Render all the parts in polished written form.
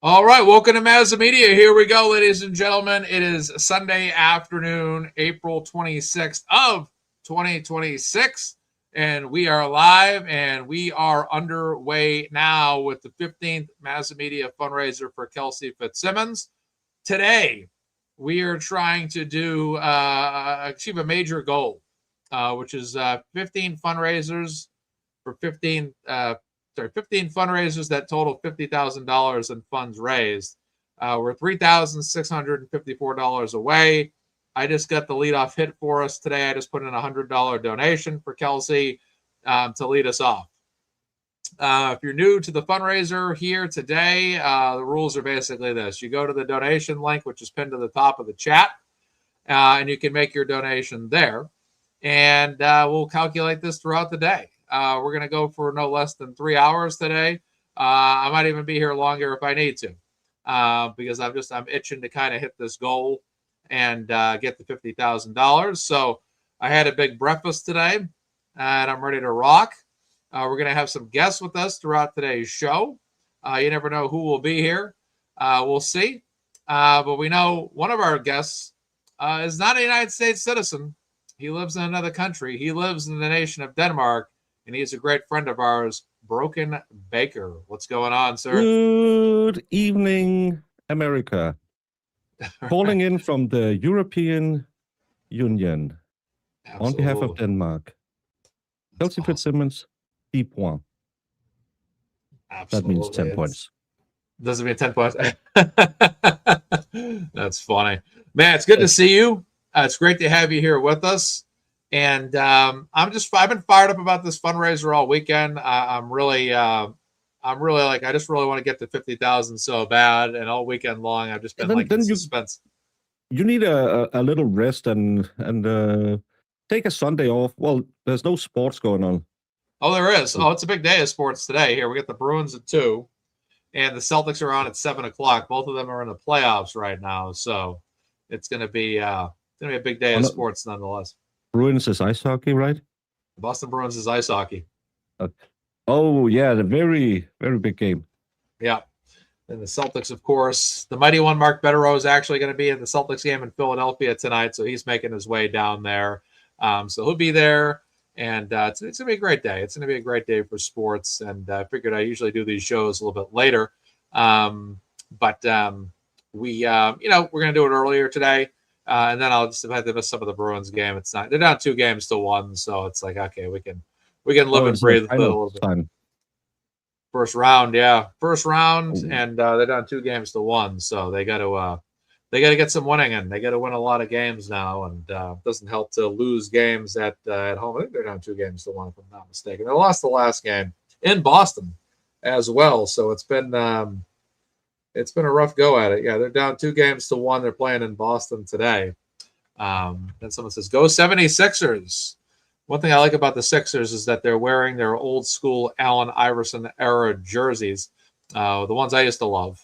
All right, welcome to MazzaMedia. Here we go, ladies and gentlemen. It is Sunday afternoon, April 26th of 2026, and we are live and we are underway now with the 15th MazzaMedia fundraiser for Kelsey Fitzsimmons. Today, we are trying to achieve a major goal, which is 15 fundraisers for 15 fundraisers that total $50,000 in funds raised. We're $3,654 away. I just got the leadoff hit for us today. I just put in a $100 donation for Kelsey to lead us off. If you're new to the fundraiser here today, the rules are basically this. You go to the donation link, which is pinned to the top of the chat, and you can make your donation there. And we'll calculate this throughout the day. We're going to go for no less than 3 hours today. I might even be here longer if I need to, because I'm itching to kind of hit this goal and get the $50,000. So I had a big breakfast today, and I'm ready to rock. We're going to have some guests with us throughout today's show. You never know who will be here. We'll see. But we know one of our guests is not a United States citizen. He lives in another country. He lives in the nation of Denmark. And he's a great friend of ours, Broken Baker. What's going on, sir? Good evening, America. Calling in from the European Union. Absolutely. On behalf of Denmark. Kelsey Fitzsimmons, 10 points. That means 10 points. Does it mean 10 points? That's funny. Man, it's good to see you. It's great to have you here with us. And I've been fired up about this fundraiser all weekend. I just really want to get to 50,000 so bad. And all weekend long, I've just been in suspense. You need a little rest and take a Sunday off. Well, there's no sports going on. Oh, there is. Oh, it's a big day of sports today. Here we got the Bruins at 2, and the Celtics are on at 7 o'clock. Both of them are in the playoffs right now, so it's going to be a big day of sports nonetheless. Bruins is ice hockey, right? Boston Bruins is ice hockey. Oh, yeah, the very, very big game. Yeah. And the Celtics, of course, the mighty one, Mark Betterow, is actually going to be at the Celtics game in Philadelphia tonight, so he's making his way down there. So he'll be there, and it's going to be a great day. It's going to be a great day for sports, and I figured I usually do these shows a little bit later. But we're going to do it earlier today. And then I'll just have to miss some of the Bruins game. They're down 2 games to 1, so it's like, okay, we can live and breathe a little bit. Time. First round, and they're down 2 games to 1, so they got to get some winning in. They got to win a lot of games now, and it doesn't help to lose games at home. I think they're down 2 games to 1, if I'm not mistaken. They lost the last game in Boston as well, so it's been a rough go at it. Yeah, they're down 2 games to 1. They're playing in Boston today. Then someone says, go 76ers. One thing I like about the Sixers is that they're wearing their old school Allen Iverson era jerseys. The ones I used to love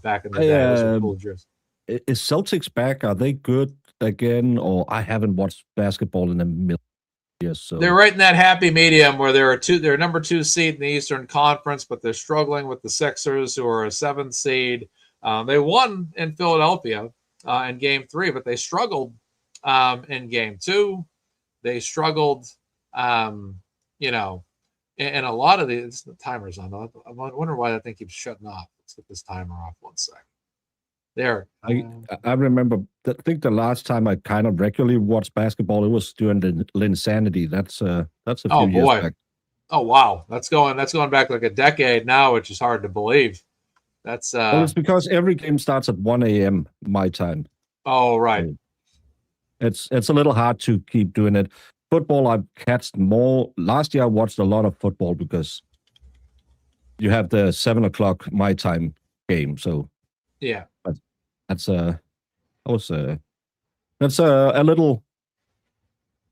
back in the day. Those were cool jerseys. Is Celtics back? Are they good again? Or I haven't watched basketball in a million years. So they're right in that happy medium where they're number 2 seed in the Eastern Conference, but they're struggling with the Sixers, who are a 7th seed. They won in Philadelphia in Game 3, but they struggled in Game 2. They struggled, in a lot of the timer's on. I wonder why that thing keeps shutting off. Let's get this timer off 1 second. There. I remember, I think the last time I kind of regularly watched basketball, it was during the Linsanity. That's a few years back. Oh, wow. That's going back like a decade now, which is hard to believe. That's well, it's because every game starts at 1 a.m. my time. Oh, right. So it's a little hard to keep doing it. Football, I've catched more. Last year, I watched a lot of football because you have the 7 o'clock my time game. So yeah, that's a little.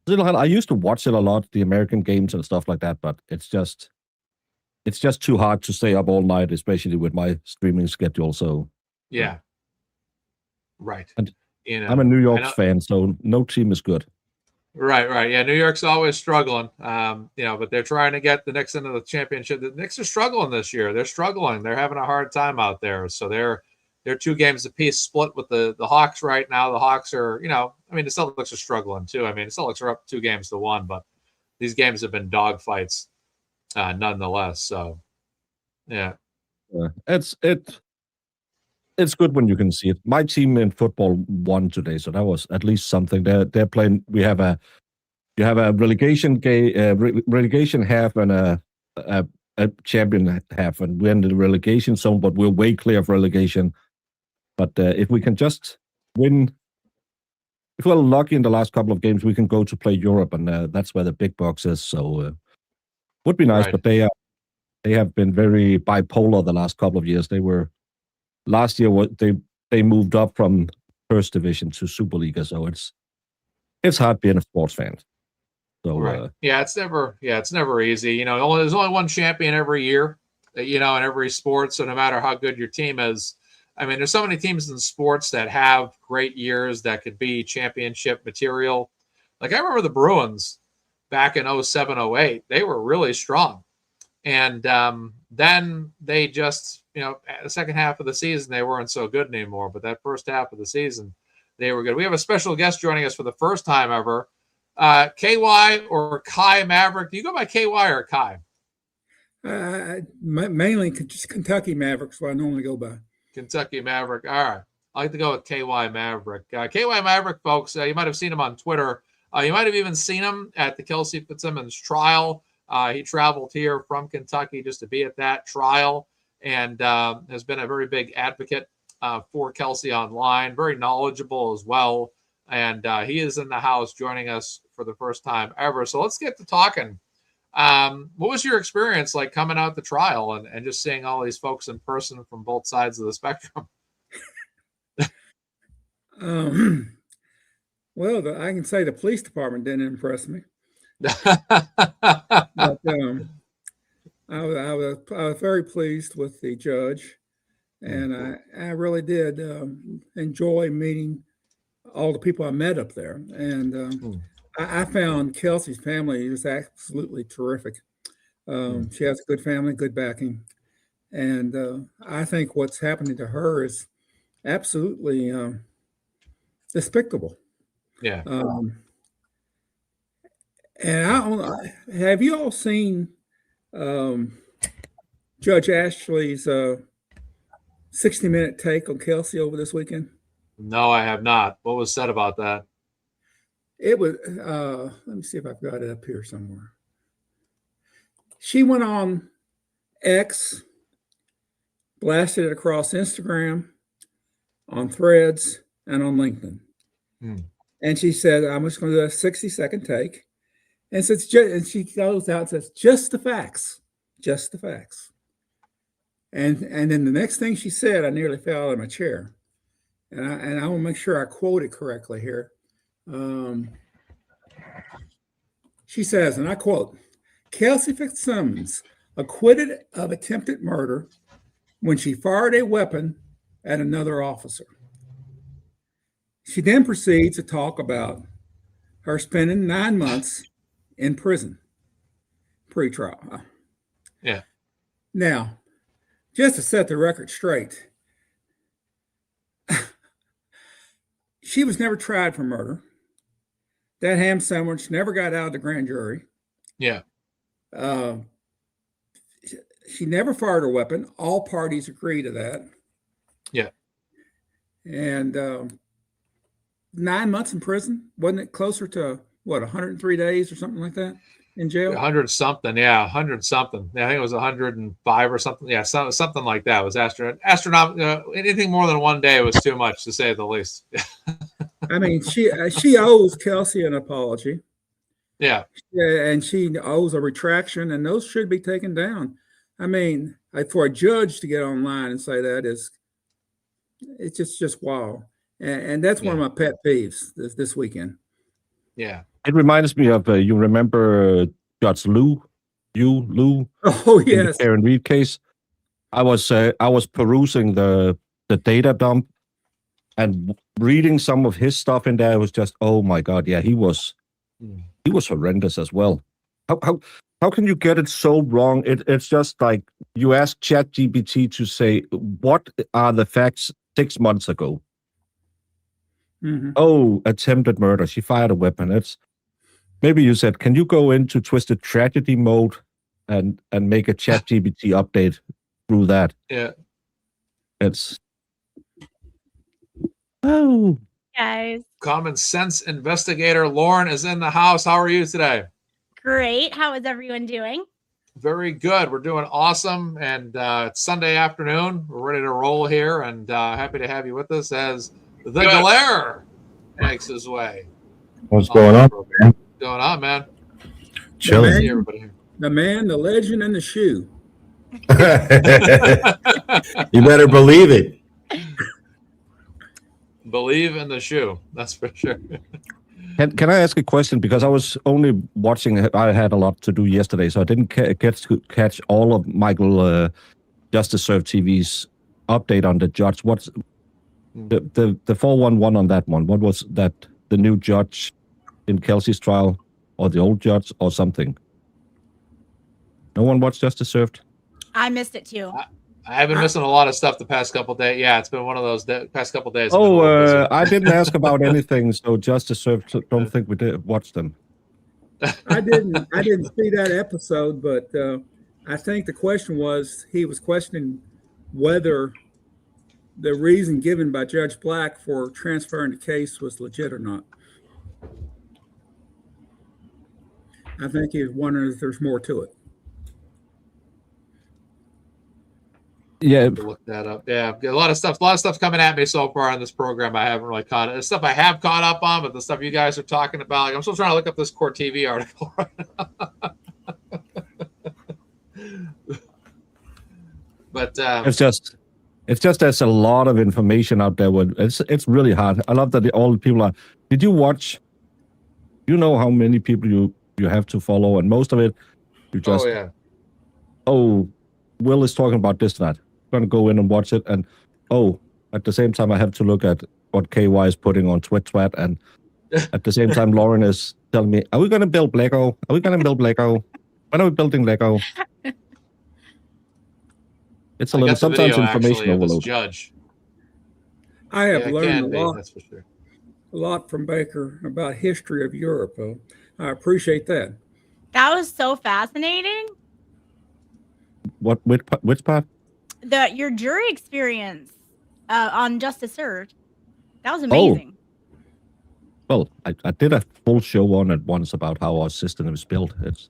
I used to watch it a lot, the American games and stuff like that, but it's just too hard to stay up all night, especially with my streaming schedule. So yeah, right. And I'm a New York fan, so no team is good. Right. Yeah, New York's always struggling. But they're trying to get the Knicks into the championship. The Knicks are struggling this year. They're struggling. They're having a hard time out there. So they're 2 games apiece, split with the Hawks right now. The Hawks are, the Celtics are struggling too. The Celtics are up 2-1, but these games have been dogfights, nonetheless. So, yeah. It's good when you can see it. My team in football won today, so that was at least something. They're playing. You have a relegation relegation half and a champion half, and we're in the relegation zone, but we're way clear of relegation. But if we can just win, if we're lucky in the last couple of games, we can go to play Europe, and that's where the big box is. So would be nice, Right. but they have been very bipolar the last couple of years. They were. Last year, they moved up from first division to Superliga, so it's hard being a sports fan. So right. It's never easy. There's only one champion every year, in every sport. So no matter how good your team is, there's so many teams in sports that have great years that could be championship material. Like I remember the Bruins back in 07, 08, they were really strong. And then they just, the second half of the season, they weren't so good anymore. But that first half of the season, they were good. We have a special guest joining us for the first time ever. KY or Kai Maverick. Do you go by KY or Kai? Mainly just Kentucky Mavericks, what I normally go by. Kentucky Maverick. All right. I like to go with KY Maverick. KY Maverick, folks, you might have seen him on Twitter. You might have even seen him at the Kelsey Fitzsimmons trial. He traveled here from Kentucky just to be at that trial and has been a very big advocate for Kelsey online, very knowledgeable as well. And he is in the house joining us for the first time ever. So let's get to talking. What was your experience like coming out the trial and just seeing all these folks in person from both sides of the spectrum? Well, I can say the police department didn't impress me. But, I was very pleased with the judge, and I really did enjoy meeting all the people I met up there. And I found Kelsey's family was absolutely terrific. She has a good family, good backing, and I think what's happening to her is absolutely despicable. Yeah. And have you all seen Judge Ashley's 60-minute take on Kelsey over this weekend? No, I have not. What was said about that? It was, let me see if I've got it up here somewhere. She went on X, blasted it across Instagram, on Threads, and on LinkedIn. And she said, I'm just going to do a 60-second take. And she goes out and says, just the facts. And then the next thing she said, I nearly fell out of my chair. And I will make sure I quote it correctly here. She says, and I quote, Kelsey Fitzsimmons acquitted of attempted murder when she fired a weapon at another officer. She then proceeds to talk about her spending 9 months in prison, pre-trial. Yeah. Now, just to set the record straight, she was never tried for murder. That ham sandwich never got out of the grand jury. Yeah. She never fired a weapon. All parties agree to that. Yeah. And 9 months in prison, wasn't it closer to 103 days or something like that in jail? 100 something. Yeah. 100 something. Yeah, I think it was 105 or something. Yeah. Something like that. It was astronomical. Anything more than 1 day was too much, to say the least. I mean, she owes Kelsey an apology. Yeah. And she owes a retraction, and those should be taken down. I mean, for a judge to get online and say that it's just wow. And that's one of my pet peeves this weekend. Yeah. It reminds me of, you remember Judge Lou? Oh, yes. In the Karen Reed case. I was perusing the data dump and reading some of his stuff in there. It was just, oh my God. Yeah, he was He was horrendous as well. How can you get it so wrong? It's just like you ask ChatGPT to say, what are the facts 6 months ago? Mm-hmm. Oh, attempted murder. She fired a weapon. It's maybe you said, can you go into Twisted Tragedy mode and make a ChatGPT update through that? Yeah. It's Guys, Common sense investigator Lauren is in the house. How are you today? great. How is everyone doing? Very good. We're doing awesome. And it's Sunday afternoon. We're ready to roll here, and happy to have you with us as the Galera makes his way. What's going on? What's going on, man? Chilling. See everybody here. The man, the legend, and the shoe. You better believe it. Believe in the shoe. That's for sure. Can I ask a question? Because I was only watching. I had a lot to do yesterday, so I didn't get to catch all of Michael Justice Served TV's update on the judge. What's the 411 on that one? What was that? The new judge in Kelsey's trial, or the old judge, or something? No one watched Justice Served? I missed it too. I have been missing a lot of stuff the past couple of days. Yeah, it's been one of those past couple of days. Oh, I didn't ask about anything, so Justice Served. Don't think we did watch them. I didn't see that episode, but I think the question was he was questioning whether the reason given by Judge Black for transferring the case was legit or not. I think he was wondering if there's more to it. Yeah, Look that up. Yeah, a lot of stuff's coming at me so far on this program. I haven't really caught it. The stuff I have caught up on, but the stuff you guys are talking about, like, I'm still trying to look up this Court TV article. But it's just there's a lot of information out there. It's really hard. I love that all the people are. Did you watch? You know how many people you have to follow, and most of it you just. Oh yeah. Oh, Will is talking about this that. I'm gonna go in and watch it, and at the same time I have to look at what KY is putting on Twit, and at the same time Lauren is telling me, "Are we gonna build Lego? Are we gonna build Lego? When are we building Lego?" It's a little sometimes information overload. Judge. I have learned a lot. That's for sure. A lot from Baker about history of Europe. I appreciate that. That was so fascinating. What? Which part? Your jury experience on Justice Served. That was amazing. Well, I did a full show on it once about how our system is built. It's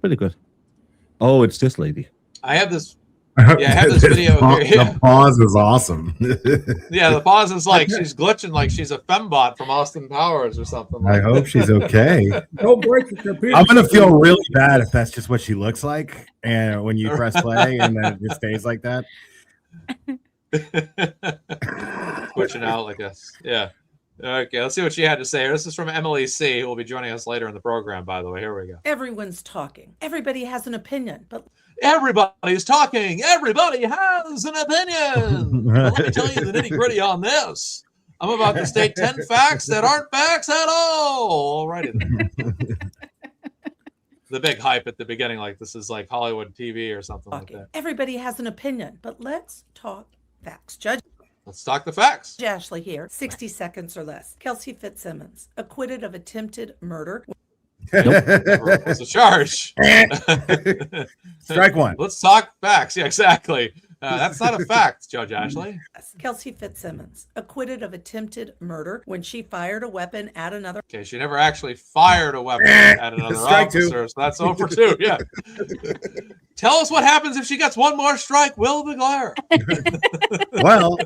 pretty good. Oh, it's this lady. I have this. Yeah, I have this video here. The pause is awesome. Yeah, the pause is like she's glitching, like she's a fembot from Austin Powers or something. I hope she's okay. Don't break the computer. I'm gonna feel really bad if that's just what she looks like, and when you press play and then it just stays like that. Switching out like this. Yeah. Okay, let's see what she had to say. This is from Emily C., who will be joining us later in the program, by the way. Here we go. Everyone's talking. Everybody has an opinion, but everybody's talking. Everybody has an opinion. But let me tell you the nitty-gritty on this. I'm about to state 10 facts that aren't facts at all. Alrighty then. The big hype at the beginning, like this is like Hollywood TV or something like that. Everybody has an opinion, but let's talk facts. Judge Let's talk the facts. Ashley here, 60 seconds or less. Kelsey Fitzsimmons, acquitted of attempted murder. What's the charge? Strike one. Let's talk facts. Yeah, exactly. That's not a fact, Judge Ashley. Kelsey Fitzsimmons, acquitted of attempted murder when she fired a weapon at another. Okay, she never actually fired a weapon at another officer, so that's 0 for 2. Yeah. Tell us what happens if she gets one more strike, Will the Glare. Well,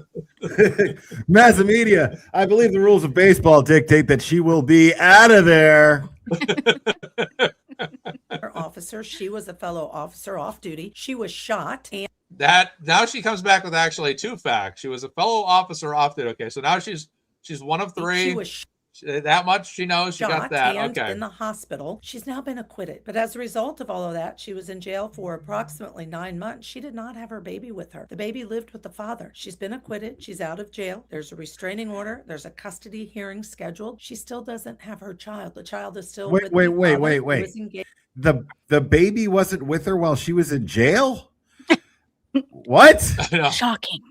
MazzaMedia, I believe the rules of baseball dictate that she will be out of there. Officer, she was a fellow officer off duty. She was shot, and that now she comes back with actually 2 facts. She was a fellow officer off duty. Okay, so now she's one of 3. That much she knows. She got shocked that. and Okay. in the hospital. She's now been acquitted. But as a result of all of that, she was in jail for approximately 9 months. She did not have her baby with her. The baby lived with the father. She's been acquitted. She's out of jail. There's a restraining order. There's a custody hearing scheduled. She still doesn't have her child. The child is still with the father who was engaged. The baby wasn't with her while she was in jail? What? Shocking.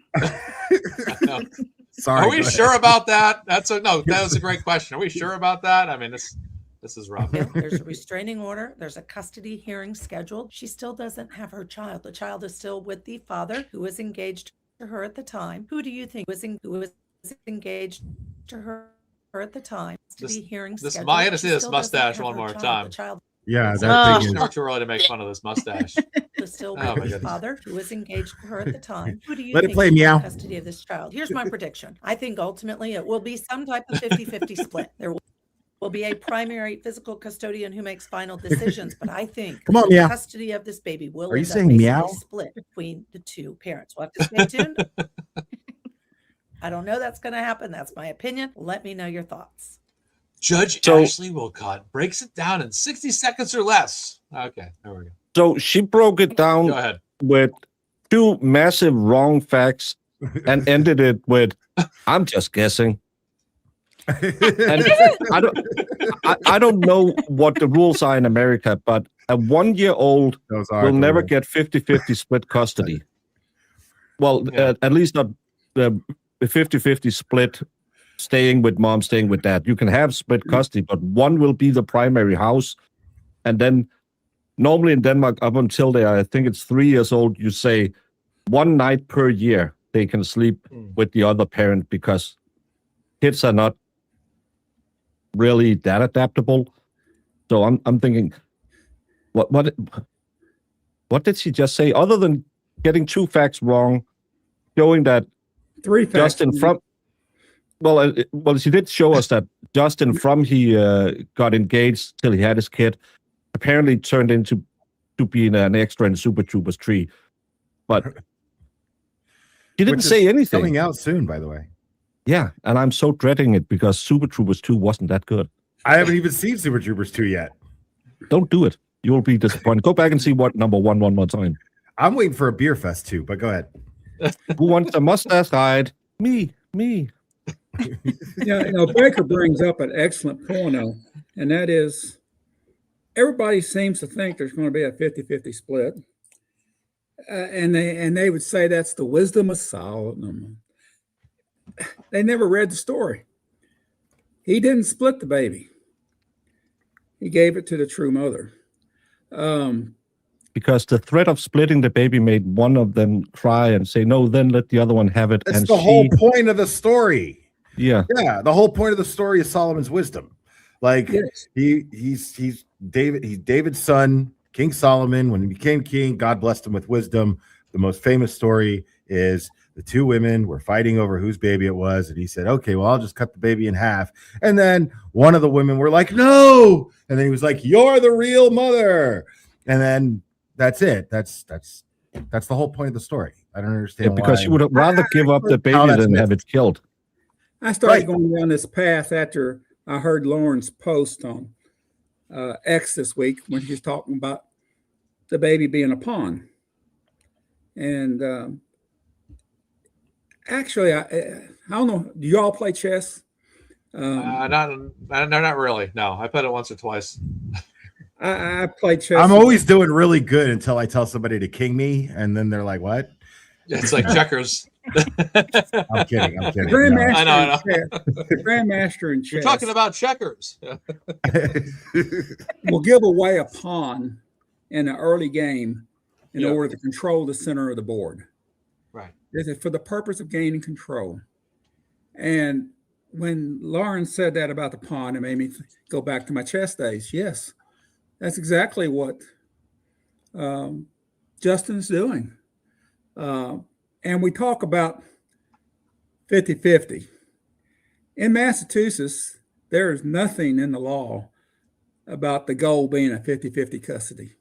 Sorry. Are we sure about that? That was a great question. Are we sure about that? I mean, this is rough. There's a restraining order. There's a custody hearing scheduled. She still doesn't have her child. The child is still with the father who was engaged to her at the time. Who do you think was engaged to her at the time? Custody hearing scheduled. I gotta see this mustache one more time. Yeah, that thing is never too early to make fun of this mustache. Was still with the father who was engaged to her at the time. Who do you Let think it play should meow. have custody of this child? Here's my prediction. I think ultimately it will be some type of 50-50 split. There will be a primary physical custodian who makes final decisions, but I think Come on, meow. custody of this baby will Are you end up saying basically meow? split between the two parents. We'll have to stay tuned. I don't know that's going to happen. That's my opinion. Let me know your thoughts. Judge Ashley Wilcott breaks it down in 60 seconds or less. Okay, there we go. So she broke it down Go ahead. with 2 massive wrong facts and ended it with, I'm just guessing. And I don't know what the rules are in America, but a 1-year-old will never get 50-50 split custody. Well, at least not the 50-50 split, staying with mom, staying with dad. You can have split custody, but one will be the primary house. And then normally in Denmark, up until they are, I think it's 3 years old, you say 1 night per year they can sleep with the other parent, because kids are not really that adaptable. So I'm thinking, what did she just say? Other than getting 2 facts wrong, showing that 3 facts. Justin from well, she did show us that Justin from he got engaged till he had his kid, apparently turned into being an extra in Super Troopers 3, but he didn't say anything. Coming out soon, by the way. Yeah, and I'm so dreading it because Super Troopers 2 wasn't that good. I haven't even seen Super Troopers 2 yet. Don't do it. You'll be disappointed. Go back and see what number one more time. I'm waiting for a beer fest too, but go ahead. Who wants a mustache ride? Me. Yeah, Baker brings up an excellent point, though, and that is everybody seems to think there's going to be a 50-50 split. And they would say that's the wisdom of Solomon. They never read the story. He didn't split the baby. He gave it to the true mother. Because the threat of splitting the baby made one of them cry and say, no, then let the other one have it. That's the whole point of the story. Yeah. Yeah. The whole point of the story is Solomon's wisdom. Like yes. he's David's son, King Solomon. When he became king, God blessed him with wisdom. The most famous story is the 2 women were fighting over whose baby it was. And he said, okay, well, I'll just cut the baby in half. And then one of the women were like, no. And then he was like, you're the real mother. And then that's it. That's the whole point of the story. I don't understand because you would rather give up the baby than have it killed. I started going down this path after I heard Lauren's post on X this week when she was talking about the baby being a pawn. And actually, I don't know. Do you all play chess? Not really. No, I played it once or twice. I played chess. I'm always doing really good until I tell somebody to king me, and then they're like, "What?" It's like checkers. I'm kidding. Grandmaster I know. The Grandmaster in chess. You're talking about checkers. Will give away a pawn in an early game in order to control the center of the board. Right. This is for the purpose of gaining control. And when Lauren said that about the pawn, it made me go back to my chess days. Yes, that's exactly what Justin's doing. And we talk about 50-50. In Massachusetts, there is nothing in the law about the goal being a 50-50 custody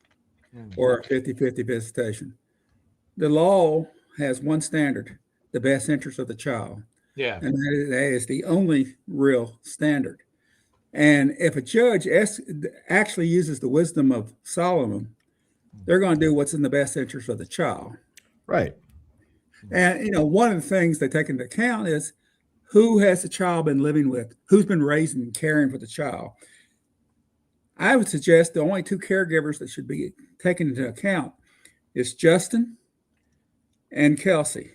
or a 50-50 visitation. The law has one standard, the best interest of the child. Yeah. And that is the only real standard. And if a judge actually uses the wisdom of Solomon, they're going to do what's in the best interest of the child. Right. And, one of the things they take into account is who has the child been living with, who's been raising and caring for the child. I would suggest the only two caregivers that should be taken into account is Justin and Kelsey.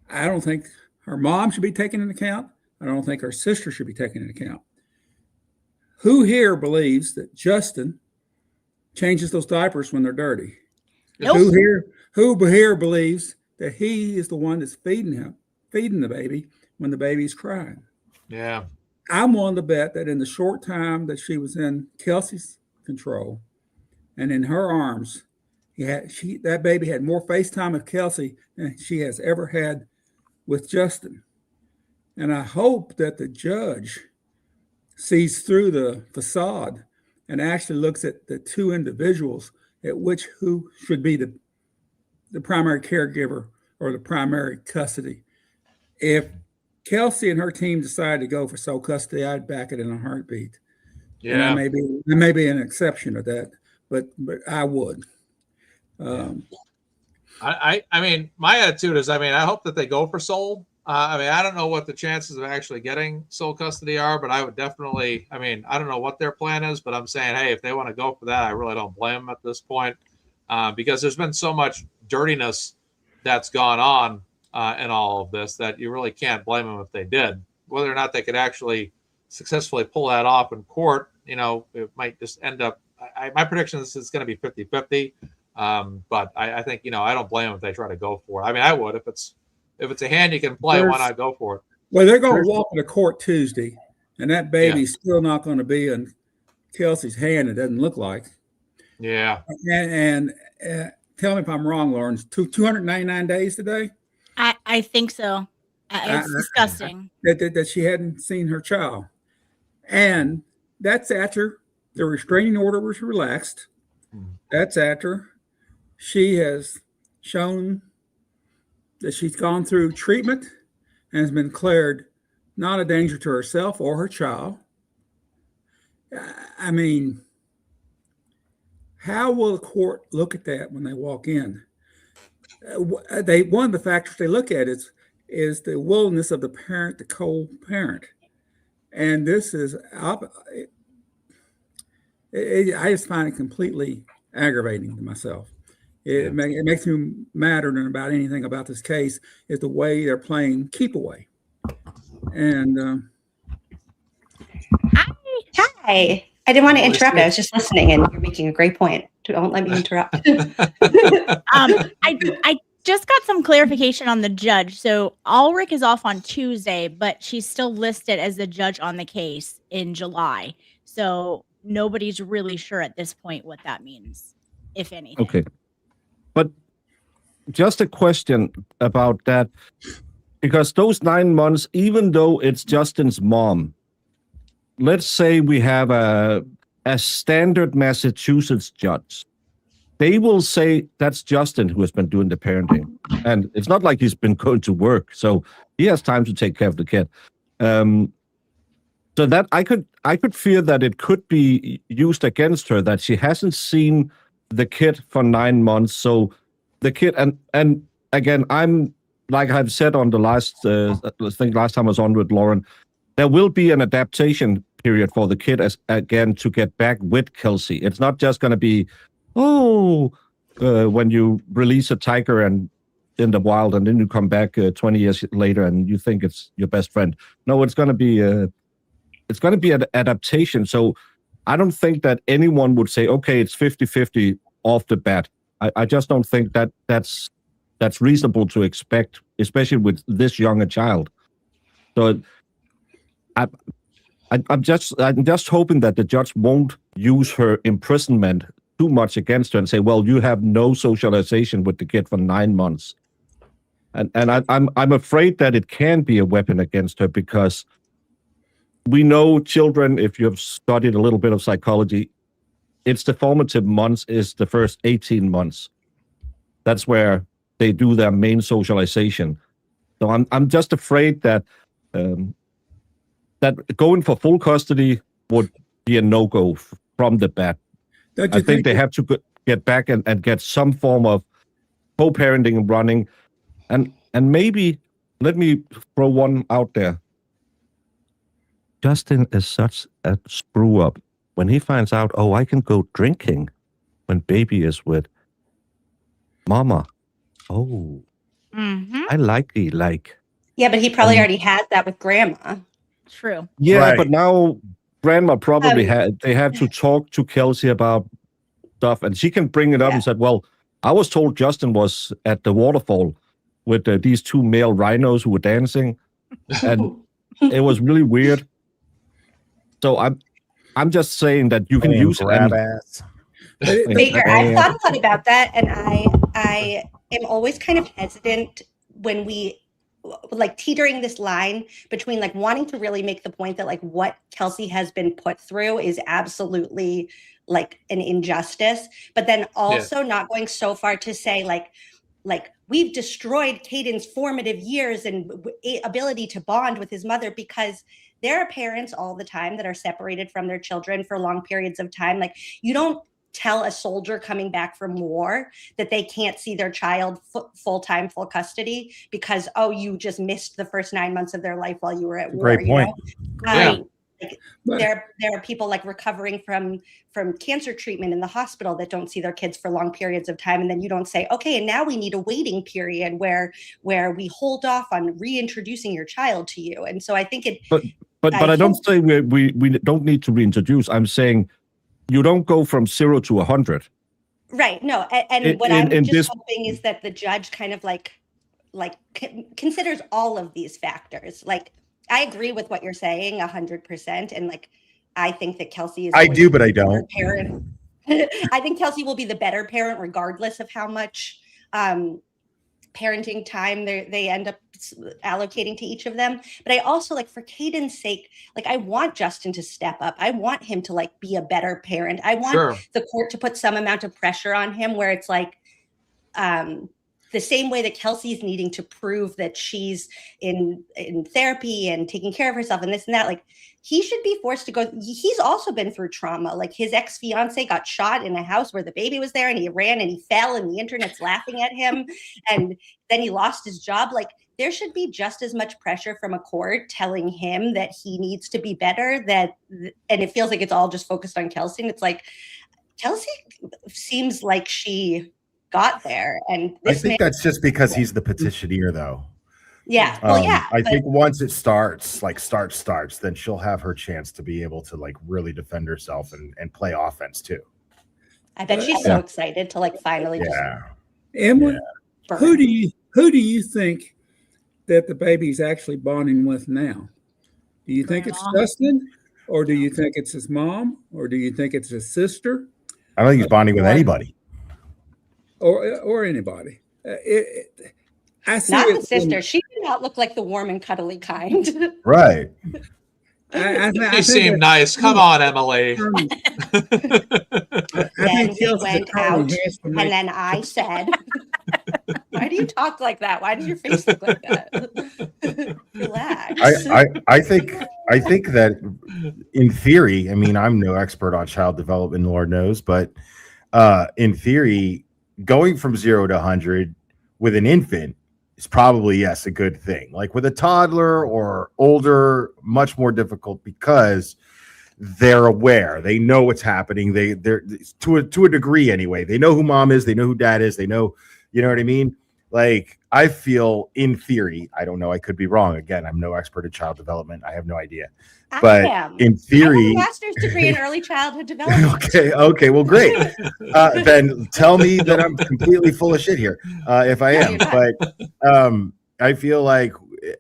I don't think her mom should be taken into account. I don't think her sister should be taken into account. Who here believes that Justin changes those diapers when they're dirty? Nope. Who here believes that he is the one that's feeding the baby when the baby's crying? Yeah. I'm willing to bet that in the short time that she was in Kelsey's control and in her arms, that baby had more face time with Kelsey than she has ever had with Justin. And I hope that the judge sees through the facade and actually looks at the two individuals at who should be the primary caregiver or the primary custody. If Kelsey and her team decided to go for sole custody, I'd back it in a heartbeat. Yeah. And there may be an exception to that, but I would. I mean, my attitude is, I hope that they go for sole. I don't know what the chances of actually getting sole custody are, but I would definitely, I don't know what their plan is, but I'm saying, hey, if they want to go for that, I really don't blame them at this point, because there's been so much dirtiness that's gone on in all of this that you really can't blame them if they did. Whether or not they could actually successfully pull that off in court, it might just end up, my prediction is it's going to be 50-50. But I think, I don't blame them if they try to go for it. I would. If it's a hand you can play, why not go for it? Well, they're going to walk into court Tuesday, and that baby's still not going to be in Kelsey's hand. It doesn't look like. Yeah. And tell me if I'm wrong, Lauren. 299 days today? I think so. It's disgusting. That she hadn't seen her child. And that's after the restraining order was relaxed. That's after she has shown that she's gone through treatment and has been declared not a danger to herself or her child. How will the court look at that when they walk in? One of the factors they look at is the willingness of the parent to co-parent. And this is, I just find it completely aggravating to myself. It makes me madder than about anything about this case is the way they're playing keep away. And Hi. I didn't want to interrupt. I was just listening, and you're making a great point. Don't let me interrupt. I just got some clarification on the judge. So Ulrich is off on Tuesday, but she's still listed as the judge on the case in July. So nobody's really sure at this point what that means, if anything. Okay. But just a question about that, because those 9 months, even though it's Justin's mom, let's say we have a standard Massachusetts judge. They will say that's Justin who has been doing the parenting. And it's not like he's been going to work, so he has time to take care of the kid. So that I could fear that it could be used against her, that she hasn't seen the kid for 9 months. So the kid, and again, I'm like I've said on the last, I think last time I was on with Lauren, there will be an adaptation period for the kid again to get back with Kelsey. It's not just going to be, when you release a tiger and in the wild and then you come back 20 years later and you think it's your best friend. No, it's going to be an adaptation. So I don't think that anyone would say, okay, it's 50-50 off the bat. I just don't think that that's reasonable to expect, especially with this young a child. So I'm just hoping that the judge won't use her imprisonment too much against her and say, well, you have no socialization with the kid for 9 months. And I'm afraid that it can be a weapon against her, because we know children, if you have studied a little bit of psychology, its the formative months is the first 18 months. That's where they do their main socialization. So I'm just afraid that that going for full custody would be a no-go from the bat. Don't you I think they have to get back and get some form of co-parenting running. And maybe, let me throw one out there. Justin is such a screw-up. When he finds out, oh, I can go drinking when baby is with mama. Oh, I like. Yeah, but he probably already had that with grandma. True. Yeah, Right. but now grandma probably they have to talk to Kelsey about stuff, and she can bring it up and said, well, I was told Justin was at the waterfall with these two male rhinos who were dancing, and it was really weird. So I'm just saying that you can use grab it. ass. Baker, I've thought a lot about that, and I am always kind of hesitant when we like teetering this line between like wanting to really make the point that like what Kelsey has been put through is absolutely like an injustice, but then also not going so far to say like we've destroyed Caidyn's formative years and ability to bond with his mother, because there are parents all the time that are separated from their children for long periods of time. Like, you don't tell a soldier coming back from war that they can't see their child full-time, full custody because, oh, you just missed the first 9 months of their life while you were at war. Great point. There are people like recovering from cancer treatment in the hospital that don't see their kids for long periods of time, and then you don't say, okay, and now we need a waiting period where we hold off on reintroducing your child to you. And so I think it. But I don't say we don't need to reintroduce. I'm saying you don't go from 0 to 100. Right. No. And what I'm just hoping is that the judge kind of like considers all of these factors. Like, I agree with what you're saying 100%. And like, I think that Kelsey is. I do, but I don't. Parent. I think Kelsey will be the better parent regardless of how much parenting time they end up allocating to each of them. But I also, like, for Caidyn's sake, like, I want Justin to step up. I want him to like be a better parent. I want the court to put some amount of pressure on him where it's like the same way that Kelsey's needing to prove that she's in therapy and taking care of herself and this and that, like, he should be forced to go. He's also been through trauma. Like, his ex-fiance got shot in a house where the baby was there, and he ran and he fell and the internet's laughing at him. And then he lost his job. Like, there should be just as much pressure from a court telling him that he needs to be better, and it feels like it's all just focused on Kelsey. And it's like, Kelsey seems like she got there. And I think that's just because he's the petitioner, though. Yeah. Well, I think once it starts, then she'll have her chance to be able to like really defend herself and play offense too. I bet she's so excited to like finally just. Emily, who do you think that the baby's actually bonding with now? Do you think it's Justin, or do you think it's his mom, or do you think it's his sister? I don't think he's bonding with anybody. Or anybody. I see not the sister. She did not look like the warm and cuddly kind. Right. She seemed nice. Come on, Emily. Then he went out, and then I said, "Why do you talk like that? Why does your face look like that?" Relax. I think that in theory, I mean, I'm no expert on child development, Lord knows, but in theory, going from 0 to 100 with an infant is probably, yes, a good thing. Like with a toddler or older, much more difficult because they're aware. They know what's happening. They're to a degree anyway. They know who mom is. They know who dad is. They know, you know what I mean? Like, I feel in theory, I don't know, I could be wrong. Again, I'm no expert in child development. I have no idea. But in theory, I have a master's degree in early childhood development. Okay, well, great. Then tell me that I'm completely full of shit here, if I am. But I feel like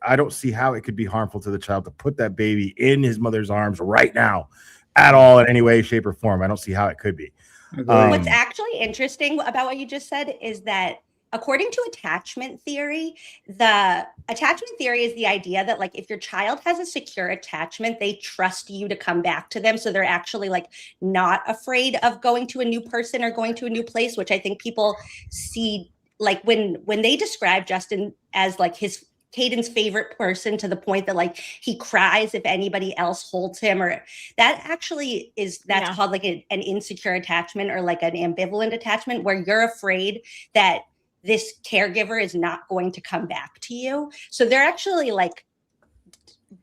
I don't see how it could be harmful to the child to put that baby in his mother's arms right now, at all, in any way, shape, or form. I don't see how it could be. What's actually interesting about what you just said is that, according to attachment theory, the attachment theory is the idea that, like, if your child has a secure attachment, they trust you to come back to them. So they're actually like not afraid of going to a new person or going to a new place, which I think people see, like, when they describe Justin as like his Caidyn's favorite person to the point that like he cries if anybody else holds him, or that actually that's called like an insecure attachment or like an ambivalent attachment, where you're afraid that this caregiver is not going to come back to you. So they're actually like,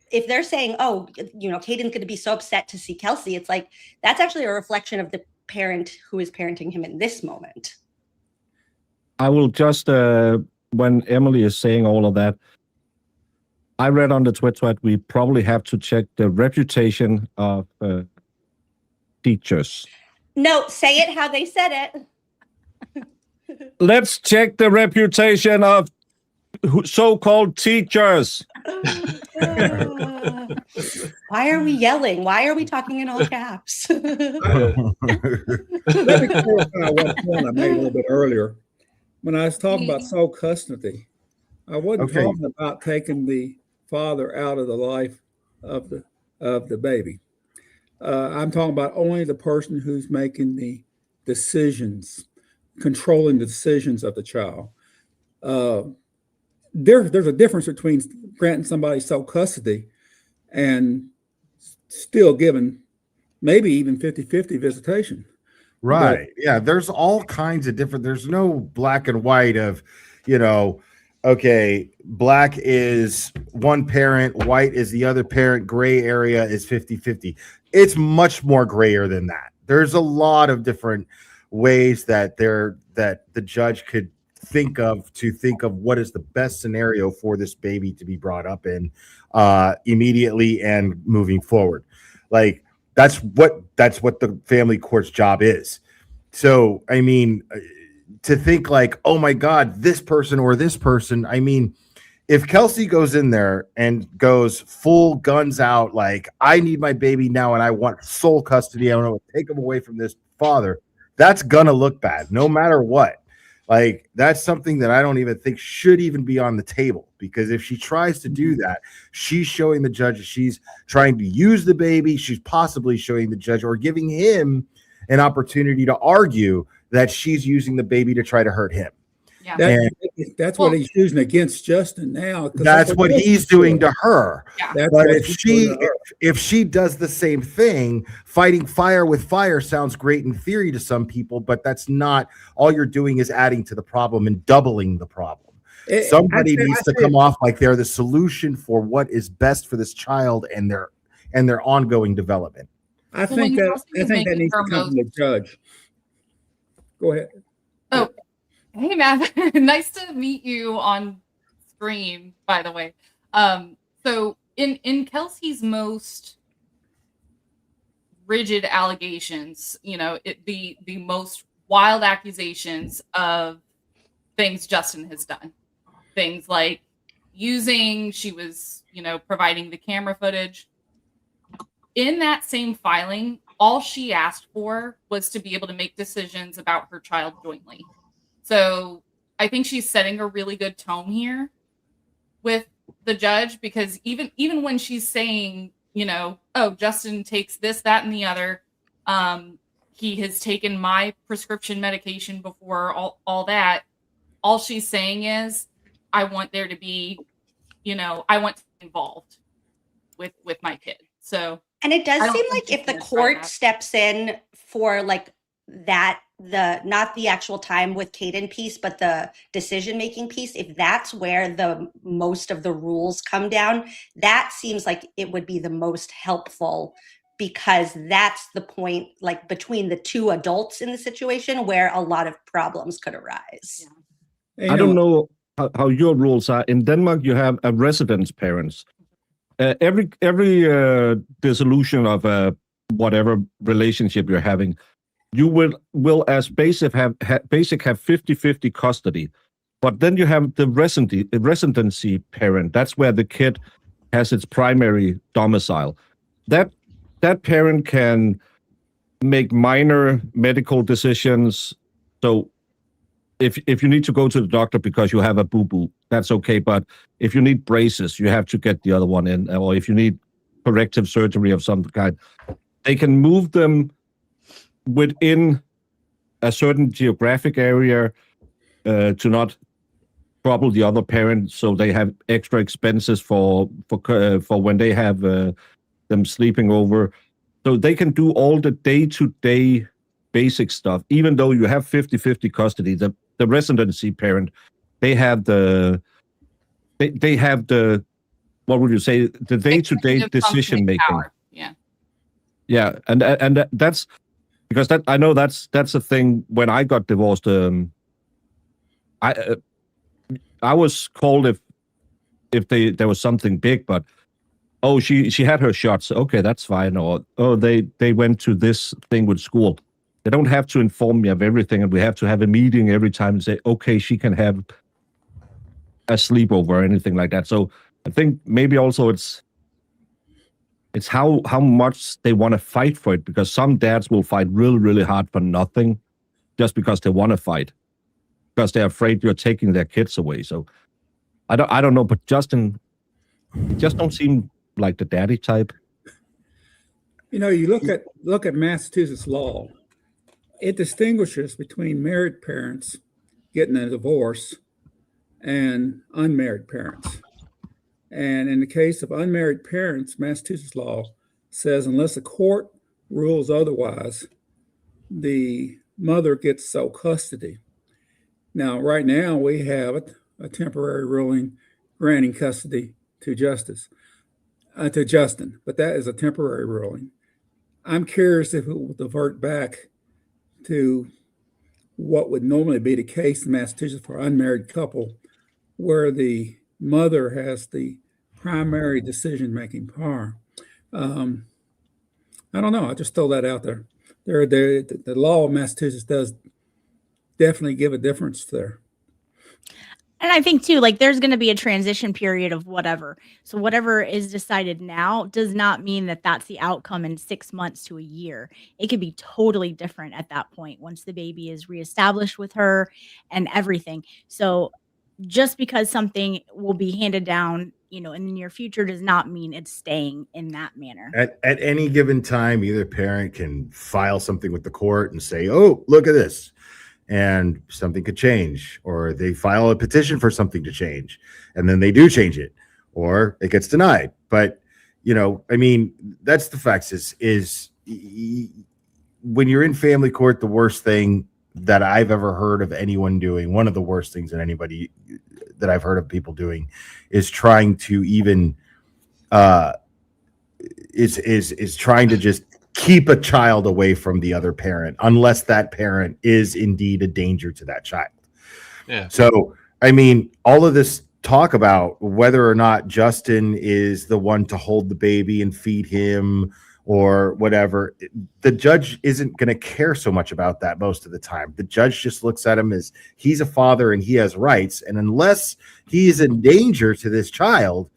if they're saying, oh, Caidyn's going to be so upset to see Kelsey, it's like, that's actually a reflection of the parent who is parenting him in this moment. I will just, when Emily is saying all of that, I read on the Twitter that we probably have to check the reputation of teachers. No, say it how they said it. Let's check the reputation of so-called teachers. Why are we yelling? Why are we talking in all caps? Let me clarify one point I made a little bit earlier. When I was talking about sole custody, I wasn't talking about taking the father out of the life of the baby. I'm talking about only the person who's making the decisions, controlling the decisions of the child. There's a difference between granting somebody sole custody and still giving maybe even 50-50 visitation. Right. Yeah. There's all kinds of different, there's no black and white of, okay, black is one parent, white is the other parent, gray area is 50-50. It's much more grayer than that. There's a lot of different ways that the judge could think of what is the best scenario for this baby to be brought up in immediately and moving forward. Like that's what the family court's job is. So, I mean, to think like, oh my God, this person or this person, I mean, if Kelsey goes in there and goes full guns out, like I need my baby now and I want sole custody, I want to take him away from this father, that's gonna look bad no matter what. Like that's something that I don't even think should even be on the table, because if she tries to do that, she's showing the judge that she's trying to use the baby. She's possibly showing the judge or giving him an opportunity to argue that she's using the baby to try to hurt him. Yeah. That's what he's using against Justin now. That's what he's doing to her. Yeah. But if she does the same thing, fighting fire with fire sounds great in theory to some people, but that's not. All you're doing is adding to the problem and doubling the problem. Somebody needs to come off like they're the solution for what is best for this child and their ongoing development. I think that needs to come from the judge. Go ahead. Oh, hey, Matt. Nice to meet you on stream, by the way. So in Kelsey's most rigid allegations, the most wild accusations of things Justin has done, things like she was, providing the camera footage. In that same filing, all she asked for was to be able to make decisions about her child jointly. So I think she's setting a really good tone here with the judge, because even when she's saying, oh, Justin takes this, that, and the other, he has taken my prescription medication before, all that, all she's saying is, I want there to be, I want to be involved with my kid. So. And it does seem like if the court steps in for like that, not the actual time with Caidyn piece, but the decision-making piece, if that's where the most of the rules come down, that seems like it would be the most helpful, because that's the point, like between the two adults in the situation where a lot of problems could arise. Yeah. I don't know how your rules are. In Denmark, you have a residence parents. Every dissolution of whatever relationship you're having, you will as basic have 50-50 custody, but then you have the residency parent. That's where the kid has its primary domicile. That parent can make minor medical decisions. So if you need to go to the doctor because you have a boo-boo, that's okay. But if you need braces, you have to get the other one in. Or if you need corrective surgery of some kind, they can move them within a certain geographic area to not trouble the other parent, so they have extra expenses for when they have them sleeping over. So they can do all the day-to-day basic stuff, even though you have 50-50 custody. The residency parent, they have the what would you say, the day-to-day Executive decision functioning making. power. Yeah. Yeah, and that's because I know that's a thing. When I got divorced, I was called if there was something big, but she had her shots. Okay, that's fine. Or they went to this thing with school. They don't have to inform me of everything, and we have to have a meeting every time and say, okay, she can have a sleepover or anything like that. So I think maybe also it's how much they want to fight for it, because some dads will fight really, really hard for nothing just because they want to fight, because they're afraid you're taking their kids away. So I don't know, but Justin, he just don't seem like the daddy type. You know, you look at Massachusetts law. It distinguishes between married parents getting a divorce and unmarried parents. And in the case of unmarried parents, Massachusetts law says unless a court rules otherwise, the mother gets sole custody. Now, right now, we have a temporary ruling granting custody to Justin, but that is a temporary ruling. I'm curious if it will divert back to what would normally be the case in Massachusetts for unmarried couple, where the mother has the primary decision-making power. I don't know. I just throw that out there. The law of Massachusetts does definitely give a difference there. And I think too, like there's going to be a transition period of whatever. So whatever is decided now does not mean that that's the outcome in 6 months to a year. It could be totally different at that point once the baby is reestablished with her and everything. So just because something will be handed down, in the near future does not mean it's staying in that manner. At any given time, either parent can file something with the court and say, oh, look at this. And something could change, or they file a petition for something to change, and then they do change it, or it gets denied. But, that's the facts is when you're in family court, the worst thing that I've ever heard of anyone doing, one of the worst things that I've heard of people doing, is trying to even is trying to just keep a child away from the other parent, unless that parent is indeed a danger to that child. Yeah. So, all of this talk about whether or not Justin is the one to hold the baby and feed him or whatever, the judge isn't going to care so much about that most of the time. The judge just looks at him as he's a father and he has rights. And unless he is in danger to this child,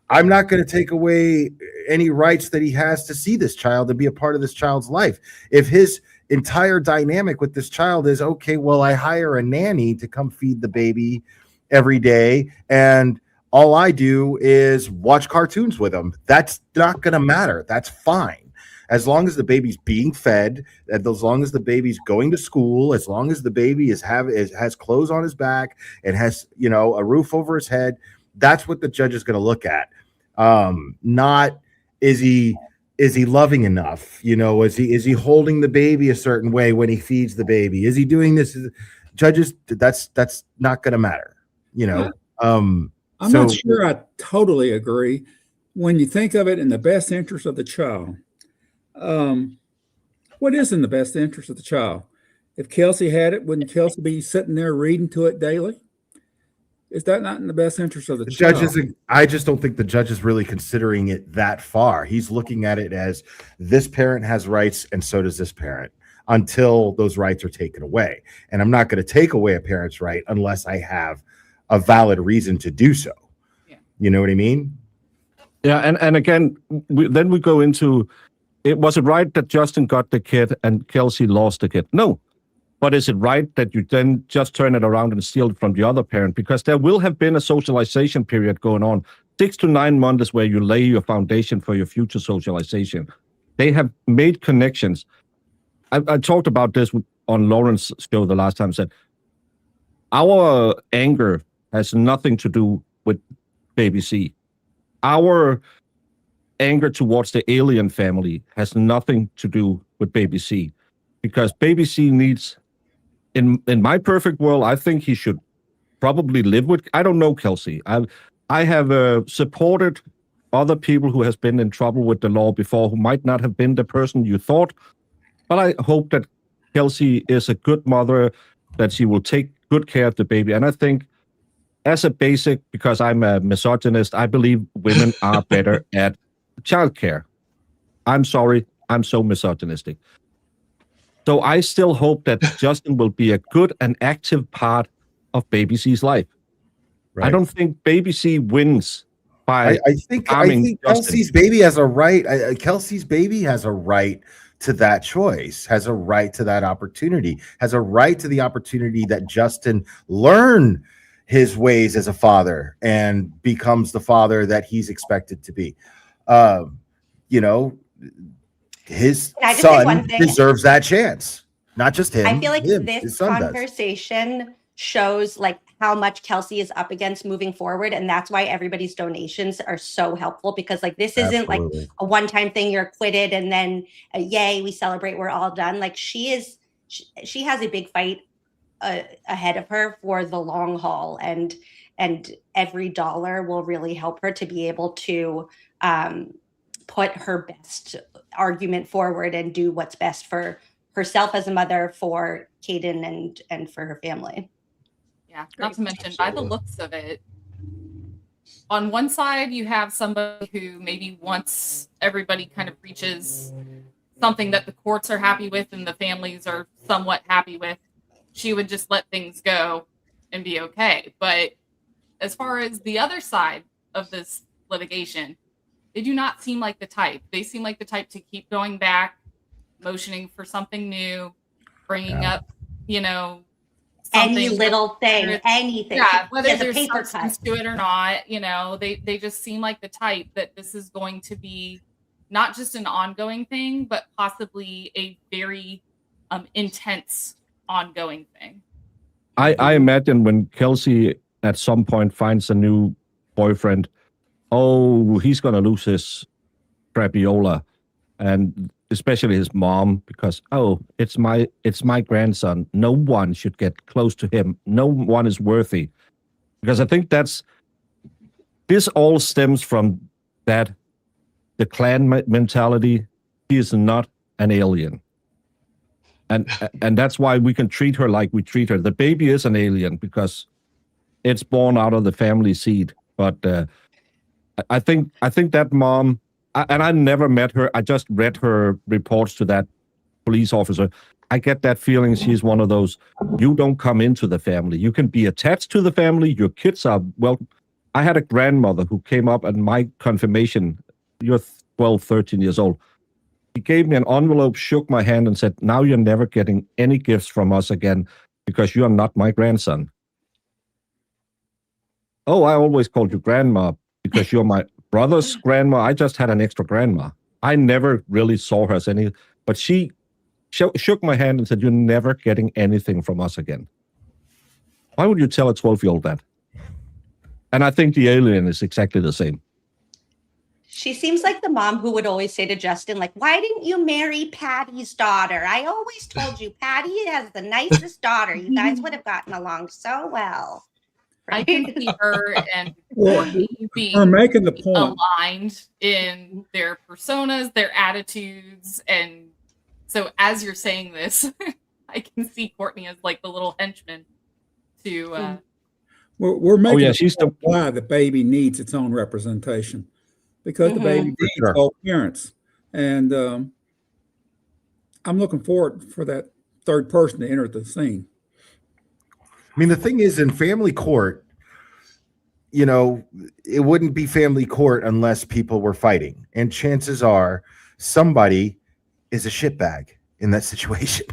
I'm not going to take away any rights that he has to see this child and be a part of this child's life. If his entire dynamic with this child is, okay, well, I hire a nanny to come feed the baby every day, and all I do is watch cartoons with him, that's not going to matter. That's fine. As long as the baby's being fed, as long as the baby's going to school, as long as the baby has clothes on his back and has, a roof over his head, that's what the judge is going to look at. Not is he loving enough? Is he holding the baby a certain way when he feeds the baby? Is he doing this? Judges, that's not going to matter. I'm not sure I totally agree. When you think of it in the best interest of the child, what is in the best interest of the child? If Kelsey had it, wouldn't Kelsey be sitting there reading to it daily? Is that not in the best interest of the child? I just don't think the judge is really considering it that far. He's looking at it as this parent has rights and so does this parent, until those rights are taken away. And I'm not going to take away a parent's right unless I have a valid reason to do so. Yeah. You know what I mean? Yeah. And again, then we go into, was it right that Justin got the kid and Kelsey lost the kid? No. But is it right that you then just turn it around and steal it from the other parent? Because there will have been a socialization period going on. 6 to 9 months is where you lay your foundation for your future socialization. They have made connections. I talked about this on Lauren's show the last time. Said our anger has nothing to do with baby C. Our anger towards the alien family has nothing to do with baby C, because baby C needs, in my perfect world, I think he should probably live with, I don't know, Kelsey. I have supported other people who has been in trouble with the law before, who might not have been the person you thought, but I hope that Kelsey is a good mother, that she will take good care of the baby. And I think, as a basic, because I'm a misogynist, I believe women are better at childcare. I'm sorry, I'm so misogynistic. So I still hope that Justin will be a good and active part of baby C's life. Right. I don't think baby C wins by I think Kelsey's baby has a right. Kelsey's baby has a right to that choice, has a right to that opportunity, has a right to the opportunity that Justin learn his ways as a father and becomes the father that he's expected to be. You know, his son deserves that chance, not just him. I feel like him, this conversation shows like how much Kelsey is up against moving forward, and that's why everybody's donations are so helpful, because like this isn't like a one-time thing, you're acquitted and then yay, we celebrate, we're all done. Like she has a big fight ahead of her for the long haul, and every dollar will really help her to be able to put her best argument forward and do what's best for herself as a mother, for Caidyn, and for her family. Yeah, not to mention, by the looks of it, on one side you have somebody who maybe once everybody kind of reaches something that the courts are happy with and the families are somewhat happy with, she would just let things go and be okay. But as far as the other side of this litigation, they do not seem like the type. They seem like the type to keep going back, motioning for something new, bringing up, you know, any little thing, anything. Yeah, whether there's substance to it or not, you know, they just seem like the type that this is going to be not just an ongoing thing, but possibly a very intense ongoing thing. I imagine when Kelsey at some point finds a new boyfriend, oh, he's going to lose his crapiola, and especially his mom, because, oh, it's my grandson. No one should get close to him. No one is worthy. Because I think this all stems from the clan mentality. He is not an alien. And that's why we can treat her like we treat her. The baby is an alien because it's born out of the family seed. But I think that mom, and I never met her, I just read her reports to that police officer. I get that feeling she's one of those, you don't come into the family. You can be attached to the family. Your kids are, well, I had a grandmother who came up at my confirmation. You're 12, 13 years old. He gave me an envelope, shook my hand, and said, now you're never getting any gifts from us again because you are not my grandson. Oh, I always called you grandma because you're my brother's grandma. I just had an extra grandma. I never really saw her as any, but she shook my hand and said, you're never getting anything from us again. Why would you tell a 12-year-old that? And I think the alien is exactly the same. She seems like the mom who would always say to Justin, like, why didn't you marry Patty's daughter? I always told you Patty has the nicest daughter. You guys would have gotten along so well. I can see her and Courtney being making the point, aligned in their personas, their attitudes. And so as you're saying this, I can see Courtney as like the little henchman to... We're making why the baby needs its own representation, because the baby needs both parents. And I'm looking forward for that third person to enter the scene. I mean, the thing is, in family court, you know, it wouldn't be family court unless people were fighting. And chances are somebody is a shitbag in that situation.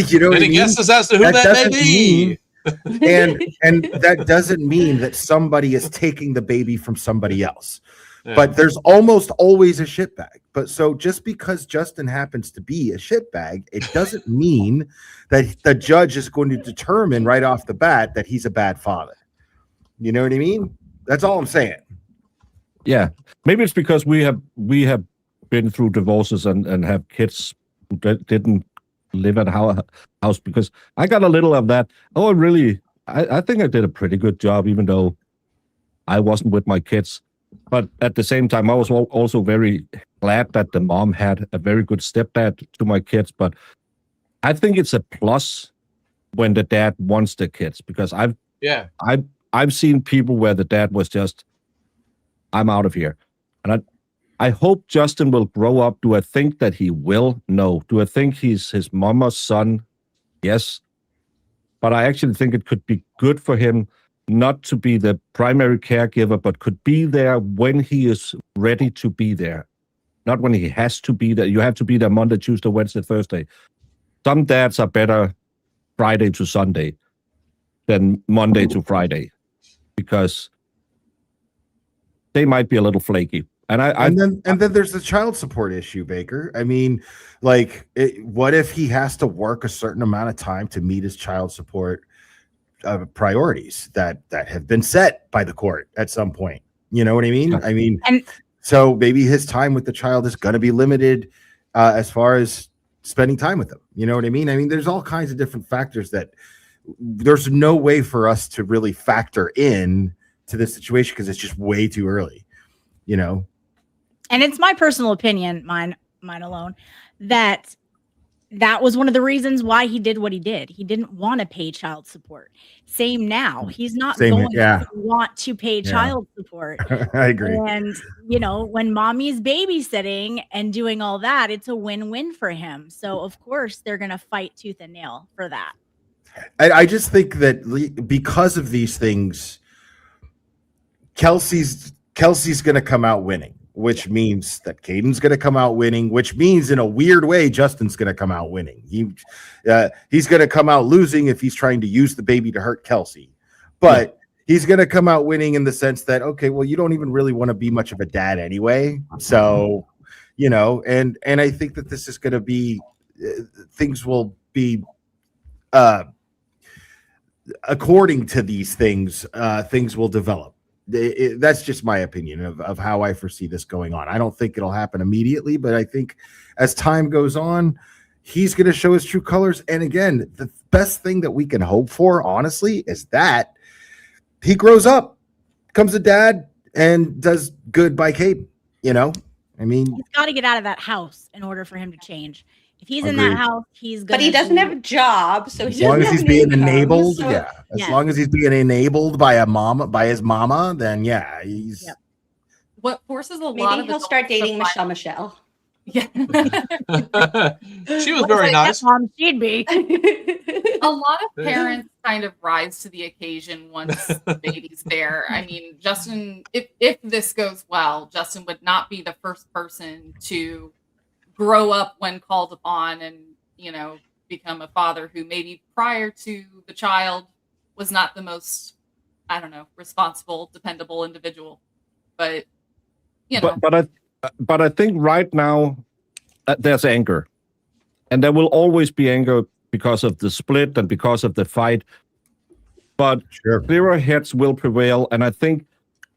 You know, any guesses as to who that may be? And that doesn't mean that somebody is taking the baby from somebody else. Yeah. But there's almost always a shitbag. But so just because Justin happens to be a shitbag, it doesn't mean that the judge is going to determine right off the bat that he's a bad father. You know what I mean? That's all I'm saying. Yeah, maybe it's because we have been through divorces and have kids who didn't live at our house, because I got a little of that. Oh, really? I think I did a pretty good job, even though I wasn't with my kids. But at the same time, I was also very glad that the mom had a very good stepdad to my kids. But I think it's a plus when the dad wants the kids, because I've seen people where the dad was just, I'm out of here. And I hope Justin will grow up. Do I think that he will? No. Do I think he's his mama's son? Yes. But I actually think it could be good for him not to be the primary caregiver, but could be there when he is ready to be there. Not when he has to be there. You have to be there Monday, Tuesday, Wednesday, Thursday. Some dads are better Friday to Sunday than Monday to Friday, because they might be a little flaky. And then there's the child support issue, Baker. I mean, like, what if he has to work a certain amount of time to meet his child support priorities that have been set by the court at some point? You know what I mean? I mean, so maybe his time with the child is going to be limited as far as spending time with them. You know what I mean? I mean, there's all kinds of different factors that there's no way for us to really factor in to this situation, because it's just way too early, you know? And it's my personal opinion, mine alone, that was one of the reasons why he did what he did. He didn't want to pay child support. Same now. He's not going to want to pay child support. I agree. And, you know, when mommy's babysitting and doing all that, it's a win-win for him. So, of course, they're going to fight tooth and nail for that. I just think that because of these things, Kelsey's going to come out winning, which means that Caidyn's going to come out winning, which means in a weird way, Justin's going to come out winning. He's going to come out losing if he's trying to use the baby to hurt Kelsey, but he's going to come out winning in the sense that, okay, well, you don't even really want to be much of a dad anyway. So, you know, and I think that this is going to be, things will be, according to these things, things will develop. That's just my opinion of how I foresee this going on. I don't think it'll happen immediately, but I think as time goes on, he's going to show his true colors. And again, the best thing that we can hope for, honestly, is that he grows up, becomes a dad, and does good by Caidyn. You know, I mean, he's got to get out of that house in order for him to change. If he's in that house, he's good. But he doesn't have a job, so as long as he's being enabled, as long as he's being enabled by his mama, then he's. Yep. What forces a lot of maybe he'll start dating Michelle. Yeah, she was very nice. Mom, she'd be. A lot of parents kind of rise to the occasion once the baby's there. I mean, Justin, if this goes well, Justin would not be the first person to grow up when called upon and, you know, become a father who maybe prior to the child was not the most, I don't know, responsible, dependable individual. But, you know. But I think right now there's anger, and there will always be anger because of the split and because of the fight. But clearer heads will prevail, and I think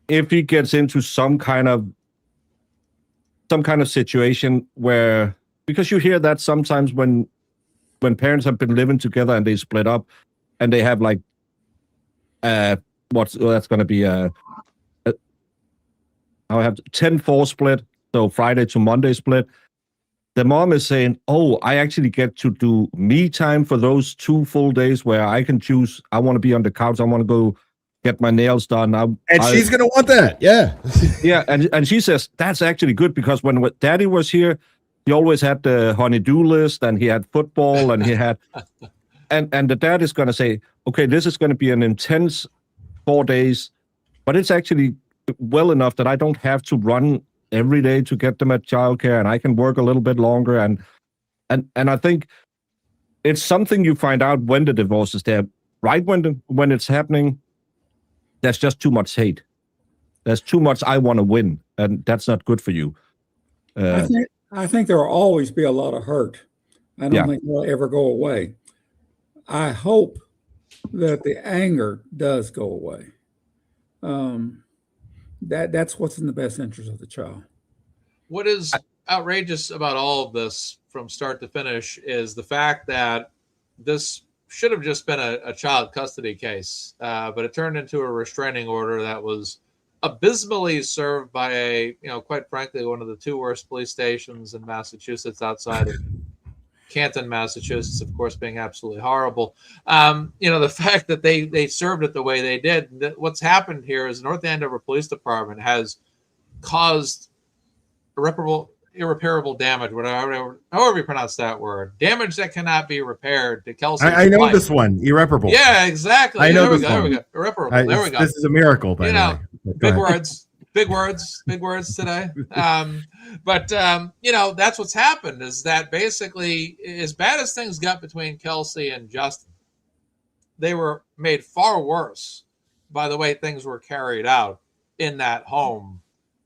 if he gets into some kind of situation where, because you hear that sometimes when parents have been living together and they split up and they have like that's going to be I have 10-4 split, so Friday to Monday split. The mom is saying, oh, I actually get to do me time for those 2 full days where I can choose. I want to be on the couch. I want to go get my nails done. She's going to want that. Yeah. Yeah. And she says, that's actually good, because when daddy was here, he always had the honey-do list, and he had football, and he had, and the dad is going to say, okay, this is going to be an intense 4 days, but it's actually well enough that I don't have to run every day to get them at childcare, and I can work a little bit longer. And I think it's something you find out when the divorce is there. Right when it's happening, there's just too much hate. There's too much I want to win, and that's not good for you. I think there will always be a lot of hurt. I don't think it'll ever go away. I hope that the anger does go away. that's what's in the best interest of the child. What is outrageous about all of this from start to finish is the fact that this should have just been a child custody case, but it turned into a restraining order that was abysmally served by quite frankly, one of the two worst police stations in Massachusetts, outside of Canton, Massachusetts, of course, being absolutely horrible. The fact that they served it the way they did, what's happened here is the North Andover Police Department has caused irreparable damage, however you pronounce that word, damage that cannot be repaired to Kelsey. I know this one, irreparable. Yeah, exactly. I know there this we go. one. There we go. Irreparable. There we go. This is a miracle, by the way. Big words. Big words today. But that's what's happened, is that basically, as bad as things got between Kelsey and Justin, they were made far worse by the way things were carried out in that home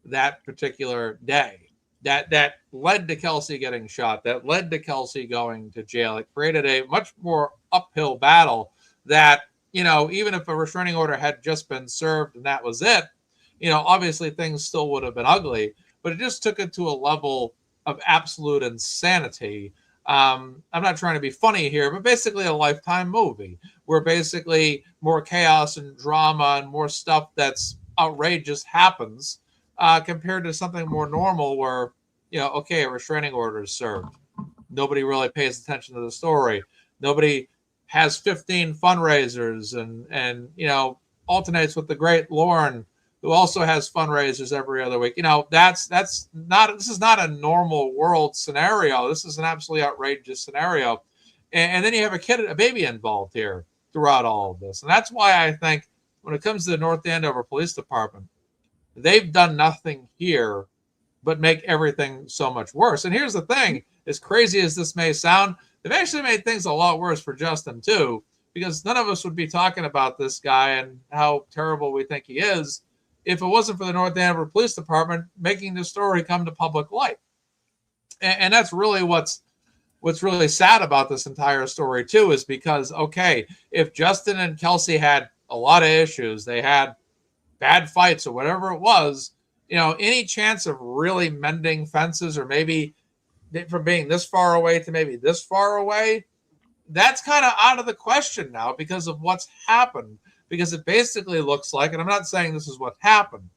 that particular day. That led to Kelsey getting shot, that led to Kelsey going to jail. It created a much more uphill battle that, even if a restraining order had just been served and that was it, obviously things still would have been ugly, but it just took it to a level of absolute insanity. I'm not trying to be funny here, but basically a Lifetime movie where basically more chaos and drama and more stuff that's outrageous happens compared to something more normal where, a restraining order is served. Nobody really pays attention to the story. Nobody has 15 fundraisers and alternates with the great Lauren, who also has fundraisers every other week. This is not a normal world scenario. This is an absolutely outrageous scenario. And then you have a baby involved here throughout all of this. And that's why I think when it comes to the North Andover Police Department, they've done nothing here but make everything so much worse. And here's the thing, as crazy as this may sound, they've actually made things a lot worse for Justin too, because none of us would be talking about this guy and how terrible we think he is if it wasn't for the North Andover Police Department making the story come to public light. And that's really what's really sad about this entire story too, is because, okay, if Justin and Kelsey had a lot of issues, they had bad fights or whatever it was, any chance of really mending fences, or maybe from being this far away to maybe this far away, that's kind of out of the question now because of what's happened. Because it basically looks like, and I'm not saying this is what happened,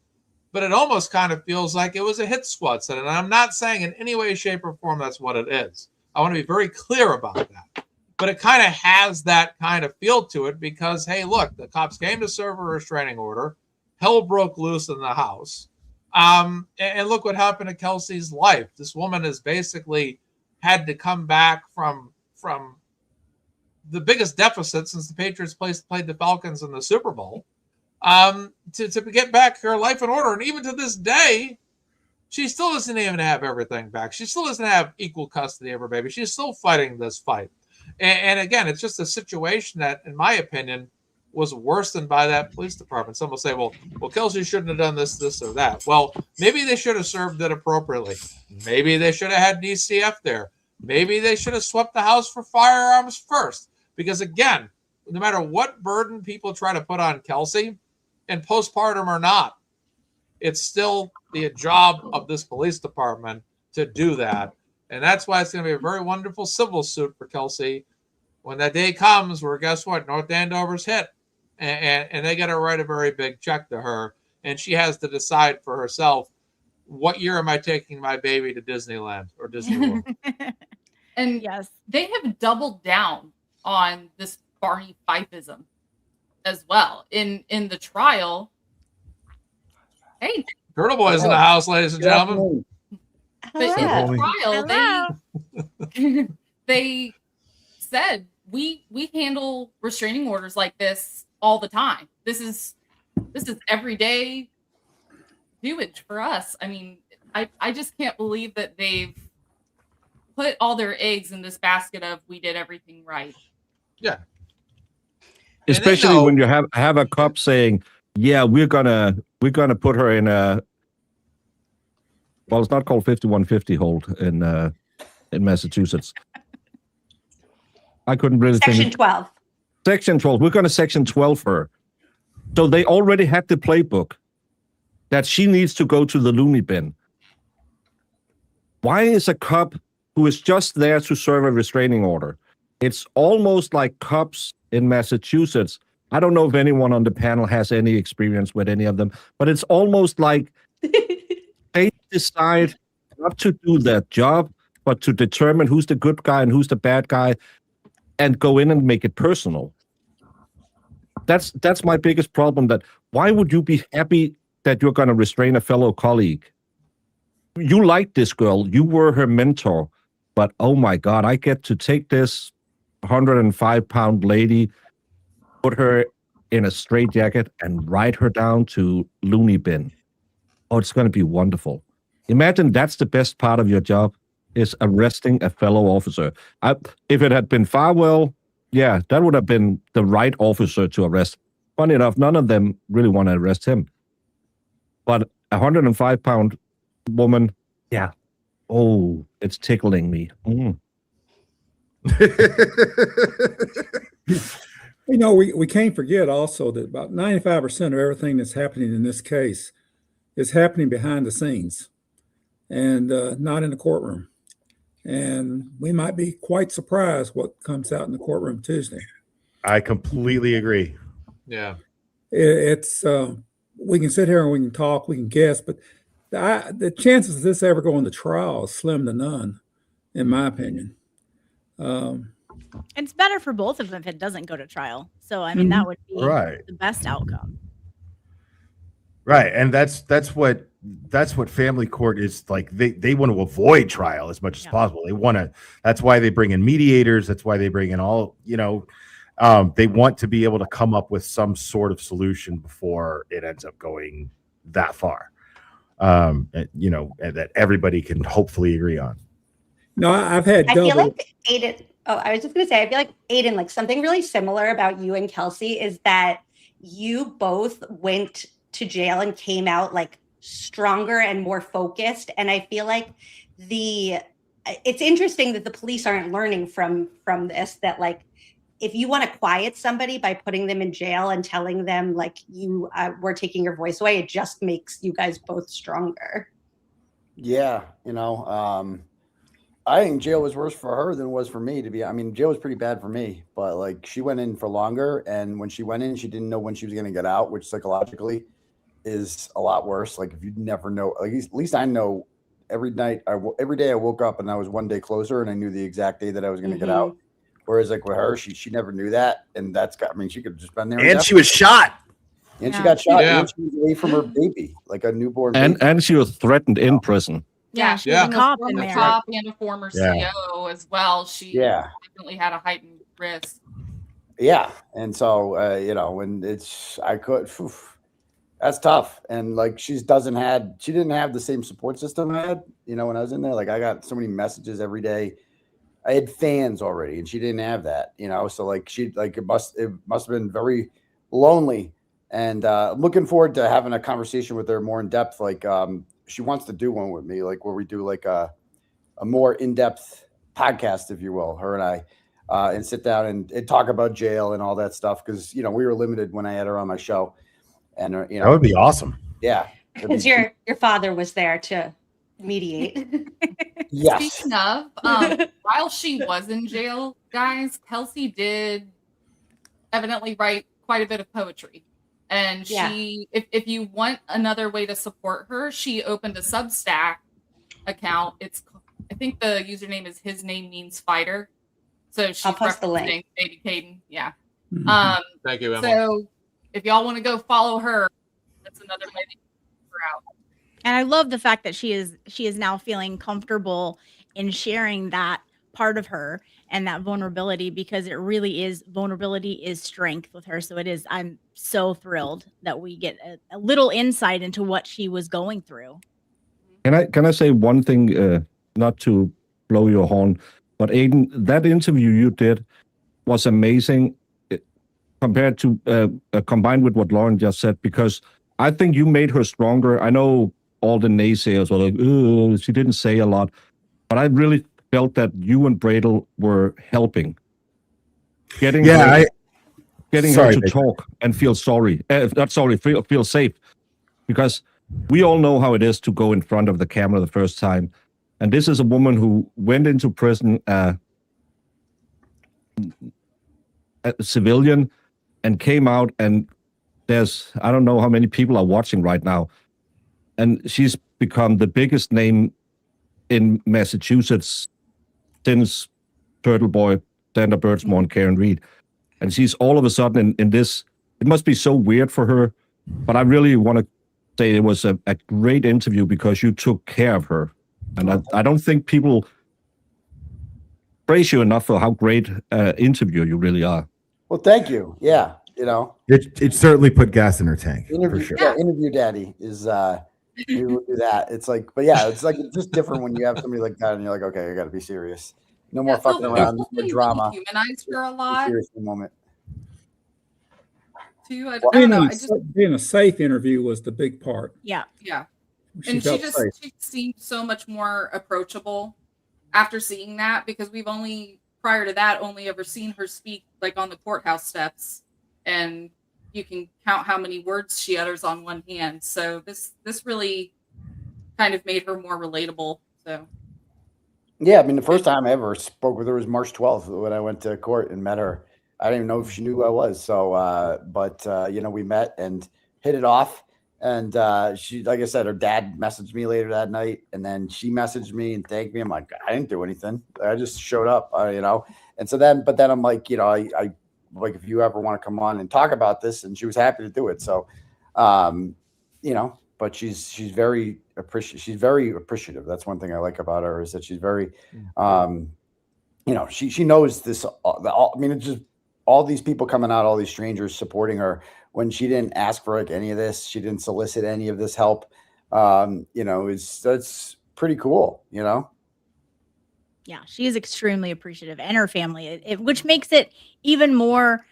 but it almost kind of feels like it was a hit squad set. And I'm not saying in any way, shape, or form that's what it is. I want to be very clear about that. But it kind of has that kind of feel to it because, hey, look, the cops came to serve a restraining order. Hell broke loose in the house. And look what happened to Kelsey's life. This woman has basically had to come back from the biggest deficit since the Patriots played the Falcons in the Super Bowl, to get back her life in order. And even to this day, she still doesn't even have everything back. She still doesn't have equal custody of her baby. She's still fighting this fight. And again, it's just a situation that, in my opinion, was worse than by that police department. Some will say, well, Kelsey shouldn't have done this, or that. Well, maybe they should have served it appropriately. Maybe they should have had DCF there. Maybe they should have swept the house for firearms first. Because again, no matter what burden people try to put on Kelsey, and postpartum or not, it's still the job of this police department to do that. And that's why it's going to be a very wonderful civil suit for Kelsey when that day comes where, guess what, North Andover's hit. And they got to write a very big check to her. And she has to decide for herself, what year am I taking my baby to Disneyland or Disney World? And Yes. they have doubled down on this Barney Fifeism as well. In the trial, hey, Turtle Boy's in the house, ladies and gentlemen. but in the trial, Hello. they said we handle restraining orders like this all the time. This is everyday doage for us. I mean, I just can't believe that they've put all their eggs in this basket of we did everything right. Yeah. Especially when you have a cop saying, yeah, we're gonna put her in a, well, it's not called 5150 hold in Massachusetts. I couldn't really Section think. 12. Section 12. We're going to Section 12 her. So they already had the playbook that she needs to go to the loony bin. Why is a cop who is just there to serve a restraining order? It's almost like cops in Massachusetts. I don't know if anyone on the panel has any experience with any of them, but it's almost like they decide not to do their job, but to determine who's the good guy and who's the bad guy and go in and make it personal. That's my biggest problem. That why would you be happy that you're going to restrain a fellow colleague? You like this girl. You were her mentor. But oh my God, I get to take this 105-pound lady, put her in a straitjacket and ride her down to loony bin. Oh, it's going to be wonderful. Imagine that's the best part of your job, is arresting a fellow officer. If it had been Farwell, yeah, that would have been the right officer to arrest. Funny enough, none of them really want to arrest him. But a 105-pound woman, yeah. Oh, it's tickling me. Mm. You know, we can't forget also that about 95% of everything that's happening in this case is happening behind the scenes and not in the courtroom. And we might be quite surprised what comes out in the courtroom Tuesday. I completely agree. Yeah. It's we can sit here and we can talk, we can guess, but the chances of this ever going to trial is slim to none, in my opinion. It's better for both of them if it doesn't go to trial. So, I mean, that would be Right. the best outcome. Right, and that's what family court is like. They want to avoid trial as much as possible. They want to. That's why they bring in mediators. That's why they bring in all. They want to be able to come up with some sort of solution before it ends up going that far. And that everybody can hopefully agree on. No, I've had I double. feel like Aiden. Oh, I was just going to say, I feel like Aiden, like something really similar about you and Kelsey is that you both went to jail and came out like stronger and more focused. And I feel like it's interesting that the police aren't learning from this, that like, if you want to quiet somebody by putting them in jail and telling them like you were taking your voice away, it just makes you guys both stronger. Yeah. I think jail was worse for her than it was for me jail was pretty bad for me, but like she went in for longer. And when she went in, she didn't know when she was going to get out, which psychologically is a lot worse. Like if you never know, like at least I know every day I woke up and I was one day closer and I knew the exact day that I was going to get out. Whereas like with her, she never knew that. And she could have just been there. And she was shot. And she got shot. Yeah. And she was away from her baby, like a newborn And baby. and she was threatened in prison. Yeah, she's a cop in Former there. cop and a former Yeah. CO as well. She definitely had a heightened risk. Yeah. And so, and that's tough. And like, she didn't have the same support system I had, when I was in there. Like I got so many messages every day. I had fans already and she didn't have that, so like it must have been very lonely. And looking forward to having a conversation with her more in depth. Like she wants to do one with me, like where we do like a more in-depth podcast, if you will, her and I, and sit down and talk about jail and all that stuff. Cause we were limited when I had her on my show, and that would be awesome. Yeah. Because your father was there to mediate. Yes. Speaking of, while she was in jail, guys, Kelsey did evidently write quite a bit of poetry. And she, if you want another way to support her, she opened a Substack account. I think the username is His Name Means Fighter. So she's I'll post the link. Baby Caidyn. Yeah. Thank you, Emma. So if y'all want to go follow her, that's another way to get her out. And I love the fact that she is now feeling comfortable in sharing that part of her and that vulnerability, because it really is, vulnerability is strength with her. So it is, I'm so thrilled that we get a little insight into what she was going through. Can I say one thing, not to blow your horn, but Aiden, that interview you did was amazing compared to combined with what Lauren just said, because I think you made her stronger. I know all the naysayers were like, oh, she didn't say a lot, but I really felt that you and Bradel were helping. getting Sorry, her to Baker. talk and feel sorry. Not sorry, feel safe. Because we all know how it is to go in front of the camera the first time. And this is a woman who went into prison, a civilian, and came out, and I don't know how many people are watching right now. And she's become the biggest name in Massachusetts since Turtle Boy, Sandra Birchmore, and Karen Reed. And she's all of a sudden in this. It must be so weird for her, but I really want to say it was a great interview because you took care of her. And I don't think people praise you enough for how great interviewer you really are. Well, thank you. Yeah, you know, It certainly put gas in her tank interview, for sure. yeah, interview daddy is we will do that. It's like, but yeah, it's like it's just different when you have somebody like that and you're like, okay, I got to be serious. No more fucking around, no more drama. Humanized her a Be lot serious in the moment. too. I Being, don't know. being a safe interview was the big part. Yeah. Yeah. She And felt safe. she seemed so much more approachable after seeing that, because we've prior to that only ever seen her speak like on the courthouse steps, and you can count how many words she utters on one hand. So this really kind of made her more relatable. So Yeah, I mean, the first time I ever spoke with her was March 12th when I went to court and met her. I didn't even know if she knew who I was. So, but you know, we met and hit it off. And she, like I said, her dad messaged me later that night, and then she messaged me and thanked me. I'm like, I didn't do anything. I just showed up, you know. And so then, but then I'm like, you know, I like, if you ever want to come on and talk about this, and she was happy to do it. So, you know, but she's very appreciative. She's very appreciative. That's one thing I like about her, is that she's very, you know, she knows this. I mean, it's just all these people coming out, all these strangers supporting her when she didn't ask for like any of this. She didn't solicit any of this help. You know, that's pretty cool, you know? Yeah, she is extremely appreciative, and her family, which makes it even more,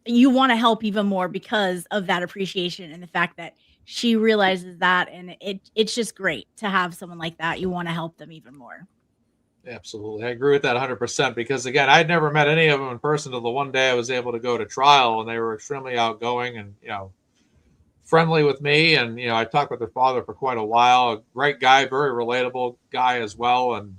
you want to help even more because of that appreciation and the fact that she realizes that. And it's just great to have someone like that. You want to help them even more. Absolutely. I agree with that 100% because, again, I'd never met any of them in person till the one day I was able to go to trial, and they were extremely outgoing and, you know, friendly with me. And, you know, I talked with their father for quite a while. A great guy, very relatable guy as well. And,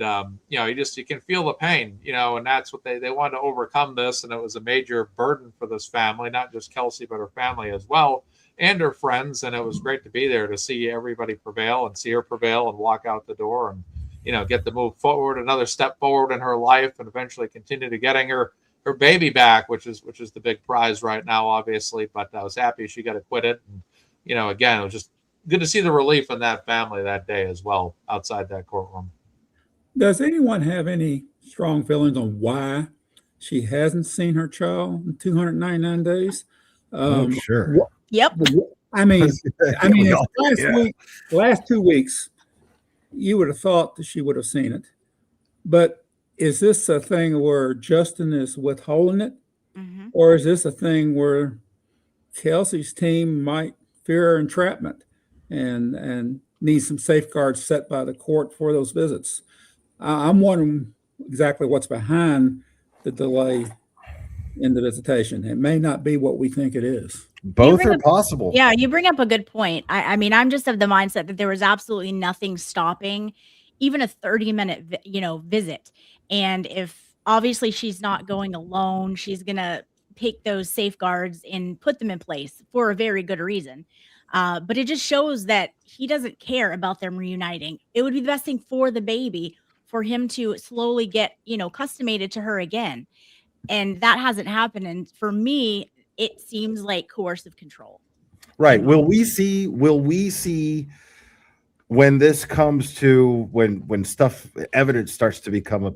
you know, you can feel the pain, you know, and that's what they wanted to overcome this. And it was a major burden for this family, not just Kelsey, but her family as well, and her friends. And it was great to be there to see everybody prevail and see her prevail and walk out the door and, you know, get to move forward, another step forward in her life, and eventually continue to getting her baby back, which is the big prize right now, obviously. But I was happy she got acquitted. And, you know, again, it was just good to see the relief in that family that day as well, outside that courtroom. Does anyone have any strong feelings on why she hasn't seen her child in 299 days? Sure. Yep. I mean, last 2 weeks, you would have thought that she would have seen it. But is this a thing where Justin is withholding it? Mm-hmm. Or is this a thing where Kelsey's team might fear entrapment and need some safeguards set by the court for those visits? I'm wondering exactly what's behind the delay in the visitation. It may not be what we think it is. Both are possible. Yeah, you bring up a good point. I mean, I'm just of the mindset that there was absolutely nothing stopping even a 30-minute, visit. And if obviously she's not going alone, she's going to take those safeguards and put them in place for a very good reason. But it just shows that he doesn't care about them reuniting. It would be the best thing for the baby for him to slowly get, accustomated to her again. And that hasn't happened. And for me, it seems like coercive control. Right. Will we see when this comes to when evidence starts to become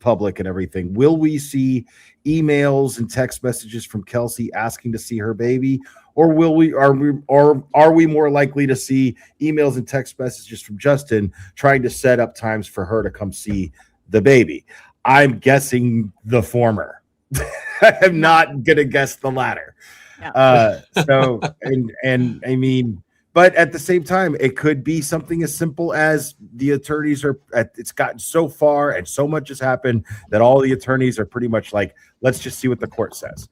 public and everything, will we see emails and text messages from Kelsey asking to see her baby? Or are we more likely to see emails and text messages from Justin trying to set up times for her to come see the baby? I'm guessing the former. I'm not gonna guess the latter. Yeah. So and I mean, but at the same time, it could be something as simple as the attorneys it's gotten so far and so much has happened that all the attorneys are pretty much like, let's just see what the court says.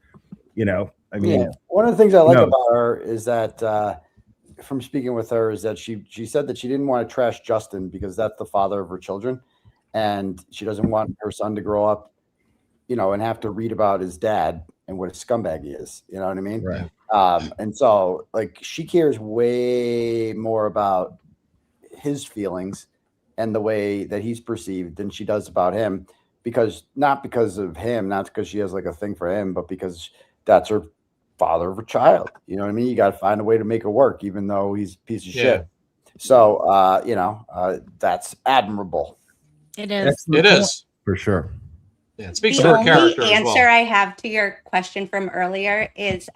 I mean, one of the things I like no. about her is that from speaking with her is that she said that she didn't want to trash Justin because that's the father of her children, and she doesn't want her son to grow up, and have to read about his dad and what a scumbag he is. You know what I mean? Right. And so like she cares way more about his feelings and the way that he's perceived than she does about him, not because of him, not because she has like a thing for him, but because that's her father of a child. You know what I mean? You got to find a way to make it work, even though he's a piece of shit. So, that's admirable. It is. It is. For sure. Yeah, it speaks The to her only character as answer well. I have to your question from earlier is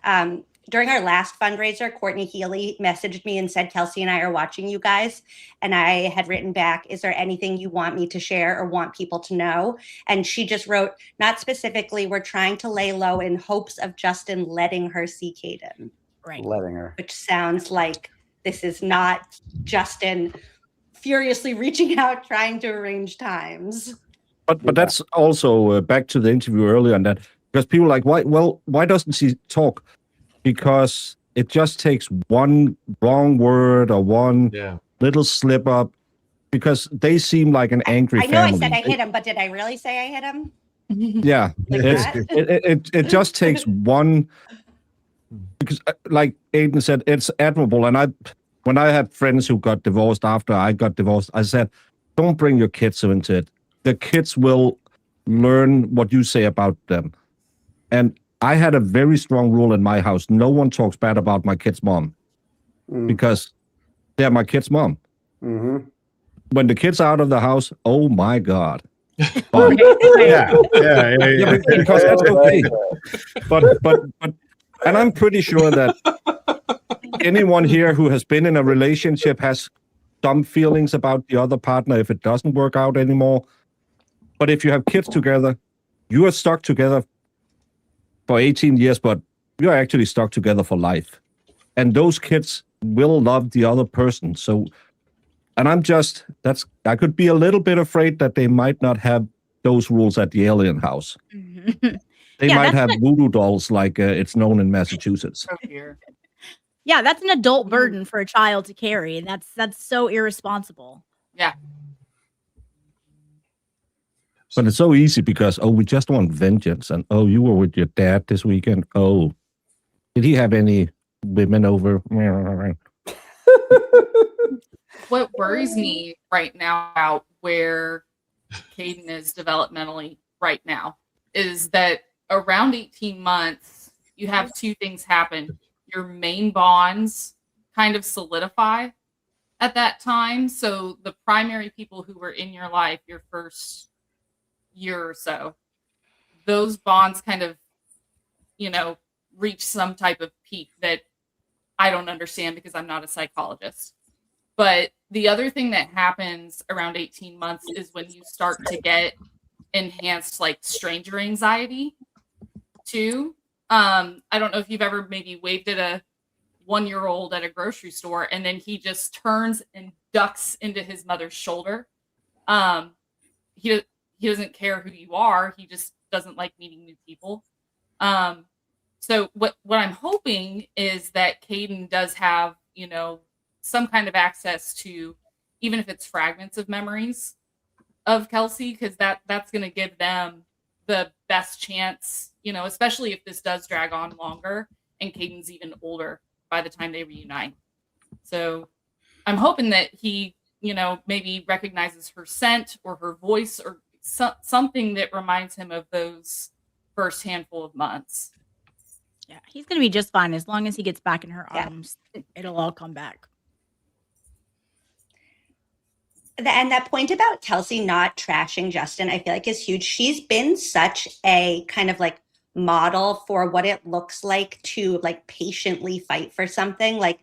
during our last fundraiser, Courtney Healy messaged me and said, Kelsey and I are watching you guys. And I had written back, is there anything you want me to share or want people to know? And she just wrote, not specifically, we're trying to lay low in hopes of Justin letting her see Caidyn. Right. Letting her. Which sounds like this is not Justin furiously reaching out, trying to arrange times. But that's also back to the interview earlier on that, because people are like, why doesn't she talk? Because it just takes one wrong word or one little slip up, because they seem like an angry family. I know I said I hit him, but did I really say I hit him? Yeah, Like that? it just takes one, because like Caidyn said, it's admirable. And when I had friends who got divorced after I got divorced, I said, don't bring your kids into it. The kids will learn what you say about them. And I had a very strong rule in my house. No one talks bad about my kid's mom because they're my kid's mom. Mm-hmm. When the kids are out of the house, oh my God. Yeah, Because that's okay. But and I'm pretty sure that anyone here who has been in a relationship has some feelings about the other partner if it doesn't work out anymore. But if you have kids together, you are stuck together for 18 years, but you're actually stuck together for life. And those kids will love the other person. So, and I could be a little bit afraid that they might not have those rules at the alien house. They might have voodoo dolls like it's known in Massachusetts. Yeah, that's an adult burden for a child to carry. And that's so irresponsible. Yeah. But it's so easy because, we just want vengeance. And, you were with your dad this weekend. Oh, did he have any women over? What worries me right now about where Caidyn is developmentally right now is that around 18 months, you have two things happen. Your main bonds kind of solidify at that time. So the primary people who were in your life, your first year or so, those bonds kind of, reach some type of peak that I don't understand because I'm not a psychologist. But the other thing that happens around 18 months is when you start to get enhanced like stranger anxiety too. I don't know if you've ever maybe waved at a 1-year-old at a grocery store and then he just turns and ducks into his mother's shoulder. He doesn't care who you are. He just doesn't like meeting new people. So what I'm hoping is that Caidyn does have, some kind of access to, even if it's fragments of memories of Kelsey, because that's going to give them the best chance, especially if this does drag on longer and Caidyn's even older by the time they reunite. So I'm hoping that he, maybe recognizes her scent or her voice or something that reminds him of those first handful of months. Yeah, he's going to be just fine as long as he gets back in her arms. It'll all come back. And that point about Kelsey not trashing Justin, I feel like is huge. She's been such a kind of like model for what it looks like to like patiently fight for something. Like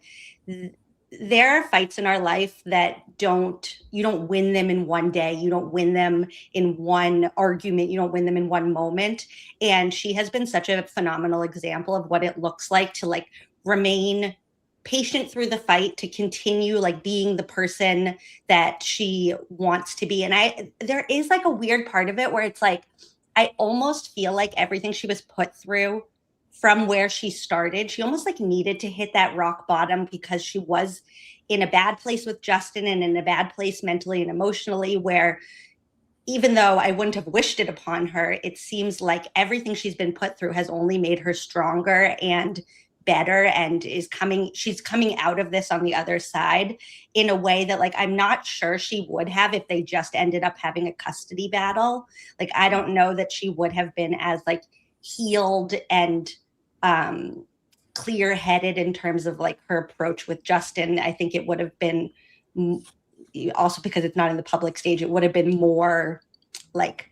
there are fights in our life that you don't win them in one day. You don't win them in one argument. You don't win them in one moment. And she has been such a phenomenal example of what it looks like to like remain patient through the fight, to continue like being the person that she wants to be. And there is like a weird part of it where it's like, I almost feel like everything she was put through from where she started. She almost like needed to hit that rock bottom because she was in a bad place with Justin and in a bad place mentally and emotionally, where even though I wouldn't have wished it upon her, it seems like everything she's been put through has only made her stronger and better, and she's coming out of this on the other side in a way that like I'm not sure she would have if they just ended up having a custody battle. Like I don't know that she would have been as like healed and clear-headed in terms of like her approach with Justin. I think it would have been, also because it's not in the public stage, it would have been more like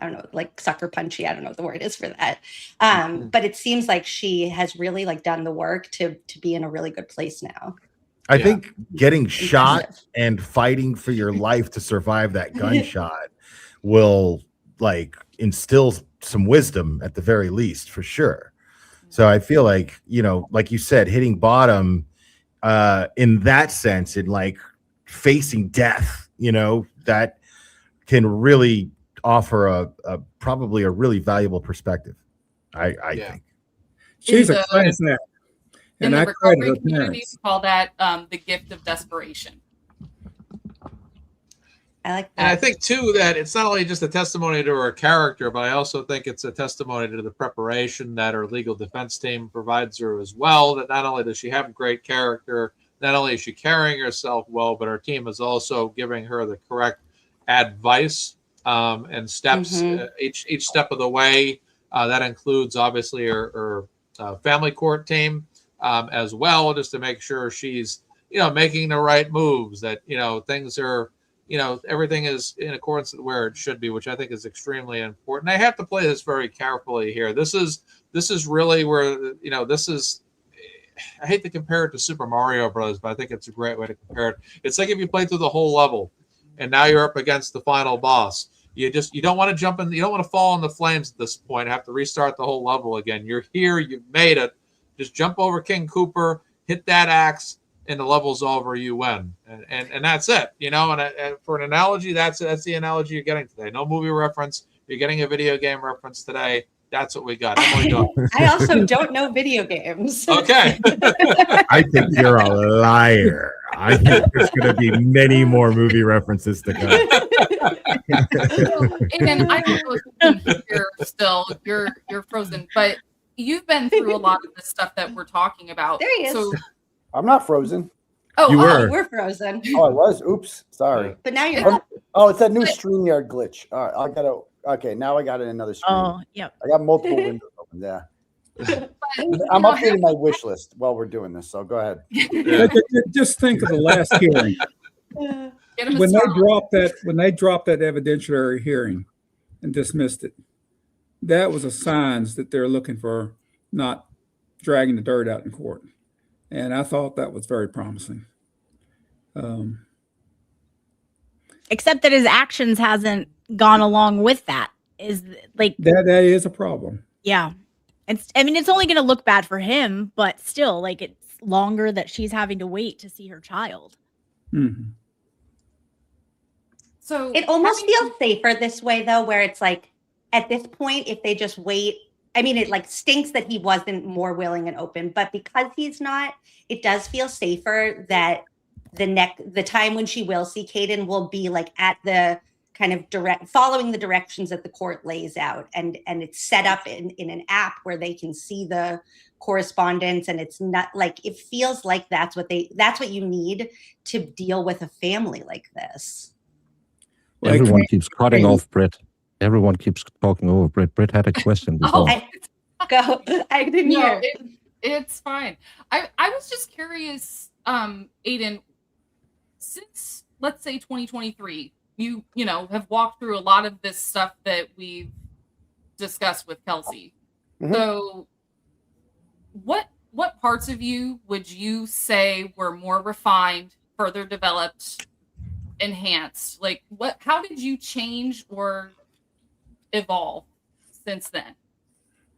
I don't know, like sucker punchy. I don't know what the word is for that. But it seems like she has really like done the work to be in a really good place now. I think getting shot and fighting for your life to survive that gunshot will like instill some wisdom at the very least, for sure. So I feel like, you know, like you said, hitting bottom in that sense, in like facing death, you know, that can really offer a probably a really valuable perspective. I think she's a class act, in and the I credit her recovery community, parents. we call that the gift of desperation. I like that. And I think too that it's not only just a testimony to her character, but I also think it's a testimony to the preparation that her legal defense team provides her as well. That not only does she have great character, not only is she carrying herself well, but her team is also giving her the correct advice and steps each step of the way. That includes obviously her family court team as well, just to make sure she's, you know, making the right moves, that, you know, things are, you know, everything is in accordance with where it should be, which I think is extremely important. I have to play this very carefully here. This is really where, you know, this is, I hate to compare it to Super Mario Bros., but I think it's a great way to compare it. It's like if you play through the whole level and now you're up against the final boss. You don't want to jump in. You don't want to fall in the flames at this point. Have to restart the whole level again. You're here. You've made it. Just jump over King Cooper, hit that axe, and the level's over. You win, and that's it. You know. And for an analogy, that's the analogy you're getting today. No movie reference. You're getting a video game reference today. That's what we got. I also don't know video games. Okay. I think you're a liar. I think there's going to be many more movie references to come. And I don't know if you can hear still. You're frozen, but you've been through a lot of the stuff that we're talking about. There he is. So, I'm not frozen. oh, You were. We're frozen. Oh, I was. Oops. Sorry. But now you're Oh, it's that new StreamYard glitch. All right, okay, now I got it in another screen. Oh, yep. I got multiple windows open. Yeah. I'm updating my wish list while we're doing this, so go ahead. Just think of the last hearing. Get him a When they song. dropped that evidentiary hearing and dismissed it, that was a signs that they're looking for not dragging the dirt out in court. And I thought that was very promising. Except that his actions hasn't gone along with that. Is like That is a problem. yeah. It's only going to look bad for him, but still, like, it's longer that she's having to wait to see her child. Mhm. So It almost feels safer this way, though, where it's like at this point, if they just wait, I mean, it like stinks that he wasn't more willing and open, but because he's not, it does feel safer that the time when she will see Caidyn will be like at the kind of following the directions that the court lays out, and it's set up in an app where they can see the correspondence, and it's not like, it feels like that's what you need to deal with a family like this. Well, Everyone keeps cutting off Britt. Everyone keeps talking over Britt. Britt had a question before. Go. I didn't hear. It's fine. I was just curious, Aiden, since let's say 2023, you know have walked through a lot of this stuff that we've discussed with Kelsey. Mhm. So what parts of you would you say were more refined, further developed, enhanced? Like how did you change or evolve since then?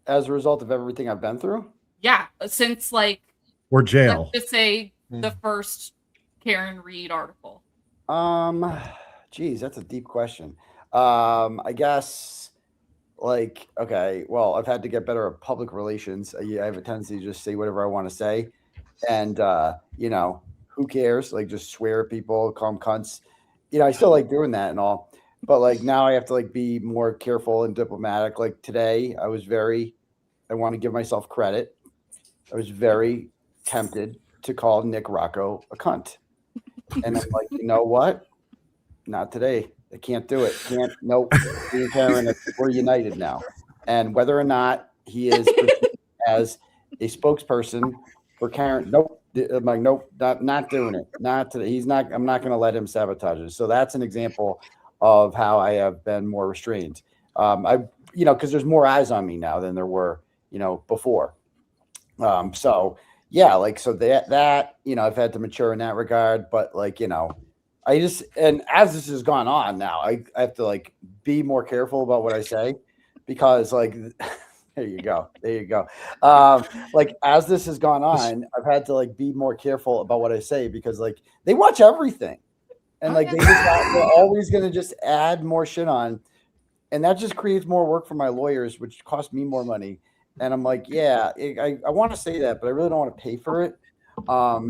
As a result of everything I've been through? Yeah, since like Or jail. let's just say the first Karen Reed article. Geez, that's a deep question. I guess like, okay, well, I've had to get better at public relations. I have a tendency to just say whatever I want to say. And, you know, who cares? Like, just swear at people, call them cunts. You know, I still like doing that and all. But, like, now I have to, like, be more careful and diplomatic. Like, today, I want to give myself credit. I was very tempted to call Nick Rocco a cunt. And I'm like, you know what? Not today. I can't do it. Nope. Me and Karen, we're united now. And whether or not he is as a spokesperson for Karen, nope. I'm like, nope, not doing it. Not today. I'm not going to let him sabotage it. So that's an example of how I have been more restrained. Because there's more eyes on me now than there were, before. So yeah, like, so that, I've had to mature in that regard, but like, and as this has gone on now, I have to like be more careful about what I say, because like, there you go. Like, as this has gone on, I've had to like be more careful about what I say, because like they watch everything, and like they're always going to just add more shit on, and that just creates more work for my lawyers, which costs me more money. And I'm like, yeah, I want to say that, but I really don't want to pay for it,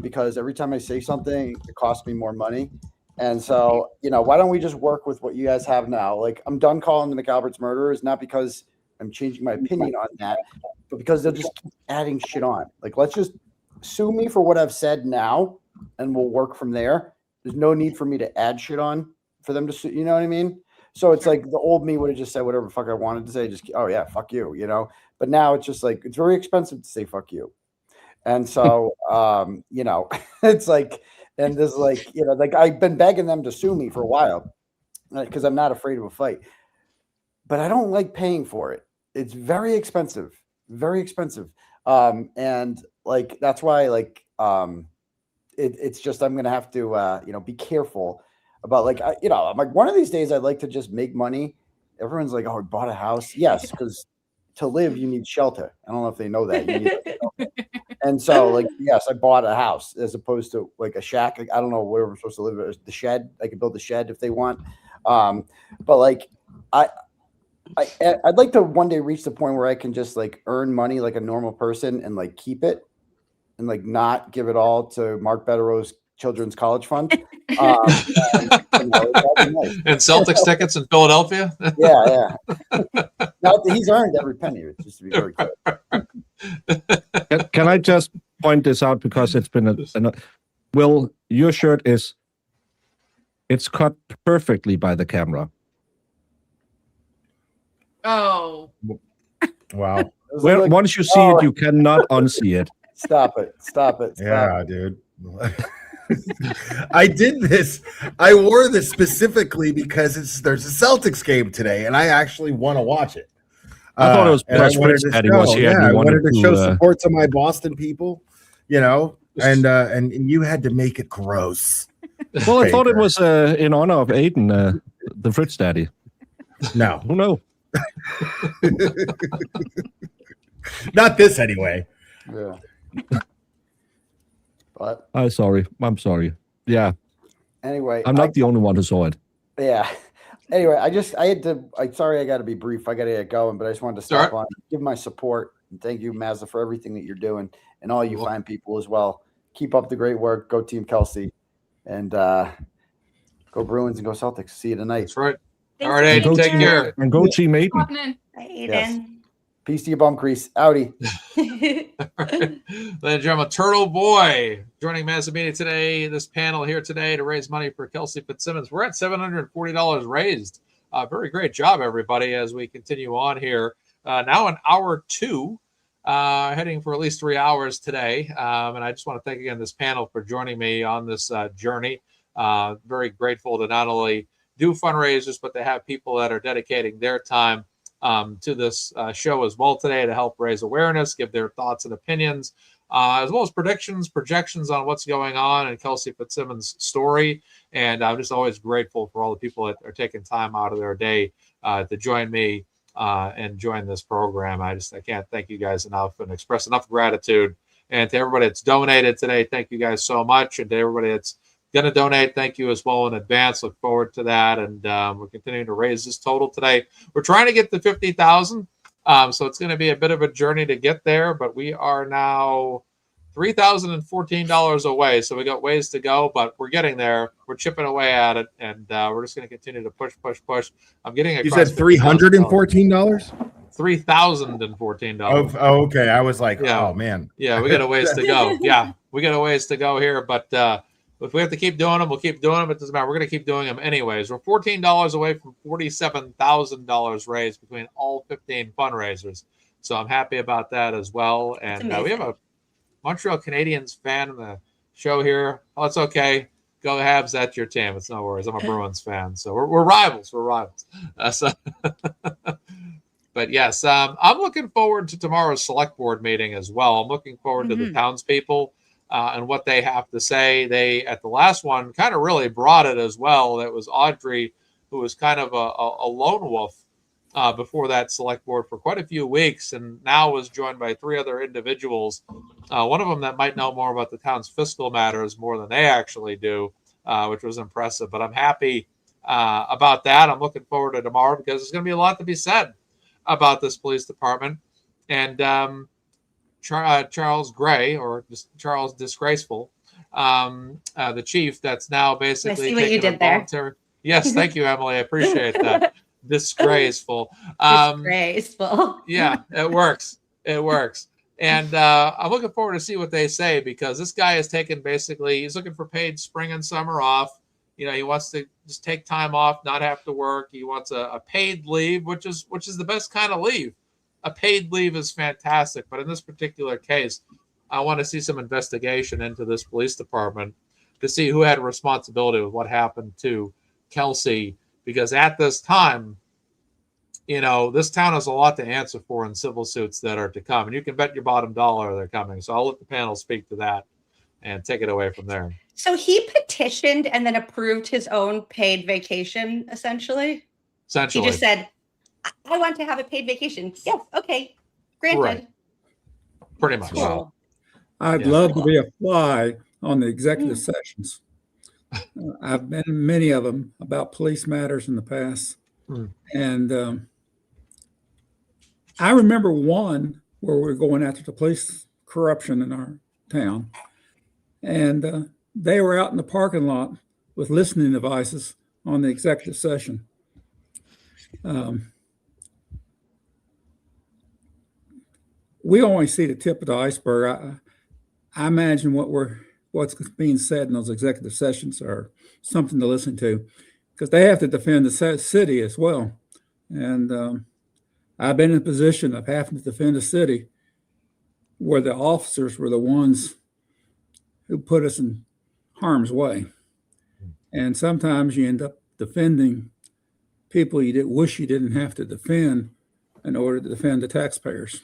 because every time I say something, it costs me more money. And so, why don't we just work with what you guys have now? Like, I'm done calling the McAlbert's murderers, not because I'm changing my opinion on that, but because they'll just keep adding shit on. Like, let's just sue me for what I've said now, and we'll work from there. There's no need for me to add shit on for them to sue. You know what I mean? So it's like the old me would have just said whatever the fuck I wanted to say. Just, oh yeah, fuck you, But now it's just like, it's very expensive to say fuck you. And so, it's like, and there's like, like I've been begging them to sue me for a while, because I'm not afraid of a fight, but I don't like paying for it. It's very expensive, very expensive. And like, that's why, like, it's just, I'm going to have to, be careful about like, I'm like, one of these days I'd like to just make money. Everyone's like, oh, I bought a house. Yes. Because to live, you need shelter. I don't know if they know that. You need shelter. And so, like, yes, I bought a house as opposed to like a shack. Like, I don't know where we're supposed to live. The shed. I could build a shed if they want. But like, I'd like to one day reach the point where I can just like earn money like a normal person and like keep it and like not give it all to Mark Bettero's Children's College Fund. And Celtics tickets in Philadelphia. Yeah. Now, he's earned every penny. Just to be very clear. Can I just point this out, because it's been Will, your shirt it's cut perfectly by the camera. Oh. Wow. Once you see it, you cannot unsee it. Stop it. Yeah, dude. I did this. I wore this specifically because there's a Celtics game today, and I actually want to watch it. I thought it was because Fritz Daddy was here. Yeah, I wanted to show support to my Boston people, and you had to make it gross. Well, I thought it was in honor of Aiden, the Fritz Daddy. No. Oh, no. Not this anyway. Yeah. But I'm sorry. Yeah. Anyway, I'm not the only one who saw it. Yeah. Anyway, sorry, I got to be brief. I got to get going, but I just wanted to stop on, give my support, and thank you, Mazza, for everything that you're doing, and all you fine people as well. Keep up the great work. Go Team Kelsey, and go Bruins and go Celtics. See you tonight. That's right. Thanks, All right, Aiden, take care. And go Team Aiden. Bye, Aiden. Yes. Peace to your bum crease. Outie. Ladies and gentlemen, Turtle Boy joining MazzaMedia today, this panel here today to raise money for Kelsey Fitzsimmons. We're at $740 raised. Very great job, everybody, as we continue on here. Now in hour 2, heading for at least 3 hours today. And I just want to thank again this panel for joining me on this journey. Very grateful to not only do fundraisers, but to have people that are dedicating their time to this show as well today to help raise awareness, give their thoughts and opinions, as well as projections on what's going on in Kelsey Fitzsimmons' story. And I'm just always grateful for all the people that are taking time out of their day to join me and join this program. I can't thank you guys enough and express enough gratitude. And to everybody that's donated today, thank you guys so much. And to everybody that's going to donate, thank you as well in advance. Look forward to that. And we're continuing to raise this total today. We're trying to get to 50,000. So it's going to be a bit of a journey to get there, but we are now $3,014 away. So we got ways to go, but we're getting there. We're chipping away at it, and we're just going to continue to push. I'm getting You said $314? $3,014. Oh, okay. I was like, Yeah. oh man. Yeah, we got a ways to go. Yeah, we got a ways to go here, but if we have to keep doing them, we'll keep doing them. It doesn't matter. We're going to keep doing them anyways. We're $14 away from $47,000 raised between all 15 fundraisers. So I'm happy about that as well. And we have a Montreal Canadiens fan in the show here. Oh, it's okay. Go Habs. That's your team. It's no worries. I'm a Bruins fan. So we're rivals. We're rivals. But yes, I'm looking forward to tomorrow's select board meeting as well. I'm looking forward to the townspeople and what they have to say. They, at the last one, kind of really brought it as well. That was Audrey, who was kind of a lone wolf before that select board for quite a few weeks, and now was joined by 3 other individuals. One of them that might know more about the town's fiscal matters more than they actually do, which was impressive. But I'm happy about that. I'm looking forward to tomorrow because there's going to be a lot to be said about this police department. And Charles Gray, or Charles Disgraceful, the chief that's now basically I see what you did there. Yes, thank you, Emily. I appreciate that. Disgraceful. Disgraceful. Yeah, it works. It works. And I'm looking forward to see what they say, because this guy has taken he's looking for paid spring and summer off. You know, he wants to just take time off, not have to work. He wants a paid leave, which is the best kind of leave. A paid leave is fantastic. But in this particular case, I want to see some investigation into this police department to see who had responsibility with what happened to Kelsey. Because at this time, you know, this town has a lot to answer for in civil suits that are to come. And you can bet your bottom dollar they're coming. So I'll let the panel speak to that and take it away from there. So he petitioned and then approved his own paid vacation, essentially? Essentially. He just said, I want to have a paid vacation. Yes, okay, granted. Right. Pretty much. Cool. I'd love to be a fly on the executive sessions. I've been in many of them about police matters in the past. And I remember one where we were going after the police corruption in our town. And they were out in the parking lot with listening devices on the executive session. We only see the tip of the iceberg. I imagine what's being said in those executive sessions are something to listen to, because they have to defend the city as well. And I've been in a position of having to defend a city where the officers were the ones who put us in harm's way. And sometimes you end up defending people you wish you didn't have to defend in order to defend the taxpayers.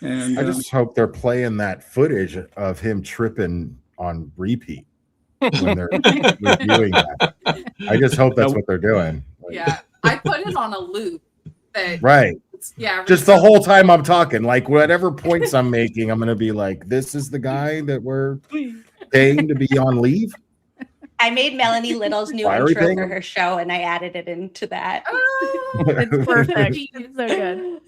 And I just hope they're playing that footage of him tripping on repeat when they're reviewing that. I just hope that's what they're doing. Yeah, I put it on a loop. Right. Yeah. Just the whole time I'm talking, like whatever points I'm making, I'm going to be like, this is the guy that we're paying to be on leave. I made Melanie Little's new intro for her show, and I added it into that. Oh, it's perfect. It's so good.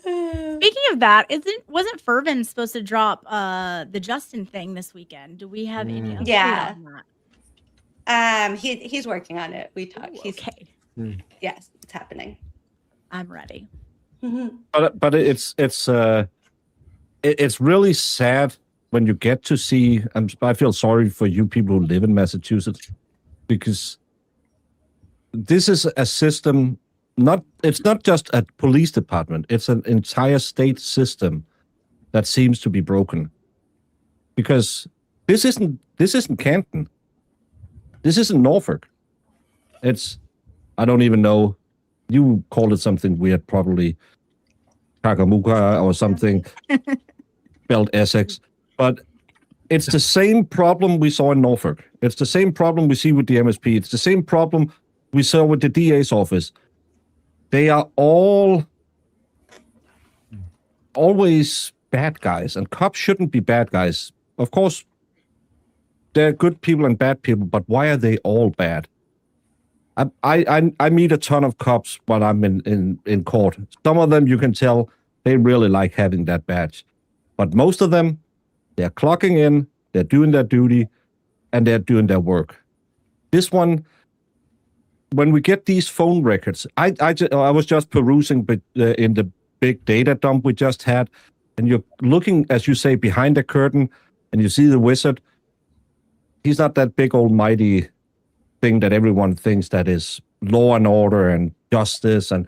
Speaking of that, wasn't Fervin supposed to drop the Justin thing this weekend? Do we have any update on that? He's working on it. We talked. He's okay. Yes, it's happening. I'm ready. But it's really sad when you get to see. I feel sorry for you people who live in Massachusetts, because this is a system. It's not just a police department. It's an entire state system that seems to be broken. Because this isn't Canton. This isn't Norfolk. I don't even know. You called it something weird, probably Kakamuka or something, spelled Essex. But it's the same problem we saw in Norfolk. It's the same problem we see with the MSP. It's the same problem we saw with the DA's office. They are always bad guys, and cops shouldn't be bad guys. Of course, there are good people and bad people, but why are they all bad? I meet a ton of cops when I'm in court. Some of them you can tell they really like having that badge, but most of them, they're clocking in, they're doing their duty, and they're doing their work. This one, when we get these phone records, I was just perusing in the big data dump we just had, and you're looking, as you say, behind the curtain, and you see the wizard. He's not that big old mighty thing that everyone thinks that is law and order and justice, and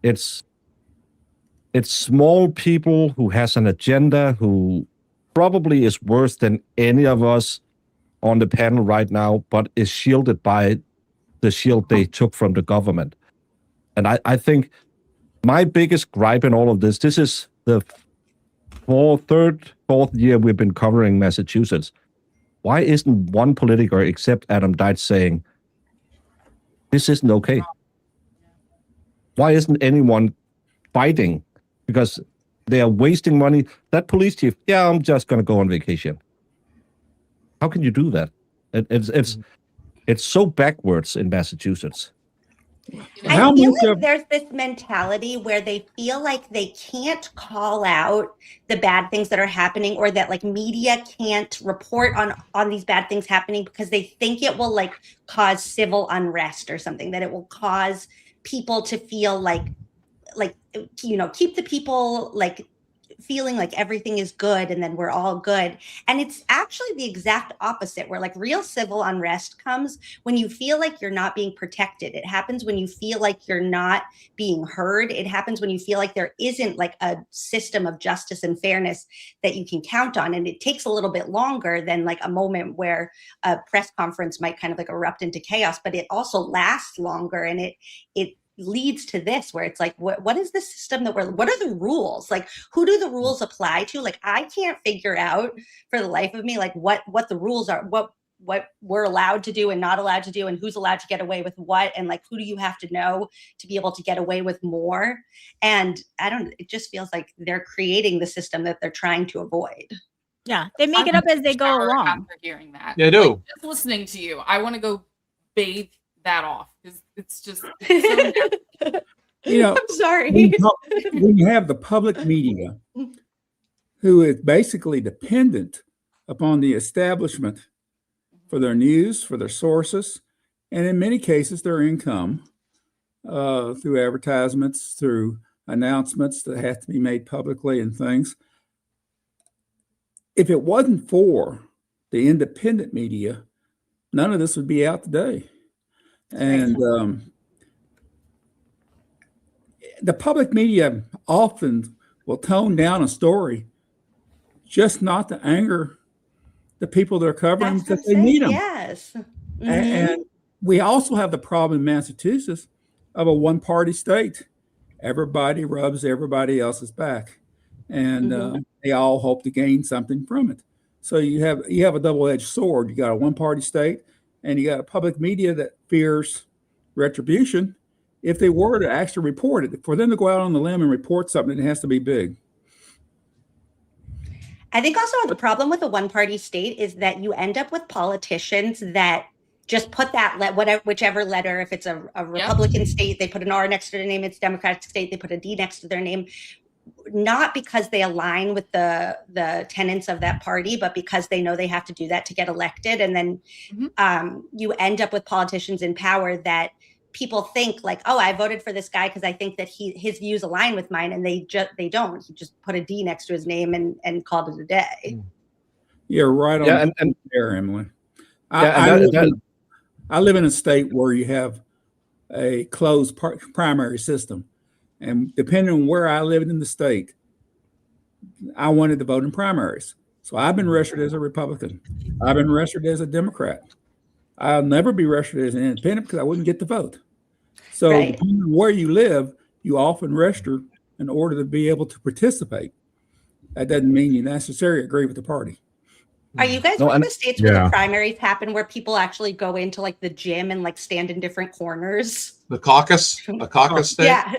it's small people who has an agenda, who probably is worse than any of us on the panel right now, but is shielded by the shield they took from the government. And I think my biggest gripe in all of this is the fourth year we've been covering Massachusetts. Why isn't one politiker except Adam Deitch saying, this isn't okay? Why isn't anyone fighting? Because they are wasting money. That police chief, yeah, I'm just going to go on vacation. How can you do that? It's so backwards in Massachusetts. I feel like there's this mentality where they feel like they can't call out the bad things that are happening, or that like media can't report on these bad things happening because they think it will like cause civil unrest or something, that it will cause people to feel like, you know, keep the people like feeling like everything is good and then we're all good. And it's actually the exact opposite, where like real civil unrest comes when you feel like you're not being protected. It happens when you feel like you're not being heard. It happens when you feel like there isn't like a system of justice and fairness that you can count on. And it takes a little bit longer than like a moment where a press conference might kind of like erupt into chaos, but it also lasts longer, and it leads to this, where it's like, what is the system that what are the rules? Like, who do the rules apply to? Like, I can't figure out for the life of me, like what the rules are, what we're allowed to do and not allowed to do, and who's allowed to get away with what, and like, who do you have to know to be able to get away with more? And it just feels like they're creating the system that they're trying to avoid. Yeah, they make it up as they go along. After hearing that, They do. Like, just listening to you, I want to go bathe that off, because it's just so You know, I'm sorry. when you have the public media, who is basically dependent upon the establishment for their news, for their sources, and in many cases their income, through advertisements, through announcements that have to be made publicly and things. If it wasn't for the independent media, none of this would be out today. And the public media often will tone down a story just not to anger the people they're covering, That's because they need them. Yes. Mm-hmm. And we also have the problem in Massachusetts of a one-party state. Everybody rubs everybody else's back, and they all hope to gain something from it. So you have a double-edged sword. You got a one-party state, and you got a public media that fears retribution if they were to actually report it. For them to go out on the limb and report something, it has to be big. I think also the problem with a one-party state is that you end up with politicians that just put that whichever letter. If it's a Republican state, they put an R next to their name. It's Democratic state, they put a D next to their name. Not because they align with the tenets of that party, but because they know they have to do that to get elected. And then you end up with politicians in power that people think like, oh, I voted for this guy because I think that his views align with mine, and they don't. He just put a D next to his name and called it a day. You're right on and there, Emily. Yeah, I live in a state where you have a closed primary system. And depending on where I lived in the state, I wanted to vote in primaries. So I've been registered as a Republican. I've been registered as a Democrat. I'll never be registered as an independent because I wouldn't get the vote. So depending on where you live, you often register in order to be able to participate. That doesn't mean you necessarily agree with the party. Are you guys one of the states where the primaries happen, where people actually go into like the gym and like stand in different corners? A caucus state? Yeah.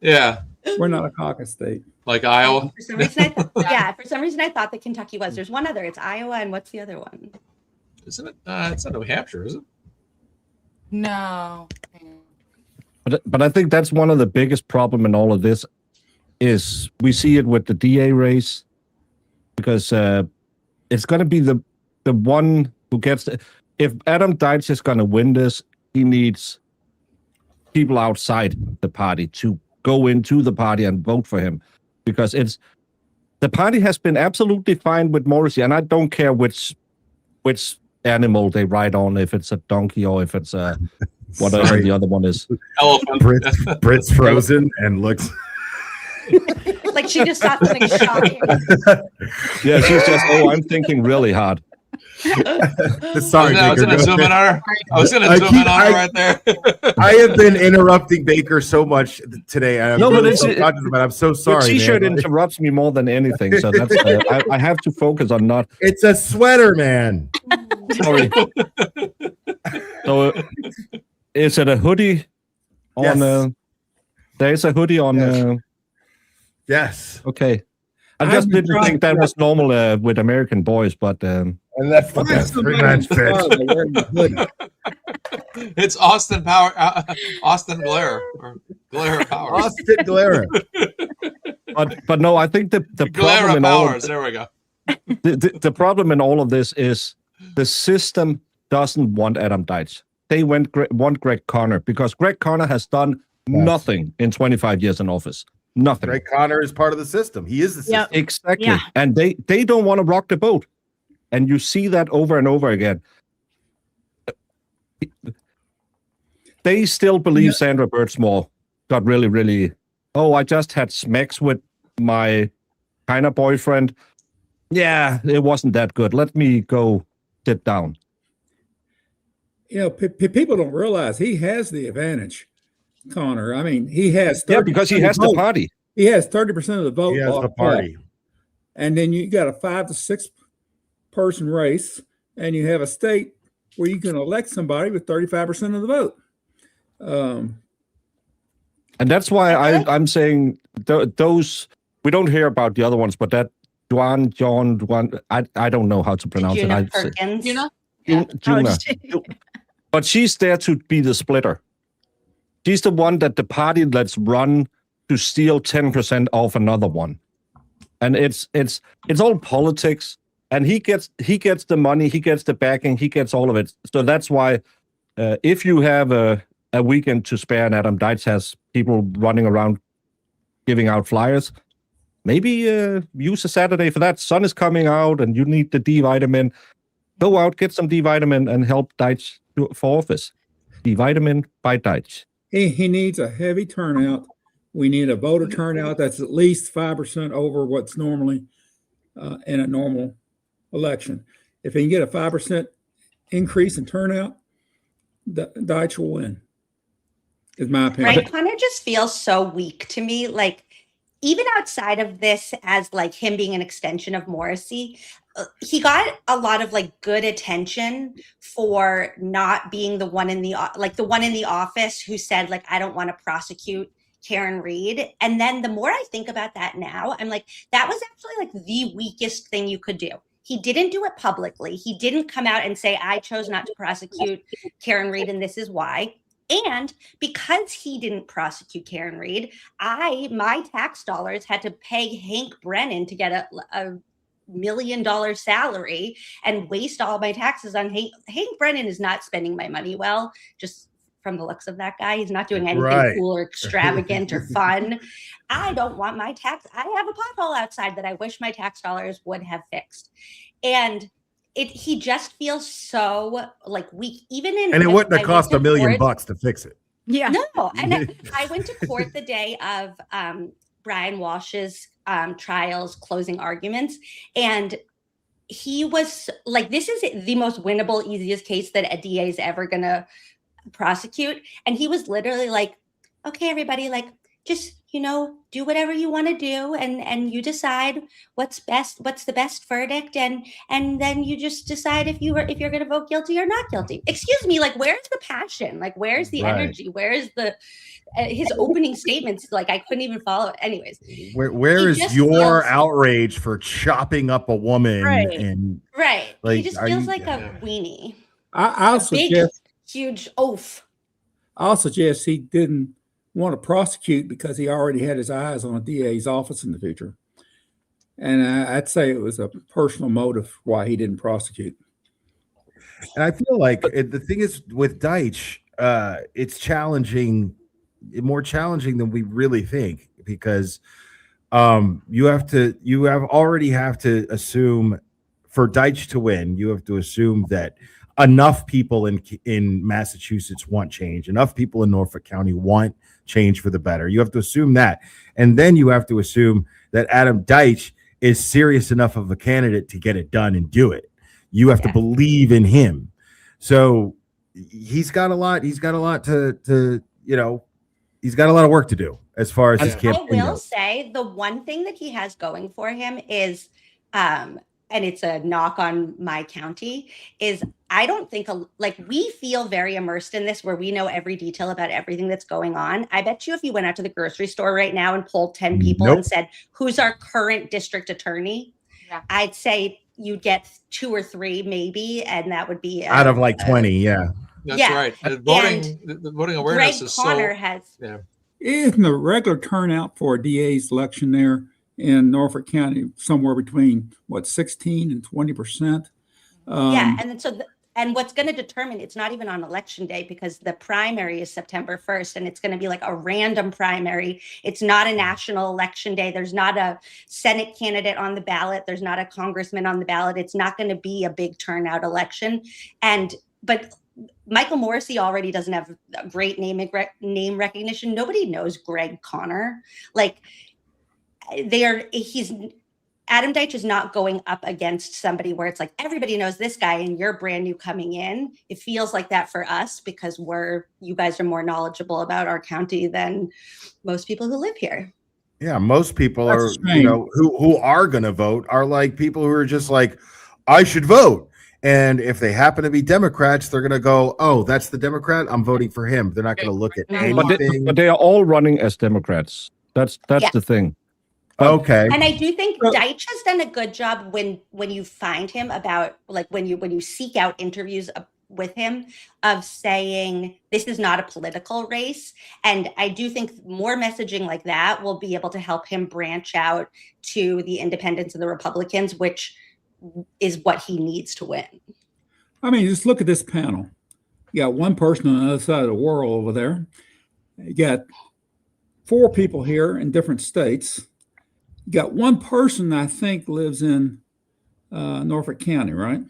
Yeah. We're not a caucus state. Like Iowa? For some reason, for some reason I thought that Kentucky was. There's one other. It's Iowa, and what's the other one? Isn't it? It's not New Hampshire, is it? No. But I think that's one of the biggest problem in all of this is we see it with the DA race because it's going to be the one who gets if Adam Deitch is going to win this, he needs people outside the party to go into the party and vote for him because the party has been absolutely fine with Morrissey, and I don't care which animal they ride on, if it's a donkey or if it's a whatever the other one is. Elephant. Brit's frozen and looks Like she just saw something shocking. Yeah, she's just, I'm thinking really hard. Sorry, I was Baker, going to go zoom in ahead. on her. I was going to zoom in on her right there. I have been interrupting Baker so much today. I'm No, but really it's- so conscious about it. I'm so The sorry. t-shirt man. interrupts me more than anything, so that's I have to focus on not. It's a sweater, man. Sorry. So, is it a hoodie? On Yes. there's a hoodie on. Yes. Yes. Okay, I I've just been didn't trying think that was normal with American boys, but And that's the best. Pretty much, bitch. It's Austin Glare or Glare Powers. Austin Glare. but no, I think the Glare problem in all of Powers. There we go. the problem in all of this is the system doesn't want Adam Deitch. They want Greg Conner because Greg Conner has done nothing in 25 years in office. Nothing. Greg Conner is part of the system. He is the system. Yep. Exactly. Yeah. And they don't want to rock the boat. And you see that over and over again. They still believe Sandra Birchmore got really, really, I just had smacks with my kind of boyfriend. Yeah, it wasn't that good. Let me go sit down. You know, people don't realize he has the advantage, Connor. I mean, he has 30% Yeah, because he has of the the vote. party. He has 30% of the vote. He has off the top. party. And then you got a 5 to 6 person race, and you have a state where you can elect somebody with 35% of the vote. And that's why I'm saying those, we don't hear about the other ones, but that John, I don't know how to pronounce it. Juna I'd say- Perkins. Juna? Juna. But she's there to be the splitter. She's the one that the party lets run to steal 10% off another one. And it's all politics. And he gets the money, he gets the backing, he gets all of it. So that's why if you have a weekend to spare and Adam Deitch has people running around giving out flyers, maybe use a Saturday for that. Sun is coming out and you need the D vitamin. Go out, get some D vitamin and help Deitch for office. D vitamin by Deitch. He needs a heavy turnout. We need a voter turnout that's at least 5% over what's normally in a normal election. If he can get a 5% increase in turnout, Deitch will win, is my opinion. Greg Conner just feels so weak to me. Like, even outside of this, as like him being an extension of Morrissey, he got a lot of like good attention for not being the one in the office who said like, I don't want to prosecute Karen Reed. And then the more I think about that now, I'm like, that was actually like the weakest thing you could do. He didn't do it publicly. He didn't come out and say, I chose not to prosecute Karen Reed and this is why. And because he didn't prosecute Karen Reed, my tax dollars had to pay Hank Brennan to get a $1 million salary and waste all my taxes on Hank. Hank Brennan is not spending my money well, just from the looks of that guy. He's not doing anything cool or extravagant or fun. I don't want my tax. I have a pothole outside that I wish my tax dollars would have fixed. And he just feels so like weak, even in. And it wouldn't have cost $1 million to fix it. Yeah. No, and I went to court the day of Brian Walsh's trial's closing arguments, and he was like, "This is the most winnable, easiest case that a DA is ever gonna prosecute," and he was literally like, "Okay, everybody, like, just do whatever you want to do, and you decide what's the best verdict, and then you just decide if you're going to vote guilty or not guilty. Excuse me, like, where's the passion? Like, where's the energy? Where's the his opening statements? Like, I couldn't even follow it. Anyways, where is your outrage for chopping up a woman? Right. And right, like, he just feels like a weenie. I'll suggest Huge oaf. I'll suggest he didn't want to prosecute because he already had his eyes on a DA's office in the future. And I'd say it was a personal motive why he didn't prosecute. And I feel like the thing is with Deitch, it's challenging, more challenging than we really think, because you already have to assume for Deitch to win, you have to assume that enough people in Massachusetts want change. Enough people in Norfolk County want change for the better. You have to assume that. And then you have to assume that Adam Deitch is serious enough of a candidate to get it done and do it. You have to believe in him. So he's got a lot to, he's got a lot of work to do as far as his campaign I will goes. say the one thing that he has going for him is, and it's a knock on my county, is I don't think, like, we feel very immersed in this where we know every detail about everything that's going on. I bet you if you went out to the grocery store right now and polled 10 people and said, who's our current district attorney? Yeah. I'd say you'd get 2 or 3 maybe, and that would be Out of like 20, yeah. That's right. The voting awareness Greg is Connor so... has... Yeah. Isn't the regular turnout for a DA's election there in Norfolk County somewhere between 16 and 20%? Yeah, and so and what's going to determine, it's not even on election day because the primary is September 1st, and it's going to be like a random primary. It's not a national election day. There's not a Senate candidate on the ballot. There's not a congressman on the ballot. It's not going to be a big turnout election. But Michael Morrissey already doesn't have a great name recognition. Nobody knows Greg Connor. Like, Adam Deitch is not going up against somebody where it's like everybody knows this guy and you're brand new coming in. It feels like that for us because you guys are more knowledgeable about our county than most people who live here. Yeah, most people who are going to vote are like people who are just like, I should vote. And if they happen to be Democrats, they're going to go, oh, that's the Democrat, I'm voting for him. They're not going to look at anything. But they are all running as Democrats. That's the thing. Okay. And I do think Deitch has done a good job when you find him about, like, when you seek out interviews with him, of saying this is not a political race. And I do think more messaging like that will be able to help him branch out to the independents and the Republicans, which is what he needs to win. I mean, just look at this panel. You got one person on the other side of the world over there. You got 4 people here in different states. You got one person I think lives in Norfolk County, right?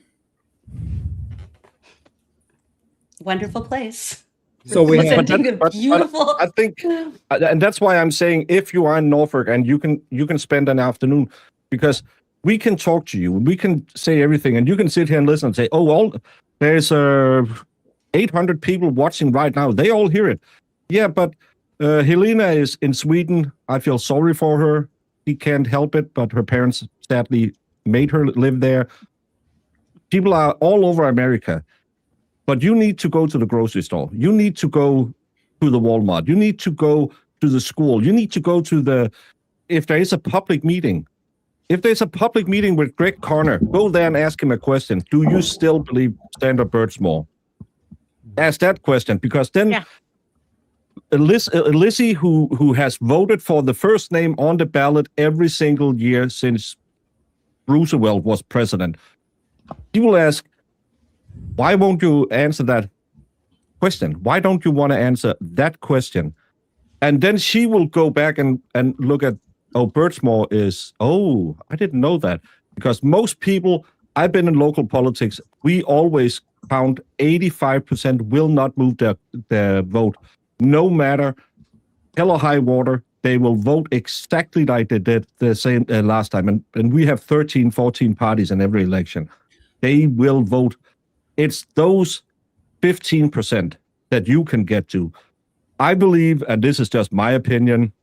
Wonderful place. So we have beautiful. I think, and that's why I'm saying, if you are in Norfolk and you can spend an afternoon, because we can talk to you, we can say everything, and you can sit here and listen and say, oh, there's 800 people watching right now. They all hear it. Yeah, but Helena is in Sweden. I feel sorry for her. She can't help it, but her parents sadly made her live there. People are all over America, but you need to go to the grocery store. You need to go to the Walmart. You need to go to the school. You need to go to if there is a public meeting. If there's a public meeting with Greg Connor, go there and ask him a question. Do you still believe Sandra Birchmore? Ask that question, because then Lizzie, who has voted for the first name on the ballot every single year since Roosevelt was president, he will ask, why won't you answer that question? Why don't you want to answer that question? And then she will go back and look at, Birchmore is, I didn't know that. Because most people, I've been in local politics, we always count 85% will not move their vote. No matter hell or high water, they will vote exactly like they did the same last time. And we have 13, 14 parties in every election. They will vote. It's those 15% that you can get to. I believe, and this is just my opinion,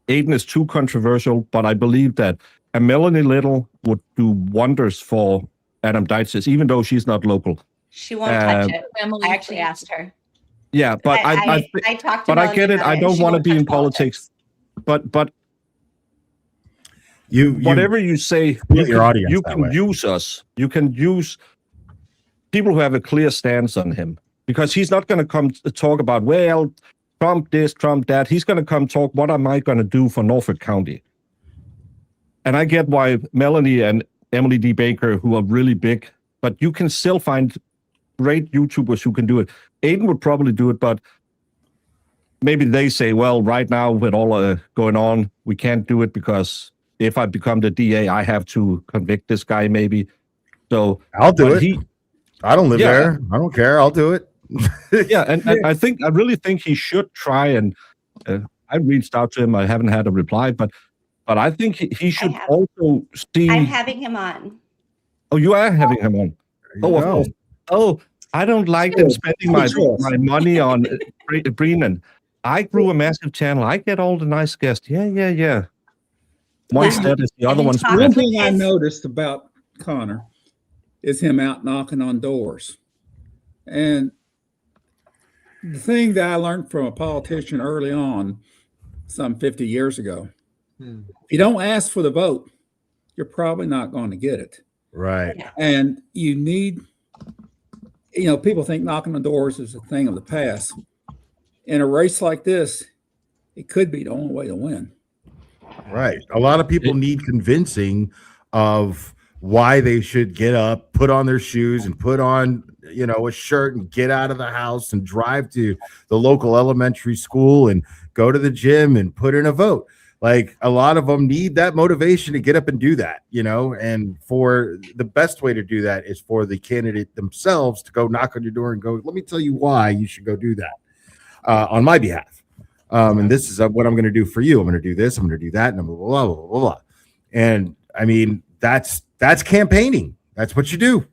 Aiden is too controversial, but I believe that a Melanie Little would do wonders for Adam Deitzes, even though she's not local. She won't touch it. Emily, I actually asked her. Yeah, but I talked to but I Melanie get it. about I and don't she want to won't be touch in politics. But You whatever you say, split your audience you that can way. use us. You can use people who have a clear stance on him, because he's not going to come to talk about, well, Trump this, Trump that. He's going to come talk, what am I going to do for Norfolk County? And I get why Melanie and Emily D. Baker, who are really big, but you can still find great YouTubers who can do it. Aiden would probably do it, but maybe they say, well, right now with all going on, we can't do it because if I become the DA, I have to convict this guy maybe. So I'll do but it. I don't live Yeah. there. I don't care. I'll do it. Yeah, and I really think he should try. And I reached out to him. I haven't had a reply, but I think he should have. also see. I'm having him on. Oh, you are having him on. There you Of go. course. Oh, I don't like them spending my money on Brennan. I grew a massive channel. I get all the nice guests. Yeah. One's Wow. dead is the other And one's top- One dead. thing I It's- noticed about Connor is him out knocking on doors. And the thing that I learned from a politician early on, some 50 years ago, if you don't ask for the vote, you're probably not going to get it. Right. And you need, people think knocking on doors is a thing of the past. In a race like this, it could be the only way to win. Right. A lot of people need convincing of why they should get up, put on their shoes, and put on, a shirt and get out of the house and drive to the local elementary school and go to the gym and put in a vote. Like, a lot of them need that motivation to get up and do that, and for the best way to do that is for the candidate themselves to go knock on your door and go, let me tell you why you should go do that on my behalf. And this is what I'm going to do for you. I'm going to do this. I'm going to do that. And blah, blah, blah, blah, blah. And I mean, that's campaigning. That's what you do,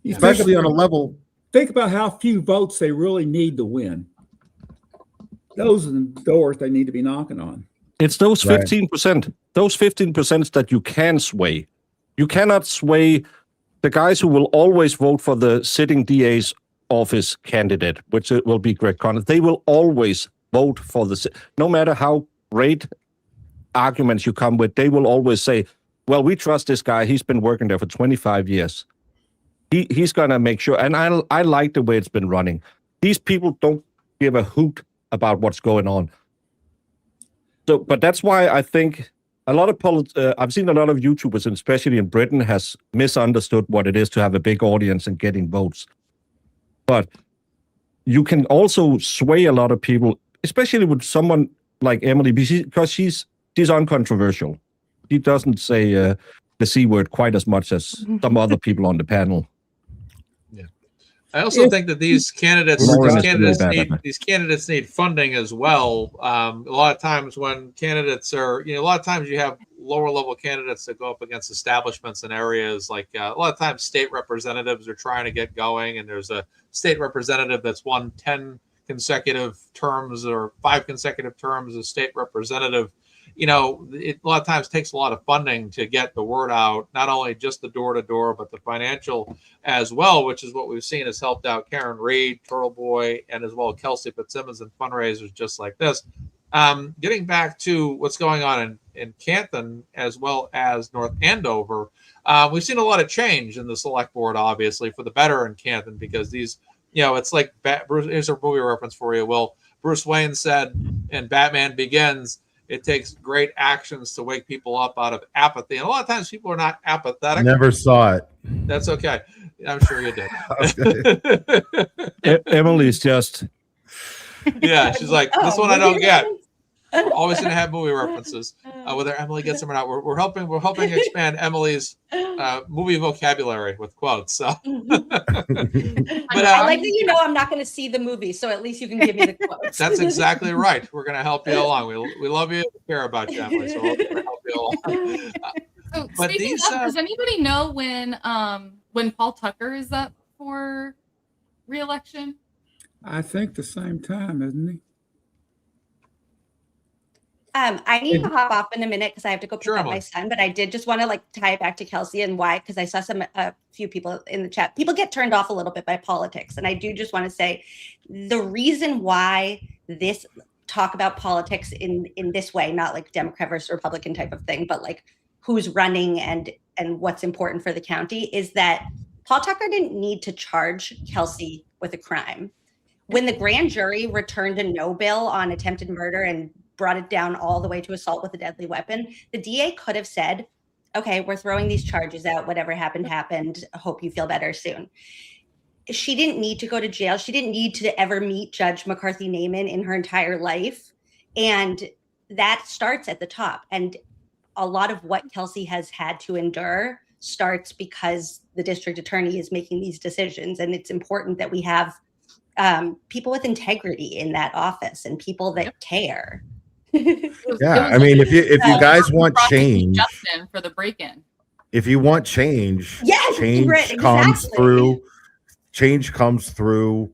especially on a level. Think about how few votes they really need to win. Those are the doors they need to be knocking on. It's those Right. 15%. Those 15% that you can sway. You cannot sway the guys who will always vote for the sitting DA's office candidate, which will be Greg Connor. They will always vote for no matter how great arguments you come with, they will always say, well, we trust this guy. He's been working there for 25 years. He's going to make sure. And I like the way it's been running. These people don't give a hoot about what's going on. So, but that's why I think a lot of I've seen a lot of YouTubers, and especially in Britain, has misunderstood what it is to have a big audience and getting votes. But you can also sway a lot of people, especially with someone like Emily, because she's uncontroversial. She doesn't say the C word quite as much as some other people on the panel. I also think that these candidates need funding as well. A lot of times when candidates are, a lot of times you have lower level candidates that go up against establishments in areas like a lot of times state representatives are trying to get going, and there's a state representative that's won 10 consecutive terms or 5 consecutive terms as state representative. It a lot of times takes a lot of funding to get the word out, not only just the door-to-door, but the financial as well, which is what we've seen has helped out Karen Reed, Turtle Boy, and as well Kelsey Fitzsimmons and fundraisers just like this. Getting back to what's going on in Canton as well as North Andover, we've seen a lot of change in the select board, obviously, for the better in Canton, because these, it's like, here's a movie reference for you. Well, Bruce Wayne said in Batman Begins, it takes great actions to wake people up out of apathy. And a lot of times people are not apathetic. Never saw it. That's okay. I'm sure you did. Emily's just... Yeah, she's like, this one I don't get. We're always going to have movie references. Whether Emily gets them or not, we're helping expand Emily's movie vocabulary with quotes. So, But I like that I'm not going to see the movie, so at least you can give me the quotes. That's exactly right. We're going to help you along. We love you, we care about you, Emily, so we'll help you along. So But speaking these, of, does anybody know when Paul Tucker is up for re-election? I think the same time, isn't he? I need to hop off in a minute because I have to go pick Sure, up my Emily. son, but I did just want to like tie it back to Kelsey and why, because I saw a few people in the chat. People get turned off a little bit by politics. And I do just want to say the reason why this talk about politics in this way, not like Democrat versus Republican type of thing, but like who's running and what's important for the county, is that Paul Tucker didn't need to charge Kelsey with a crime. When the grand jury returned a no bill on attempted murder and brought it down all the way to assault with a deadly weapon, the DA could have said, okay, we're throwing these charges out. Whatever happened, happened. I hope you feel better soon. She didn't need to go to jail. She didn't need to ever meet Judge McCarthy Naiman in her entire life. And that starts at the top. And a lot of what Kelsey has had to endure starts because the district attorney is making these decisions. And it's important that we have people with integrity in that office and people that care. Yeah, I mean, if you guys want change, Justin for the break-in. if you want change, Yes, change right, comes exactly. through. Change comes through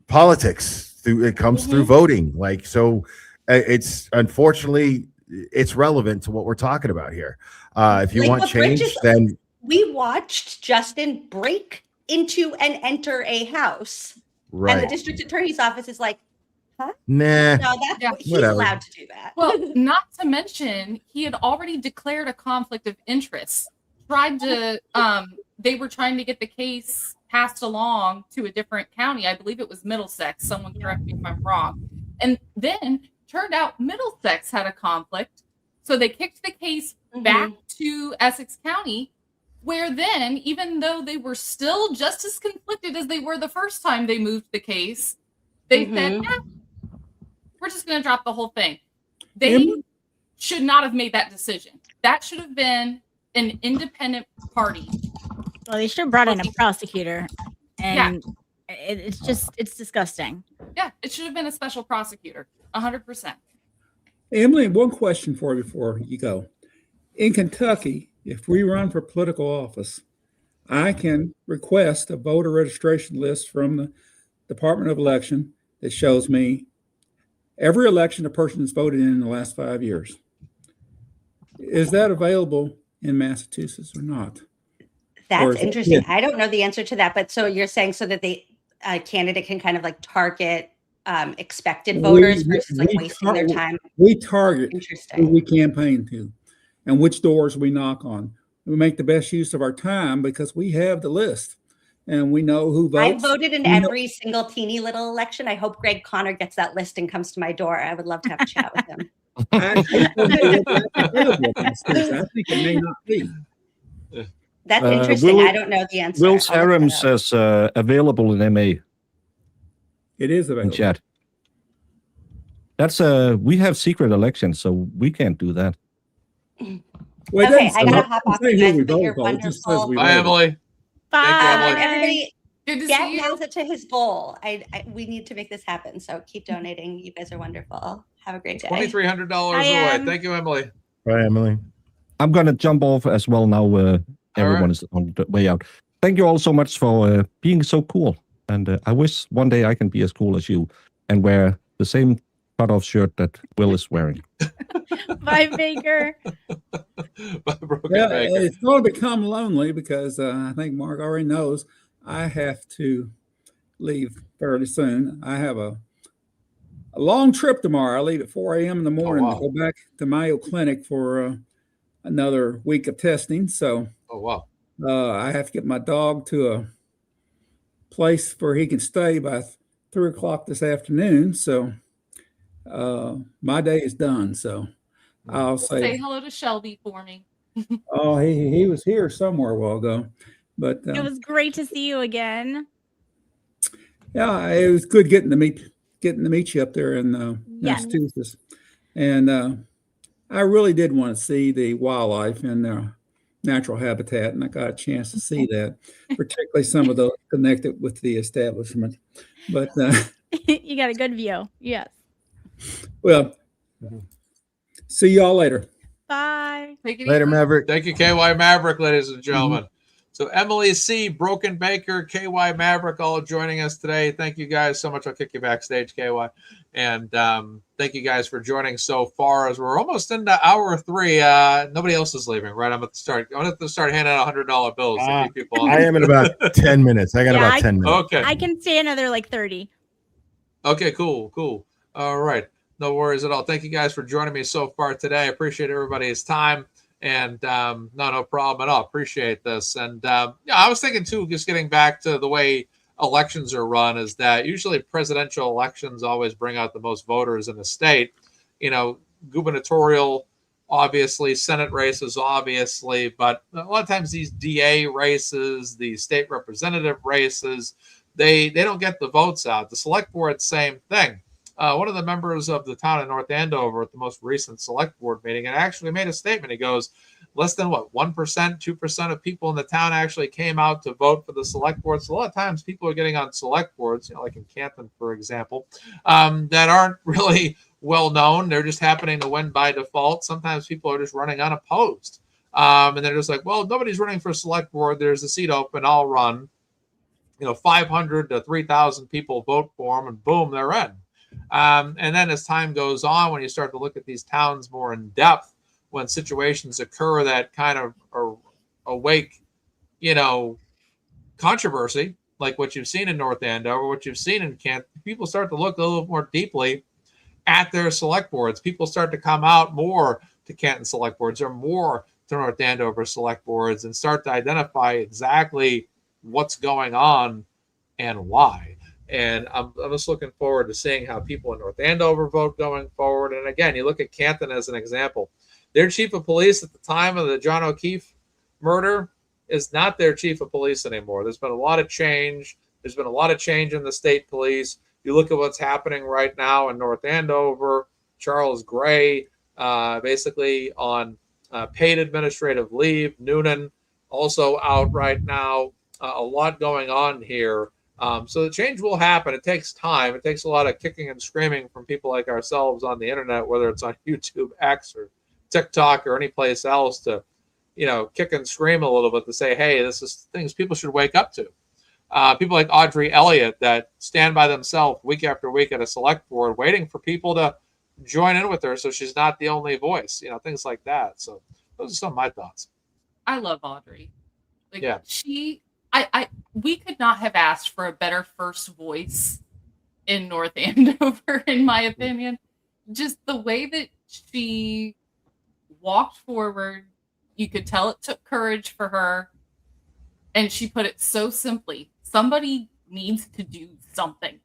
politics. It comes through voting. Like, so, it's unfortunately it's relevant to what we're talking about here. If you Like want what Bridget change, said. then We watched Justin break into and enter a house, and the right, district attorney's office is like, nah. no, that's Yeah. he's Whatever. allowed to do that. Well, not to mention, he had already declared a conflict of interest. Tried to, they were trying to get the case passed along to a different county. I believe it was Middlesex. Someone correct me if I'm wrong. And then turned out Middlesex had a conflict. So they kicked the case back to Essex County, where then, even though they were still just as conflicted as they were the first time they moved the case, they said, we're just going to drop the whole thing. They should not have made that decision. That should have been an independent party. Well, they should have brought in a prosecutor, and it's disgusting. Yeah, it should have been a special prosecutor, 100%. Emily, one question for you before you go. In Kentucky, if we run for political office, I can request a voter registration list from the Department of Election that shows me every election a person has voted in the last 5 years. Is that available in Massachusetts or not? That's interesting. I don't know the answer to that, but so you're saying so that the candidate can kind of like target expected voters versus like wasting their time. We target who Interesting. we campaign to and which doors we knock on. We make the best use of our time because we have the list and we know who votes. I voted in every single teeny little election. I hope Greg Connor gets that list and comes to my door. I would love to have a chat with him. I think it may not be. That's interesting. I don't know the answer. Will I'll look Sarum it up. says available in MA It is in available. chat. That's we have secret elections, so we can't do that. Well, it Okay, doesn't I say- gotta hop off, it doesn't you say guys, who we but you're vote for, it just says wonderful. we Bye, voted. Emily. Thank you, Emily. Everybody, Good to get see you. Mazza to his goal. We need to make this happen. So keep donating. You guys are wonderful. Have a great day. $2,300 I away. am. Thank you, Emily. Bye, Emily. I'm gonna jump off as well now. Everyone is on the way out. Thank you all so much for being so cool, and I wish one day I can be as cool as you and wear the same cut-off shirt that Will is wearing. Bye, Baker. Bye, Broken Yeah, Baker. it's going to become lonely because I think Mark already knows I have to leave fairly soon. I have a long trip tomorrow. I leave at 4 a.m. in the morning wow. to go back to Mayo Clinic for another week of testing. So Oh, wow. I have to get my dog to a place where he can stay by 3 o'clock this afternoon. So my day is done. So I'll Say say, hello to Shelby for me. oh, he was here somewhere a while ago, but It was great to see you again. yeah, it was good getting to meet you up there in Yes. Massachusetts, and I really did want to see the wildlife in their natural habitat, and I got a chance to see that, particularly some of those connected with the establishment. But You got a good view. Yes. well, see y'all later. Bye. Take it Later, easy. Maverick. Thank you, KY Maverick, ladies and gentlemen. So Emily C, Broken Baker, KY Maverick, all joining us today. Thank you guys so much. I'll kick you backstage, KY. And thank you guys for joining so far as we're almost into hour 3. Nobody else is leaving, right? I'm going to have to start handing out $100 bills to keep people on. I am in about 10 minutes. I got about 10 minutes. Okay. I can stay another like 30. Okay, cool. All right. No worries at all. Thank you guys for joining me so far today. I appreciate everybody's time. And no problem at all. Appreciate this. And I was thinking too, just getting back to the way elections are run, is that usually presidential elections always bring out the most voters in the state. Gubernatorial, obviously, Senate races, obviously, but a lot of times these DA races, the state representative races, they don't get the votes out. The select board, same thing. One of the members of the town of North Andover at the most recent select board meeting and actually made a statement. He goes, less than 1%, 2% of people in the town actually came out to vote for the select board. So a lot of times people are getting on select boards, like in Canton, for example, that aren't really well known. They're just happening to win by default. Sometimes people are just running unopposed. And they're just like, well, nobody's running for select board. There's a seat open. I'll run. 500 to 3,000 people vote for them, and boom, they're in. And then as time goes on, when you start to look at these towns more in depth, when situations occur that kind of awake, controversy, like what you've seen in North Andover, what you've seen in Kent, people start to look a little more deeply at their select boards. People start to come out more to Canton select boards or more to North Andover select boards and start to identify exactly what's going on and why. And I'm just looking forward to seeing how people in North Andover vote going forward. And again, you look at Canton as an example. Their chief of police at the time of the John O'Keefe murder is not their chief of police anymore. There's been a lot of change. There's been a lot of change in the state police. You look at what's happening right now in North Andover. Charles Gray, basically on paid administrative leave. Noonan also out right now. A lot going on here. So the change will happen. It takes time. It takes a lot of kicking and screaming from people like ourselves on the internet, whether it's on YouTube, X, or TikTok, or any place else, to, kick and scream a little bit to say, hey, this is things people should wake up to. People like Audrey Elliott that stand by themselves week after week at a select board, waiting for people to join in with her so she's not the only voice, things like that. So those are some of my thoughts. I love Audrey. Yeah. We could not have asked for a better first voice in North Andover, in my opinion. Just the way that she walked forward, you could tell it took courage for her. And she put it so simply: somebody needs to do something.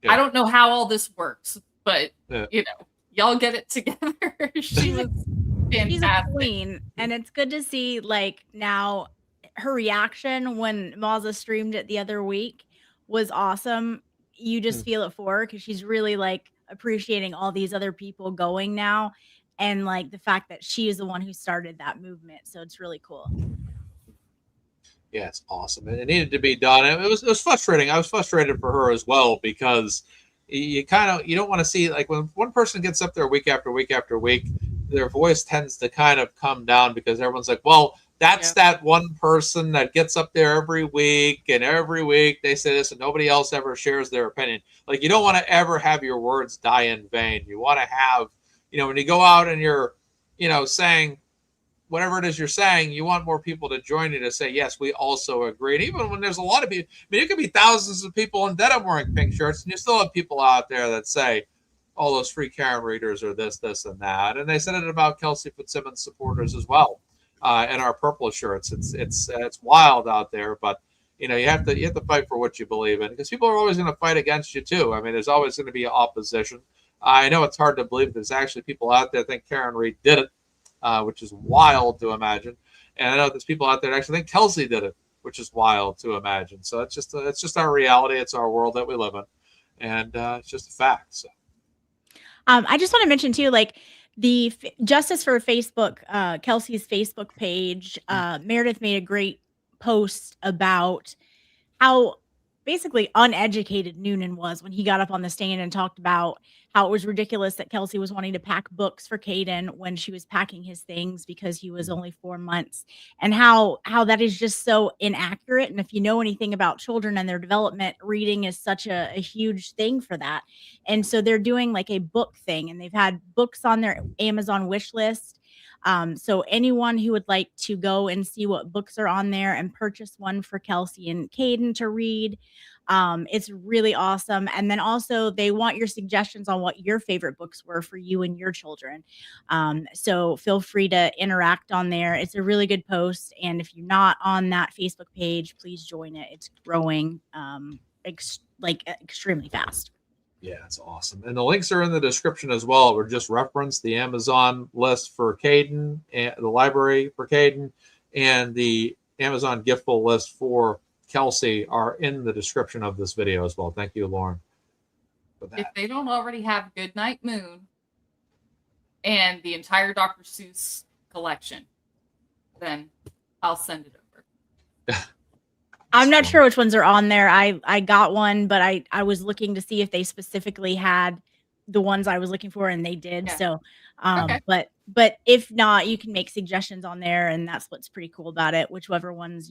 Yeah. I don't know how all this works, but y'all get it together. She was fantastic. She's a queen, and it's good to see now her reaction when Mazza streamed it the other week was awesome. You just feel it for her because she's really appreciating all these other people going now, and the fact that she is the one who started that movement. So it's really cool. Yeah, it's awesome. And it needed to be done. And it was frustrating. I was frustrated for her as well, because you don't want to see, when one person gets up there week after week after week, their voice tends to kind of come down because everyone's like, well, that's that one person that gets up there every week, and every week they say this and nobody else ever shares their opinion. You don't want to ever have your words die in vain. You want to have, when you go out and you're, saying whatever it is you're saying, you want more people to join you to say, yes, we also agree. And even when there's a lot of people, it could be thousands of people in Dedham wearing pink shirts, and you still have people out there that say, all those free Karen readers are this, and that. And they said it about Kelsey Fitzsimmons supporters as well. And our purple shirts, it's wild out there, but you have to fight for what you believe in, because people are always going to fight against you too. I mean, there's always going to be opposition. I know it's hard to believe there's actually people out there that think Karen Reed did it, which is wild to imagine. And I know there's people out there that actually think Kelsey did it, which is wild to imagine. So it's just our reality. It's our world that we live in, and it's just a fact. So I just want to mention too, the Justice for Facebook, Kelsey's Facebook page, Meredith made a great post about how basically uneducated Noonan was when he got up on the stand and talked about how it was ridiculous that Kelsey was wanting to pack books for Caidyn when she was packing his things because he was only 4 months, and how that is just so inaccurate. And if you know anything about children and their development, reading is such a huge thing for that. And so they're doing like a book thing, and they've had books on their Amazon wish list. So anyone who would like to go and see what books are on there and purchase one for Kelsey and Caidyn to read, it's really awesome. And then also they want your suggestions on what your favorite books were for you and your children. So feel free to interact on there. It's a really good post. And if you're not on that Facebook page, please join it. It's growing extremely fast. Yeah, it's awesome. And the links are in the description as well. We're just referenced the Amazon list for Caidyn, and the library for Caidyn, and the Amazon Giftful list for Kelsey are in the description of this video as well. Thank you, Lauren, for that. If they don't already have Goodnight Moon and the entire Dr. Seuss collection, then I'll send it over. I'm not sure which ones are on there. I got one, but I was looking to see if they specifically had the ones I was looking for, and they did. Yeah. So, Okay. but if not, you can make suggestions on there, and that's what's pretty cool about it. Whichever ones,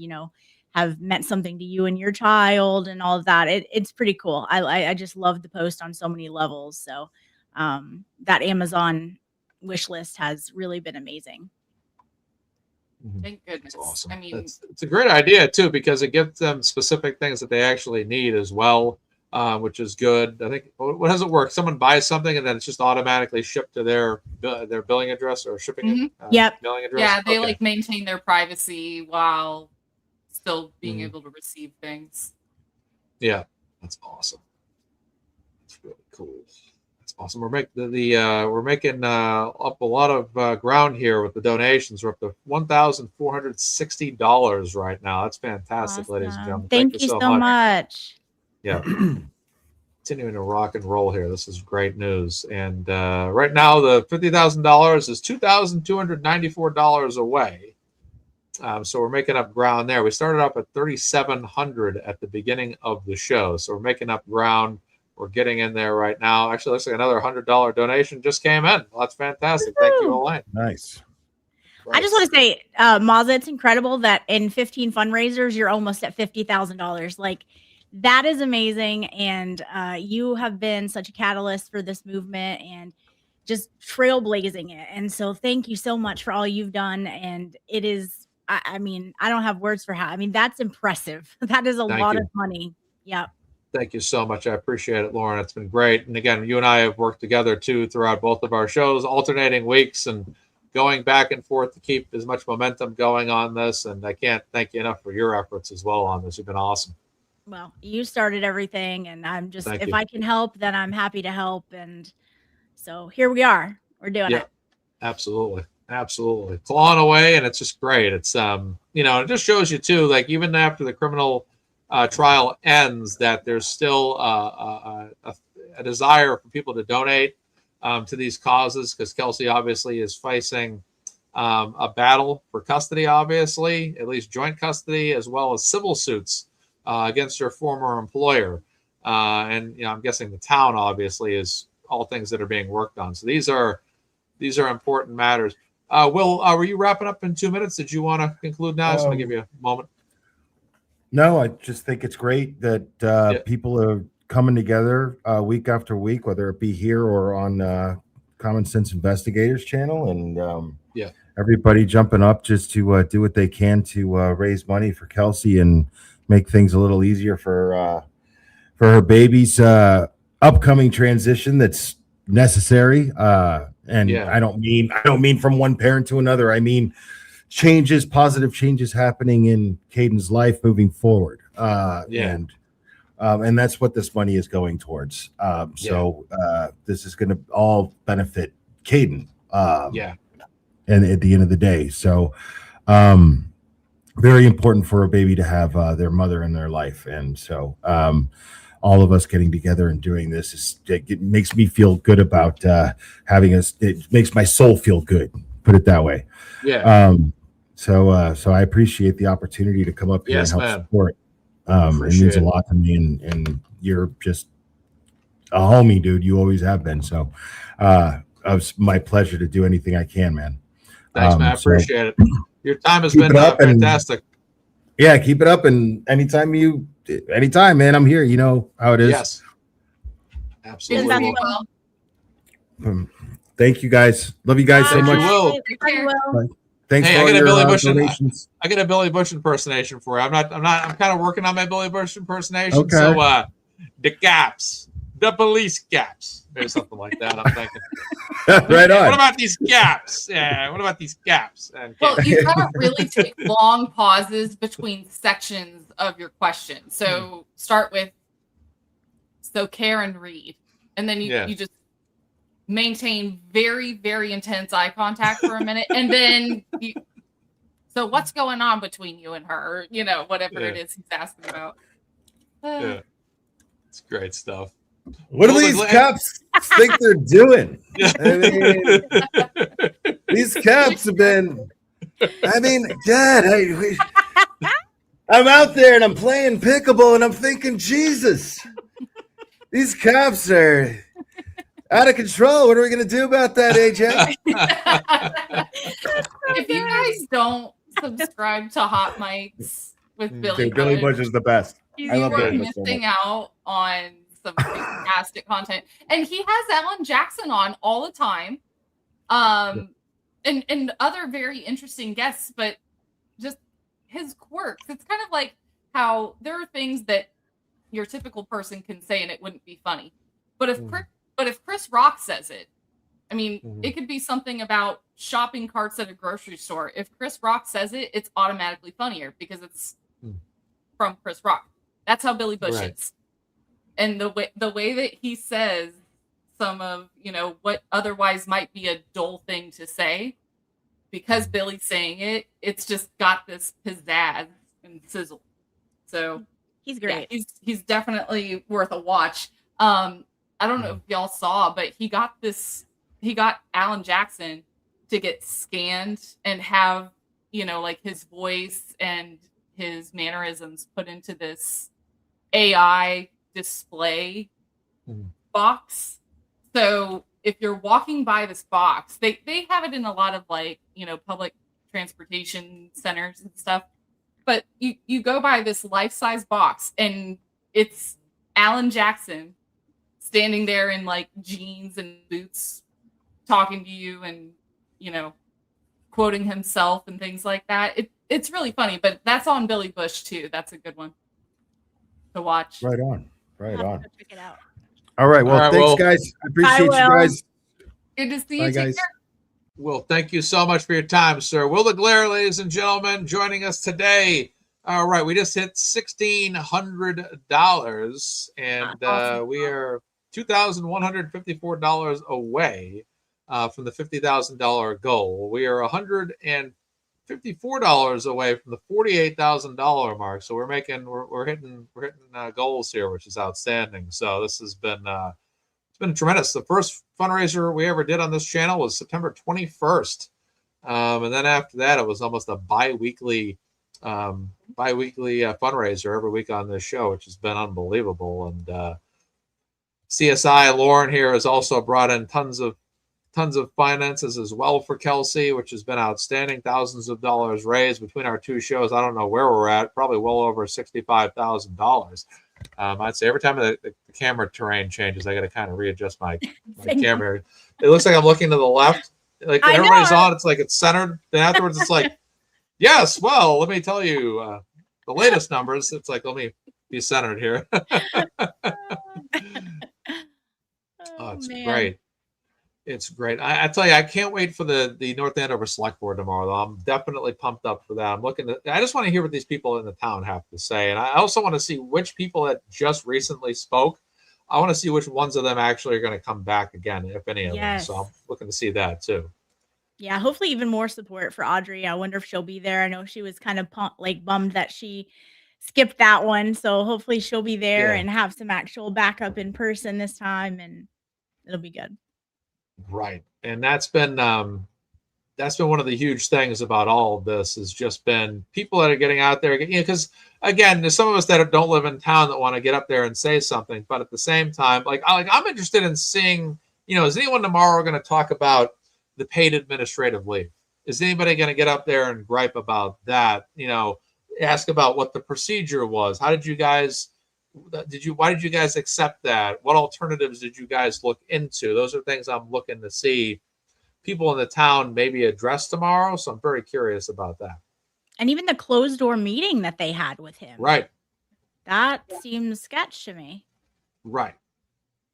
have meant something to you and your child and all of that. It's pretty cool. I just love the post on so many levels. So, that Amazon wish list has really been amazing. Thank goodness. That's awesome. I mean, it's a great idea too, because it gives them specific things that they actually need as well, which is good. I think, what does it work? Someone buys something and then it's just automatically shipped to their billing address or shipping Yep. billing address. yeah, they Okay. like maintain their privacy while still being able to receive things. Yeah, that's awesome. That's really cool. That's awesome. We're making up a lot of ground here with the donations. We're up to $1,460 right now. That's fantastic, ladies and Awesome. gentlemen. Thank you so much. Yeah. Continuing to rock and roll here. This is great news. And right now, the $50,000 is $2,294 away. So we're making up ground there. We started up at $3,700 at the beginning of the show. So we're making up ground. We're getting in there right now. Actually, looks like another $100 donation just came in. Well, that's fantastic. Thank you, Elaine. Nice. I just want to say, Mazza, it's incredible that in 15 fundraisers, you're almost at $50,000. Like, that is amazing. And you have been such a catalyst for this movement and just trailblazing it. And so thank you so much for all you've done. And it is, I mean, I don't have words for how, I mean, that's impressive. That is a lot of money. Yeah. Thank you so much. I appreciate it, Lauren. It's been great. And again, you and I have worked together too throughout both of our shows, alternating weeks and going back and forth to keep as much momentum going on this. And I can't thank you enough for your efforts as well on this. You've been awesome. Well, you started everything, and I'm just, Thank if you. I can help, then I'm happy to help. And so here we are. We're doing it. Absolutely. Absolutely. Clawing away. And it's just great. It's, it just shows you too, like even after the criminal trial ends, that there's still a desire for people to donate to these causes, because Kelsey obviously is facing a battle for custody, obviously, at least joint custody, as well as civil suits against her former employer. And I'm guessing the town obviously is all things that are being worked on. So these are important matters. Will, were you wrapping up in 2 minutes? Did you want to conclude now? I just want to give you a moment. No, I just think it's great that people are coming together week after week, whether it be here or on Common Sense Investigators channel, and everybody jumping up just to do what they can to raise money for Kelsey and make things a little easier for her baby's upcoming transition that's necessary. And I don't mean from one parent to another. I mean positive changes happening in Caidyn's life moving forward. And that's what this money is going towards. So this is going to all benefit Caidyn. And at the end of the day, so very important for a baby to have their mother in their life. And so all of us getting together and doing this it makes me feel good about having us. It makes my soul feel good. Put it that way. Yeah. So I appreciate the opportunity to come up here and help support. It means a lot to me, and you're just a homie, dude. You always have been. So it's my pleasure to do anything I can, man. Thanks, man. I appreciate it. Your time has keep been it up fantastic. Yeah, keep it up. And anytime, man, I'm here. You know how it is. Yes. Absolutely. Thank you guys. Love you guys so much. Thanks for all your donations. I get a Billy Bush impersonation for you. I'm kind of working on my Billy Bush impersonation. Okay. So the gaps, the police gaps, maybe something like that. I'm thinking. Right on. What about these gaps? Yeah. What about these gaps? Well, you gotta really take long pauses between sections of your question. So start with, so Karen Reed, and then you just maintain very, very intense eye contact for a minute, and then so what's going on between you and her? You know, whatever it is he's asking about. Yeah, it's great stuff. What do these cops think they're doing? I mean, these cops have been. I mean, Dad, I'm out there and I'm playing pickleball and I'm thinking, Jesus, these cops are out of control. What are we going to do about that, AJ? If you guys don't subscribe to Hot Mics with Billy Bush is the best. I love Billy Bush. Missing out on some fantastic content, and he has Alan Jackson on all the time, and other very interesting guests. But just his quirks. It's kind of like how there are things that your typical person can say and it wouldn't be funny, but if Chris Rock says it, I mean, it could be something about shopping carts at a grocery store. If Chris Rock says it, it's automatically funnier because it's from Chris Rock. That's how Billy Bush is. And the way that he says some of, what otherwise might be a dull thing to say, because Billy's saying it, it's just got this pizzazz and sizzle. So he's great. Yeah, he's definitely worth a watch. I don't know if y'all saw, but he got Alan Jackson to get scanned and have, like his voice and his mannerisms put into this AI display box. So if you're walking by this box, they have it in a lot of public transportation centers and stuff. But you go by this life-size box and it's Alan Jackson standing there in jeans and boots talking to you and, quoting himself and things like that. It's really funny, but that's on Billy Bush too. That's a good one to watch. Right on. Right on. Check it out. All right. Well, thanks, guys. I appreciate you guys. Good to see you. Bye, guys. Well, thank you so much for your time, sir. Will DeGlaire, ladies and gentlemen, joining us today. All right, we just hit $1,600, and awesome. We are $2,154 away from the $50,000 goal. We are $154 away from the $48,000 mark. So we're hitting goals here, which is outstanding. So this has been it's been tremendous. The first fundraiser we ever did on this channel was September 21st, and then after that it was almost a bi-weekly fundraiser every week on this show, which has been unbelievable. And CSI Lauren here has also brought in tons of finances as well for Kelsey, which has been outstanding. Thousands of dollars raised between our two shows. I don't know where we're at, probably well over $65,000. I'd say every time the camera terrain changes, I got to kind of readjust my camera. It looks like I'm looking to the left. Like when everybody's on, it's like it's centered. Then afterwards, it's like, yes, well, let me tell you the latest numbers. It's like, let me be centered here. It's great. It's great. I tell you, I can't wait for the North Andover Select Board tomorrow, though. I'm definitely pumped up for that. I just want to hear what these people in the town have to say. And I also want to see which people that just recently spoke. I want to see which ones of them actually are going to come back again, if any of them. So I'm looking to see that too. Yeah, hopefully even more support for Audrey. I wonder if she'll be there. I know she was kind of bummed that she skipped that one. So hopefully she'll be there and have some actual backup in person this time, and it'll be good. Right. And that's been that's been one of the huge things about all of this, has just been people that are getting out there, because again, there's some of us that don't live in town that want to get up there and say something, but at the same time, I'm interested in seeing, is anyone tomorrow going to talk about the paid administrative leave? Is anybody going to get up there and gripe about that? Ask about what the procedure was. Why did you guys accept that? What alternatives did you guys look into? Those are things I'm looking to see people in the town maybe address tomorrow. So I'm very curious about that. And even the closed door meeting that they had with him. Right. That seems sketch to me. Right.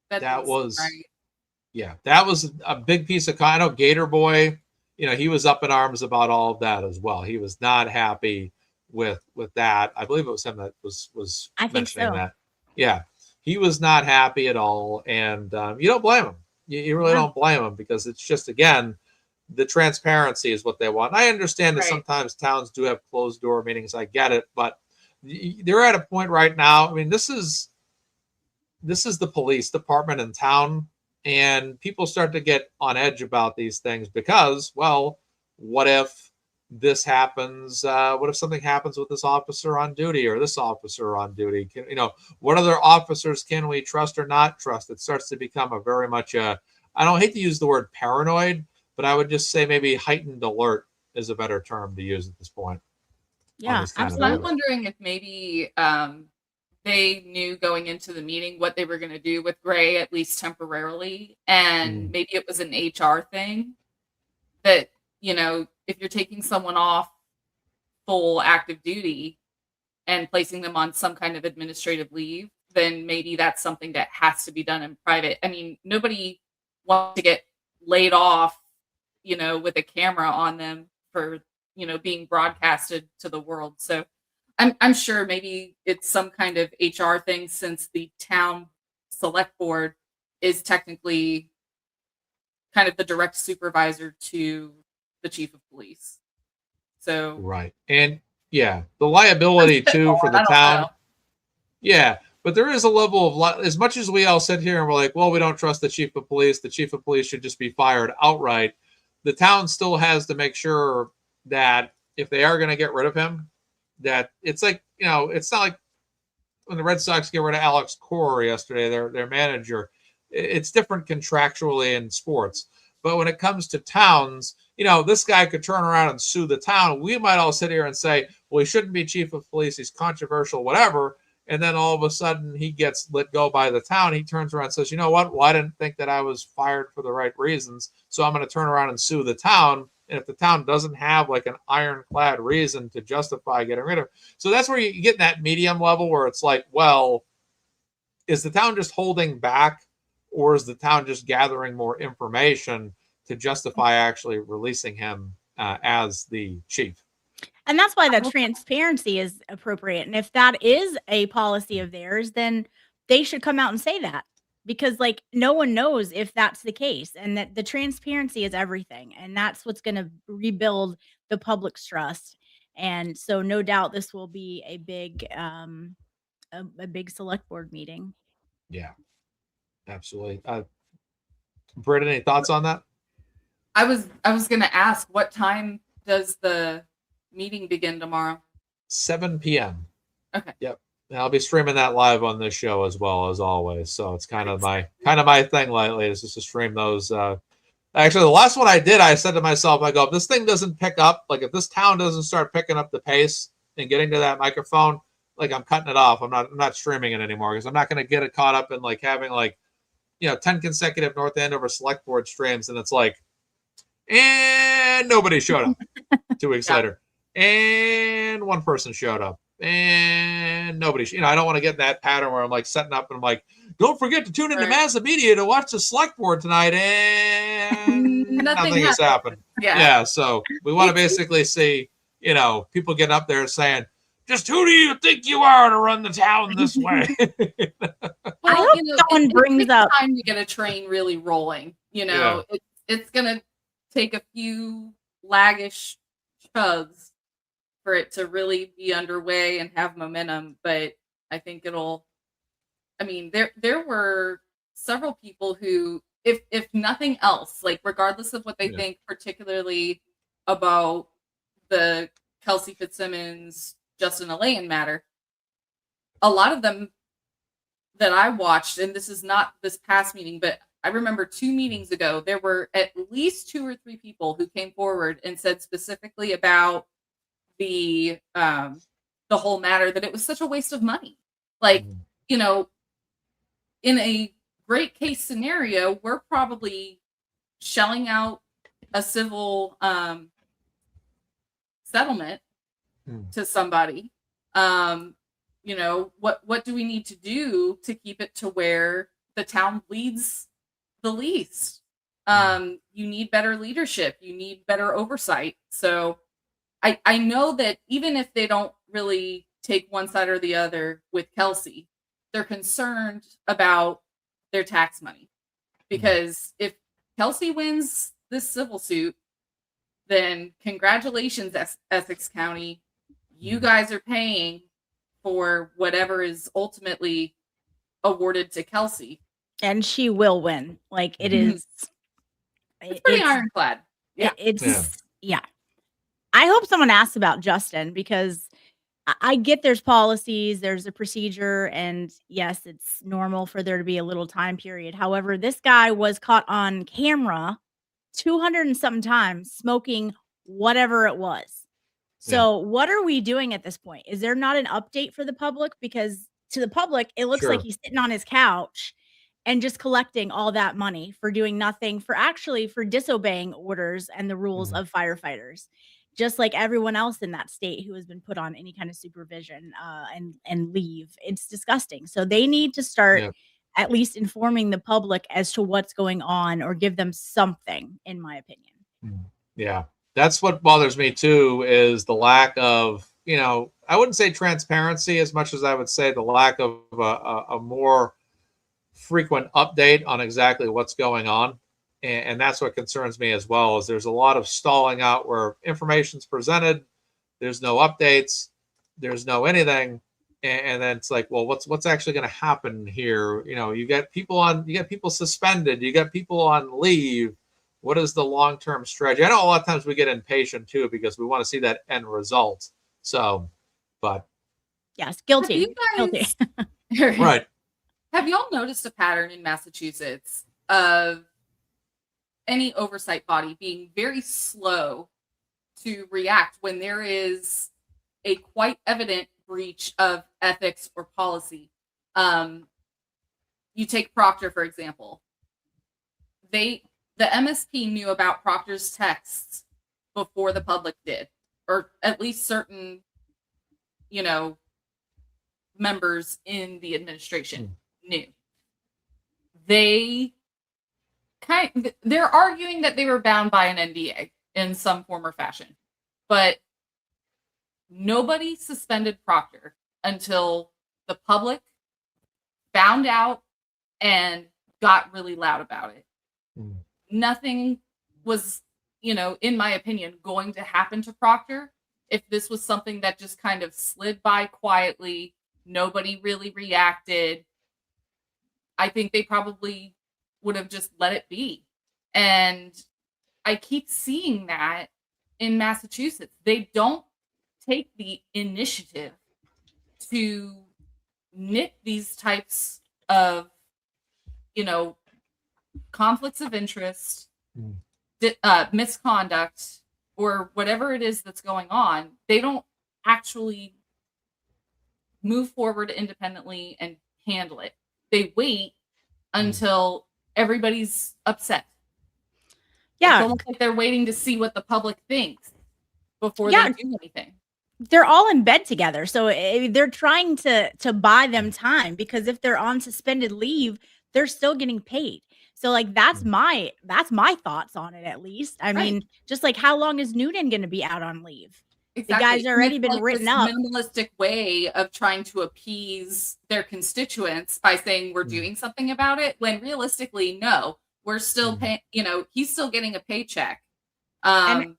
That was right. Yeah, that was a big piece of, I know Gator Boy, he was up in arms about all of that as well. He was not happy with that. I believe it was him that was I think mentioning so. that. Yeah, he was not happy at all. And you don't blame him. You really don't blame him, because it's just, again, the transparency is what they want. I understand that sometimes towns do have closed door meetings. I get it, but they're at a point right now. I mean, this is the police department in town, and people start to get on edge about these things because, well, what if this happens? What if something happens with this officer on duty or this officer on duty? What other officers can we trust or not trust? It starts to become a very much I don't hate to use the word paranoid, but I would just say maybe heightened alert is a better term to use at this point. Yeah, absolutely. I'm wondering if maybe they knew going into the meeting what they were going to do with Gray, at least temporarily, and maybe it was an HR thing that, if you're taking someone off full active duty and placing them on some kind of administrative leave, then maybe that's something that has to be done in private. I mean, nobody wants to get laid off, with a camera on them for, being broadcasted to the world. So I'm sure maybe it's some kind of HR thing, since the town select board is technically kind of the direct supervisor to the chief of police. So right. And yeah, the liability too for the town. Yeah, but there is a level of, as much as we all sit here and we're like, well, we don't trust the chief of police should just be fired outright. The town still has to make sure that if they are going to get rid of him, that it's like, it's not like when the Red Sox get rid of Alex Cora yesterday, their manager. It's different contractually in sports. But when it comes to towns, this guy could turn around and sue the town. We might all sit here and say, well, he shouldn't be chief of police. He's controversial, whatever. And then all of a sudden he gets let go by the town. He turns around and says, you know what? Well, I didn't think that I was fired for the right reasons. So I'm going to turn around and sue the town. And if the town doesn't have like an ironclad reason to justify getting rid of it. So that's where you get that medium level where it's like, well, is the town just holding back, or is the town just gathering more information to justify actually releasing him as the chief? And that's why the transparency is appropriate. And if that is a policy of theirs, then they should come out and say that, because no one knows if that's the case, and that the transparency is everything. And that's what's going to rebuild the public's trust. And so no doubt this will be a big select board meeting. Yeah, absolutely. Britt, any thoughts on that? I was going to ask, what time does the meeting begin tomorrow? 7 p.m. Okay. Yep. And I'll be streaming that live on this show as well, as always. So it's kind of my thing lately, is just to stream those. Actually, the last one I did, I said to myself, I go, if this thing doesn't pick up, if this town doesn't start picking up the pace and getting to that microphone, I'm cutting it off. I'm not streaming it anymore, because I'm not going to get it caught up in having 10 consecutive North Andover select board streams, and it's and nobody showed up 2 weeks later, and one person showed up, and nobody. I don't want to get in that pattern where I'm setting up and I'm don't forget to tune into MazzaMedia to watch the select board tonight, and nothing has happened. Yeah. So we want to basically see, people getting up there saying, just who do you think you are to run the town this way? I hope someone brings up time to get a train really rolling. It's gonna take a few laggish chugs for it to really be underway and have momentum. But I think there were several people who, if nothing else, regardless of what they think, particularly about the Kelsey Fitzsimmons, Justin Elaine matter, a lot of them that I watched, and this is not this past meeting, but I remember 2 meetings ago, there were at least 2 or 3 people who came forward and said specifically about the whole matter that it was such a waste of money. Like, you know, in a great case scenario, we're probably shelling out a civil settlement to somebody. You know, what do we need to do to keep it to where the town bleeds the least? You need better leadership. You need better oversight. So I know that even if they don't really take one side or the other with Kelsey, they're concerned about their tax money. Because if Kelsey wins this civil suit, then congratulations, Essex County. You guys are paying for whatever is ultimately awarded to Kelsey. And she will win. Like it is. It's pretty ironclad. Yeah. Yeah. I hope someone asks about Justin, because I get there's policies, there's a procedure, and yes, it's normal for there to be a little time period. However, this guy was caught on camera 200 and something times smoking whatever it was. So what are we doing at this point? Is there not an update for the public? Because to the public, it looks like he's sitting on his couch and just collecting all that money for doing nothing, for disobeying orders and the rules of firefighters, just like everyone else in that state who has been put on any kind of supervision and leave. It's disgusting. So they need to start at least informing the public as to what's going on, or give them something, in my opinion. Yeah. That's what bothers me too, is the lack of, you know, I wouldn't say transparency as much as I would say the lack of a more frequent update on exactly what's going on. And that's what concerns me as well, is there's a lot of stalling out where information's presented, there's no updates, there's no anything. And then it's like, well, what's actually going to happen here? You know, you get people suspended, you got people on leave. What is the long-term strategy? I know a lot of times we get impatient too, because we want to see that end result. So, but yes, guilty. Guilty. Right. Have y'all noticed a pattern in Massachusetts of any oversight body being very slow to react when there is a quite evident breach of ethics or policy? You take Procter, for example. The MSP knew about Procter's texts before the public did, or at least certain, you know, members in the administration knew. They're arguing that they were bound by an NDA in some form or fashion, but nobody suspended Procter until the public found out and got really loud about it. Nothing was, you know, in my opinion, going to happen to Procter if this was something that just kind of slid by quietly. Nobody really reacted. I think they probably would have just let it be. And I keep seeing that in Massachusetts. They don't take the initiative to nip these types of, you know, conflicts of interest, misconduct, or whatever it is that's going on. They don't actually move forward independently and handle it. They wait until everybody's upset. Yeah. It's almost like they're waiting to see what the public thinks before they do anything. They're all in bed together. So they're trying to buy them time, because if they're on suspended leave, they're still getting paid. So like that's my thoughts on it, at least. I mean, just like, how long is Newton going to be out on leave? Exactly. The guy's already been written up. Minimalistic way of trying to appease their constituents by saying we're doing something about it, when realistically, no, we're still paying. You know, he's still getting a paycheck. And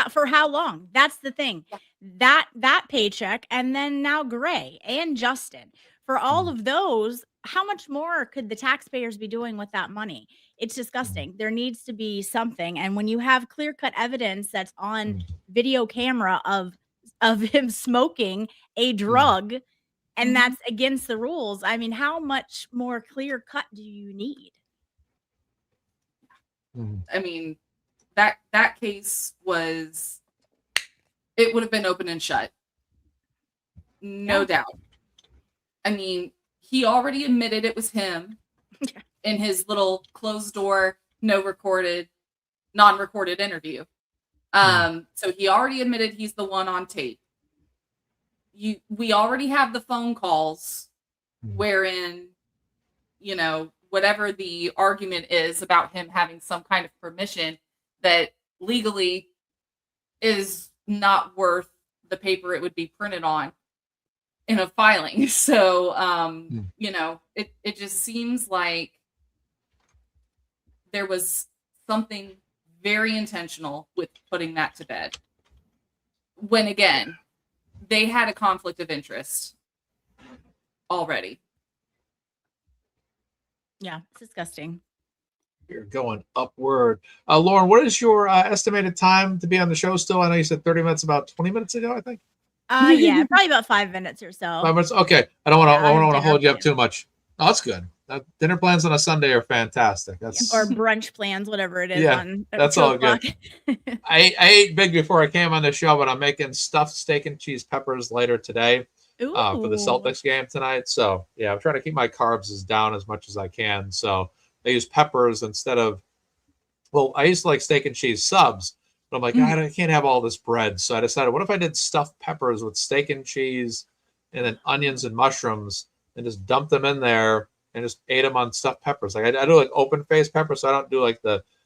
for how long? That's the thing. That paycheck, and then now Gray and Justin, for all of those, how much more could the taxpayers be doing with that money? It's disgusting. There needs to be something. And when you have clear-cut evidence that's on video camera of him smoking a drug, and that's against the rules, I mean, how much more clear-cut do you need? I mean, that case was, it would have been open and shut. No doubt. I mean, he already admitted it was him in his little closed door, non-recorded interview. So he already admitted he's the one on tape. We already have the phone calls wherein, you know, whatever the argument is about him having some kind of permission that legally is not worth the paper it would be printed on in a filing. So, you know, it just seems like there was something very intentional with putting that to bed. When again, they had a conflict of interest already. Yeah, it's disgusting. You're going upward. Lauren, what is your estimated time to be on the show still? I know you said 30 minutes about 20 minutes ago, I think. Yeah, probably about 5 minutes or so. 5 minutes. Okay. I don't want to dinner hold you up plans. too much. Oh, that's good. Dinner plans on a Sunday are fantastic. That's Or brunch plans, whatever it is. Yeah, on that's 2 all o'clock. good. I ate big before I came on the show, but I'm making stuffed steak and cheese peppers later today for the Celtics game tonight. So yeah, I'm trying to keep my carbs as down as much as I can. So I use peppers instead of, well, I used to like steak and cheese subs, but I'm like, I can't have all this bread. So I decided, what if I did stuffed peppers with steak and cheese and then onions and mushrooms and just dump them in there and just ate them on stuffed peppers. Like I do like open face peppers, so I don't do like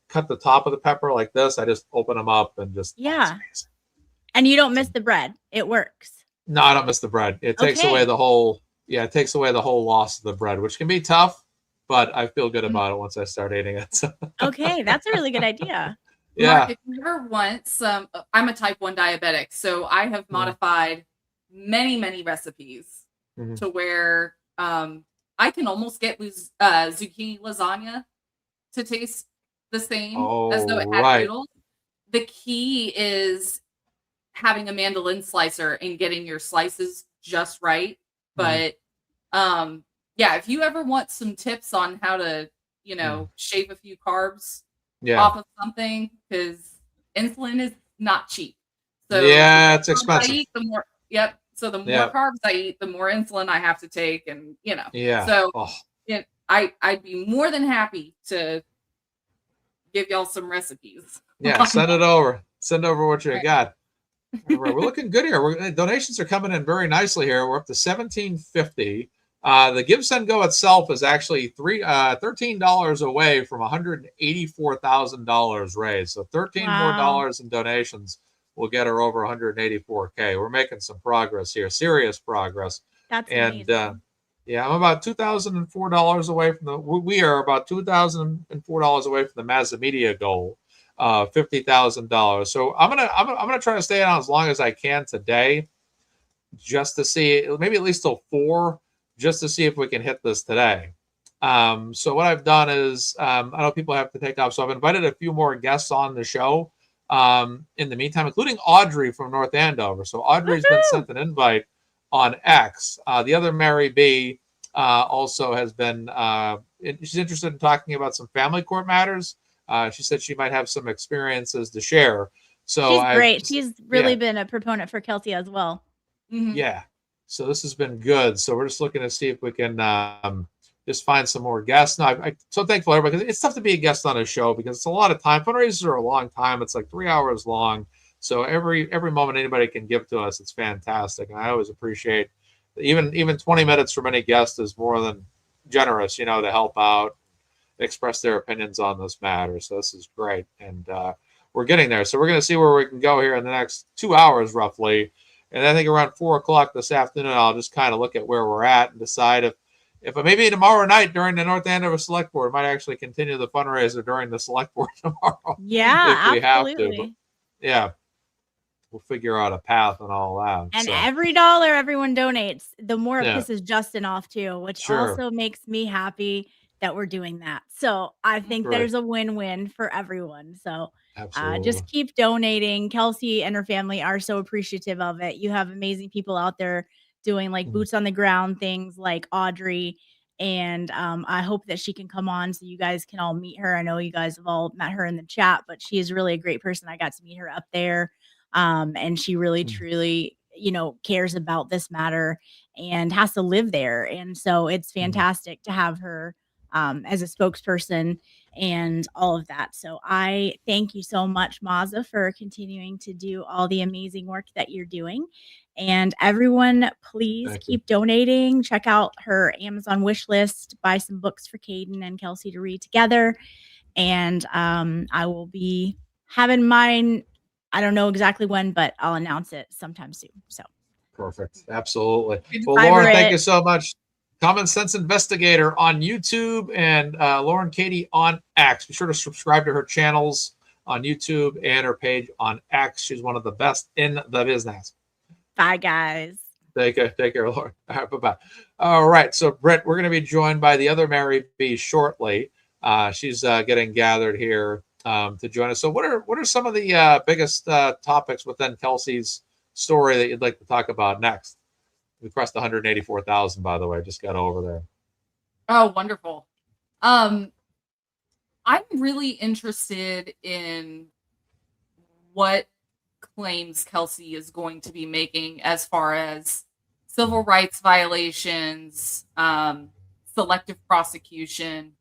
cut the top of the pepper like this. I just open them up and just And you don't miss the bread. It works. No, I don't miss the bread. It takes away the whole loss of the bread, which can be tough, but I feel good about it once I start eating it. So. Okay, that's a really good idea. Yeah. Mark, if you ever want some, I'm a type 1 diabetic, so I have modified many recipes to where I can almost get zucchini lasagna to taste the same as though it had noodles. The key is having a mandolin slicer and getting your slices just right. But yeah, if you ever want some tips on how to, you know, shave a few carbs off of something, because insulin is not cheap. So yeah, it's expensive. So the more carbs I eat, the more insulin I have to take, and you know. Yeah. So I'd be more than happy to give y'all some recipes. Yeah, send it over. Send over what you got. We're looking good here. Donations are coming in very nicely here. We're up to $17.50. The GiveSendGo itself is actually $13 away from $184,000 raised. So $13 more dollars in donations will get her over 184K. We're making some progress here, serious progress. That's amazing. Yeah, I'm about $2,004 away from we are about $2,004 away from the MazzaMedia goal, $50,000. So I'm gonna try to stay on as long as I can today, just to see, maybe at least till 4, just to see if we can hit this today. So what I've done is, I know people have to take off, so I've invited a few more guests on the show in the meantime, including Audrey from North Andover. So Audrey's been sent an invite on X. The other Mary B also has been, she's interested in talking about some family court matters. She said she might have some experiences to share. So she's great. She's really been a proponent for Kelsey as well. Yeah. So this has been good. So we're just looking to see if we can just find some more guests. No, I'm so thankful everybody, because it's tough to be a guest on a show because it's a lot of time. Fundraisers are a long time. It's like 3 hours long. So every moment anybody can give to us, it's fantastic. And I always appreciate even 20 minutes from any guest is more than generous, you know, to help out, express their opinions on this matter. So this is great. And we're getting there. So we're going to see where we can go here in the next 2 hours roughly. And I think around 4 o'clock this afternoon, I'll just kind of look at where we're at and decide if maybe tomorrow night during the North Andover Select Board, might actually continue the fundraiser during the Select Board tomorrow. Yeah, if we absolutely. have to. But, yeah. we'll figure out a path and all that. And so. every dollar everyone donates, the more it Yeah. pisses Justin off too, which Sure. also makes me happy that we're doing that. So I think Right. there's a win-win for everyone. So Absolutely. just keep donating. Kelsey and her family are so appreciative of it. You have amazing people out there doing like boots on the ground things like Audrey. And I hope that she can come on so you guys can all meet her. I know you guys have all met her in the chat, but she is really a great person. I got to meet her up there. And she really, truly, cares about this matter and has to live there. And so it's fantastic to have her as a spokesperson and all of that. So I thank you so much, Mazza, for continuing to do all the amazing work that you're doing. And everyone, please keep donating. Check out her Amazon wish list. Buy some books for Caidyn and Kelsey to read together. And I will be having mine. I don't know exactly when, but I'll announce it sometime soon. So perfect. Absolutely. Well, Bye, Lauren, Britt. thank you so much. Common Sense Investigator on YouTube and Lauren Katie on X. Be sure to subscribe to her channels on YouTube and her page on X. She's one of the best in the business. Bye, guys. Take care, Lauren. All right, bye-bye. All right, so Britt, we're going to be joined by the other Mary B shortly. She's getting gathered here to join us. So what are some of the biggest topics within Kelsey's story that you'd like to talk about next? We crossed 184,000, by the way. Just got over there. Oh, wonderful. I'm really interested in what claims Kelsey is going to be making as far as civil rights violations, selective prosecution,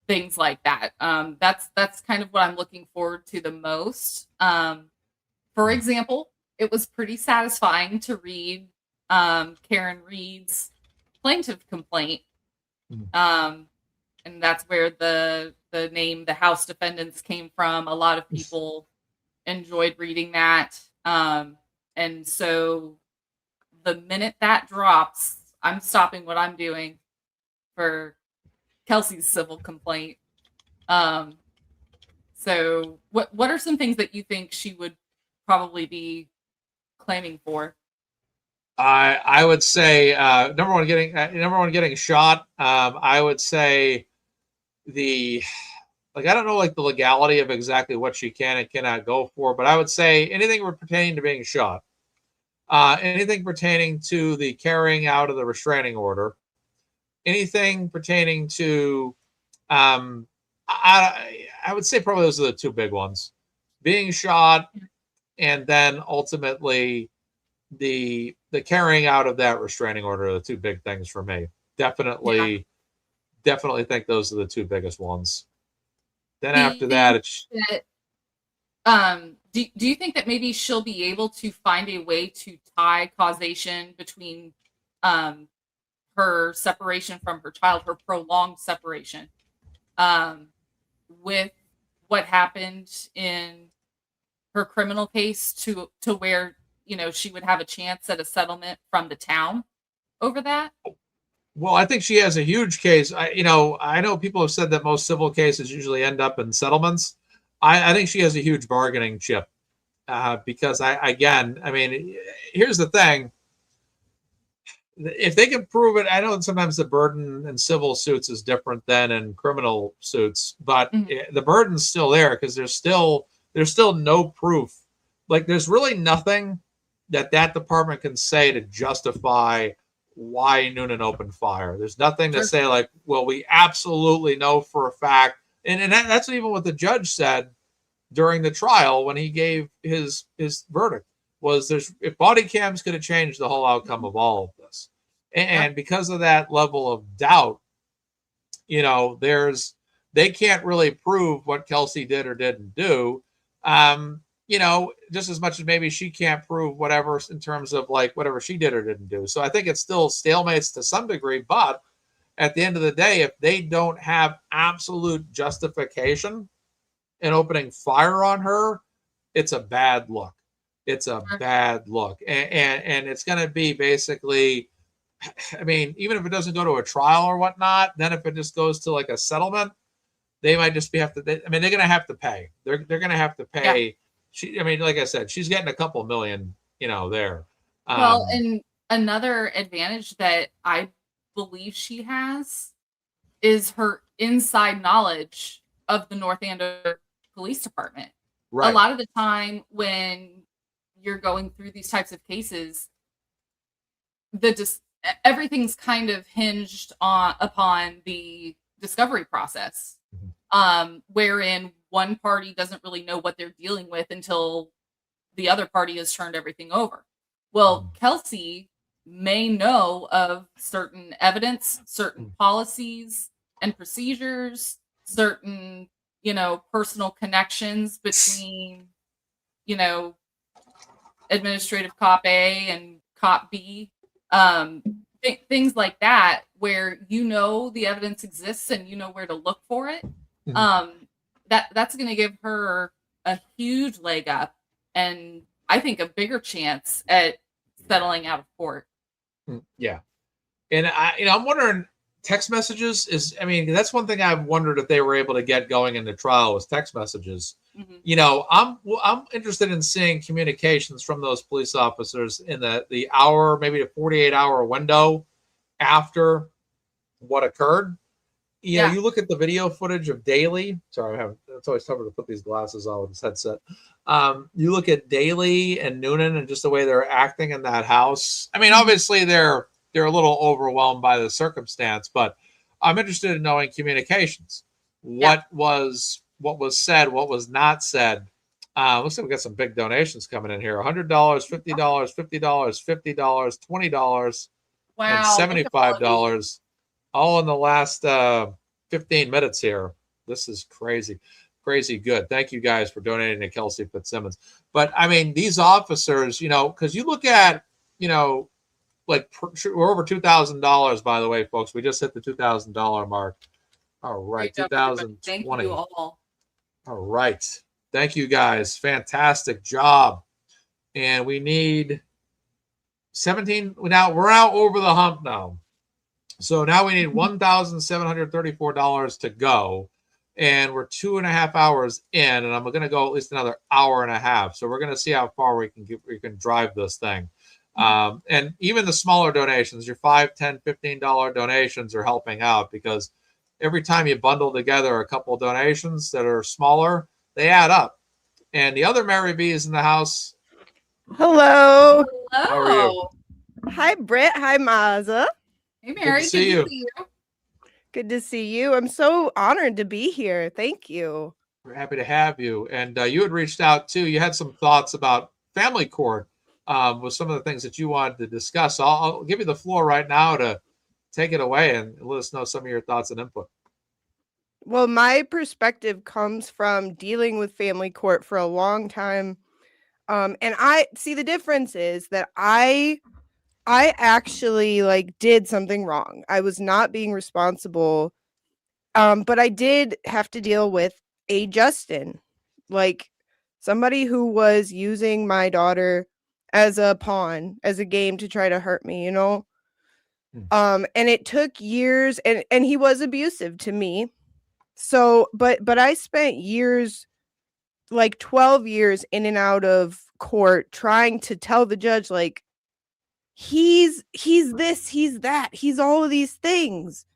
things like that. That's kind of what I'm looking forward to the most. For example, it was pretty satisfying to read Karen Reed's plaintiff complaint. And that's where the name, the House defendants, came from. A lot of people enjoyed reading that. And so the minute that drops, I'm stopping what I'm doing for Kelsey's civil complaint. So what are some things that you think she would probably be claiming for? I would say number one getting shot. I would say I don't know the legality of exactly what she can and cannot go for, but I would say anything pertaining to being shot, anything pertaining to the carrying out of the restraining order, anything pertaining to I would say probably those are the two big ones: being shot, and then ultimately the carrying out of that restraining order are the two big things for me. Definitely think those are the two biggest ones. Then after that, it's do you think that maybe she'll be able to find a way to tie causation between her separation from her child, her prolonged separation, with what happened in her criminal case to where she would have a chance at a settlement from the town over that? Well, I think she has a huge case. I know people have said that most civil cases usually end up in settlements. I think she has a huge bargaining chip because here's the thing. If they can prove it, I know sometimes the burden in civil suits is different than in criminal suits, but the burden's still there because there's still no proof. There's really nothing that department can say to justify why Noonan opened fire. There's nothing to say well, we absolutely know for a fact. And that's even what the judge said during the trial when he gave his verdict was if body cams could have changed the whole outcome of all of this. And because of that level of doubt, they can't really prove what Kelsey did or didn't do. Just as much as maybe she can't prove whatever in terms of whatever she did or didn't do. So I think it's still stalemates to some degree, but at the end of the day, if they don't have absolute justification in opening fire on her, it's a bad look. It's a bad look. And it's going to be basically, even if it doesn't go to a trial or whatnot, then if it just goes to a settlement, they might just they're going to have to pay. They're going to have to pay I mean, like I said, she's getting a couple million, there. Well, and another advantage that I believe she has is her inside knowledge of the North Andover Police Department. Right. A lot of the time when you're going through these types of cases, everything's kind of hinged upon the discovery process, wherein one party doesn't really know what they're dealing with until the other party has turned everything over. Well, Kelsey may know of certain evidence, certain policies and procedures, certain, personal connections between, administrative cop A and cop B, things like that, where the evidence exists and you know where to look for it. That's going to give her a huge leg up, and I think a bigger chance at settling out of court. Yeah. And I'm wondering, text messages that's one thing I've wondered if they were able to get going in the trial was text messages. I'm interested in seeing communications from those police officers in the hour, maybe a 48-hour window after what occurred. You look at the video footage of Daly. Sorry, it's always tougher to put these glasses on with this headset. You look at Daly and Noonan and just the way they're acting in that house. I mean, obviously they're a little overwhelmed by the circumstance, but I'm interested in knowing communications. What was said, what was not said. Looks like we got some big donations coming in here. $100, $50, $50, $50, $20, and $75. All in the last 15 minutes here. This is crazy good. Thank you guys for donating to Kelsey Fitzsimmons. But I mean, these officers, because you look at, we're over $2,000, by the way, folks. We just hit the $2,000 mark. All right, 2020. Thank you all. All right. Thank you guys. Fantastic job. And we need 17. Now we're out over the hump now. So now we need $1,734 to go. And we're 2.5 hours in, and I'm going to go at least another hour and a half. So we're going to see how far we can drive this thing. And even the smaller donations, your $5, $10, $15 donations are helping out, because every time you bundle together a couple of donations that are smaller, they add up. And the other Mary B is in the house. Hello. How are you? Hi, Britt. Hi, Mazza. Hey, Mary. Good to see you. Good to see you. I'm so honored to be here. Thank you. We're happy to have you. And you had reached out too. You had some thoughts about family court with some of the things that you wanted to discuss. So I'll give you the floor right now to take it away and let us know some of your thoughts and input. Well, my perspective comes from dealing with family court for a long time. And I see the difference is that I actually did something wrong. I was not being responsible. But I did have to deal with a Justin, somebody who was using my daughter as a pawn, as a game to try to hurt me, and it took years, and he was abusive to me. So, but I spent years, 12 years in and out of court trying to tell the judge, he's this, he's that, he's all of these things,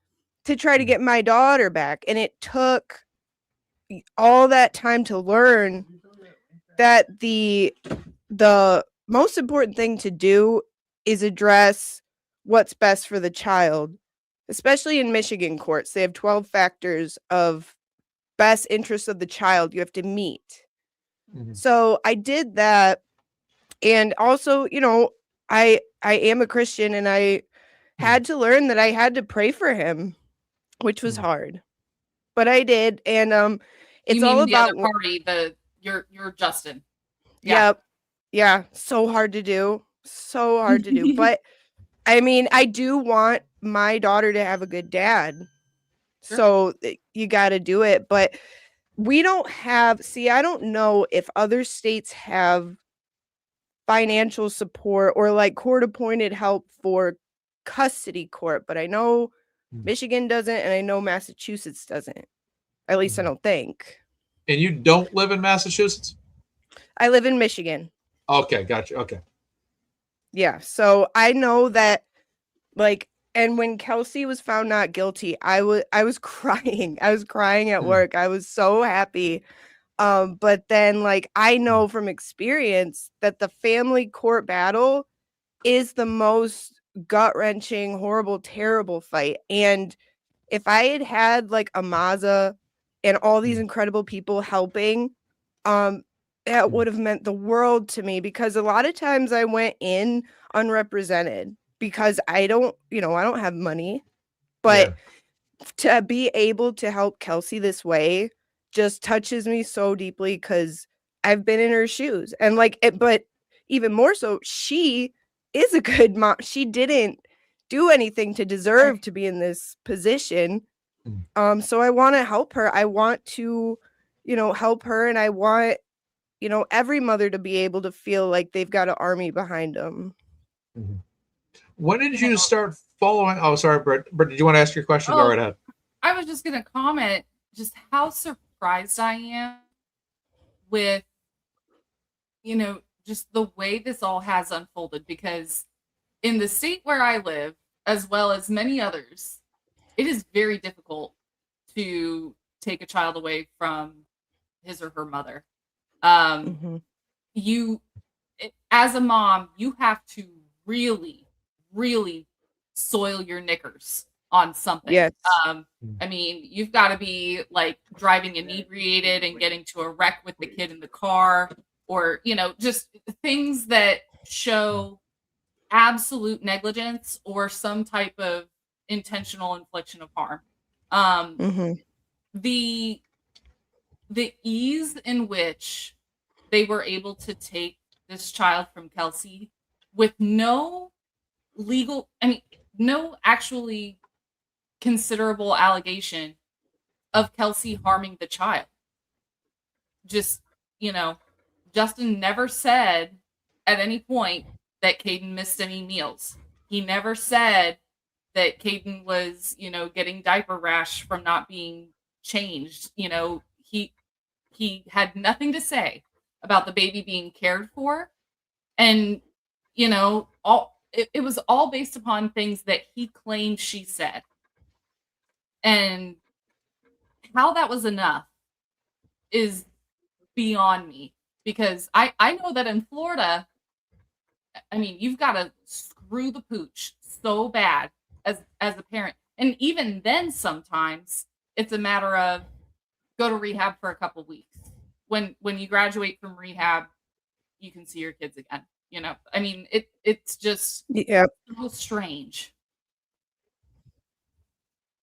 to try to get my daughter back. And it took all that time to learn that the most important thing to do is address what's best for the child, especially in Michigan courts. They have 12 factors of best interest of the child you have to meet. So I did that. And also, I am a Christian, and I had to learn that I had to pray for him, which was hard, but I did. And it's all about the other party, you're Justin. Yep. Yeah. So hard to do. But I mean, I do want my daughter to have a good dad. Sure. So you got to do it. But we don't have, I don't know if other states have financial support or court appointed help for custody court, but I know Michigan doesn't, and I know Massachusetts doesn't. At least I don't think. And you don't live in Massachusetts? I live in Michigan. Okay, gotcha. Okay. Yeah. So I know that, like, and when Kelsey was found not guilty, I was crying. I was crying at work. I was so happy. But then, like, I know from experience that the family court battle is the most gut-wrenching, horrible, terrible fight. And if I had had like a Mazza and all these incredible people helping, that would have meant the world to me, because a lot of times I went in unrepresented because I don't have money. But to be able to help Kelsey this way just touches me so deeply, because I've been in her shoes. And like it, but even more so, she is a good mom. She didn't do anything to deserve to be in this position. So I want to help her. I want to, help her, and I want, every mother to be able to feel like they've got an army behind them. When did you start following? Oh, sorry, Britt. Britt, did you want to ask your question? Go right ahead. I was just going to comment just how surprised I am with, just the way this all has unfolded, because in the state where I live, as well as many others, it is very difficult to take a child away from his or her mother. As a mom, you have to really, really soil your knickers on something. Yes. I mean, you've got to be like driving inebriated and getting to a wreck with the kid in the car, or, just things that show absolute negligence or some type of intentional infliction of harm. The ease in which they were able to take this child from Kelsey with no actually considerable allegation of Kelsey harming the child. Just, Justin never said at any point that Caidyn missed any meals. He never said that Caidyn was, getting diaper rash from not being changed. He had nothing to say about the baby being cared for. And, it was all based upon things that he claimed she said. And how that was enough is beyond me, because I know that in Florida, I mean, you've got to screw the pooch so bad as a parent. And even then, sometimes it's a matter of go to rehab for a couple weeks. When you graduate from rehab, you can see your kids again. I mean, it's just so strange.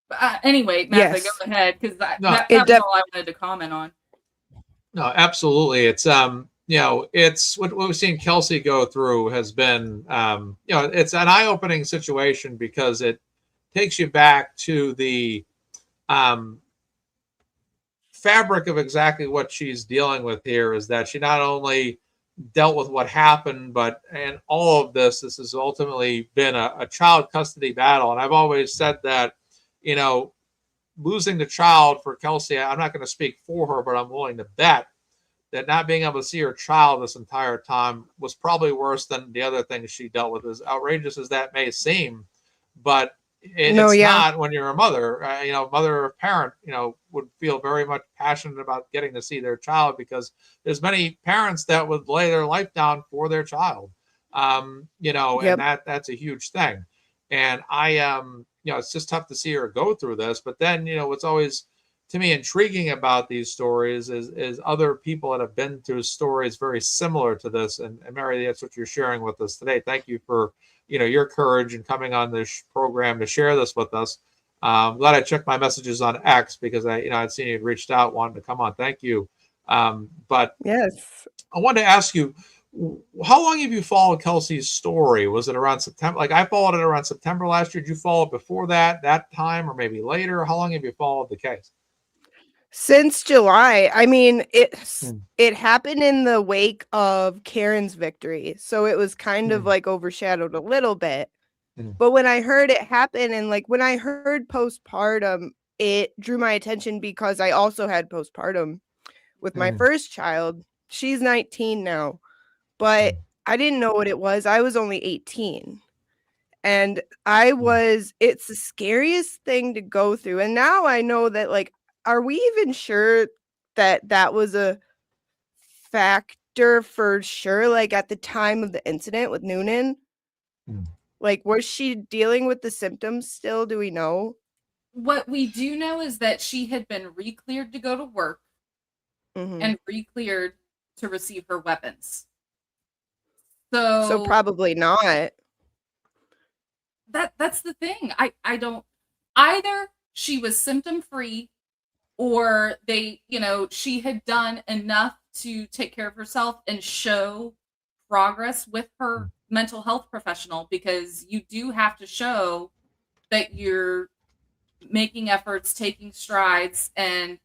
But anyway, Mazza, go ahead, because that's all I wanted to comment on. No, absolutely. It's it's what we've seen Kelsey go through has been it's an eye-opening situation, because it takes you back to the fabric of exactly what she's dealing with here. Is that she not only dealt with what happened, but and all of this has ultimately been a child custody battle. And I've always said that, losing the child for Kelsey, I'm not going to speak for her, but I'm willing to bet that not being able to see her child this entire time was probably worse than the other things she dealt with. As outrageous as that may seem, but it's not when you're a mother. Mother or parent, would feel very much passionate about getting to see their child, because there's many parents that would lay their life down for their child. And that's a huge thing. And it's just tough to see her go through this. But then, what's always to me intriguing about these stories is other people that have been through stories very similar to this. And Mary, that's what you're sharing with us today. Thank you for your courage in coming on this program to share this with us. I'm glad I checked my messages on X, because I'd seen you'd reached out, wanted to come on. Thank you. But yes, I wanted to ask you, how long have you followed Kelsey's story? Was it around September? Like, I followed it around September last year. Did you follow it before that time, or maybe later? How long have you followed the case? Since July. I mean, it happened in the wake of Karen's victory, so it was kind of like overshadowed a little bit. But when I heard it happen, and like when I heard postpartum, it drew my attention, because I also had postpartum with my first child. she's 19 now, but I didn't know what it was. I was only 18. And it's the scariest thing to go through. And now I know that, like, are we even sure that that was a factor for sure? Like, at the time of the incident with Noonan, like, was she dealing with the symptoms still? Do we know? What we do know is that she had been re-cleared to go to work and re-cleared to receive her weapons. So probably not. That's the thing. I don't, either she was symptom free, or she had done enough to take care of herself and show progress with her mental health professional, because you do have to show that you're making efforts, taking strides, and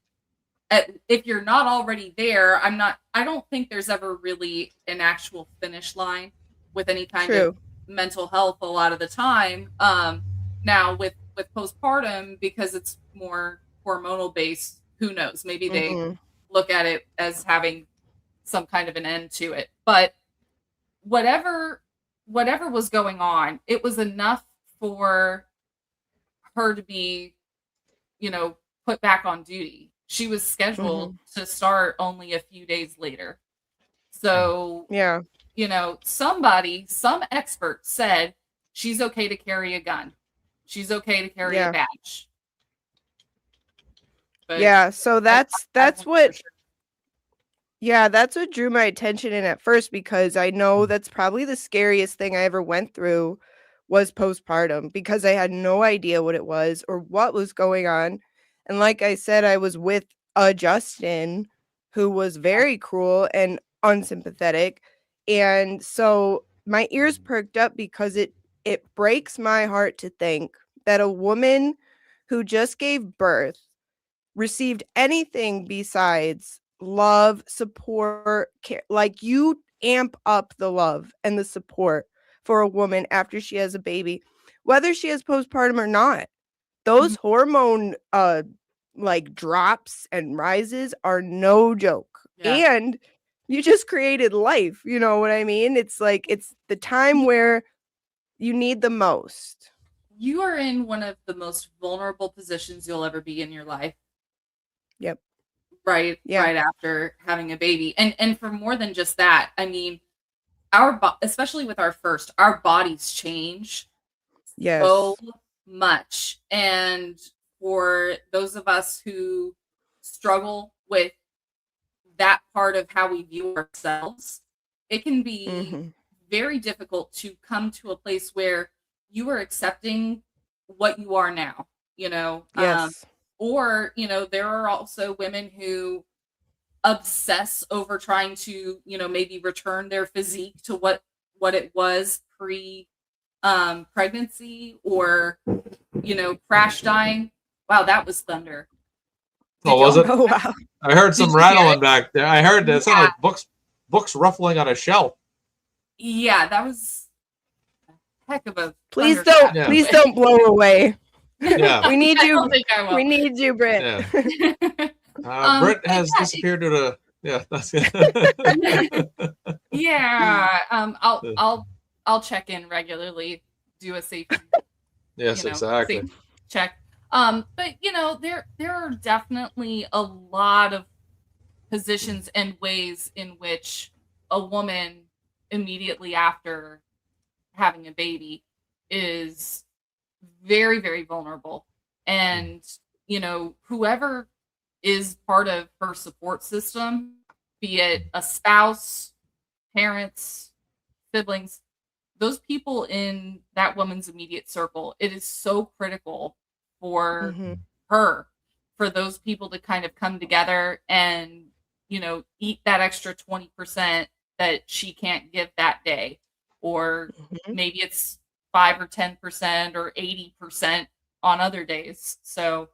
if you're not already there, I don't think there's ever really an actual finish line with any kind of mental health a lot of the time. Now with postpartum, because it's more hormonal based, who knows? Maybe they look at it as having some kind of an end to it. But whatever was going on, it was enough for her to be, put back on duty. She was scheduled to start only a few days later. So, some expert said she's okay to carry a gun. She's okay to carry a badge. But so that's what drew my attention in at first, because I know that's probably the scariest thing I ever went through was postpartum, because I had no idea what it was or what was going on. And like I said, I was with a Justin who was very cruel and unsympathetic. And so my ears perked up, because it breaks my heart to think that a woman who just gave birth received anything besides love, support, care. Like, you amp up the love and the support for a woman after she has a baby, whether she has postpartum or not. Those hormone like drops and rises are no joke. And you just created life, you know what I mean? It's like, it's the time where you need the most. You are in one of the most vulnerable positions you'll ever be in your life. Yep. Right after having a baby. And for more than just that, I mean, especially with our bodies change so much. And for those of us who struggle with that part of how we view ourselves, it can be very difficult to come to a place where you are accepting what you are now, or, there are also women who obsess over trying to, maybe return their physique to what it was pregnancy, or, crash dying. Wow, that was thunder. Was it? Oh, wow. I heard some rattling back there. I heard that sounded like books ruffling on a shelf. Yeah, that was a heck of a. Please don't blow away. Yeah, we need you. I don't think I will. We need you, Britt. Yeah. Britt has disappeared due to. Yeah, that's good. Yeah. I'll check in regularly. Do a safety. Yes, exactly. Safety check. But there are definitely a lot of positions and ways in which a woman immediately after having a baby is very, very vulnerable. And, whoever is part of her support system, be it a spouse, parents, siblings, those people in that woman's immediate circle, it is so critical for her, for those people to kind of come together and, eat that extra 20% that she can't give that day. Or maybe it's 5 or 10% or 80% on other days. So,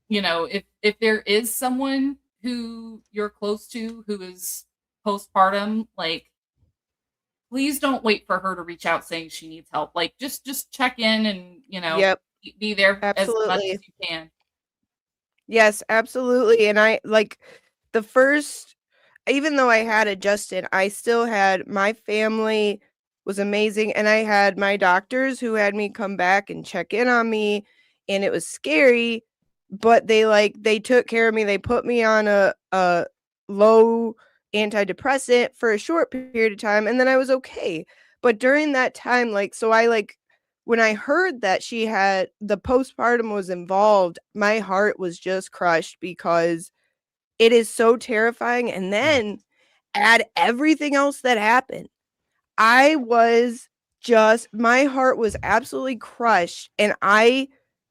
if there is someone who you're close to who is postpartum, like, please don't wait for her to reach out saying she needs help. Like, just check in and, be there as much as you can. Yes, absolutely. And I like the first even though I had adjusted, I still had my family was amazing, and I had my doctors who had me come back and check in on me, and it was scary, but they took care of me. They put me on a low antidepressant for a short period of time, and then I was okay. But during that time, when I heard that she had the postpartum was involved, my heart was just crushed because it is so terrifying. And then add everything else that happened. My heart was absolutely crushed. And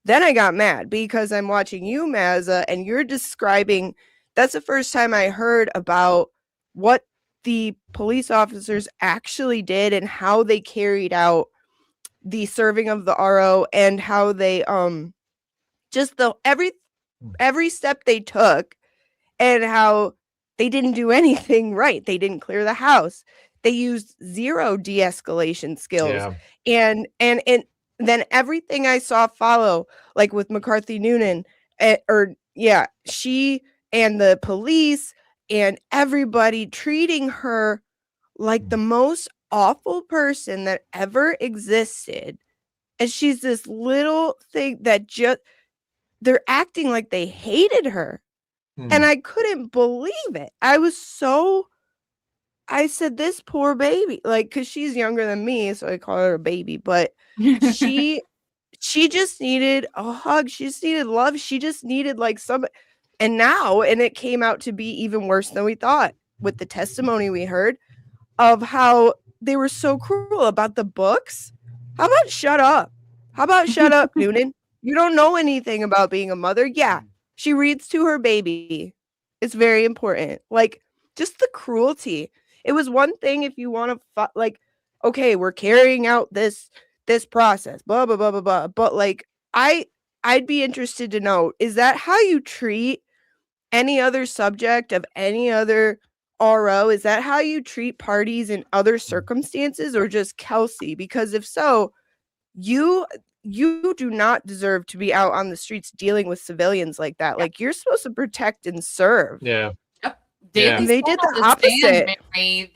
then I got mad because I'm watching you, Mazza, and you're describing, that's the first time I heard about what the police officers actually did and how they carried out the serving of the RO and how they every step they took and how they didn't do anything right. They didn't clear the house. They used zero de-escalation skills. And then everything I saw follow, like with McCarthy Noonan, she and the police and everybody treating her like the most awful person that ever existed. And she's this little thing that they're acting like they hated her. And I couldn't believe it. I said, this poor baby, because she's younger than me, so I call her a baby, but she just needed a hug. She just needed love. She just needed and it came out to be even worse than we thought with the testimony we heard of how they were so cruel about the books. How about shut up? Noonan? You don't know anything about being a mother. Yeah, she reads to her baby. It's very important. Just the cruelty. It was one thing if you want to okay, we're carrying out this process, blah blah blah blah blah. But I'd be interested to know, is that how you treat any other subject of any other RO? Is that how you treat parties in other circumstances, or just Kelsey? Because if so, you do not deserve to be out on the streets dealing with civilians like that. You're supposed to protect and serve. Yeah. Yep. Yeah. They did the opposite. Mary,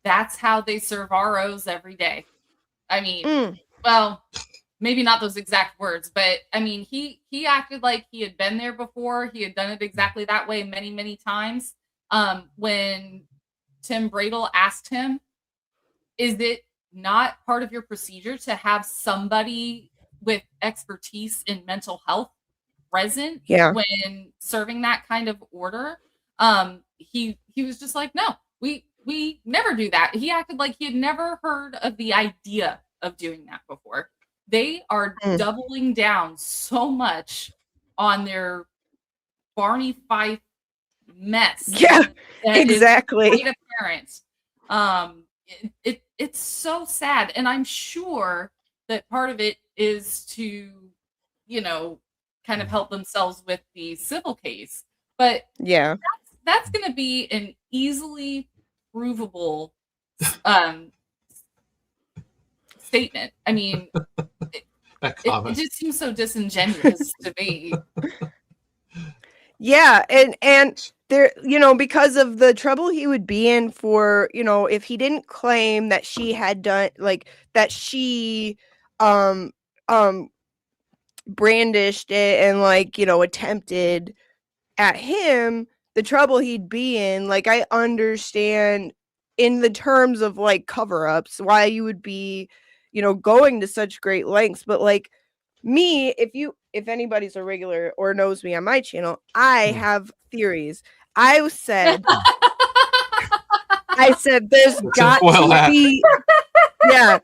that's how they serve ROs every day. I mean, well, maybe not those exact words, but I mean, he acted like he had been there before. He had done it exactly that way many, many times. When Tim Bradle asked him, is it not part of your procedure to have somebody with expertise in mental health present when serving that kind of order? He was just like, no, we never do that. He acted like he had never heard of the idea of doing that before. They are doubling down so much on their Barney Fife mess. Yeah, exactly. Quite apparent. It's so sad, and I'm sure that part of it is to, kind of help themselves with the civil case. But yeah, that's going to be an easily provable statement. I mean, it just seems so disingenuous to me. Yeah, and there, because of the trouble he would be in for, if he didn't claim that she had done that she brandished it and attempted at him, the trouble he'd be in, I understand in the terms of cover-ups why you would be, going to such great lengths. But me, if anybody's a regular or knows me on my channel, I have theories. I said there's got to be yeah.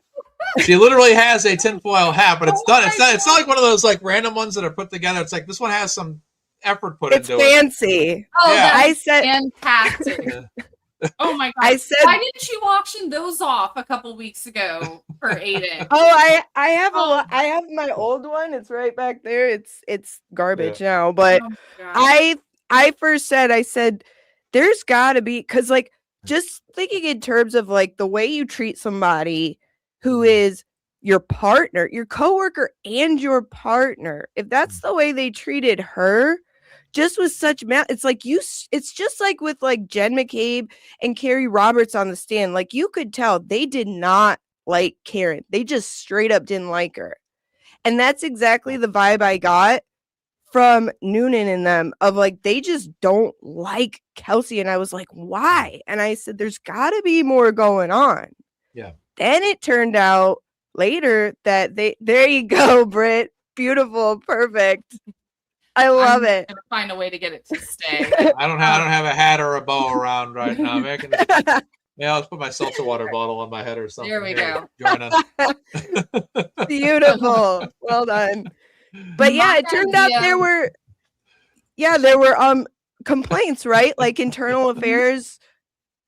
She literally has a tinfoil hat, but it's done. It's not like one of those random ones that are put together. It's like this one has some effort put into it. It's fancy. Oh, yeah. I said fantastic. Oh my god! I said, why didn't you auction those off a couple weeks ago for Aiden? Oh, I have I have my old one. It's right back there. It's garbage now. But I first said, there's got to be, because just thinking in terms of the way you treat somebody who is your partner, your coworker, and your partner. If that's the way they treated her, just with such it's like it's just like with like Jen McCabe and Carrie Roberts on the stand. Like you could tell they did not like Karen. They just straight up didn't like her. And that's exactly the vibe I got from Noonan and them of like, they just don't like Kelsey. And I was like, why? And I said, there's got to be more going on. Yeah. Then it turned out later that there you go, Britt. Beautiful. Perfect. I love it. I'm gonna find a way to get it to stay. I don't have a hat or a bow around right now. Yeah, let's put my seltzer water bottle on my head or something. There we go. Join us. Beautiful. Well done. But yeah, it turned out there were complaints, right? Like internal affairs.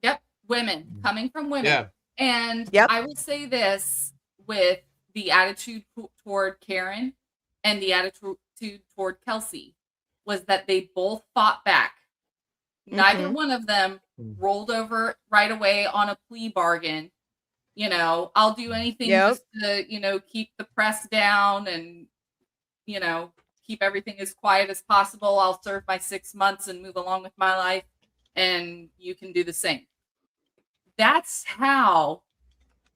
Yep. Women coming from women. Yeah. And I will say this with the attitude toward Karen and the attitude toward Kelsey was that they both fought back. Neither one of them rolled over right away on a plea bargain. You know, I'll do anything just to, you know, keep the press down and, you know, keep everything as quiet as possible. I'll serve my 6 months and move along with my life, and you can do the same. That's how,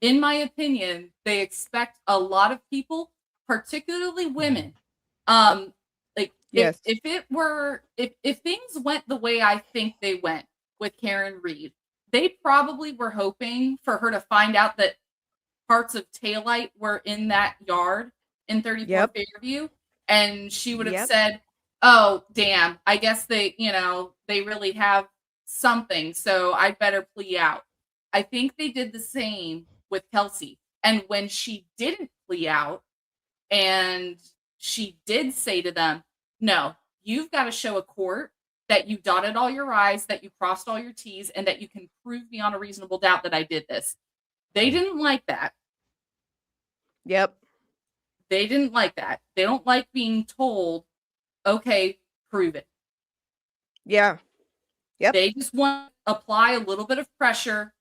in my opinion, they expect a lot of people, particularly women. If things went the way I think they went with Karen Reed, they probably were hoping for her to find out that parts of taillight were in that yard in 34 Fairview, and she would have said, "Oh, damn! I guess they really have something, so I better plea out." I think they did the same with Kelsey, and when she didn't plea out, and she did say to them, "No, you've got to show a court that you dotted all your I's, that you crossed all your T's, and that you can prove beyond a reasonable doubt that I did this." They didn't like that. Yep. They didn't like that. They don't like being told, okay, prove it. Yeah. Yep. They just want to apply a little bit of pressure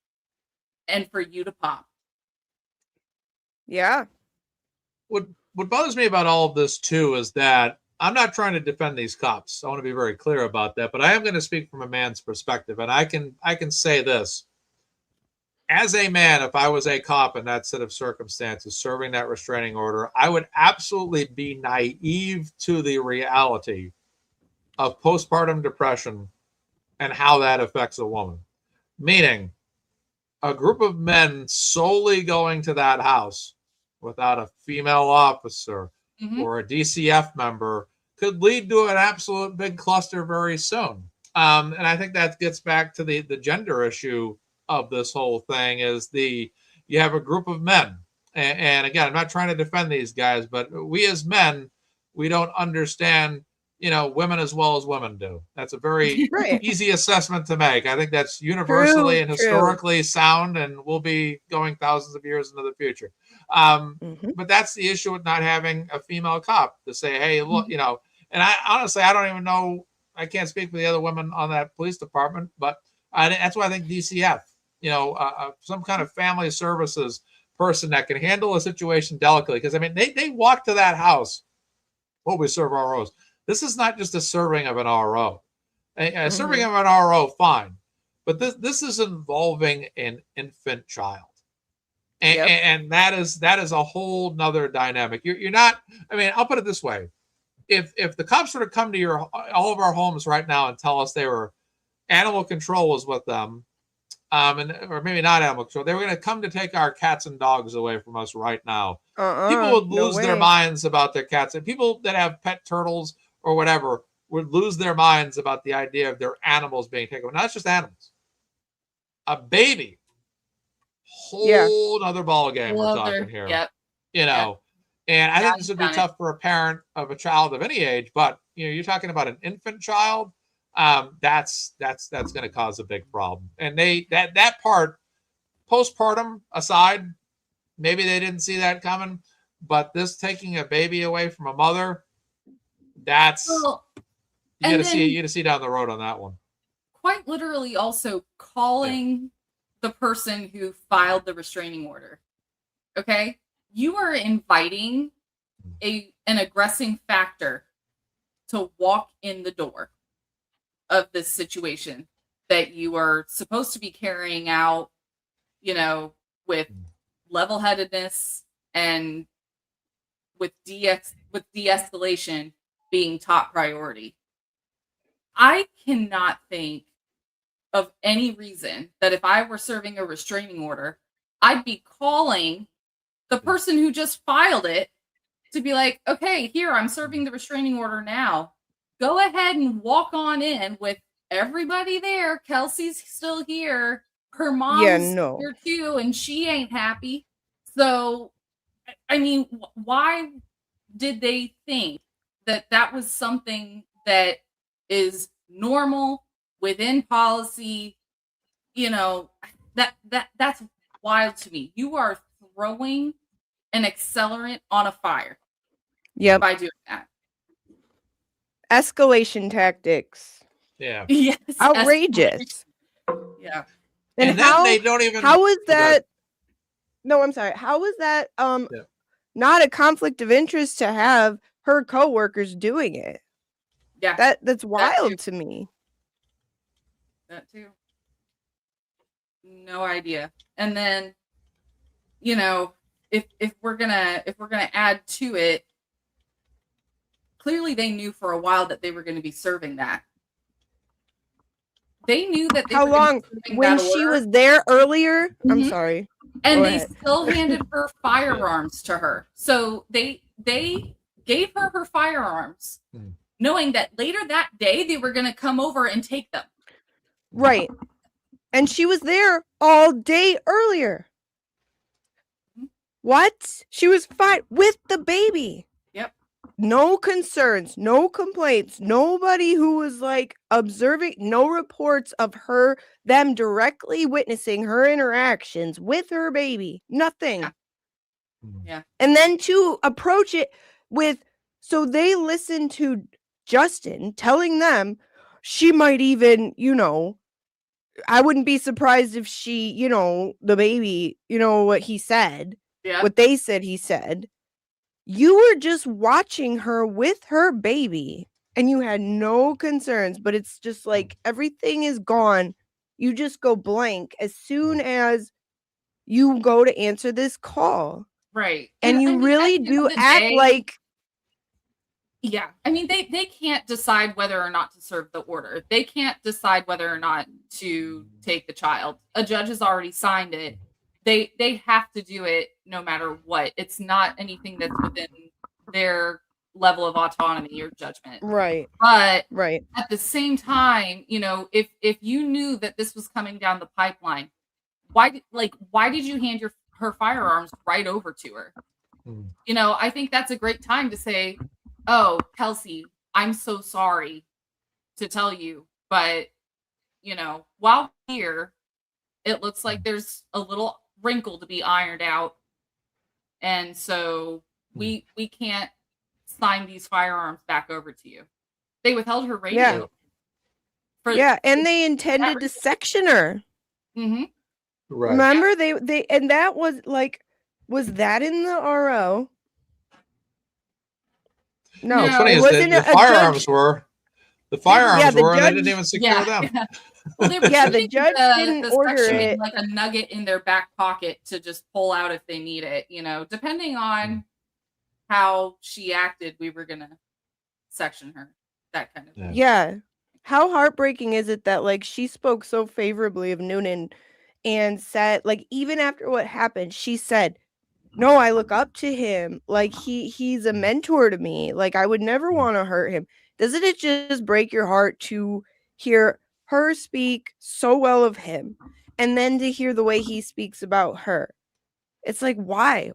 and for you to pop. Yeah. What bothers me about all of this too is that I'm not trying to defend these cops. I want to be very clear about that, but I am going to speak from a man's perspective, and I can say this. As a man, if I was a cop in that set of circumstances serving that restraining order, I would absolutely be naive to the reality of postpartum depression and how that affects a woman. Meaning, a group of men solely going to that house without a female officer or a DCF member could lead to an absolute big cluster very soon. And I think that gets back to the gender issue of this whole thing is you have a group of men. And again, I'm not trying to defend these guys, but we as men, we don't understand, women as well as women do. That's a very easy assessment to make. I think that's universally and historically sound, and will be going thousands of years into the future. But that's the issue with not having a female cop to say, hey, look, and I honestly, I don't even know, I can't speak for the other women on that police department, but that's why I think DCF, some kind of family services person that can handle a situation delicately. Because, I mean, they walk to that house. Oh, we serve ROs. This is not just a serving of an RO. A serving of an RO, fine. But this is involving an infant child. And that is a whole nother dynamic. You're not, I mean, I'll put it this way. If the cops were to come to all of our homes right now and tell us animal control was with them, or maybe not animal control, they were going to come to take our cats and dogs away from us right now. People would lose their minds about their cats. And people that have pet turtles or whatever would lose their minds about the idea of their animals being taken away. Not just animals. A baby. Whole other ball game we're talking here. Yep. And I think this would be tough for a parent of a child of any age, but you're talking about an infant child. That's going to cause a big problem. And that part, postpartum aside, maybe they didn't see that coming, but this taking a baby away from a mother, you got to see down the road on that one. Quite literally also calling the person who filed the restraining order. Okay? You are inviting an aggressing factor to walk in the door. of this situation that you are supposed to be carrying out, with level-headedness and with de-escalation being top priority. I cannot think of any reason that if I were serving a restraining order, I'd be calling the person who just filed it to be like, okay, here, I'm serving the restraining order now. Go ahead and walk on in with everybody there. Kelsey's still here. Her mom's here too, and she ain't happy. So, I mean, why did they think that that was something that is normal within policy? That's wild to me. You are throwing an accelerant on a fire. Yep. By doing that. Escalation tactics. Yeah. Yes. Outrageous. Yeah. And then they don't even. How was that? No, I'm sorry. How was that not a conflict of interest to have her coworkers doing it? Yeah. That's wild to me. That too. No idea. And then, if we're gonna add to it, clearly they knew for a while that they were going to be serving that. They knew that they How were gonna long? be serving When that she order. was there earlier? I'm Mhm. sorry. And Go they ahead. still handed her firearms to her. So they gave her her firearms, knowing that later that day they were going to come over and take them. Right. And she was there all day earlier. What? She was fine with the baby. Yep. No concerns, no complaints, nobody who was like observing, no reports of them directly witnessing her interactions with her baby. Nothing. Yeah. And then to approach it so they listened to Justin telling them she might even, I wouldn't be surprised if she, the baby, what he said, what they said he said. You were just watching her with her baby and you had no concerns, but it's just like everything is gone. You just go blank as soon as you go to answer this call. Right. And you really do act like. Yeah. I mean, they can't decide whether or not to serve the order. They can't decide whether or not to take the child. A judge has already signed it. They have to do it no matter what. It's not anything that's within their level of autonomy or judgment. Right. But right. At the same time, if you knew that this was coming down the pipeline, why did you hand her firearms right over to her? I think that's a great time to say, oh, Kelsey, I'm so sorry to tell you, but while here, it looks like there's a little wrinkle to be ironed out, and so we can't sign these firearms back over to you. They withheld her radio. And they intended to section her. Mm-hmm. Right. Remember they and that was like, was that in the RO? No, What's funny it is wasn't. the firearms were. The firearms the were, and they judge- didn't even secure them. Well, they were Yeah, the keeping judge didn't the order section it. like a nugget in their back pocket to just pull out if they need it. Depending on how she acted, we were gonna section her. That kind of thing. Yeah. How heartbreaking is it that like she spoke so favorably of Noonan and said, like, even after what happened, she said, no, I look up to him. Like he's a mentor to me. Like I would never want to hurt him. Doesn't it just break your heart to hear her speak so well of him and then to hear the way he speaks about her? It's like, why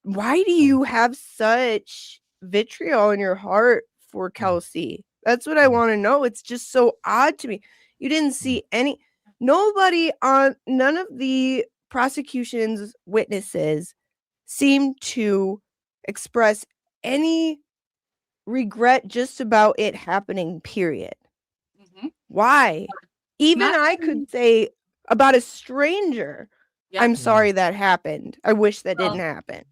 do you have such vitriol in your heart for Kelsey? That's what I want to know. It's just so odd to me. You didn't see none of the prosecution's witnesses seemed to express any regret just about it happening, period. Mm-hmm. Why? Even I could say about a stranger, I'm sorry that happened. I wish that didn't happen.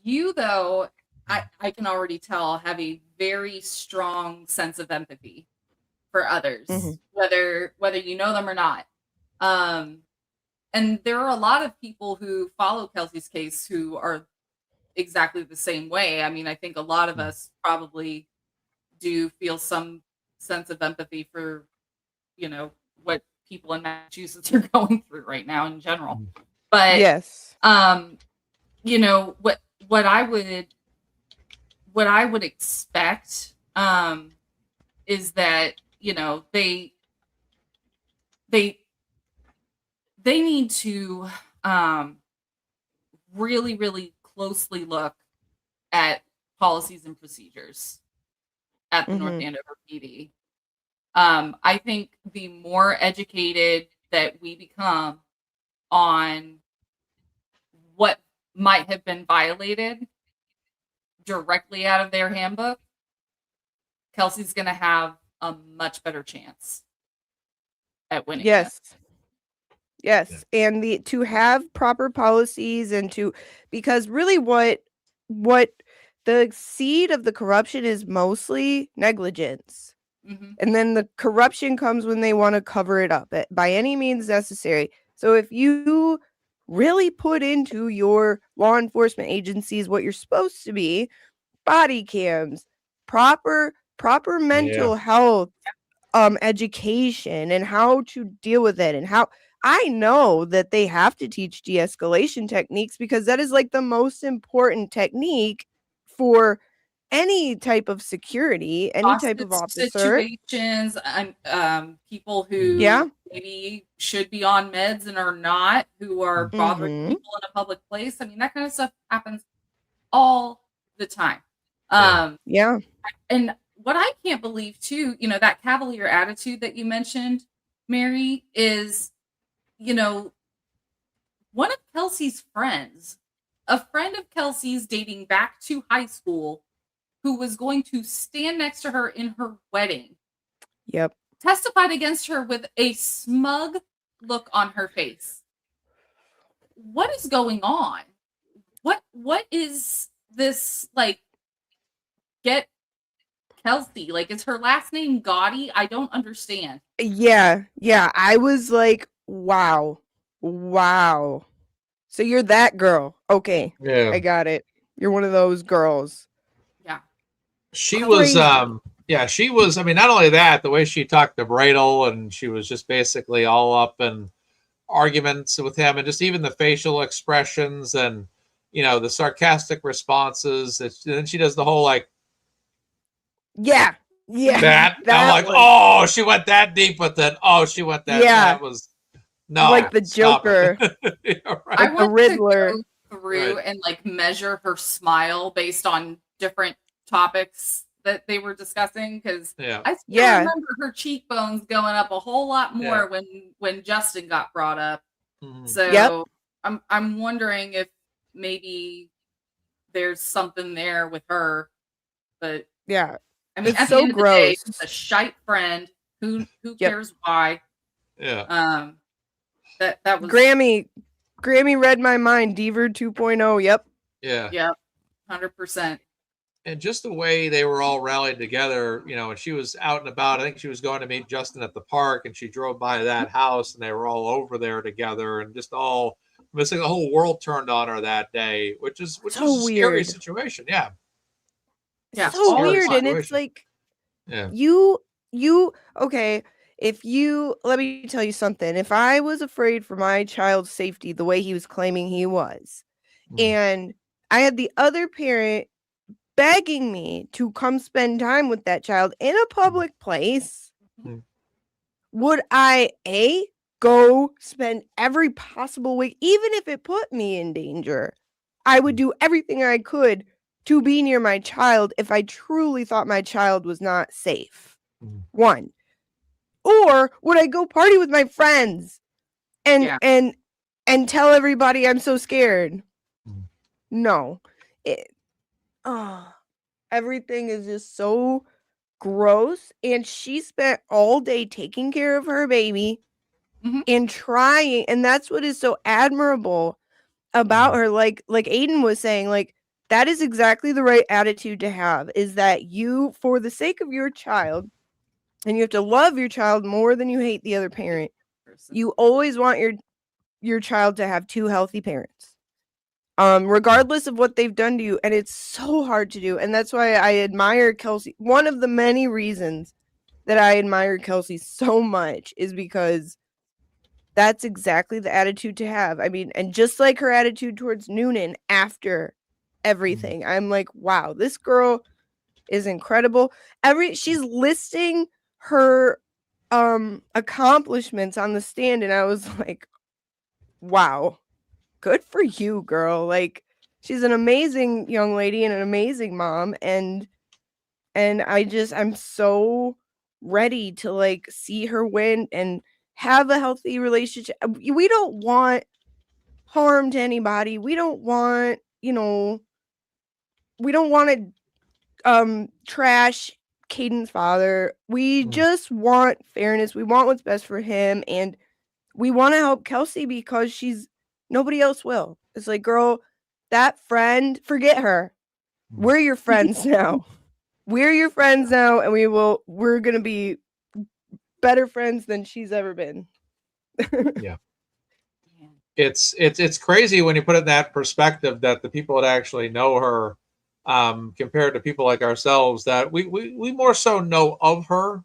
You, though, I can already tell, have a very strong sense of empathy for others, Mhm. whether you know them or not. And there are a lot of people who follow Kelsey's case who are exactly the same way. I mean, I think a lot of us probably do feel some sense of empathy for, what people in Massachusetts are going through right now in general. But Yes. what I would expect is that, they need to really, really closely look at policies and procedures at the North Mhm. Andover PD. I think the more educated that we become on what might have been violated directly out of their handbook, Kelsey's going to have a much better chance at winning. Yes. Yes. And to have proper policies and because really what the seed of the corruption is mostly negligence. Mm-hmm. And then the corruption comes when they want to cover it up by any means necessary. So if you really put into your law enforcement agencies what you're supposed to be, body cams, proper mental health education and how to deal with it, and how I know that they have to teach de-escalation techniques because that is like the most important technique for any type of security, any type of Hostage officer. situations, people who maybe should be on meds and are not, who are bothering people in a public place. I mean, that kind of stuff happens all the time. And what I can't believe too, that cavalier attitude that you mentioned, Mary, is, one of Kelsey's friends, a friend of Kelsey's dating back to high school, who was going to stand next to her in her wedding, testified against her with a smug look on her face. What is going on? What is this, like, get Kelsey? Like, is her last name Gotti? I don't understand. Yeah. I was like, wow. So you're that girl. Okay. Yeah. I got it. You're one of those girls. Yeah. She Crazy. was, I mean, not only that, the way she talked to Bradle, and she was just basically all up in arguments with him, and just even the facial expressions and, the sarcastic responses. And then she does the whole, like, that. I'm like, oh, she went that deep with it. Oh, she went that. Yeah. That was, no. Like the Joker. Yeah, right. I the want Riddler. to go through and like measure her smile based on different topics that they were discussing, because I still remember her cheekbones going up a whole lot more when Justin got brought up. So I'm wondering if maybe there's something there with her, but I mean, it's at so the end of the day, gross. it's a shite friend. Who cares why? Yeah. That was Grammy read my mind. Deaver 2.0. Yep. Yeah. 100%. And just the way they were all rallied together, and she was out and about. I think she was going to meet Justin at the park, and she drove by that house, and they were all over there together, and just all missing. The whole world turned on her that day, which is a scary situation. Yeah. So weird. And it's like, you okay. Let me tell you something. If I was afraid for my child's safety the way he was claiming he was, and I had the other parent begging me to come spend time with that child in a public place, would I go spend every possible way, even if it put me in danger? I would do everything I could to be near my child if I truly thought my child was not safe. One. Or would I go party with my friends and tell everybody I'm so scared? No. Everything is just so gross. And she spent all day taking care of her baby and trying. And that's what is so admirable about her. Like Aiden was saying, like, that is exactly the right attitude to have, is that you, for the sake of your child, and you have to love your child more than you hate the other parent. You always want your child to have two healthy parents, regardless of what they've done to you. And it's so hard to do. And that's why I admire Kelsey. One of the many reasons that I admire Kelsey so much is because that's exactly the attitude to have. I mean, and just like her attitude towards Noonan after everything, I'm like, wow, this girl is incredible. She's listing her accomplishments on the stand, and I was like, wow, good for you, girl. Like, she's an amazing young lady and an amazing mom, and I'm so ready to like see her win and have a healthy relationship. We don't want harm to anybody. We don't want, we don't want to trash Caidyn's father. We just want fairness. We want what's best for him, and we want to help Kelsey because nobody else will. It's like, girl, that friend, forget her. We're your friends now. We're your friends now, and we're gonna be better friends than she's ever been. Yeah. It's crazy when you put it in that perspective that the people that actually know her, compared to people like ourselves, that we more so know of her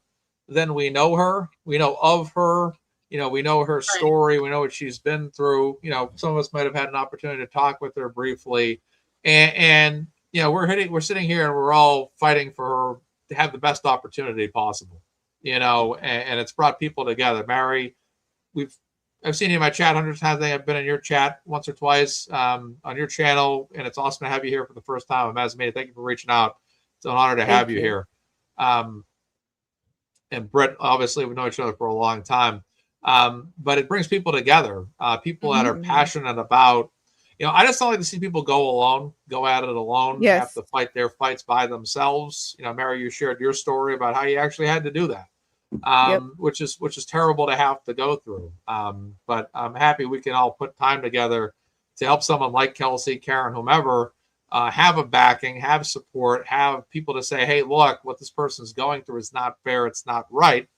than we know her. We know of her, we know her story, we know what she's been through. Some of us might have had an opportunity to talk with her briefly, and we're sitting here and we're all fighting for her to have the best opportunity possible. And it's brought people together. Mary, I've seen you in my chat hundreds of times. I think I've been in your chat once or twice on your channel, and it's awesome to have you here for the first time on MazzaMedia. Thank you for reaching out. It's an honor to have you here. And Britt, obviously, we've known each other for a long time, but it brings people together. People that are passionate about. I just don't like to see people go at it alone, have to fight their fights by themselves. Mary, you shared your story about how you actually had to do that. Which is terrible to have to go through. But I'm happy we can all put time together to help someone like Kelsey, Karen, whomever, have a backing, have support, have people to say, hey, look, what this person's going through is not fair. It's not right.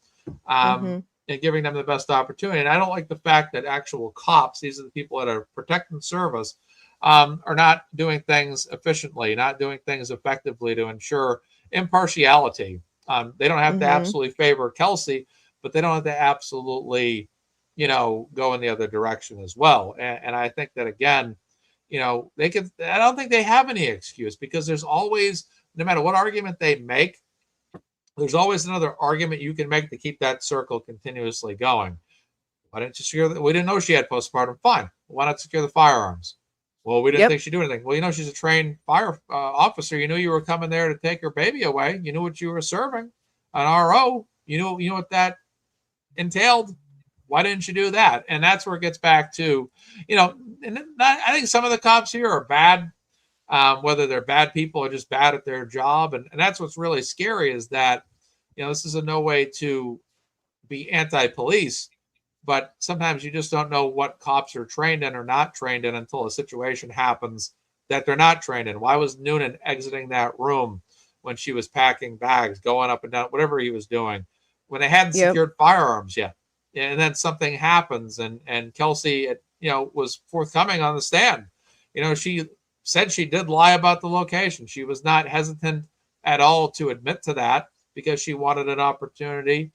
And giving them the best opportunity. And I don't like the fact that actual cops, these are the people that are protecting service, are not doing things efficiently, not doing things effectively to ensure impartiality. They don't have to absolutely favor Kelsey, but they don't have to absolutely, go in the other direction as well. And I think that, again, I don't think they have any excuse, because there's always, no matter what argument they make, there's always another argument you can make to keep that circle continuously going. Why didn't you secure we didn't know she had postpartum. Fine. Why not secure the firearms? Well, we didn't think she'd do anything. Well, she's a trained fire officer. You knew you were coming there to take her baby away. You knew what you were serving, an RO. You knew what that entailed. Why didn't you do that? And that's where it gets back to, I think some of the cops here are bad, whether they're bad people or just bad at their job. And that's what's really scary, is that, this is in no way to be anti-police, but sometimes you just don't know what cops are trained in or not trained in until a situation happens that they're not trained in. Why was Noonan exiting that room when she was packing bags, going up and down, whatever he was doing, when they hadn't secured firearms yet? And then something happens, and Kelsey, was forthcoming on the stand. She said she did lie about the location. She was not hesitant at all to admit to that, because she wanted an opportunity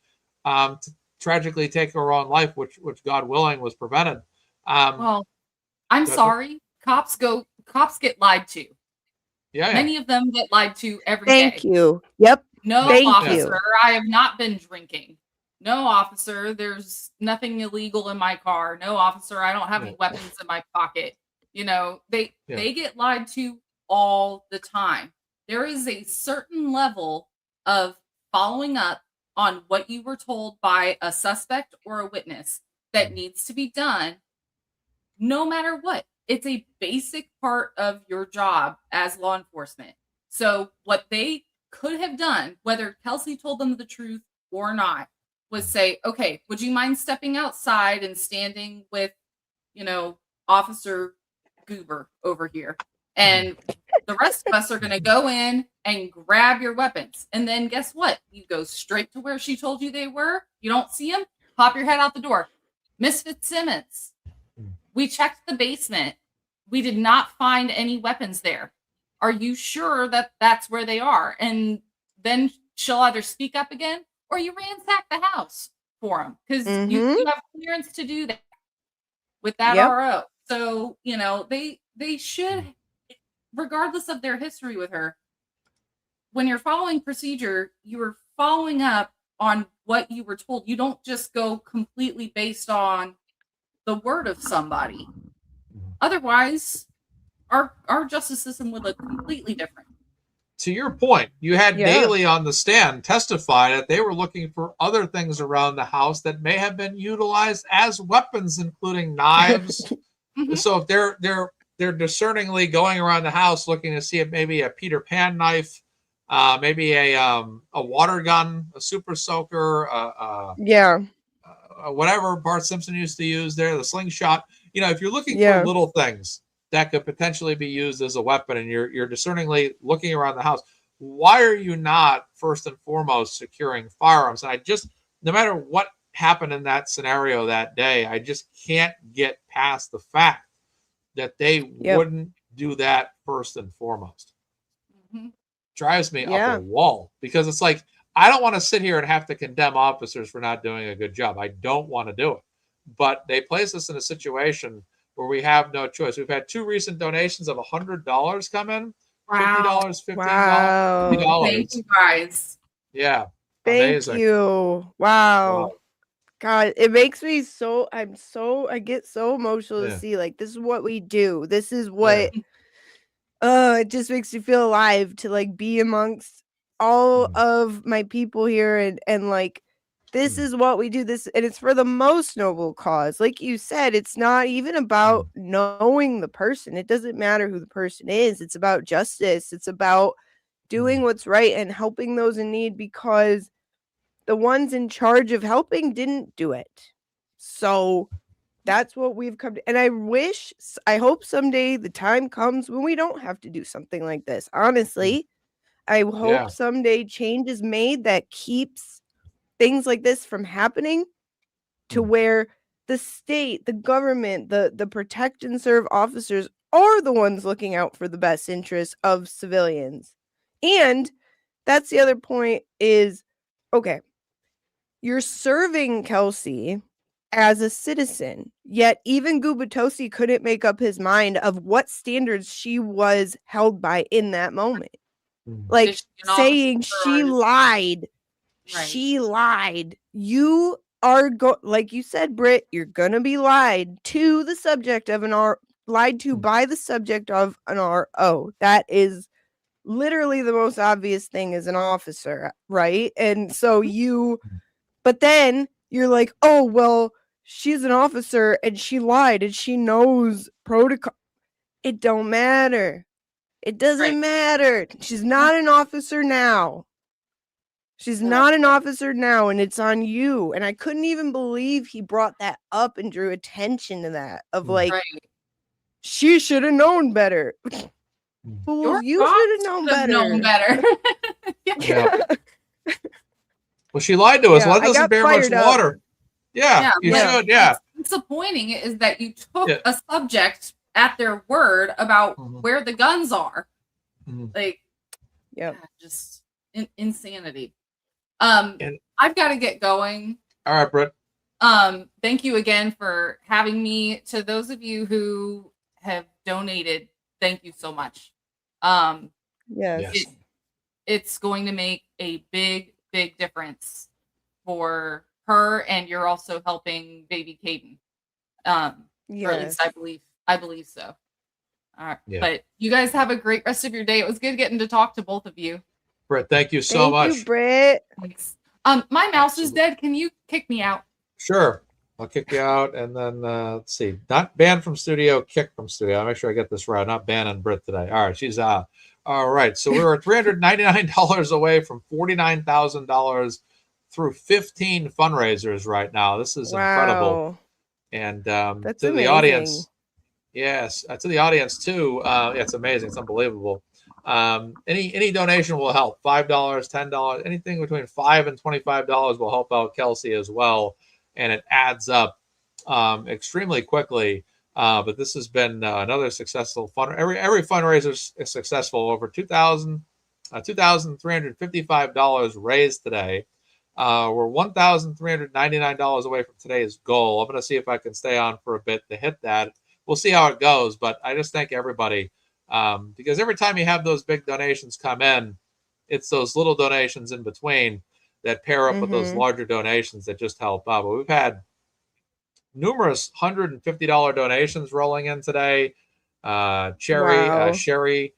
to tragically take her own life, which God willing was prevented. Well, I'm sorry. Cops get lied to. Yeah. Many of them get lied to every day. Thank you. Yep. No, officer, I have not been drinking. No, officer, there's nothing illegal in my car. No, officer, I don't have any weapons in my pocket. They get lied to all the time. There is a certain level of following up on what you were told by a suspect or a witness that needs to be done, no matter what. It's a basic part of your job as law enforcement. So what they could have done, whether Kelsey told them the truth or not, was say, okay, would you mind stepping outside and standing with, Officer Goober over here? And The rest of us are going to go in and grab your weapons. And then guess what? You go straight to where she told you they were. You don't see them, pop your head out the door. Miss Fitzsimmons, we checked the basement. We did not find any weapons there. Are you sure that that's where they are? And then she'll either speak up again or you ransack the house for them because you have clearance to do that with that RO. So, you know, they should, regardless of their history with her, when you're following procedure, you're following up on what you were told. You don't just go completely based on the word of somebody. Otherwise, our justice system would look completely different. To your point, you had Daly on the stand testify that they were looking for other things around the house that may have been utilized as weapons, including knives. So if they're discerningly going around the house looking to see if maybe a Peter Pan knife, maybe a water gun, a super soaker, whatever Bart Simpson used to use there, the slingshot. You know, if you're looking for little things that could potentially be used as a weapon and you're discerningly looking around the house, why are you not first and foremost securing firearms? And I just, no matter what happened in that scenario that day, I just can't get past the fact that they wouldn't do that first and foremost. Drives me up a wall because it's like, I don't want to sit here and have to condemn officers for not doing a good job. I don't want to do it. But they place us in a situation where we have no choice. We've had 2 recent donations of $100 come in. Wow. $50, $15, $50. Thank you guys. Yeah. Thank Amazing. you. Wow. God, it makes me so, I get so emotional to see, like, this is what we do. This is what, it just makes me feel alive to, like, be amongst all of my people here and like, this is what we do. This, and it's for the most noble cause. Like you said, it's not even about knowing the person. It doesn't matter who the person is. It's about justice. It's about doing what's right and helping those in need because the ones in charge of helping didn't do it. So that's what we've come to. And I hope someday the time comes when we don't have to do something like this. Honestly, I hope someday change is made that keeps things like this from happening to where the state, the government, the protect and serve officers are the ones looking out for the best interests of civilians. And that's the other point is, okay, you're serving Kelsey as a citizen, yet even Gubatosi couldn't make up his mind of what standards she was held by in that moment. Like saying she lied. Right. She lied. You are like you said, Britt, you're gonna be lied to the subject of an lied to by the subject of an RO. That is literally the most obvious thing as an officer, right? And so but then you're like, oh well, she's an officer and she lied and she knows protocol. It don't matter. It doesn't matter. She's not an officer now. She's not an officer now, and it's on you. And I couldn't even believe he brought that up and drew attention to that of like, she should have known better. Well, you should have known better. Well, she lied to us. Well, that doesn't bear much water. You should. What's disappointing is that you took a subject at their word about where the guns are. Like, just insanity. I've got to get going. All right, Britt. Thank you again for having me. To those of you who have donated, thank you so much. It's going to make a big difference for her, and you're also helping baby Caidyn. Or at least I believe so. All right. But you guys have a great rest of your day. It was good getting to talk to both of you. Britt, thank you so much. Thank you, Britt. Thanks. My mouse is dead. Can you kick me out? Sure. I'll kick you out, and then let's see. Not banned from studio, kicked from studio. I'll make sure I get this right. Not banning Britt today. All right, she's out. All right. So we were $399 away from $49,000 through 15 fundraisers right now. This is incredible. And that's to amazing. the audience, to the audience too. It's amazing. It's unbelievable. Any donation will help. $5, $10, anything between $5 and $25 will help out Kelsey as well, and it adds up extremely quickly. But this has been another successful fund. Every fundraiser is successful. Over $2,355 raised today. We're $1,399 away from today's goal. I'm going to see if I can stay on for a bit to hit that. We'll see how it goes, but I just thank everybody because every time you have those big donations come in, it's those little donations in between that pair up with those larger donations that just help out. But we've had numerous $150 donations rolling in today. Sherry,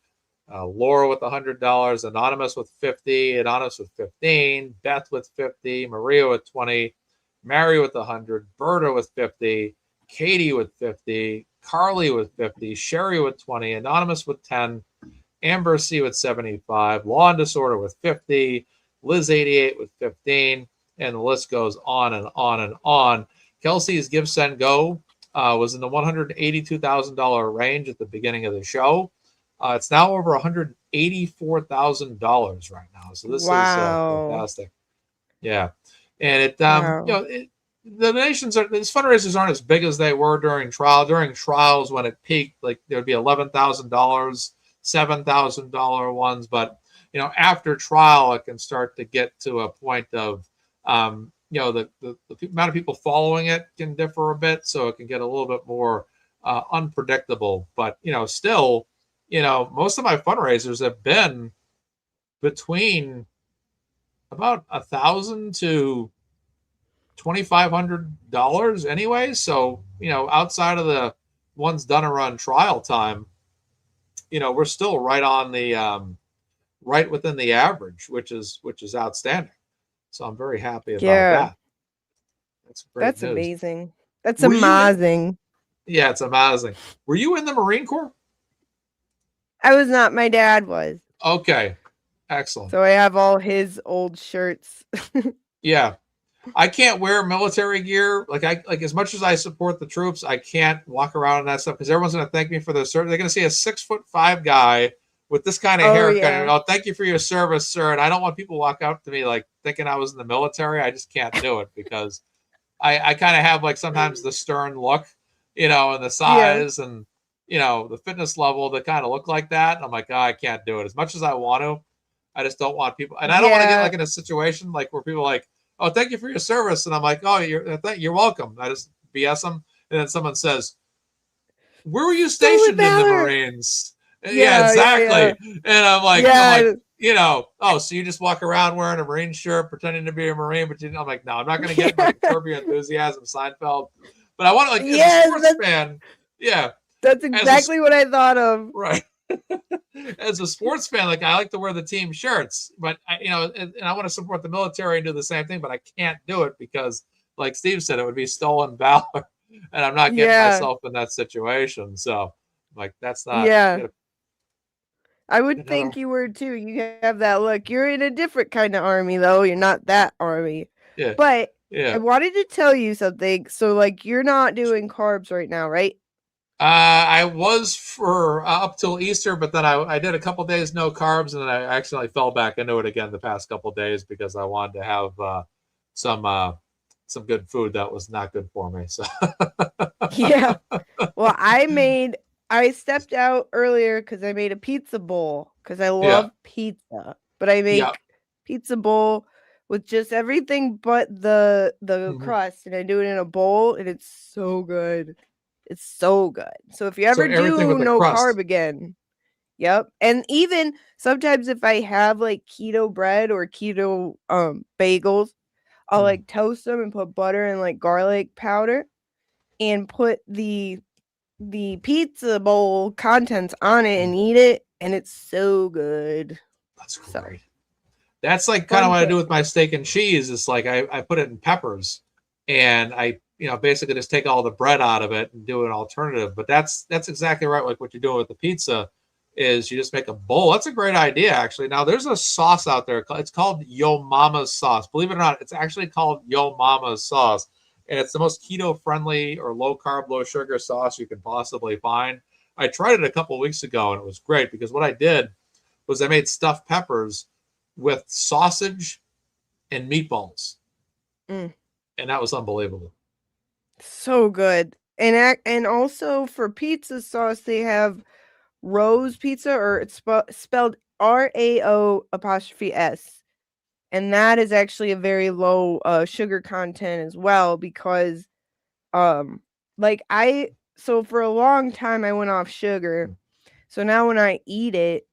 Laura with $100, Anonymous with 50, Anonymous with 15, Beth with 50, Maria with 20, Mary with 100, Berta with 50, Katie with 50, Carly with 50, Sherry with 20, Anonymous with 10, Amber C with 75, Law and Disorder with 50, Liz 88 with 15, and the list goes on and on and on. Kelsey's GiveSendGo was in the $182,000 range at the beginning of the show. It's now over $184,000 right now. So this is fantastic. Yeah. And it, the donations these fundraisers aren't as big as they were during trial. During trials when it peaked, like there would be $11,000, $7,000 ones. But, after trial, it can start to get to a point of, the amount of people following it can differ a bit. So it can get a little bit more unpredictable. But, still, most of my fundraisers have been between about $1,000 to $2,500 anyway. So, outside of the ones done around trial time, we're still right on the right within the average, which is outstanding. So I'm very happy about that. That's great. That's news. Amazing. That's amazing. Yeah, it's amazing. Were you in the Marine Corps? I was not. My dad was. Okay. Excellent. So I have all his old shirts. Yeah. I can't wear military gear. Like as much as I support the troops, I can't walk around in that stuff because everyone's going to thank me for their service. They're going to see a 6'5" guy with this kind of haircut. Yeah. Oh, thank you for your service, sir. And I don't want people to walk up to me like thinking I was in the military. I just can't do it because I kind of have like sometimes the stern look, and the size and, the fitness level that kind of look like that. And I'm like, I can't do it as much as I want to. I just don't want people. And I don't want to get like in a situation like where people are like, oh, thank you for your service. And I'm like, oh, you're welcome. I just BS them. And then someone says, where were you stationed in the Marines? Yeah, exactly. Yeah. And I'm like, oh, so you just walk around wearing a Marine shirt, pretending to be a Marine, but I'm like, no, I'm not going to get like Curb Your Enthusiasm, Seinfeld. But I want to, like, as a sports fan, that's exactly what I thought of. Right. As a sports fan, like I like to wear the team shirts, but and I want to support the military and do the same thing, but I can't do it because, like Steve said, it would be stolen valor, and I'm not getting myself in that situation. So, like, that's not. Yeah. I would think you were too. You have that look. You're in a different kind of army, though. You're not that army. Yeah. But I wanted to tell you something. So, like, you're not doing carbs right now, right? I was for up till Easter, but then I did a couple days no carbs, and then I accidentally fell back into it again the past couple days because I wanted to have some good food that was not good for me. So yeah. Well, I stepped out earlier because I made a pizza bowl because I love pizza, but I make pizza bowl with just everything but the crust, and I do it in a bowl, and it's so good. It's so good. So if you ever do no carb again, and even sometimes if I have like keto bread or keto bagels, I'll like toast them and put butter and like garlic powder and put the pizza bowl contents on it and eat it, and it's so good. That's great. That's like kind of what I do with my steak and cheese. It's like I put it in peppers, and I basically just take all the bread out of it and do an alternative. But that's exactly right. Like what you're doing with the pizza is you just make a bowl. That's a great idea, actually. Now there's a sauce out there. It's called Yo Mama's sauce. Believe it or not, it's actually called Yo Mama's sauce. And it's the most keto friendly or low carb, low sugar sauce you can possibly find. I tried it a couple of weeks ago and it was great because what I did was I made stuffed peppers with sausage and meatballs. Mm. And that was unbelievable. So good. And also for pizza sauce, they have Rose Pizza, or it's spelled RAO''S. And that is actually a very low sugar content as well, because like so for a long time I went off sugar. So now when I eat it,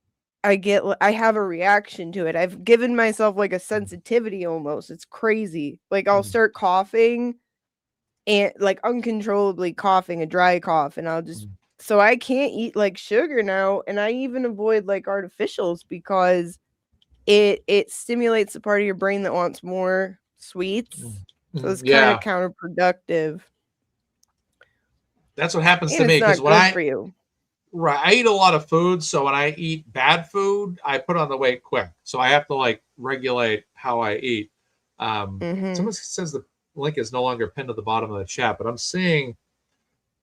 I have a reaction to it. I've given myself like a sensitivity almost. It's crazy. Like I'll start coughing, and like uncontrollably coughing, a dry cough, and I'll just so I can't eat like sugar now, and I even avoid like artificials because it stimulates the part of your brain that wants more sweets. So it's kind of counterproductive. That's what happens to And me, it's not because when good for you. right, I eat a lot of food, so when I eat bad food, I put on the weight quick. So I have to like regulate how I eat. Someone says the link is no longer pinned to the bottom of the chat, but I'm seeing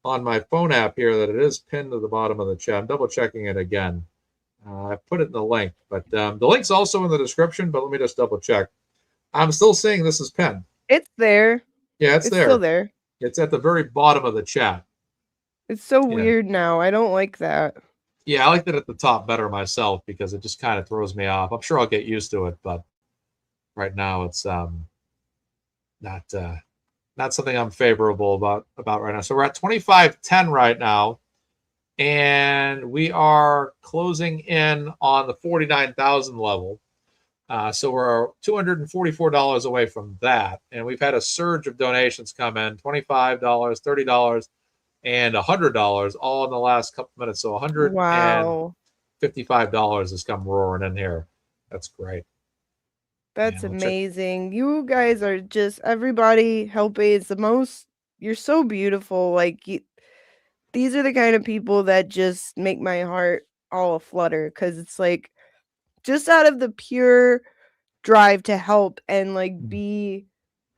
on my phone app here that it is pinned to the bottom of the chat. I'm double checking it again. I put it in the link, but the link's also in the description, but let me just double check. I'm still seeing this is pinned. It's there. Yeah, it's there. Still there. It's at the very bottom of the chat. It's so weird now. I don't like that. Yeah, I like that at the top better myself, because it just kind of throws me off. I'm sure I'll get used to it, but right now it's not something I'm favorable about right now. So we're at 25.10 right now, and we are closing in on the 49,000 level. So we're $244 away from that, and we've had a surge of donations come in: $25, $30, and $100, all in the last couple minutes. So $155 has come roaring in here. That's great. That's amazing. You guys are just, everybody helping. It's the most, you're so beautiful. Like these are the kind of people that just make my heart all aflutter, because it's like just out of the pure drive to help and like be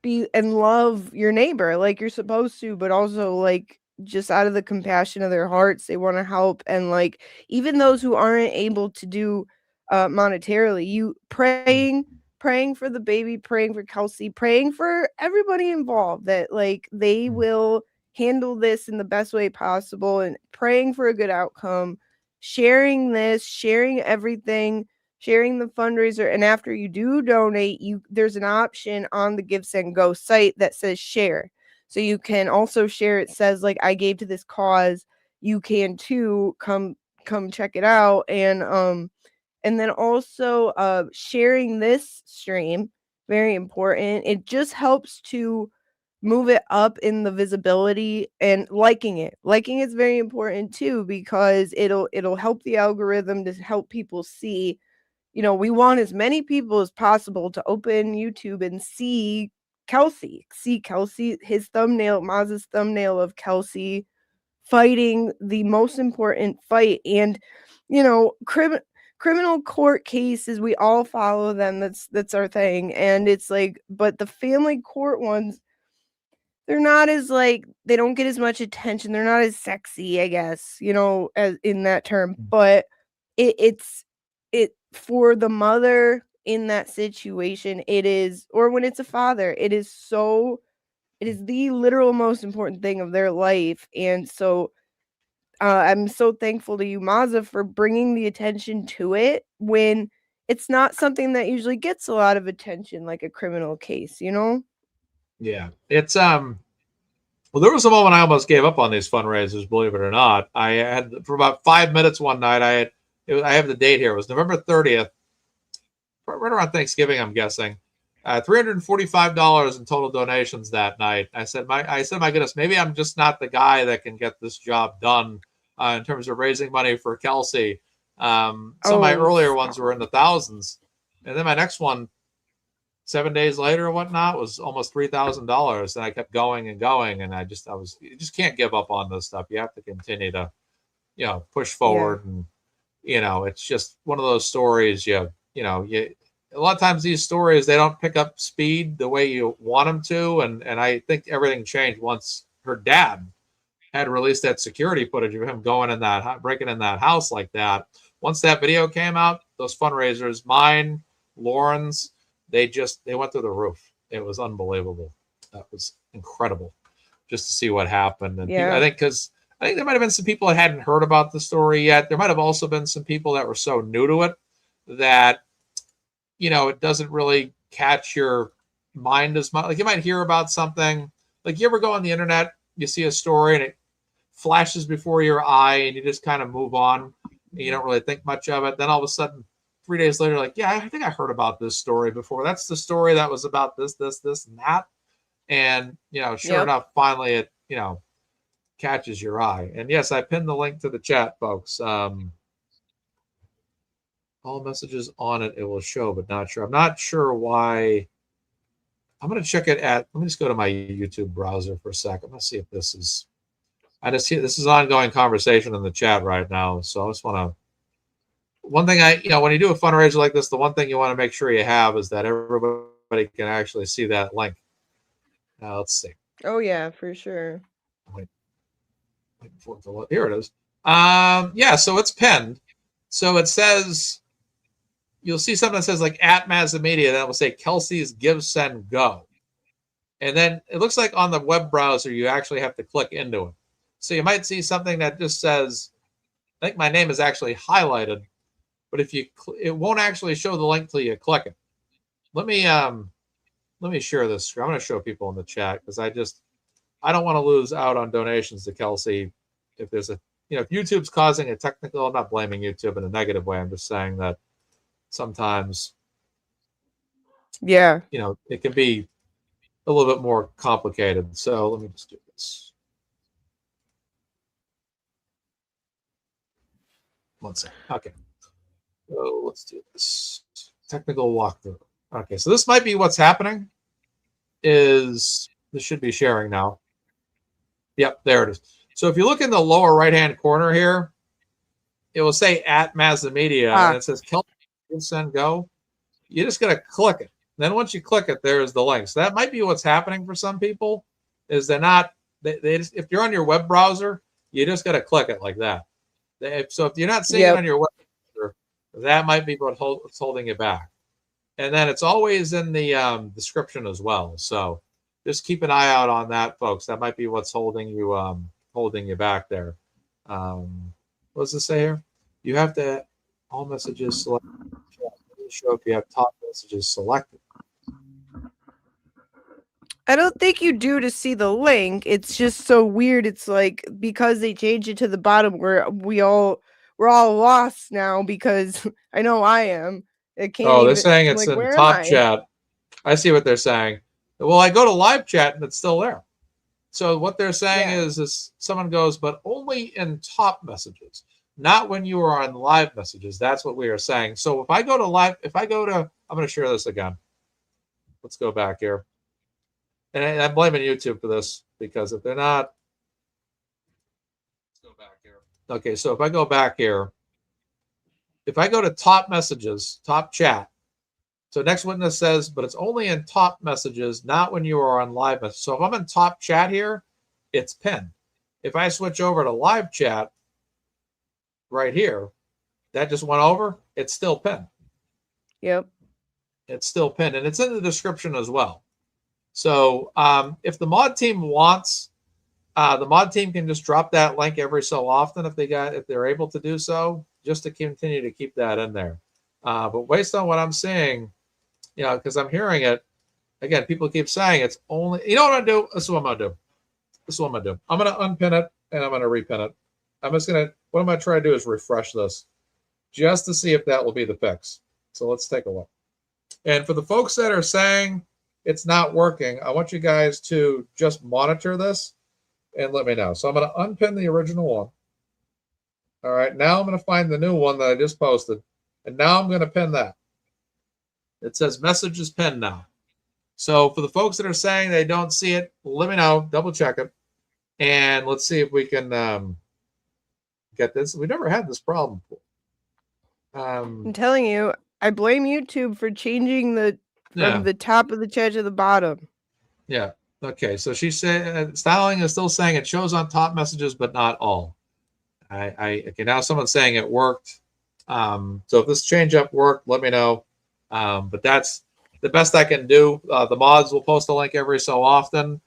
and love your neighbor like you're supposed to, but also like just out of the compassion of their hearts, they want to help. And like even those who aren't able to do monetarily, you praying for the baby, praying for Kelsey, praying for everybody involved that like they will handle this in the best way possible, and praying for a good outcome, sharing this, sharing everything, sharing the fundraiser. And after you do donate, there's an option on the GiveSendGo site that says share. So you can also share. It says like, I gave to this cause. You can too. Come check it out. And then also sharing this stream, very important. It just helps to move it up in the visibility, and liking it. Liking is very important too, because it'll help the algorithm to help people see. You know, we want as many people as possible to open YouTube and see Kelsey, his thumbnail, Mazza's thumbnail of Kelsey fighting the most important fight. And, you know, criminal court cases, we all follow them. That's our thing. And it's like, but the family court ones, they're not as like, they don't get as much attention. They're not as sexy, I guess, you know, as in that term. But it's for the mother in that situation, it is, or when it's a father, it is the literal most important thing of their life. And so I'm so thankful to you, Mazza, for bringing the attention to it when it's not something that usually gets a lot of attention, like a criminal case, you know? Yeah, it's well, there was a moment I almost gave up on these fundraisers, believe it or not. I had, for about 5 minutes one night, I have the date here. It was November 30th, right around Thanksgiving, I'm guessing. $345 in total donations that night. I said, my goodness, maybe I'm just not the guy that can get this job done in terms of raising money for Kelsey. Some of my earlier ones were in the thousands, and then my next one, 7 days later or whatnot, was almost $3,000. And I kept going and going, and you just can't give up on this stuff. You have to continue to, you know, push forward. And you know, it's just one of those stories. A lot of times these stories, they don't pick up speed the way you want them to. And I think everything changed once her dad had released that security footage of him breaking in that house like that. once that video came out, those fundraisers, mine, Lauren's, they went through the roof. It was unbelievable. That was incredible just to see what happened. And Yeah. I think there might have been some people that hadn't heard about the story yet. There might have also been some people that were so new to it that, it doesn't really catch your mind as much. Like you might hear about something, like you ever go on the internet, you see a story and it flashes before your eye and you just kind of move on and you don't really think much of it. Then all of a sudden, 3 days later, like, yeah, I think I heard about this story before. That's the story that was about this, and that. And, sure enough, finally it, catches your eye. And yes, I pinned the link to the chat, folks. All messages on it will show, but not sure. I'm not sure why. I'm going to check it let me just go to my YouTube browser for a second. I'm going to see if this is, this is an ongoing conversation in the chat right now. So I just want to, one thing when you do a fundraiser like this, the one thing you want to make sure you have is that everybody can actually see that link. Now let's see. Oh yeah, for sure. Here it is. Yeah, so it's pinned. So it says, you'll see something that says like at MazzaMedia, that will say Kelsey's GiveSendGo. And then it looks like on the web browser, you actually have to click into it. So you might see something that just says, I think my name is actually highlighted, but if you, it won't actually show the link till you click it. Let me share this. I'm going to show people in the chat because I don't want to lose out on donations to Kelsey. If there's if YouTube's causing a technical, I'm not blaming YouTube in a negative way. I'm just saying that sometimes, it can be a little bit more complicated. So let me just do this. One second. Okay. So let's do this. Technical walkthrough. Okay, so this might be what's happening. This should be sharing now. Yep, there it is. So if you look in the lower right-hand corner here, it will say at MazzaMedia, and it says Kelsey GiveSendGo. You just got to click it. Then once you click it, there's the link. So that might be what's happening for some people. Is they're not they just, if you're on your web browser, you just got to click it like that. So if you're not seeing it on your web browser, that might be what's holding you back. And then it's always in the description as well. So just keep an eye out on that, folks. That might be what's holding you back there. What does it say here? You have to all messages selected. Show if you have top messages selected. I don't think you do to see the link. It's just so weird. It's like because they changed it to the bottom, we're all lost now because I know I am. It can't. They're saying it's in top chat. I see what they're saying. Well, I go to live chat and it's still there. So what they're saying is someone goes, but only in top messages, not when you are on live messages. That's what we are saying. So if I go to live, I'm going to share this again. Let's go back here. And I'm blaming YouTube for this because if they're not, let's go back here. Okay, so if I go back here, if I go to top messages, top chat, so next witness says, but it's only in top messages, not when you are on live messages. So if I'm in top chat here, it's pinned. If I switch over to live chat right here, that just went over, it's still pinned. Yep. It's still pinned, and it's in the description as well. So if the mod team wants, the mod team can just drop that link every so often if they're able to do so, just to continue to keep that in there. But based on what I'm seeing, because I'm hearing it again, people keep saying it's only. You know what I'm gonna do? This is what I'm gonna do. I'm gonna unpin it and I'm gonna repin it. What I'm gonna try to do is refresh this, just to see if that will be the fix. So let's take a look. And for the folks that are saying it's not working, I want you guys to just monitor this and let me know. So I'm going to unpin the original one. All right, now I'm going to find the new one that I just posted, and now I'm going to pin that. It says message is pinned now. So for the folks that are saying they don't see it, let me know, double check it, and let's see if we can get this. We never had this problem before. I'm telling you, I blame YouTube for changing from the top of the chat to the bottom. Yeah. Okay. So she said styling is still saying it shows on top messages, but not all. Okay. Now someone's saying it worked. So if this change up worked, let me know. But that's the best I can do. The mods will post a link every so often.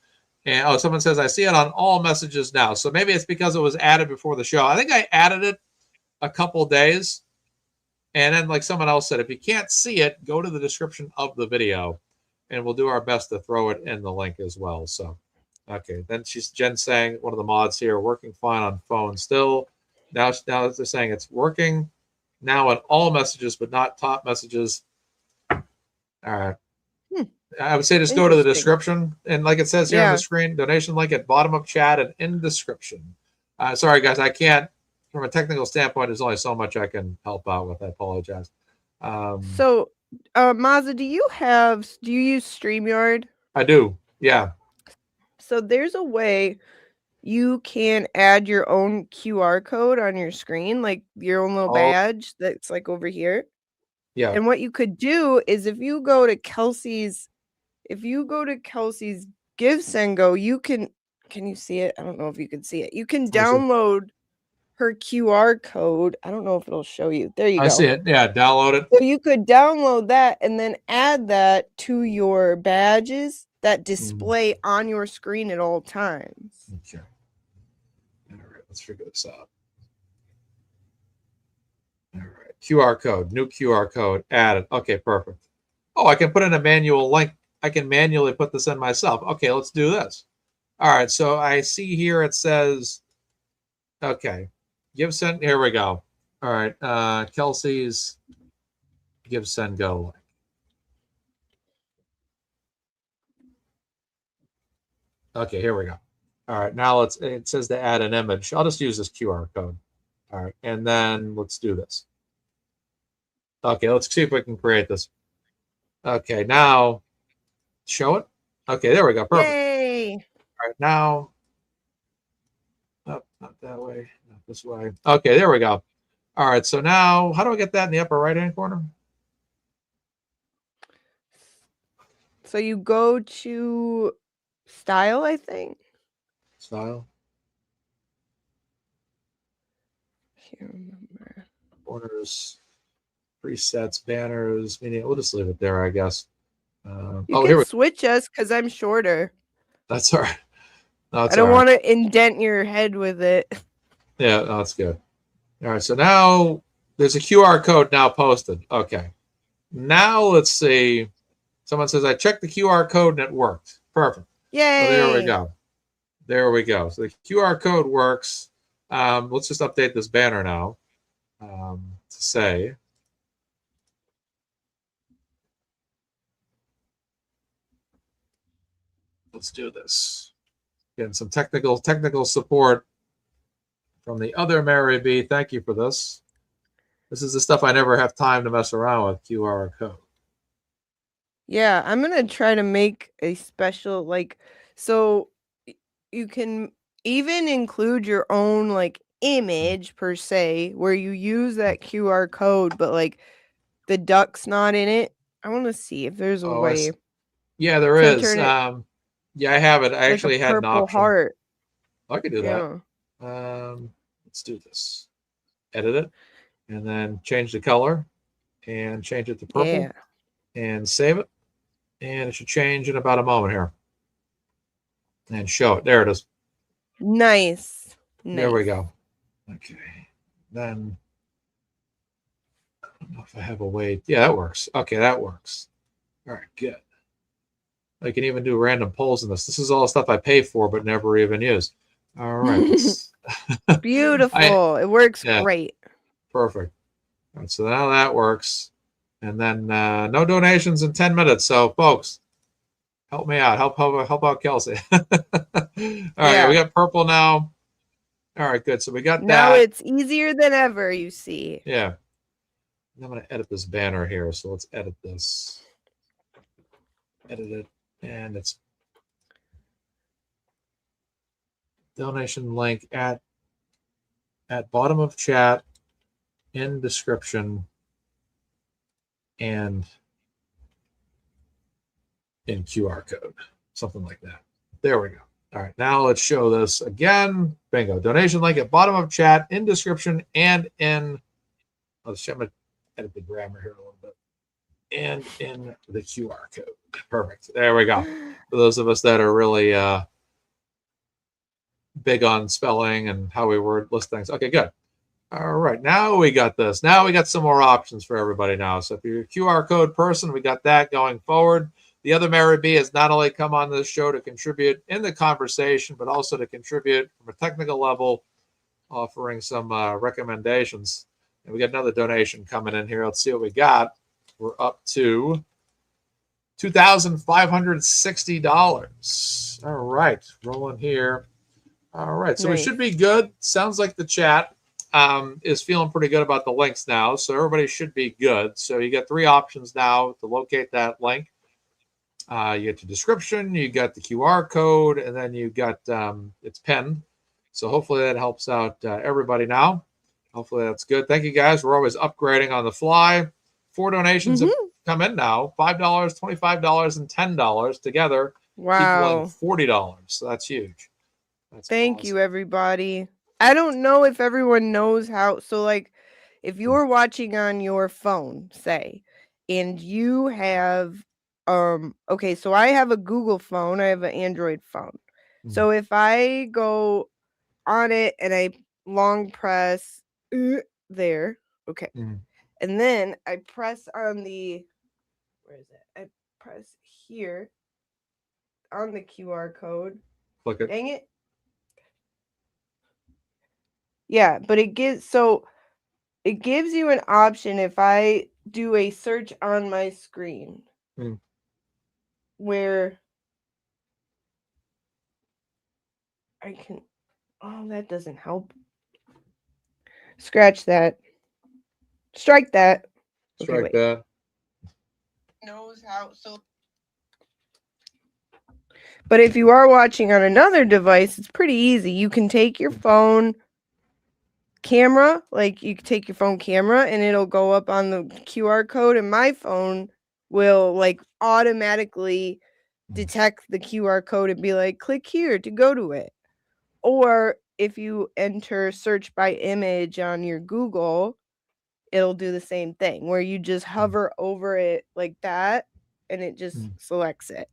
And oh, someone says I see it on all messages now. So maybe it's because it was added before the show. I think I added it a couple days. And then, like someone else said, if you can't see it, go to the description of the video, and we'll do our best to throw it in the link as well. So, okay. Then Jen saying, one of the mods here, working fine on phone still. Now they're saying it's working now on all messages, but not top messages. All right. I would say just go to the description, and like it says here on the screen, donation link at bottom of chat and in description. Sorry, guys, I can't. From a technical standpoint, there's only so much I can help out with. I apologize. So, Mazza, do you use StreamYard? I do. Yeah. So there's a way you can add your own QR code on your screen, like your own little badge that's like over here. Yeah. And what you could do is if you go to Kelsey's GiveSendGo, you can you see it? I don't know if you can see it. You can download her QR code. I don't know if it'll show you. There you go. I see it. Yeah, download it. So you could download that and then add that to your badges that display on your screen at all times. Okay. All right, let's figure this out. All right. QR code, new QR code added. Okay, perfect. Oh, I can put in a manual link. I can manually put this in myself. Okay, let's do this. All right, so I see here it says, okay, here we go. All right, Kelsey's GiveSendGo link. Okay, here we go. All right, now it says to add an image. I'll just use this QR code. All right, and then let's do this. Okay, let's see if we can create this. Okay, now show it. Okay, there we go. Perfect. Yay! All right, now, not that way, not this way. Okay, there we go. All right, so now, how do I get that in the upper right-hand corner? So you go to style, I think. Style. Can't remember. Borders, presets, banners. Meaning, we'll just leave it there, I guess. You can switch us because I'm shorter. That's all right. No, I don't want to indent your head with it. Yeah, no, that's good. All right, so now there's a QR code now posted. Okay. Now let's see. Someone says, I checked the QR code and it worked. Perfect. Yay. So there we go. There we go. So the QR code works. Let's just update this banner now to say. Let's do this. Getting some technical support from the other Mary B. Thank you for this. This is the stuff I never have time to mess around with, QR code. Yeah, I'm going to try to make a special, so you can even include your own, image, per se, where you use that QR code, but, the duck's not in it. I want to see if there's a way. Yeah, there is. Yeah, I have it. I actually had an option. Heart. I could do that. Let's do this. Edit it, and then change the color, and change it to purple, and save it. And it should change in about a moment here. And show it. There it is. Nice. There we go. Okay. Then I don't know if I have a way. Yeah, that works. Okay, that works. All right, good. I can even do random polls in this. This is all the stuff I pay for but never even use. All right. Beautiful. It works great. Perfect. All right, so now that works. And then no donations in 10 minutes. So, folks, help me out. Help out Kelsey. All right, we got purple now. All right, good. So we got that. Now it's easier than ever, you see. Yeah. I'm going to edit this banner here. So let's edit this. Edit it. And it's donation link at bottom of chat, in description, and in QR code, something like that. There we go. All right, now let's show this again. Bingo. Donation link at bottom of chat, in description, and in I'm going to edit the grammar here a little bit. And in the QR code. Perfect. There we go. For those of us that are really big on spelling and how we word list things. Okay, good. All right, now we got this. Now we got some more options for everybody now. So if you're a QR code person, we got that going forward. The other Mary B has not only come on this show to contribute in the conversation, but also to contribute from a technical level, offering some recommendations. And we got another donation coming in here. Let's see what we got. We're up to $2,560. All right, rolling here. All right, so we should be good. Sounds like the chat is feeling pretty good about the links now, so everybody should be good. So you got 3 options now to locate that link. You get the description, you got the QR code, and then you got it's pinned. So hopefully that helps out everybody now. Hopefully that's good. Thank you guys. We're always upgrading on the fly. 4 donations have come in now. $5, $25, and $10 together. Wow. Equaling $40. So that's huge. That's Thank awesome. you, everybody. I don't know if everyone knows how. So, like, if you're watching on your phone, say, and you have, okay, so I have a Google phone. I have an Android phone. So if I go on it and I long press there, okay, and then I press on the, where is it? I press here on the QR code. Click it. Dang it. Yeah, but it gives you an option if I do a search on my screen where I can, oh, that doesn't help. Scratch that. Strike that. Strike that. Knows how, so. But if you are watching on another device, it's pretty easy. You can take your phone camera, like you can take your phone camera and it'll go up on the QR code, and my phone will like automatically detect the QR code and be like, click here to go to it. Or if you enter search by image on your Google, it'll do the same thing where you just hover over it like that and it just selects it.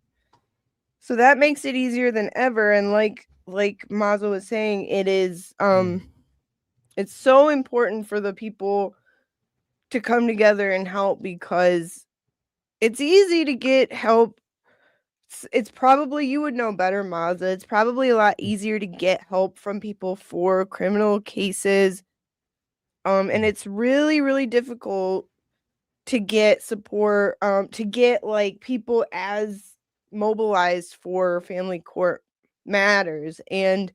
So that makes it easier than ever. And like Mazza was saying, it is it's so important for the people to come together and help, because it's easy to get help. It's probably, you would know better, Mazza, it's probably a lot easier to get help from people for criminal cases. And it's really, really difficult to get support, to get like people as mobilized for family court matters. And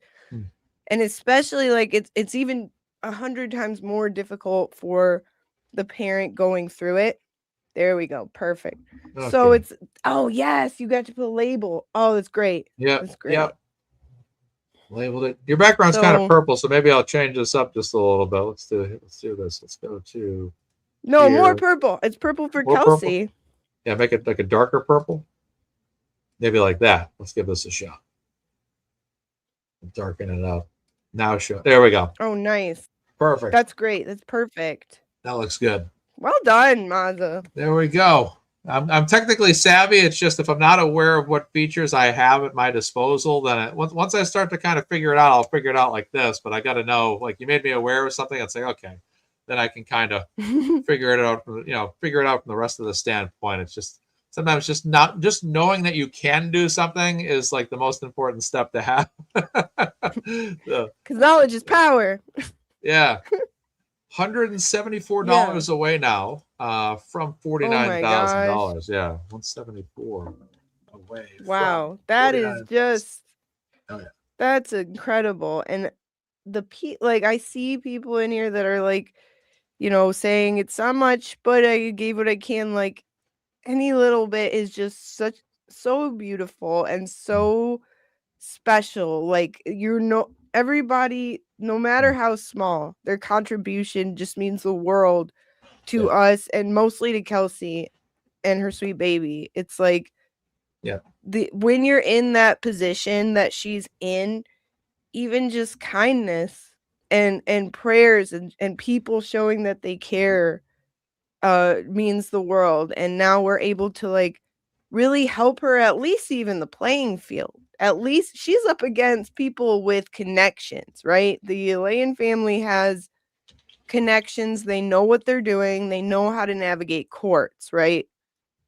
especially like it's even 100 times more difficult for the parent going through it. There we go. Perfect. Okay. So it's, oh yes, you got to put a label. Oh, that's great. Yeah, that's great. Yep. Labeled it. Your background's kind of purple, so maybe I'll change this up just a little bit. Let's do this. Let's go to no here. More purple. It's purple for More Kelsey. Purple? Yeah, make it like a darker purple. Maybe like that. Let's give this a shot. Darken it up. Now show. There we go. Oh, nice. Perfect. That's great. That's perfect. That looks good. Well done, Mazza. There we go. I'm technically savvy. It's just if I'm not aware of what features I have at my disposal, then once I start to kind of figure it out, I'll figure it out like this. But I got to know, like you made me aware of something. I'd say, okay, then I can kind of figure it out from the rest of the standpoint. It's just sometimes just knowing that you can do something is like the most important step to have. Because knowledge is power. Yeah. $174 away now from $49,000. Yeah, 174 away. Wow, that is just that's incredible. And like I see people in here that are like, saying it's not much, but I gave what I can. Like any little bit is just so beautiful and so special. Like everybody, no matter how small, their contribution just means the world to us, and mostly to Kelsey and her sweet baby. It's like, when you're in that position that she's in, even just kindness and prayers and people showing that they care means the world. And now we're able to like really help her, at least even the playing field. At least she's up against people with connections, right? The Elaine family has connections. They know what they're doing. They know how to navigate courts, right?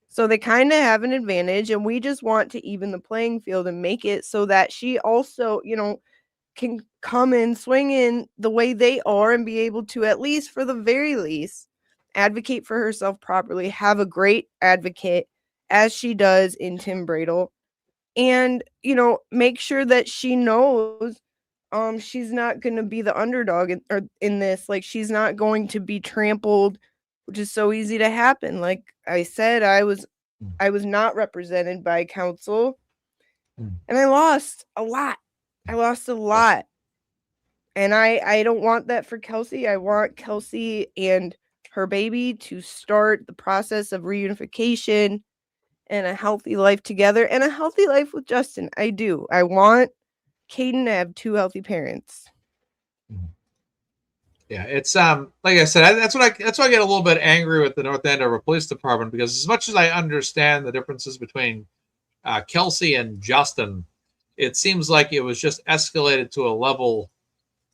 So they kind of have an advantage, and we just want to even the playing field and make it so that she also, you know, can come in, swing in the way they are and be able to, at least for the very least, advocate for herself properly, have a great advocate as she does in Tim Bradle, and, you know, make sure that she knows she's not going to be the underdog in this. Like, she's not going to be trampled, which is so easy to happen. Like I said, I was not represented by counsel, and I lost a lot. And I don't want that for Kelsey. I want Kelsey and her baby to start the process of reunification and a healthy life together and a healthy life with Justin. I do. I want Caidyn to have 2 healthy parents. Yeah, it's like I said, that's why I get a little bit angry with the North Andover Police Department, because as much as I understand the differences between Kelsey and Justin, it seems like it was just escalated to a level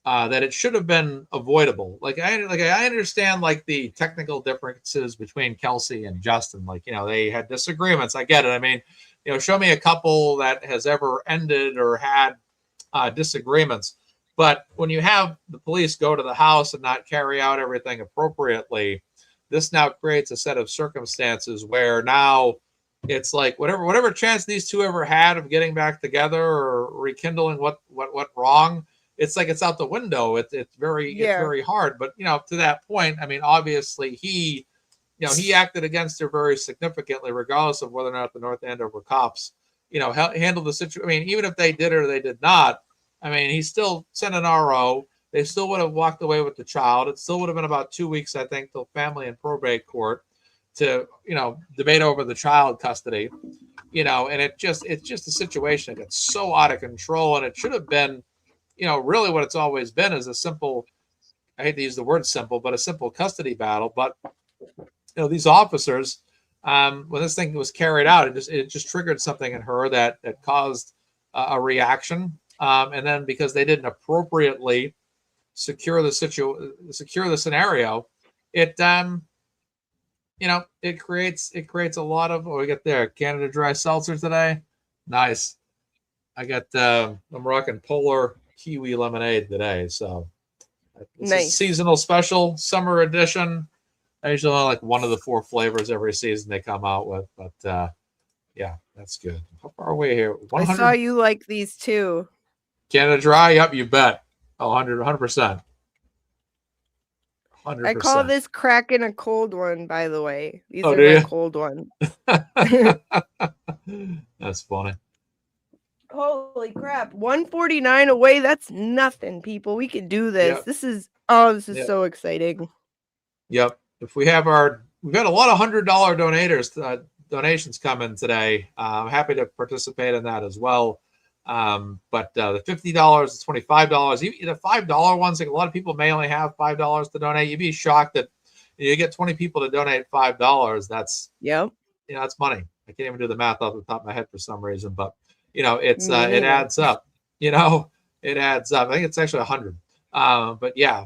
that it should have been avoidable. Like I understand like the technical differences between Kelsey and Justin. Like, you know, they had disagreements. I get it. I mean, you know, show me a couple that has ever ended or had disagreements. But when you have the police go to the house and not carry out everything appropriately, this now creates a set of circumstances where now it's like whatever chance these two ever had of getting back together or rekindling what went wrong, it's like it's out the window. It's very hard. But, you know, to that point, I mean, obviously he acted against her very significantly, regardless of whether or not the North Andover cops, you know, handled the situation. I mean, even if they did or they did not, I mean, he still sent an RO. They still would have walked away with the child. It still would have been about 2 weeks, I think, till family and probate court to, you know, debate over the child custody, you know, and it's just a situation that gets so out of control. And it should have been, you know, really what it's always been is a simple, I hate to use the word simple, but a simple custody battle. But, you know, these officers, when this thing was carried out, it just triggered something in her that caused a reaction. And then because they didn't appropriately secure the scenario, it you know, it creates a lot of, we got there Canada Dry Seltzer today. Nice. I got I'm rocking Polar Kiwi Lemonade today. So it's a seasonal special, summer edition. I usually only like one of the 4 flavors every season they come out with, but yeah, that's good. How far away here? 100? I saw you like these too. Canada Dry? Yep, you bet. Oh, 100%. 100%. I call this cracking a cold one, by the way. These are my cold ones. That's funny. Holy crap. 149 away. That's nothing, people. We can do this. Yep. This is so exciting. Yep. If we've got a lot of $100 donations coming today. I'm happy to participate in that as well. But the $50, the $25, even the $5 ones, like a lot of people may only have $5 to donate. You'd be shocked that you get 20 people to donate $5. That's, yep, you know, that's money. I can't even do the math off the top of my head for some reason, but you know, it's it adds up. You know, it adds up. I think it's actually 100. But yeah,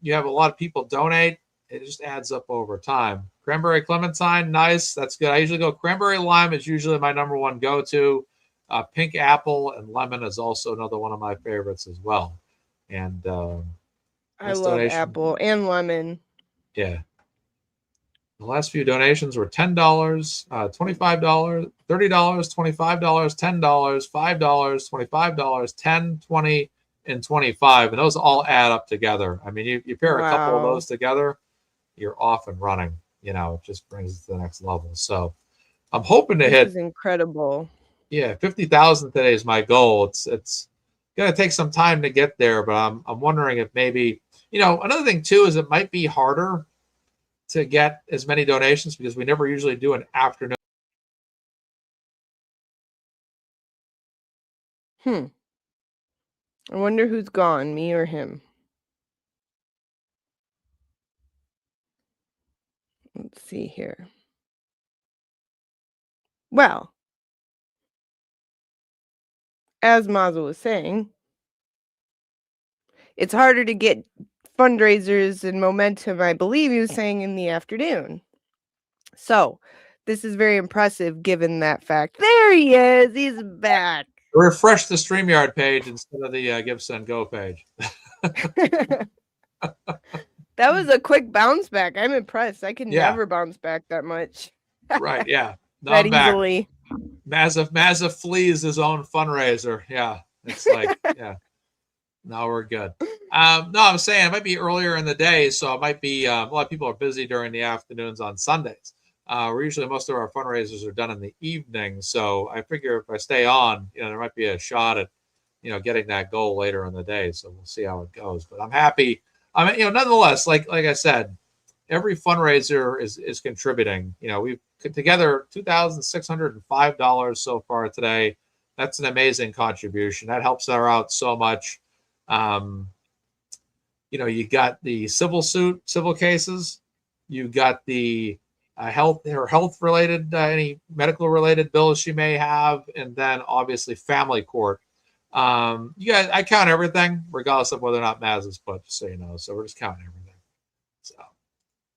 you have a lot of people donate. It just adds up over time. Cranberry clementine, nice. That's good. I usually go cranberry lime is usually my number one go-to. Pink apple and lemon is also another one of my favorites as well. And I love apple and lemon. Yeah. The last few donations were $10, $25, $30, $25, $10, $5, $25, $10, $20, and $25. And those all add up together. I mean, you pair a couple of those together, you're off and running. You know, it just brings it to the next level. So I'm hoping to hit. This is incredible. Yeah, 50,000 today is my goal. It's going to take some time to get there, but I'm wondering if maybe, you know, another thing too is it might be harder to get as many donations because we never usually do an afternoon. I wonder who's gone, me or him. Let's see here. Well, as Mazza was saying, it's harder to get fundraisers and momentum, I believe he was saying, in the afternoon. So this is very impressive given that fact. There he is. He's back. Refresh the StreamYard page instead of the GiveSendGo page. That was a quick bounce back. I'm impressed. I can Yeah. never bounce back that much. Right, yeah. No, That I'm back. easily. Mazza flees his own fundraiser. Yeah. It's like, yeah. No, we're good. No, I'm saying it might be earlier in the day, so it might be a lot of people are busy during the afternoons on Sundays. We're usually most of our fundraisers are done in the evening, so I figure if I stay on, there might be a shot at getting that goal later in the day. So we'll see how it goes. But I'm happy. I mean, nonetheless, like I said, every fundraiser is contributing. We've put together $2,605 so far today. That's an amazing contribution. That helps her out so much. You got the civil cases, you got the health related, any medical related bills she may have, and then obviously family court. You guys, I count everything, regardless of whether or not Maz is put, just so you know. So we're just counting everything. So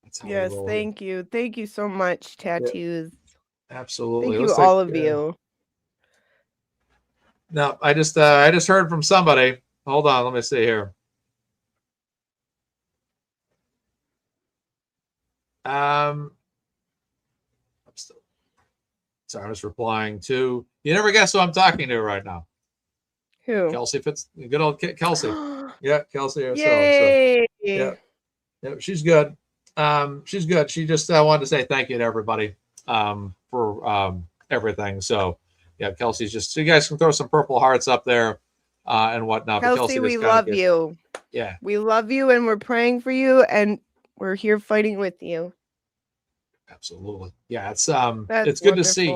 that's how Yes, we roll. thank you. Thank you so much, Tattoos. Absolutely. Thank you, all of you. No, I just heard from somebody. Hold on, let me see here. I'm just replying to. You never guess who I'm talking to right now. Who? Kelsey good old Kelsey. Yeah, Kelsey herself. Yay! So, yeah, she's good. She's good. She just wanted to say thank you to everybody for everything. So, yeah, Kelsey's just. So you guys can throw some purple hearts up there and whatnot. Kelsey, we love you. Yeah, we love you, and we're praying for you, and we're here fighting with you. Absolutely. Yeah, it's That's good to see.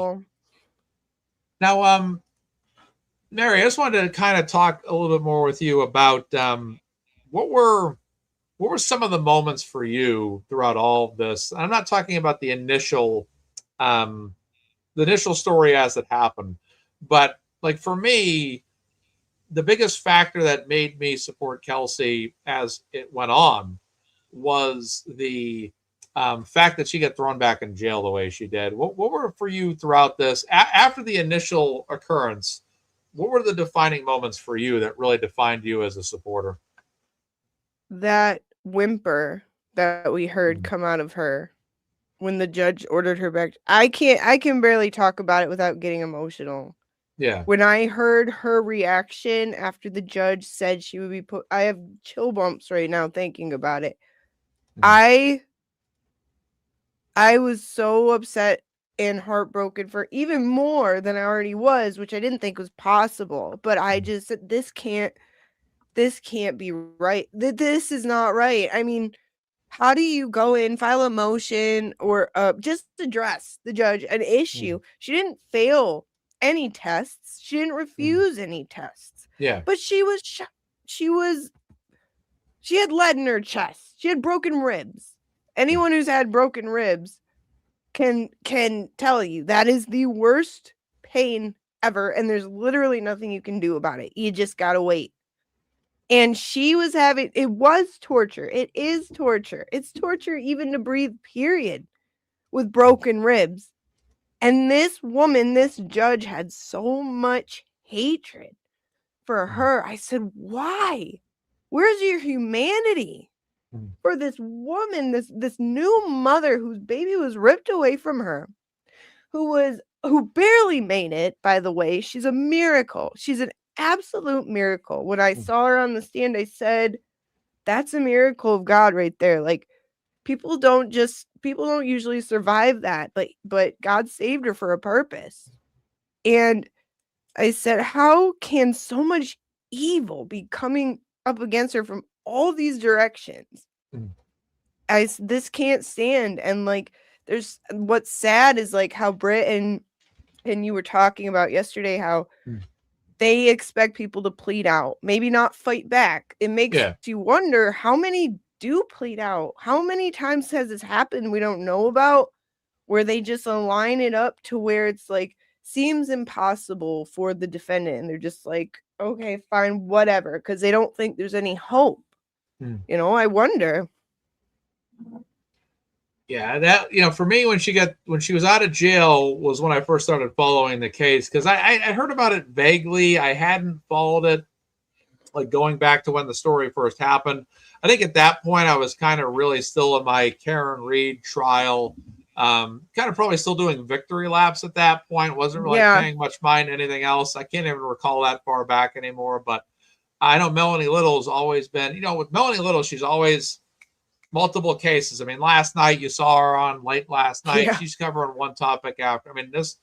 Now, Mary, I just wanted to kind of talk a little bit more with you about what were some of the moments for you throughout all of this. I'm not talking about the initial story as it happened, but like for me, the biggest factor that made me support Kelsey as it went on was the fact that she got thrown back in jail the way she did. What were for you throughout this after the initial occurrence? What were the defining moments for you that really defined you as a supporter? That whimper that we heard come out of her when the judge ordered her back. I can barely talk about it without getting emotional. Yeah. When I heard her reaction after the judge said she would be put, I have chill bumps right now thinking about it. I was so upset and heartbroken for even more than I already was, which I didn't think was possible. But I just said, this can't be right. This is not right. I mean, how do you go in, file a motion, or just address the judge an issue? She didn't fail any tests. She didn't refuse any tests. Yeah. But she had lead in her chest. She had broken ribs. Anyone who's had broken ribs can tell you that is the worst pain ever, and there's literally nothing you can do about it. You just gotta wait. And she was having, it was torture. It is torture. It's torture even to breathe, period, with broken ribs. And this woman, this judge, had so much hatred for her. I said, why? Where's your humanity for this woman, this new mother whose baby was ripped away from her, who barely made it, by the way? She's a miracle. She's an absolute miracle. When I saw her on the stand, I said, that's a miracle of God right there. Like, people don't usually survive that, but God saved her for a purpose. And I said, how can so much evil be coming up against her from all these directions? This can't stand. And like, what's sad is like how Britt and you were talking about yesterday, how they expect people to plead out, maybe not fight back. It makes you wonder how many do plead out. How many times has this happened we don't know about, where they just line it up to where it's like seems impossible for the defendant, and they're just like, okay, fine, whatever, because they don't think there's any hope. You know, I wonder. Yeah, that, you know, for me, when she was out of jail was when I first started following the case, because I heard about it vaguely. I hadn't followed it like going back to when the story first happened. I think at that point I was kind of really still in my Karen Reed trial, kind of probably still doing victory laps at that point. Wasn't really paying much mind to anything else. I can't even recall that far back anymore. But I know Melanie Little's always been, you know, with Melanie Little, she's always multiple cases. I mean, last night you saw her on late last night. Yeah. She's covering one topic after. I mean, this,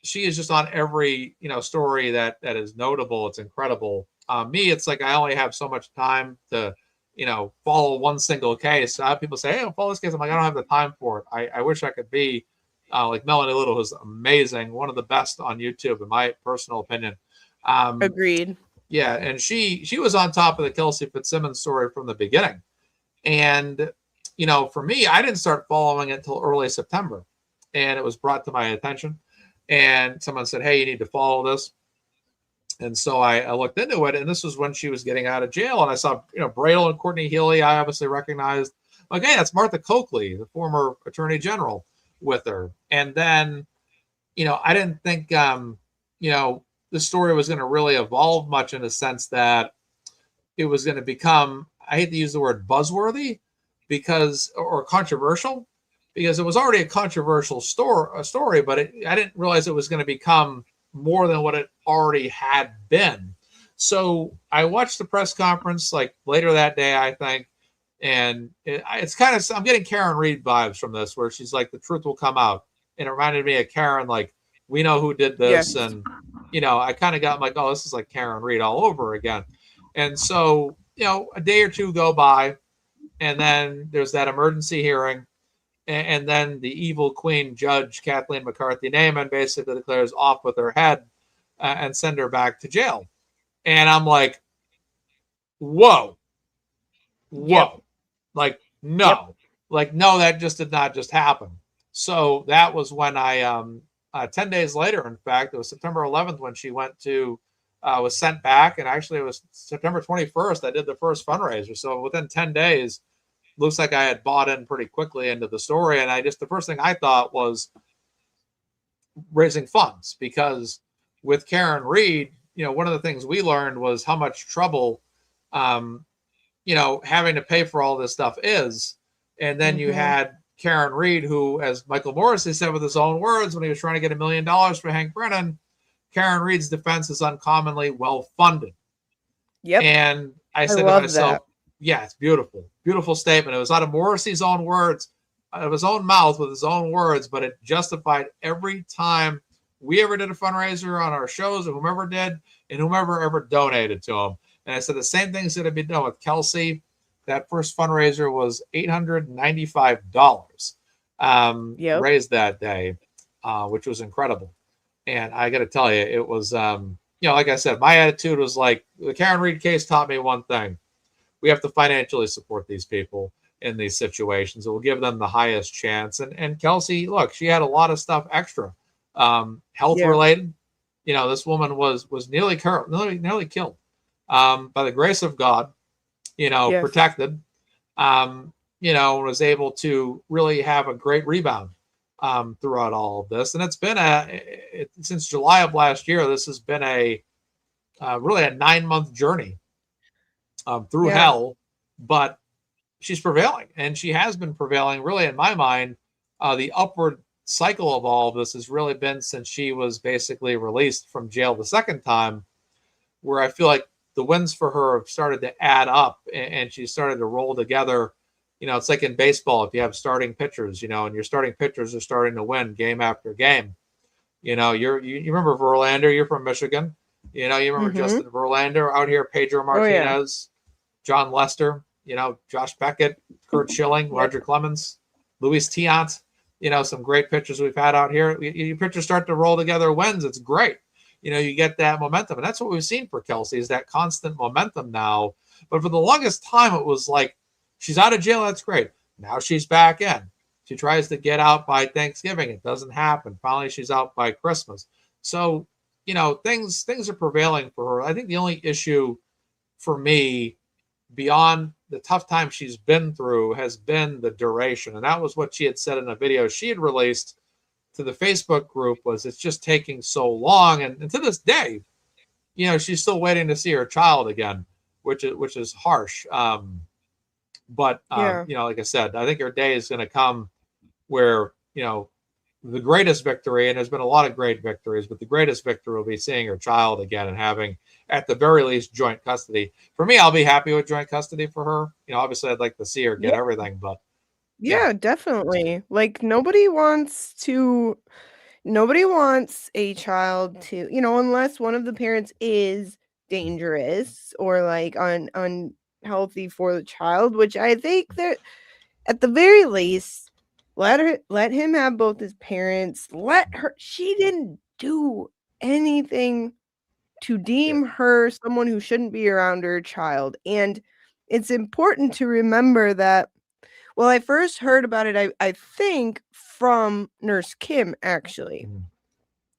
she is just on every, you know, story that is notable. It's incredible. Me, it's like I only have so much time to, you know, follow one single case. People say, hey, I'll follow this case. I'm like, I don't have the time for it. I wish I could be like Melanie Little, who's amazing, one of the best on YouTube, in my personal opinion. Agreed. Yeah, and she was on top of the Kelsey Fitzsimmons story from the beginning. And, you know, for me, I didn't start following it until early September. And it was brought to my attention. And someone said, hey, you need to follow this. And so I looked into it. And this was when she was getting out of jail. And I saw, you know, Bradle and Courtney Healy, I obviously recognized. Like, hey, that's Martha Coakley, the former attorney general, with her. And then, you know, I didn't think, you know, the story was going to really evolve much, in the sense that it was going to become, I hate to use the word buzzworthy, because, or controversial, because it was already a controversial story, but I didn't realize it was going to become more than what it already had been. So I watched the press conference like later that day, I think, and it's kind of, I'm getting Karen Reed vibes from this, where she's like, the truth will come out. And it reminded me of Karen, like, we know who did this. Yes. And, you know, I kind of got like, oh, this is like Karen Reed all over again. And so, you know, a day or two go by, and then there's that emergency hearing. And then the evil queen judge, Kathleen McCarthy Naiman, basically declares off with her head and send her back to jail. And I'm like, whoa. Yep. Like, no. Yep. Like, no, that just did not just happen. So that was when I, 10 days later, in fact, it was September 11th when she went to, was sent back. And actually it was September 21st, I did the first fundraiser. So within 10 days, looks like I had bought in pretty quickly into the story. And the first thing I thought was raising funds, because with Karen Reed, you know, one of the things we learned was how much trouble, you know, having to pay for all this stuff is. And then you had Karen Reed, who, as Michael Morrissey said with his own words, when he was trying to get $1 million for Hank Brennan, Karen Reed's defense is uncommonly well funded. Yep. And I said to myself, yeah, it's beautiful. Beautiful statement. It was out of Morrissey's own words, out of his own mouth with his own words, but it justified every time we ever did a fundraiser on our shows, and whomever did, and whomever ever donated to him. And I said the same thing's going to be done with Kelsey. That first fundraiser was $895 raised that day, which was incredible. And I got to tell you, it was, you know, like I said, my attitude was like, the Karen Reed case taught me one thing. We have to financially support these people in these situations. It will give them the highest chance. And Kelsey, look, she had a lot of stuff extra, health related. You know, this woman was nearly killed by the grace of God, you know, protected, you know, was able to really have a great rebound throughout all of this. And it's been since July of last year, this has been really a 9-month journey through hell, but she's prevailing, and she has been prevailing really, in my mind. The upward cycle of all of this has really been since she was basically released from jail the second time, where I feel like the wins for her have started to add up, and she started to roll together. You know, it's like in baseball, if you have starting pitchers, you know, and your starting pitchers are starting to win game after game. You know, you remember Verlander, you're from Michigan. You know, you remember Justin Verlander out here, Pedro Martinez, John Lester, you know, Josh Beckett, Kurt Schilling, Roger Clemens, Luis Tiant, you know, some great pitchers we've had out here. Your pitchers start to roll together wins. It's great. you get that momentum. And that's what we've seen for Kelsey, is that constant momentum now. But for the longest time, it was like, she's out of jail. That's great. Now she's back in. She tries to get out by Thanksgiving. It doesn't happen. Finally, she's out by Christmas. So, things are prevailing for her. I think the only issue for me, beyond the tough time she's been through, has been the duration. And that was what she had said in a video she had released to the Facebook group, was it's just taking so long. And to this day, she's still waiting to see her child again, which is harsh. But like I said, I think her day is going to come where, the greatest victory, and there's been a lot of great victories, but the greatest victory will be seeing her child again and having, at the very least, joint custody. For me, I'll be happy with joint custody for her. Obviously I'd like to see her get everything, but yeah, definitely. Like nobody wants a child to, unless one of the parents is dangerous or like unhealthy for the child, which I think that at the very least, let him have both his parents. She didn't do anything to deem her someone who shouldn't be around her child. And it's important to remember that, well, I first heard about it, I think, from Nurse Kim, actually,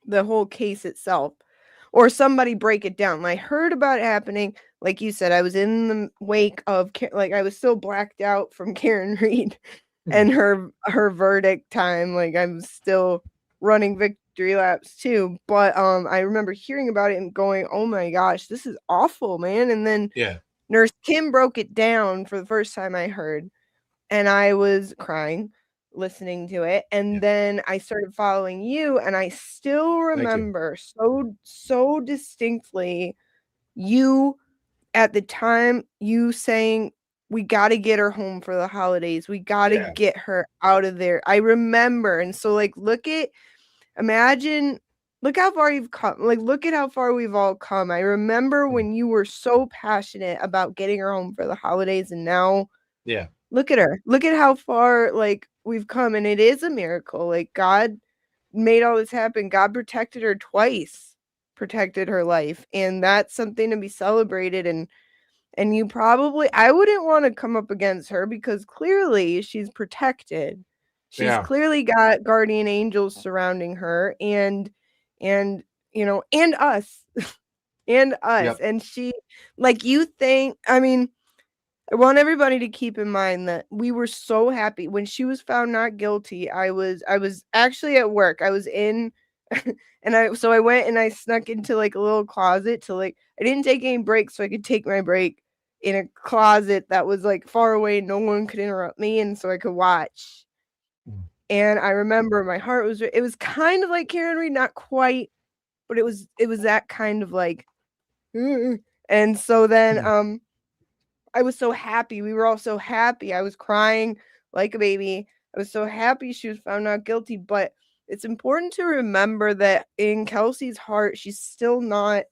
the whole case itself, or somebody break it down. I heard about it happening. Like you said, I was in the wake of, like, I was still blacked out from Karen Reed and her verdict time. Like, I'm still running victory laps too. But I remember hearing about it and going, oh my gosh, this is awful, man. And then Nurse Kim broke it down for the first time I heard. And I was crying listening to it. And then I started following you, and I still remember so distinctly you at the time, you saying, we got to get her home for the holidays. We got to get her out of there. I remember. And so, like, look how far you've come. Like, look at how far we've all come. I remember when you were so passionate about getting her home for the holidays, and now look at her. Look at how far, like, we've come. And it is a miracle. Like, God made all this happen. God protected her twice, protected her life. And that's something to be celebrated. And you probably, I wouldn't want to come up against her because clearly she's protected. She's clearly got guardian angels surrounding her and us and us. And she, like, you think, I mean, I want everybody to keep in mind that we were so happy when she was found not guilty. I was actually at work. I was in and I went and I snuck into like a little closet to, like, I didn't take any breaks so I could take my break in a closet that was like far away. No one could interrupt me. And so I could watch. And I remember my heart it was kind of like Karen Reed, not quite, but it was that kind of like, and so then, I was so happy. We were all so happy. I was crying like a baby. I was so happy she was found not guilty. But it's important to remember that in Kelsey's heart, she's still not,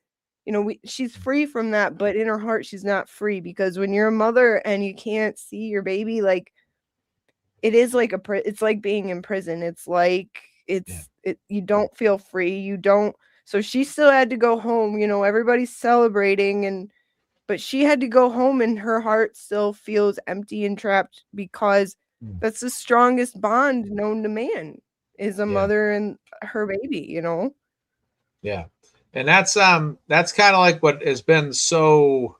she's free from that. But in her heart, she's not free, because when you're a mother and you can't see your baby, like, it is like it's like being in prison. It's like you don't feel free. You don't. So she still had to go home. Everybody's celebrating but she had to go home, and her heart still feels empty and trapped, because that's the strongest bond known to man, is a mother and her baby, Yeah. And that's kind of like what has been so,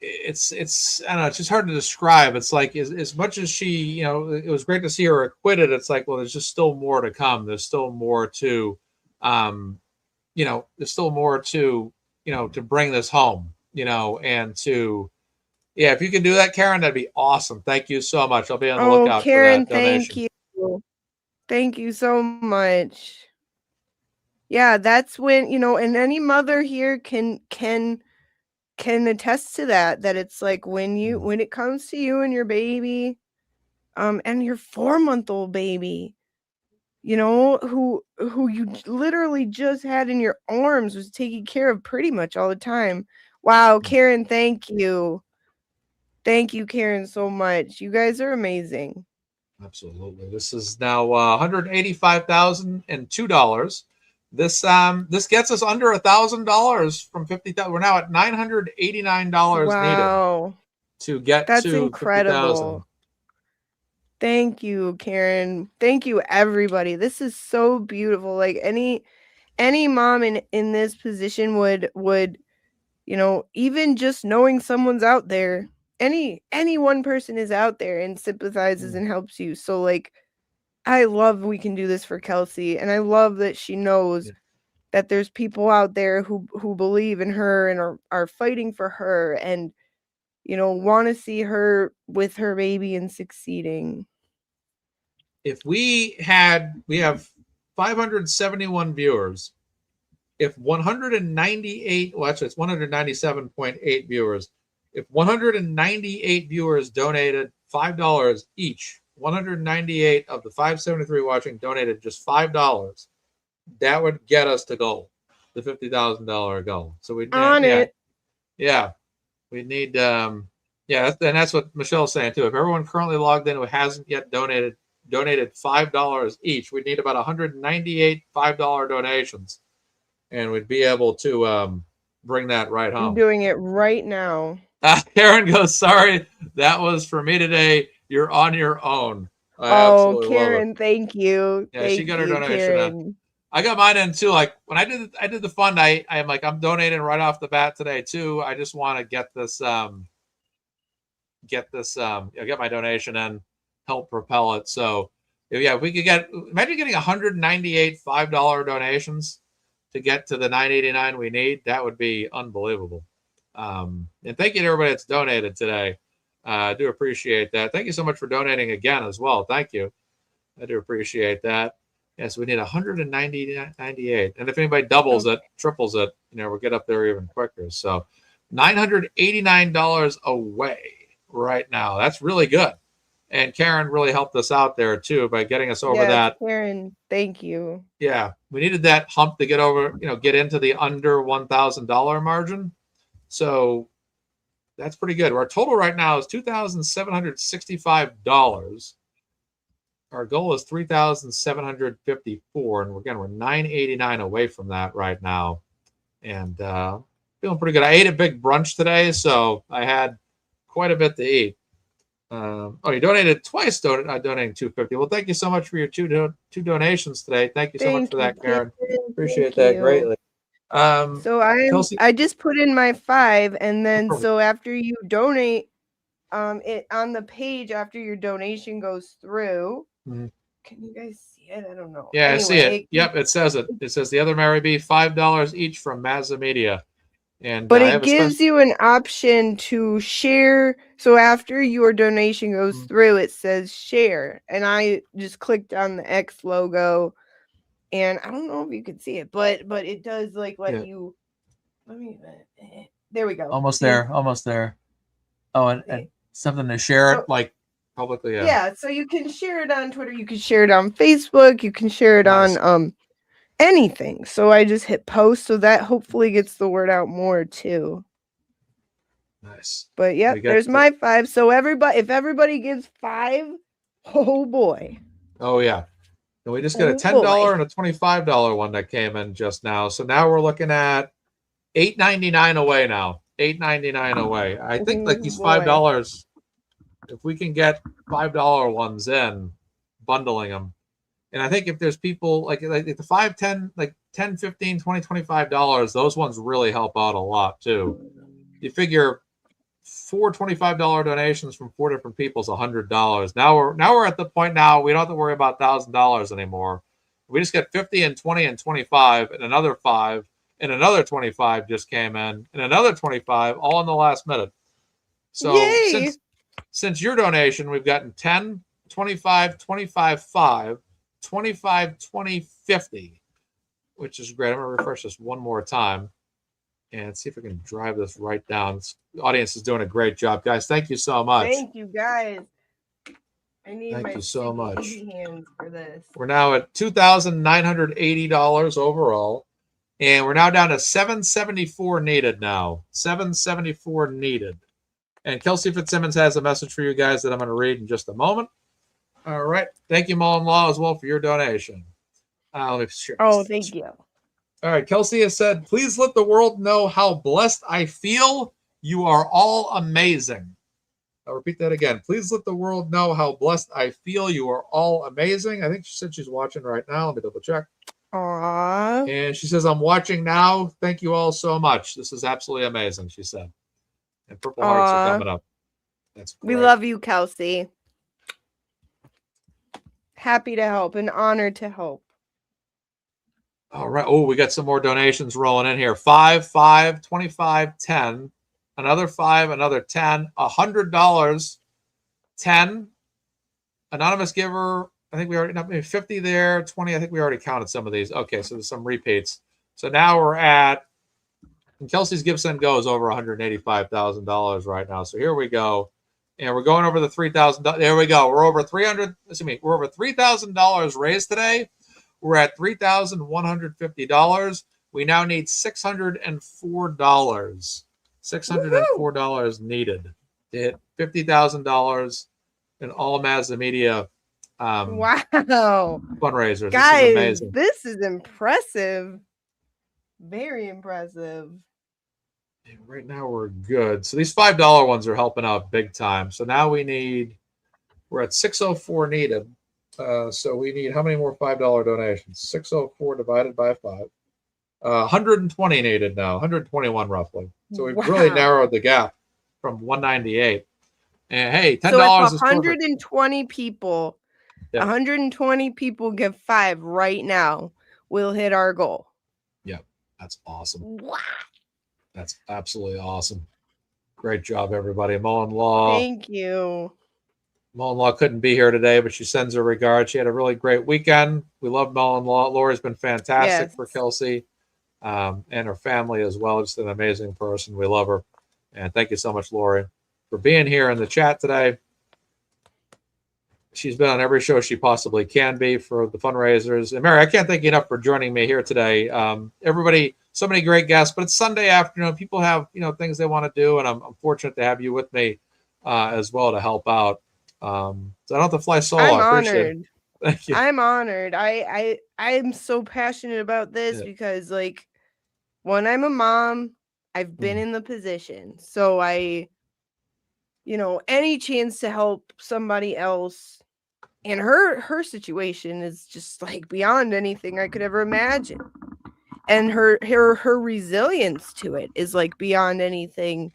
it's I don't know, it's just hard to describe. It's like as much as she, it was great to see her acquitted. It's like, well, there's just still more to come. There's still more to, there's still more to, to bring this home, and to, if you can do that, Karen, that'd be awesome. Thank you so much. I'll be on the lookout Karen, for that donation. thank you. Thank you so much. Yeah, that's when, and any mother here can attest to that it's like when it comes to you and your baby, and your 4-month-old baby, who you literally just had in your arms, was taken care of pretty much all the time. Wow, Karen, thank you. Thank you, Karen, so much. You guys are amazing. Absolutely. This is now $185,002. This gets us under $1,000 from 50,000. We're now at $989 needed Wow. to get That's to 50,000. incredible. Thank you, Karen. Thank you, everybody. This is so beautiful. Like any mom in this position would, you know, even just knowing someone's out there, any one person is out there and sympathizes and helps you. So like, I love we can do this for Kelsey, and I love that she knows that there's people out there who believe in her and are fighting for her, and you know, want to see her with her baby and succeeding. If we have 571 viewers. If 198, well, actually, it's 197.8 viewers. If 198 viewers donated $5 each, 198 of the 573 watching donated just $5, that would get us to goal, the $50,000 goal. So we On it. Yeah, we need. And that's what Michelle's saying too. If everyone currently logged in who hasn't yet donated $5 each, we need about 198 $5 donations. And we'd be able to bring that right home. I'm doing it right now. Karen goes, sorry, that was for me today. You're on your own. Oh, Karen, thank you. Yeah, thank she got her you, donation Karen. in. I got mine in too. Like when I did the fund, I'm like, I'm donating right off the bat today too. I just want to get my donation in, help propel it. So if we could imagine getting 198 $5 donations to get to the 989 we need, that would be unbelievable. And thank you to everybody that's donated today. I do appreciate that. Thank you so much for donating again as well. Thank you. I do appreciate that. Yes, we need 198. And if anybody doubles it, triples it, we'll get up there even quicker. So $989 away right now. That's really good. And Karen really helped us out there too by getting us over that. Karen, thank you. Yeah, we needed that hump to get over, get into the under $1,000 margin. So that's pretty good. Our total right now is $2,765. Our goal is $3,754, and we're $989 away from that right now, and feeling pretty good. I ate a big brunch today, so I had quite a bit to eat. You donated twice, donating $250. Well, thank you so much for your two donations today. Thank you so much for that, Karen. Appreciate that greatly. So I just put in my 5, and then so after you donate, it on the page after your donation goes through. Mm-hmm. Can you guys see it? I don't know. Yeah, anyway, I see it. Yep, it says it. It says the other Mary B, $5 each from MazzaMedia. But it gives you an option to share. So after your donation goes through, it says share. And I just let X logo. And I don't know if you can see it, but it does let you. There we go. Almost there. Oh, and something to share it publicly. Yeah. So you can share it on Twitter. You can share it on Facebook. You can share it on anything. So I just hit post, so that hopefully gets the word out more too. Nice. But yeah, there's my 5. So if everybody gives 5, oh boy. Oh yeah. And we just got a $10 and a $25 one that came in just now. So now we're looking at $8.99 away now. $8.99 away. I think these $5, if we can get $5 ones in, bundling them. And I think if there's people like the 5, 10, like $10, $15, $20, $25, those ones really help out a lot too. You figure 4 $25 donations from 4 different people is $100. Now we're at the point now we don't have to worry about $1,000 anymore. We just get 50 and 20 and 25 and another 5 and another 25 just came in and another 25 all in the last minute. So since your donation, we've gotten 10, 25, 25, 5, 25, 20, 50, which is great. I'm going to refresh this one more time and see if we can drive this right down. The audience is doing a great job, guys. Thank you so much. Thank you, guys. I need Thank you so much. Hands for this. We're now at $2,980 overall, and we're now down to $774 needed now. $774 needed. And Kelsey Fitzsimmons has a message for you guys that I'm going to read in just a moment. All right. Thank you, mother-in-law, as well, for your donation. Let me share Oh, this. thank you. All right. Kelsey has said, please let the world know how blessed I feel. You are all amazing. I'll repeat that again. Please let the world know how blessed I feel. You are all amazing. I think she said she's watching right now. Let me double check. Aww. And she says, I'm watching now. Thank you all so much. This is absolutely amazing, she said. And purple hearts are coming up. That's great. We love you, Kelsey. Happy to help and honored to help. All right. Oh, we got some more donations rolling in here. 5, 5, 25, 10. Another 5, another 10. $100. 10. Anonymous giver. I think we already, maybe 50 there. 20. I think we already counted some of these. Okay, so there's some repeats. So now we're at, and Kelsey's GiveSendGo is over $185,000 right now. So here we go. And we're going over the $3,000. There we go. We're over we're over $3,000 raised today. We're at $3,150. We now need $604. $604 needed to hit $50,000 in all MazzaMedia Wow. fundraisers. Guys, this is impressive. Very impressive. And right now we're good. So these $5 ones are helping out big time. So now we're at 604 needed. So we need how many more $5 donations? 604 divided by 5. 120 needed now, 121 roughly. So we've really narrowed the gap from 198. And hey, $10 so is 120 people. Yeah. 120 people give 5 right now. We'll hit our goal. Yeah, that's awesome. Wow. That's absolutely awesome. Great job, everybody. Mother-in-law. Thank you. Mother-in-law couldn't be here today, but she sends her regards. She had a really great weekend. We love mother-in-law. Lori's been fantastic for Kelsey and her family as well. Just an amazing person. We love her. And thank you so much, Lori, for being here in the chat today. She's been on every show she possibly can be for the fundraisers. And Mary, I can't thank you enough for joining me here today. Everybody, so many great guests, but it's Sunday afternoon. People have, things they want to do. And I'm fortunate to have you with me as well to help out. So I don't have to fly solo. I'm I appreciate honored. it. Thank you. I'm honored. I'm so passionate about this because, like, when I'm a mom, I've been in the position. So any chance to help somebody else in her situation is just like beyond anything I could ever imagine. And her resilience to it is like beyond anything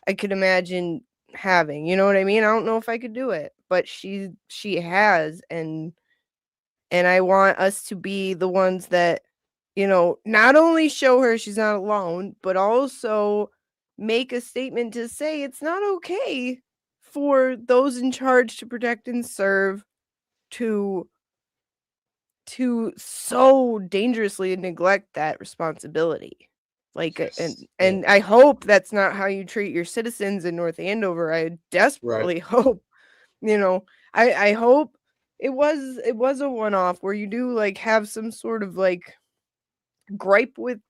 I could imagine having. You know what I mean? I don't know if I could do it, but she has, and I want us to be the ones that, not only show her she's not alone, but also make a statement to say it's not okay for those in charge to protect and serve to so dangerously neglect that responsibility. Like, and I hope that's not how you treat your citizens in North Andover. I desperately hope, I hope it was a one-off where you do like have some sort of like gripe with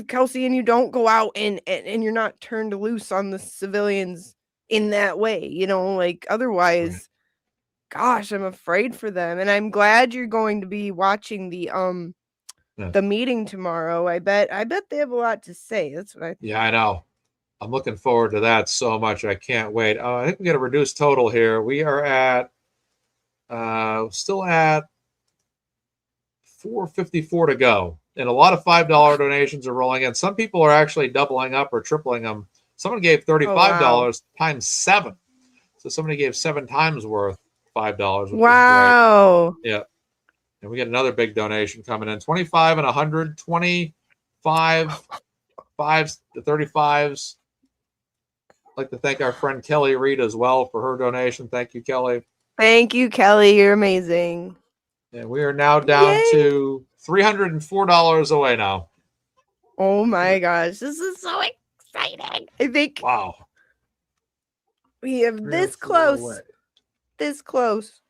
Kelsey and you don't go out and you're not turned loose on the civilians in that way, like otherwise, gosh, I'm afraid for them. And I'm glad you're going to be watching the meeting tomorrow. I bet they have a lot to say. That's what I think. Yeah, I know. I'm looking forward to that so much. I can't wait. I think we got a reduced total here. We are at still at 454 to go. And a lot of $5 donations are rolling in. Some people are actually doubling up or tripling them. Someone gave $35 times 7. So somebody gave 7 times worth $5. Which wow. Yeah. And we get another big donation coming in. 25 and 100, 25, 5s to 35s. I'd like to thank our friend Kelly Reed as well for her donation. Thank you, Kelly. Thank you, Kelly. You're amazing. And we are now down to $304 away now. Oh my gosh. This is so exciting. I think we have this close. Away. This close.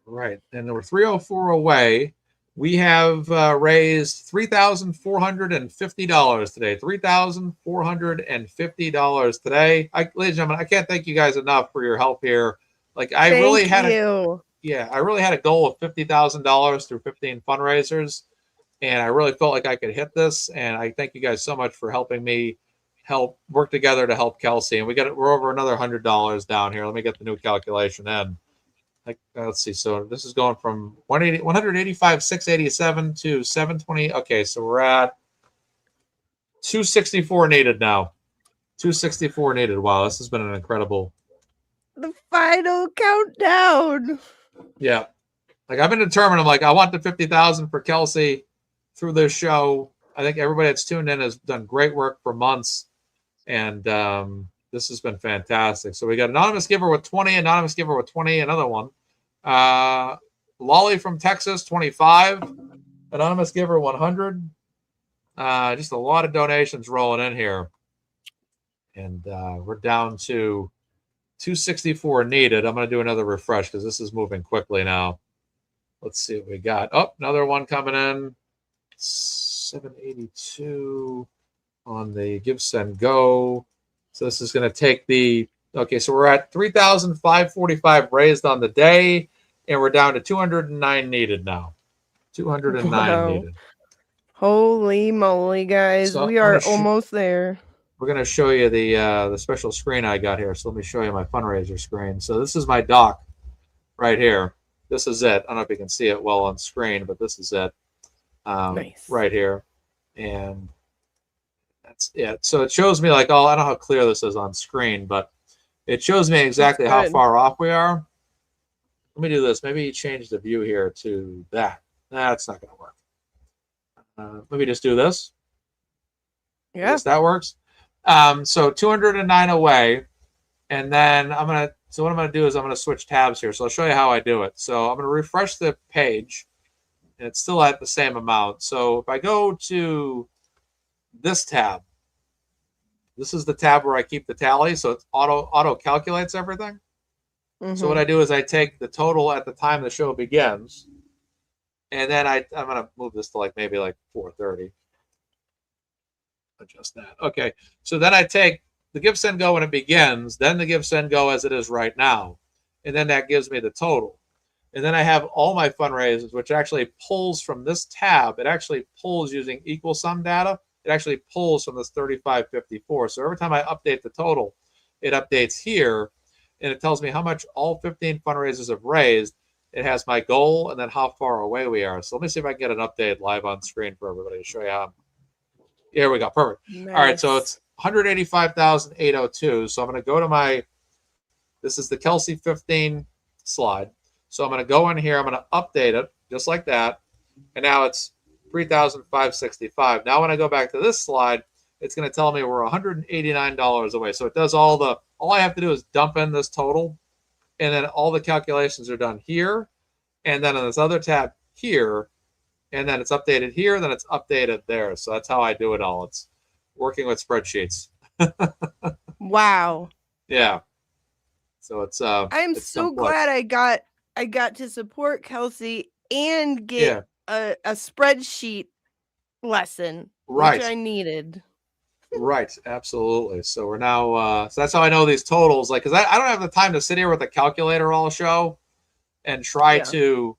Right. And we're 304 away. We have raised $3,450 today. $3,450 today. Ladies and gentlemen, I can't thank you guys enough for your help here Like I Thank really had you. I really had a goal of $50,000 through 15 fundraisers, and I really felt like I could hit this. And I thank you guys so much for helping me work together to help Kelsey. And we're over another $100 down here. Let me get the new calculation in. Let's see. So this is going from 185,687 to 720. Okay, so we're at 264 needed now. 264 needed. Wow, this has been an incredible. The final countdown. Yeah. Like I've been determined. I'm like, I want the 50,000 for Kelsey through this show. I think everybody that's tuned in has done great work for months. And this has been fantastic. So we got anonymous giver with 20, anonymous giver with 20, another one. Lolly from Texas, 25, anonymous giver 100. Just a lot of donations rolling in here. And we're down to 264 needed. I'm going to do another refresh because this is moving quickly now. Let's see what we got. Oh, another one coming in. 782 on the GiveSendGo. So this is going to take okay, so we're at 3,545 raised on the day, and we're down to 209 needed now. 209 needed. Holy moly, guys. So we are almost there. We're going to show you the special screen I got here. So let me show you my fundraiser screen. So this is my doc right here. This is it. I don't know if you can see it well on screen, but this is it Nice. right here. And that's it. So it shows me like, I don't know how clear this is on screen, but it shows me exactly how far off we are. Let me do this. Maybe change the view here to that. That's not going to work. Let me just do this. Yeah. Yes, that works. So 209 away, and then what I'm going to do is I'm going to switch tabs here. So I'll show you how I do it. So I'm going to refresh the page, and it's still at the same amount. So if I go to this tab, this is the tab where I keep the tally. So it auto calculates everything. Mm-hmm. So what I do is I take the total at the time the show begins, and then I'm going to move this to maybe 4:30. Adjust that. Okay. So then I take the GiveSendGo when it begins, then the GiveSendGo as it is right now. And then that gives me the total. And then I have all my fundraisers, which actually pulls from this tab. It actually pulls using equal sum data. It actually pulls from this 3554. So every time I update the total, it updates here, and it tells me how much all 15 fundraisers have raised. It has my goal and then how far away we are. So let me see if I can get an update live on screen for everybody to show you how. Here we go. Perfect. Nice. All right. So it's 185,802. So I'm going to go to this is the Kelsey 15 slide. So I'm going to go in here. I'm going to update it just like that. And now it's 3,565. Now when I go back to this slide, it's going to tell me we're $189 away. So it does all I have to do is dump in this total, and then all the calculations are done here. And then on this other tab here, and then it's updated here, then it's updated there. So that's how I do it all. It's working with spreadsheets. Wow. Yeah. So it's I'm so glad I got to support Kelsey and get a spreadsheet lesson, right, which I needed. Right, absolutely. So we're now so that's how I know these totals, because I don't have the time to sit here with a calculator all show and try to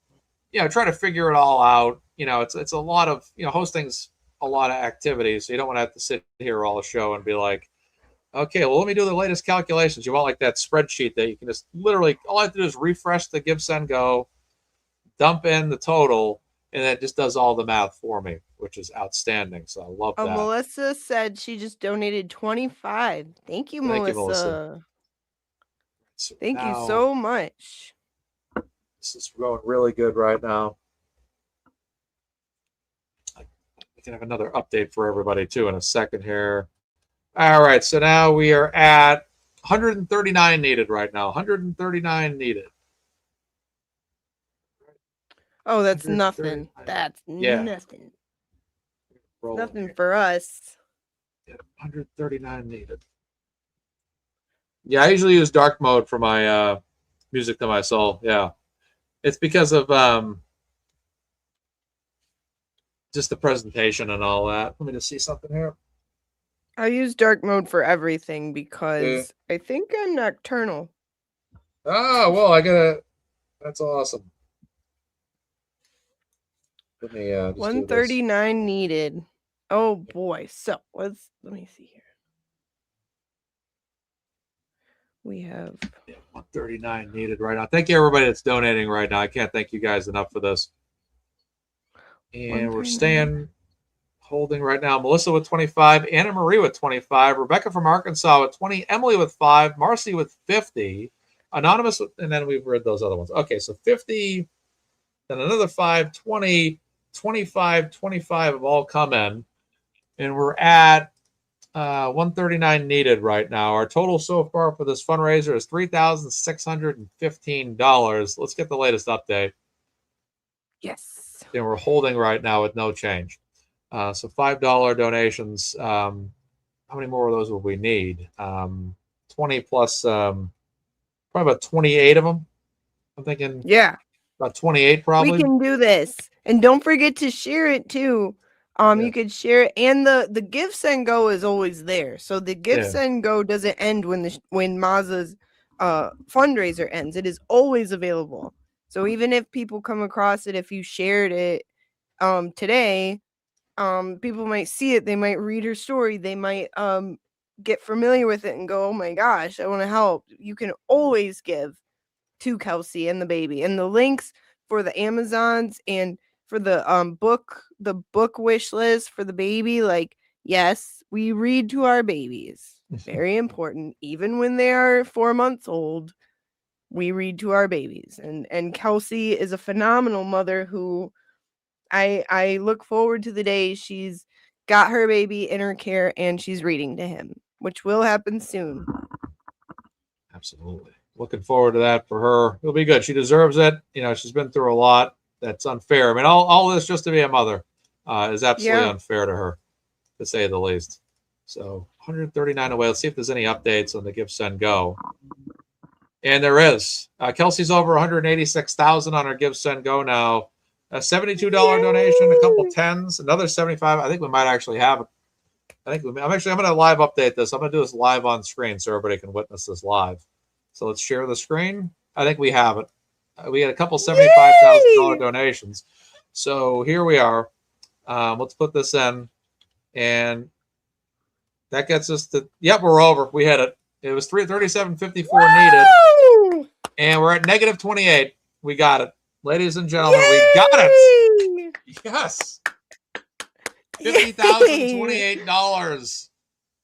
figure it all out. It's a lot of hosting's a lot of activities, so you don't want to have to sit here all show and be like, okay, well, let me do the latest calculations. You want that spreadsheet that you can just literally, all I have to do is refresh the GiveSendGo, dump in the total, and it just does all the math for me, which is outstanding. So I love that. Melissa said she just donated 25. Thank you, Melissa. So Thank you so much. This is going really good right now. We can have another update for everybody too in a second here. All right, so now we are at 139 needed right now. 139 needed. Oh, that's nothing. That's nothing. Nothing for us. Yeah, 139 needed. Yeah, I usually use dark mode for my music to my soul. Yeah. It's because of just the presentation and all that. Let me just see something here. I use dark mode for everything because I think I'm nocturnal. Oh, well, I gotta. That's awesome. Let me just do this. 139 needed. Oh boy. So let me see here. We have 139 needed right now. Thank you, everybody that's donating right now. I can't thank you guys enough for this. And we're staying holding right now. Melissa with 25, Anna Marie with 25, Rebecca from Arkansas with 20, Emily with 5, Marcy with 50, Anonymous, and then we've read those other ones. Okay, so 50, then another 5, 20, 25, 25 have all come in. And we're at 139 needed right now. Our total so far for this fundraiser is $3,615. Let's get the latest update. yes. And we're holding right now with no change. So $5 donations. How many more of those will we need? 20 plus, probably about 28 of them. I'm thinking Yeah. about 28 probably. We can do this. And don't forget to share it too. You could share it, and the GiveSendGo is always there. So the GiveSendGo doesn't end when Mazza's fundraiser ends. It is always available. So even if people come across it, if you shared it today, people might see it, they might read her story, they might get familiar with it and go, oh my gosh, I want to help. You can always give to Kelsey and the baby. And the links for the Amazons and for the book wish list for the baby, like, yes, we read to our babies. Very important. Even when they are 4 months old, we read to our babies. And Kelsey is a phenomenal mother who I look forward to the day she's got her baby in her care and she's reading to him, which will happen soon. Absolutely. Looking forward to that for her. It'll be good. She deserves it. You know, she's been through a lot. That's unfair. I mean, all this just to be a mother is absolutely unfair to her, to say the least. So 139 away. Let's see if there's any updates on the GiveSendGo. And there is. Kelsey's over 186,000 on her GiveSendGo now. A $72 donation, a couple tens, another 75. I think we might actually have it. I'm going to live update this. I'm going to do this live on screen so everybody can witness this live. So let's share the screen. I think we have it. We had a couple $75,000 donations. So here we are. Let's put this in. And that gets us to, yep, we're over. We hit it. It was 337.54 needed. And we're at negative 28. We got it. Ladies and gentlemen, we got it. Yes. $50,028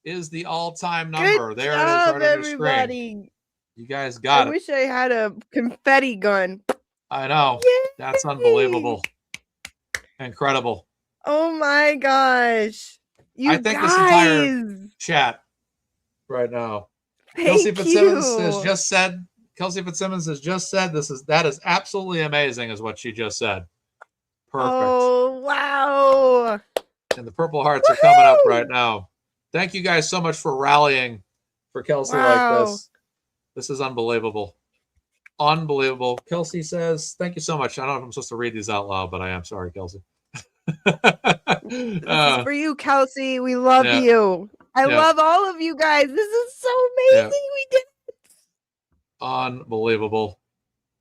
is the all-time number. Good there job, it is right on your everybody. screen. You guys got it. I wish I had a confetti gun. I know. Yay. That's unbelievable. Incredible. Oh my gosh. I think this entire chat right now. Kelsey Fitzsimmons has just said that is absolutely amazing, is what she just said. Perfect. Oh wow. And the purple hearts are coming up right now. Thank you guys so much for rallying for Kelsey like this. This is unbelievable. Unbelievable. Kelsey says, thank you so much. I don't know if I'm supposed to read these out loud, but I am. Sorry, Kelsey. This is for you, Kelsey. We love you. I love all of you guys. This is so amazing. We did it. Unbelievable.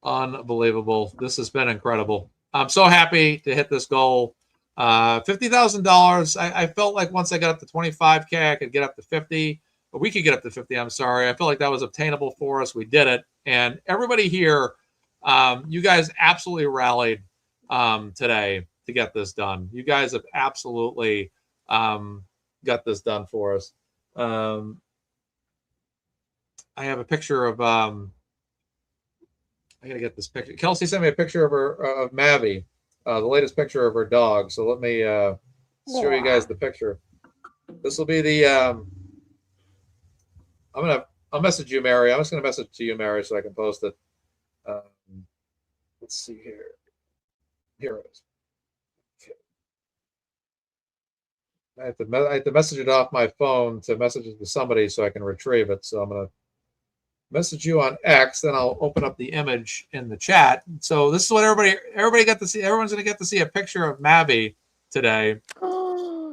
Unbelievable. This has been incredible. I'm so happy to hit this goal. $50,000. I felt like once I got up to 25K, I could get up to 50. But we could get up to 50. I'm sorry. I felt like that was obtainable for us. We did it. And everybody here, you guys absolutely rallied today to get this done. You guys have absolutely got this done for us. I have a picture of I gotta get this picture. Kelsey sent me a picture of her of Mavi, the latest picture of her dog. So let me show you guys the picture. This will be the I'll message you, Mary. I'm just gonna message to you, Mary, so I can post it. Let's see here. Here it is. Okay. I have to message it off my phone to message it to somebody so I can retrieve it. So I'm gonna message you on X, then I'll open up the image in the chat. So this is what everybody got to see. Everyone's gonna get to see a picture of Mavi today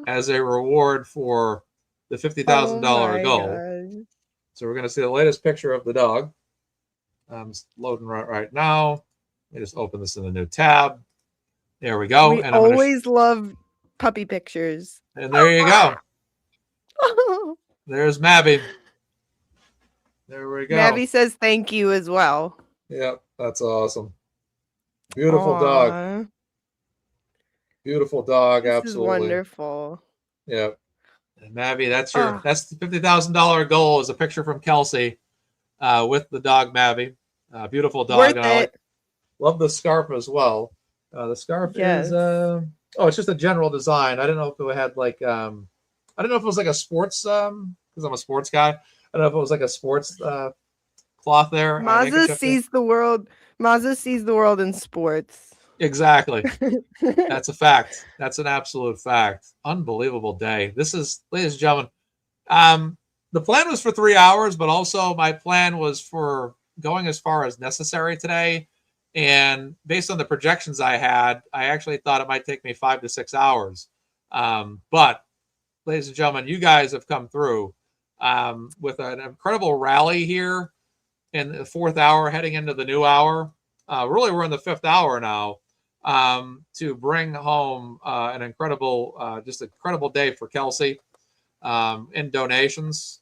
as a reward for the $50,000 goal. God. So we're going to see the latest picture of the dog. It's loading right now. Let me just open this in a new tab. There we go. We And I'm gonna always love puppy pictures. and there you go. There's Mabby. There we go. Mabby says thank you as well. Yep, that's awesome. Beautiful dog. Aw, Beautiful dog. this is Absolutely. wonderful. Yep. And Mabby, that's Ah. that's the $50,000 goal is a picture from Kelsey with the dog Mabby. Beautiful dog. Worth And I it. love the scarf as well. The scarf Yes. is it's just a general design. I don't know if it had like I don't know if it was like a sports because I'm a sports guy. I don't know if it was like a sports cloth there. Mazza sees the world. Mazza sees the world in sports. Exactly. That's a fact. That's an absolute fact. Unbelievable day. This is, ladies and gentlemen, the plan was for 3 hours, but also my plan was for going as far as necessary today. And based on the projections I had, I actually thought it might take me 5 to 6 hours. But ladies and gentlemen, you guys have come through with an incredible rally here in the 4th hour heading into the new hour. Really, we're in the 5th hour now. To bring home an incredible, just incredible day for Kelsey in donations.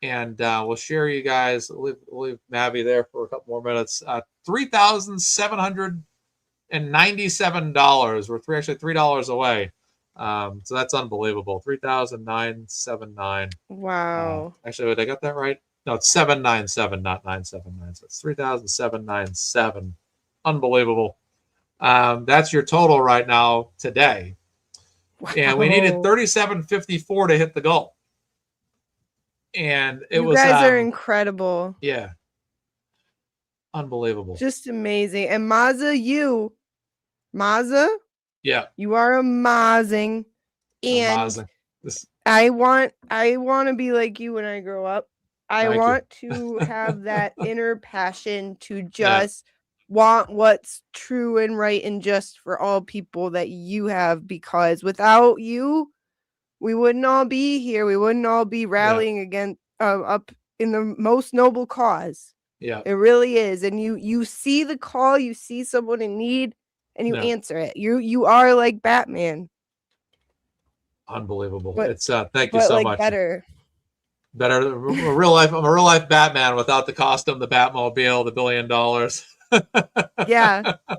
And we'll share you guys, we'll leave Mabby there for a couple more minutes. $3,797. We're actually $3 away. So that's unbelievable. 3,979. Wow. Actually, wait, I got that right? No, it's 797, not 979. So it's 3,797. Unbelievable. That's your total right now today. Wow. And we needed 37.54 to hit the goal. And it you was guys are incredible. Yeah. Unbelievable. Just amazing. And Mazza, Yeah. you are amazing. And Amazing. I want to be like you when I grow up. I Thank you. want to have that inner passion to just want what's true and right and just for all people that you have, because without you, we wouldn't all be here. We wouldn't all be rallying against up in the most noble cause. Yeah. It really is. And you see the call, you see someone in need, and you answer it. You are like Batman. Unbelievable. But, It's thank you so like much. Better. I'm a real life Batman without the costume, the Batmobile, the $1 billion.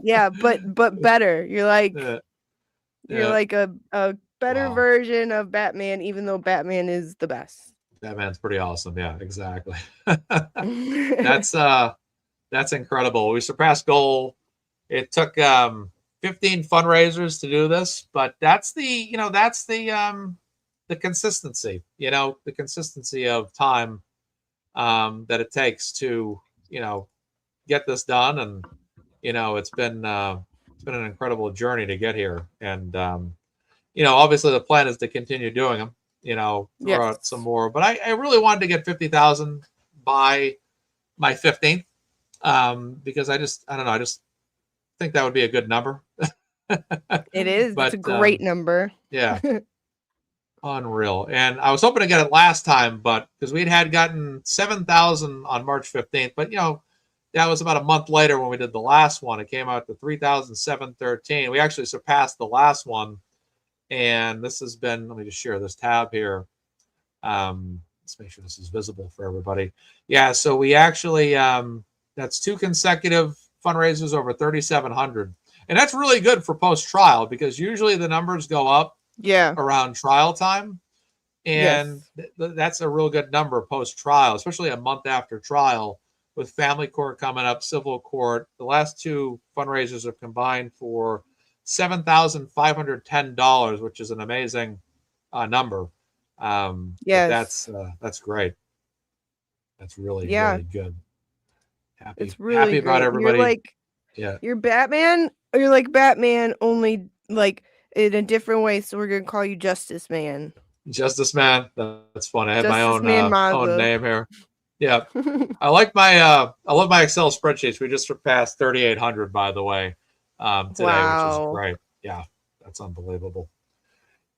yeah, but better. You're like Yeah. like a better version of Batman, even though Batman is the best. Batman's pretty awesome. Yeah, exactly. That's incredible. We surpassed goal. It took 15 fundraisers to do this, but that's the consistency, the consistency of time that it takes to, get this done. And, it's been an incredible journey to get here. And, obviously the plan is to continue doing them, throw out some more, but I really wanted to get 50,000 by my 15th. Because I don't know. I just think that would be a good number. It is. But, it's a great number. Yeah. Unreal. And I was hoping to get it last time, but because we'd gotten 7,000 on March 15th, but that was about a month later when we did the last one. It came out to 3,713. We actually surpassed the last one. And this has been, let me just share this tab here. Let's make sure this is visible for everybody. Yeah. So we actually, that's 2 consecutive fundraisers over 3,700. And that's really good for post-trial because usually the numbers go up around trial time. And that's a real good number post-trial, especially a month after trial with family court coming up, civil court. The last 2 fundraisers are combined for $7,510, which is an amazing number. That's great. That's really good. It's really happy about everybody. You're Batman, or you're like Batman, only like in a different way. So we're gonna call you Justice Man. Justice Man. That's fun. I had my Justice own Man own name here. Yeah, I like my I love my Excel spreadsheets. We just surpassed 3,800, by the way, today, which is great. Yeah, that's unbelievable.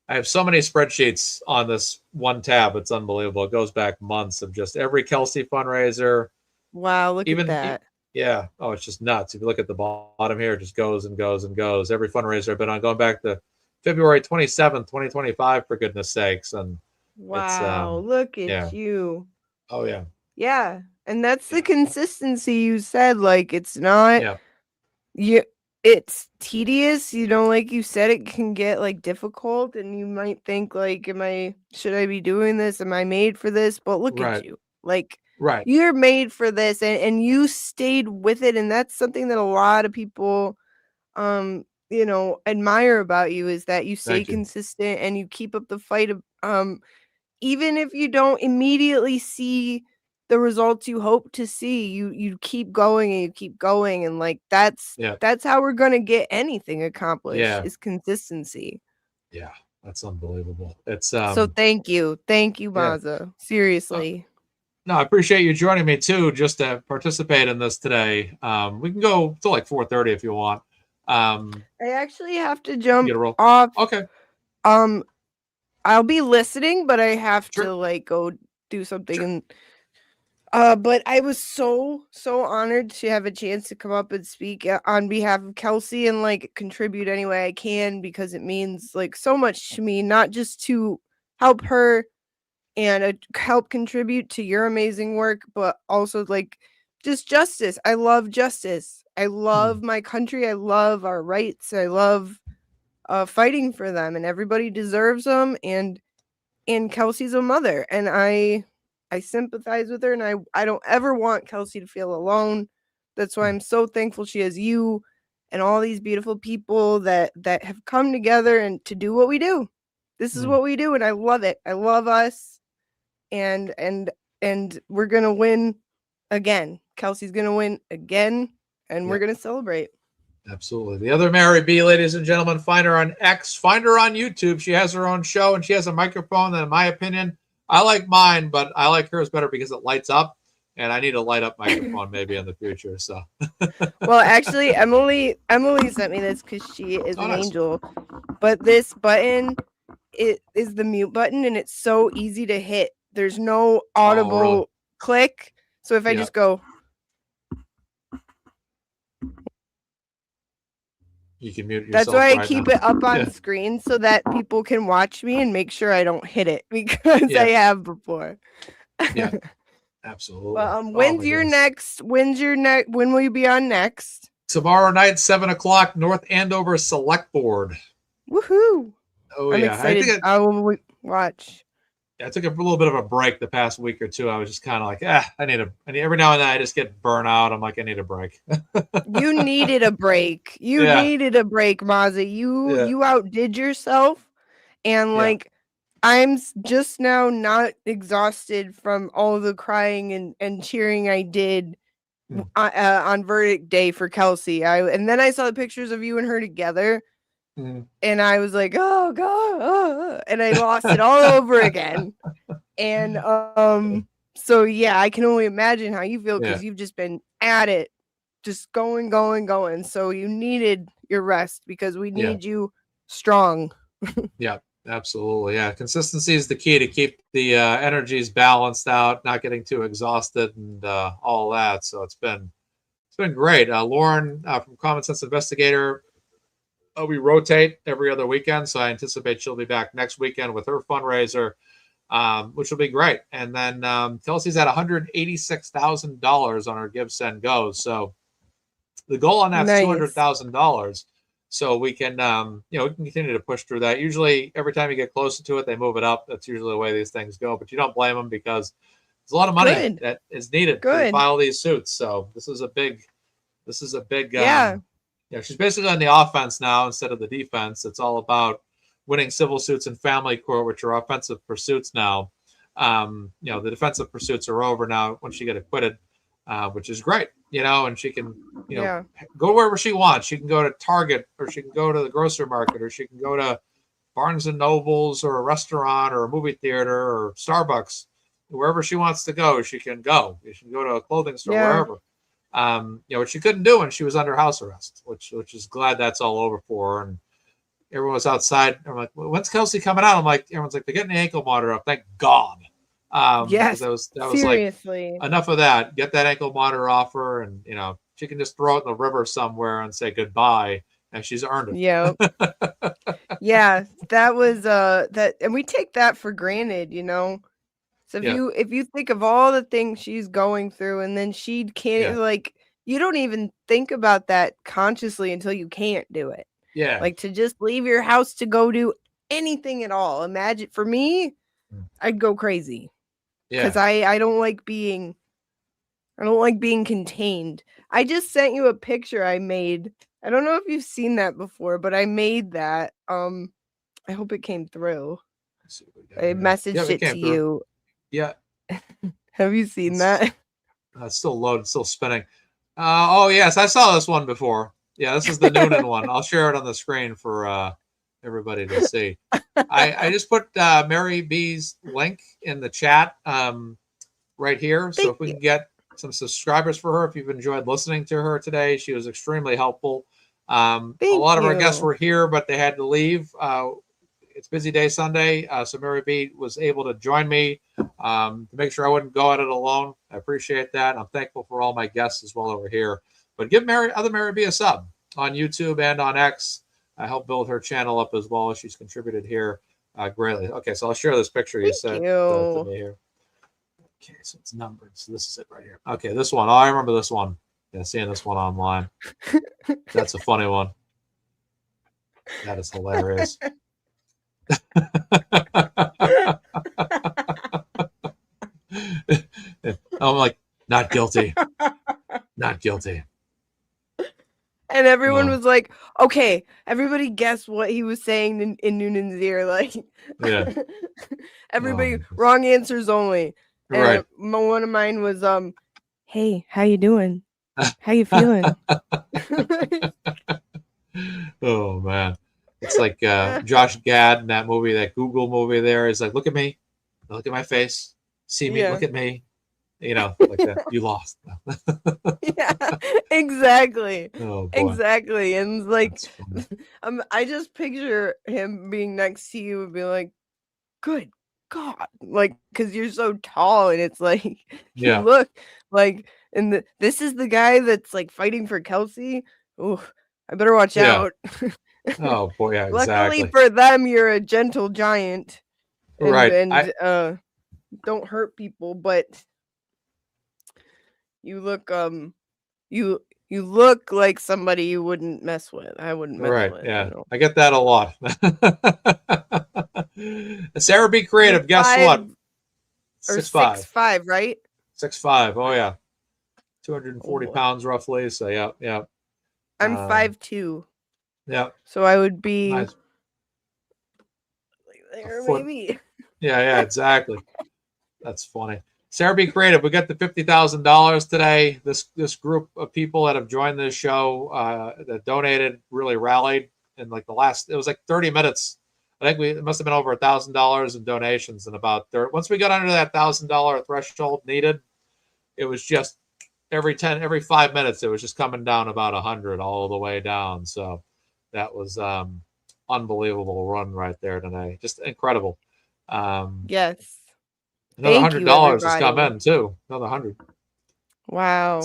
I have so many spreadsheets on this one tab. It's unbelievable. It goes back months of just every Kelsey fundraiser. Wow, look at that. Yeah. Oh, it's just nuts. If you look at the bottom here, it just goes and goes and goes. Every fundraiser I've been on, going back to February 27th, 2025, for goodness sakes. And Wow, look at yeah. you. Oh, yeah. Yeah. And that's the consistency you said. Like, it's not it's tedious, like you said, it can get like difficult, and you might think like, should I be doing this? Am I made for this? But look at you. Like, you're made for this, and you stayed with it, and that's something that a lot of people admire about you, is that you stay consistent and you keep up the fight. Even if you don't immediately see the results you hope to see, you keep going and you keep going, and like that's how we're gonna get anything accomplished, is consistency. Yeah, that's unbelievable. It's so thank you, Mazza. Seriously. No, I appreciate you joining me too, just to participate in this today. We can go till like 4:30 if you want. I actually have to jump off. Okay. I'll be listening, but I have to like go do something. But I was so honored to have a chance to come up and speak on behalf of Kelsey and like contribute any way I can, because it means like so much to me, not just to help her and help contribute to your amazing work, but also like just justice. I love justice. I love my country. I love our rights. I love fighting for them, and everybody deserves them. And Kelsey's a mother, and I sympathize with her, and I don't ever want Kelsey to feel alone. That's why I'm so thankful she has you and all these beautiful people that have come together and to do what we do. This is what we do, and I love it. I love us, and we're gonna win again. Kelsey's gonna win again, and we're gonna celebrate. Absolutely. The other Mary B, ladies and gentlemen, find her on X, find her on YouTube. She has her own show, and she has a microphone that, in my opinion, I like mine, but I like hers better because it lights up, and I need a light up microphone maybe in the future. So, well, actually, Emily sent me this because she is an angel. But this button, it is the mute button, and it's so easy to hit. There's no audible click. So if I just go, you can mute yourself. That's why I keep it up on screen so that people can watch me and make sure I don't hit it, because I have before. Yeah, absolutely. Well, when will you be on next? Tomorrow night, 7:00, North Andover Select Board. Woohoo! Oh, I'm excited. I will watch. I took a little bit of a break the past week or two. I was just kind of like, I need every now and then I just get burnt out. I'm like, I need a break. You needed a break. You needed a break, Mazza. You outdid yourself. And like, I'm just now not exhausted from all the crying and cheering I did on verdict day for Kelsey. And then I saw the pictures of you and her together. And I was like, oh God, and I lost it all over again. And so yeah, I can only imagine how you feel, because you've just been at it, just going. So you needed your rest, because we need you strong. Yeah, absolutely. Yeah, consistency is the key to keep the energies balanced out, not getting too exhausted, and all that. So it's been great. Lauren from Common Sense Investigator. We rotate every other weekend, so I anticipate she'll be back next weekend with her fundraiser, which will be great. And then Kelsey's at $186,000 on her GiveSendGo. So the goal on that's $200,000. So we can, we can continue to push through that. Usually, every time you get closer to it, they move it up. That's usually the way these things go. But you don't blame them, because there's a lot of money that is needed to file these suits. So this is a big. She's basically on the offense now instead of the defense. It's all about winning civil suits in family court, which are offensive pursuits now. The defensive pursuits are over now once she get acquitted, which is great, and she can, go wherever she wants. She can go to Target, or she can go to the grocery market, or she can go to Barnes and Nobles, or a restaurant, or a movie theater, or Starbucks. Wherever she wants to go, she can go. She can go to a clothing store, wherever. Which she couldn't do when she was under house arrest, which is glad that's all over for her. And everyone was outside. I'm like, when's Kelsey coming out? I'm like, everyone's like, they're getting the ankle monitor up. Thank God. Yes, that was seriously. like, enough of that. Get that ankle monitor off her, and she can just throw it in the river somewhere and say goodbye, and she's earned it. Yeah. Yeah, that was that, and we take that for granted, you know. So if you think of all the things she's going through, and then she can't like, you don't even think about that consciously until you can't do it. Yeah. Like to just leave your house to go do anything at all. Imagine for me, I'd go crazy. Because I don't like being contained. I just sent you a picture I made. I don't know if you've seen that before, but I made that. I hope it came through. I messaged it to you. Yeah. Have you seen that? It's still loaded, still spinning. Oh yes, I saw this one before. Yeah, this is the Noonan one. I'll share it on the screen for everybody to see. I just put Mary B's link in the chat right here. So if we can get some subscribers for her, if you've enjoyed listening to her today, she was extremely helpful. A lot of our guests were here, but they had to leave. It's busy day Sunday, so Mary B was able to join me to make sure I wouldn't go at it alone. I appreciate that. I'm thankful for all my guests as well over here. But give other Mary B a sub on YouTube and on X. I helped build her channel up as well as she's contributed here greatly. Okay, so I'll share this picture you sent to me here. Okay, so it's numbered. So this is it right here. Okay, this one. Oh, I remember this one. Yeah, seeing this one online. That's a funny one. That is hilarious. I'm like, not guilty. Not guilty. And everyone was like, okay, everybody guess what he was saying in Noonan's ear. Like, everybody, wrong answers only. And right. One of mine was, hey, how you doing? How you feeling? Oh, man. It's like Josh Gad in that movie, that Google movie there. Is like, look at me. Look at my face. See me. Look at me. You know, like that. You lost. Yeah, exactly. Oh, boy. Exactly. And like, I just picture him being next to you and be like, good God. Like, because you're so tall, and it's like, you look like, and this is the guy that's like fighting for Kelsey. Oh, I better watch out. Oh, boy. Yeah, exactly. Luckily for them, you're a gentle giant. And, right. And don't hurt people, but you look you look like somebody you wouldn't mess with. I wouldn't mess with. Yeah. You know? I get that a lot. Sarah B. Creative, guess what? 6'5", right? 6'5". Oh yeah. 240 pounds roughly. So yeah. I'm 5'2". Yeah. So I would be nice. There maybe. Yeah, exactly. That's funny. Sarah B. Creative, we got the $50,000 today. This group of people that have joined this show that donated really rallied in like it was like 30 minutes. I think it must have been over $1,000 in donations in about 30. Once we got under that $1,000 threshold needed, it was just every 5 minutes, it was just coming down about 100 all the way down. So that was unbelievable run right there today. Just incredible. Yes. Another $100 has come in too. Another 100. Wow.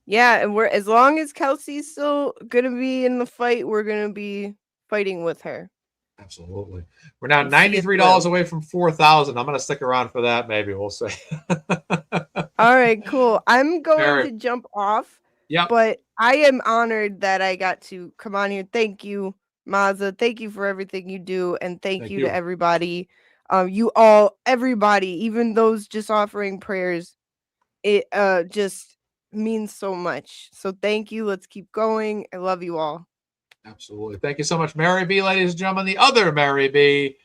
Yeah, and we're as long as Kelsey's still gonna be in the fight, we're gonna be fighting with her. Absolutely. We're now $93 away from 4,000. I'm gonna stick around for that. Maybe we'll see. All right, cool. I'm going to jump off. Yeah. But I am honored that I got to come on here. Thank you, Mazza. Thank you for everything you do, and thank you to everybody. Everybody, even those just offering prayers, it just means so much. So thank you. Let's keep going. I love you all. Absolutely. Thank you so much, Mary B, ladies and gentlemen. The other Mary B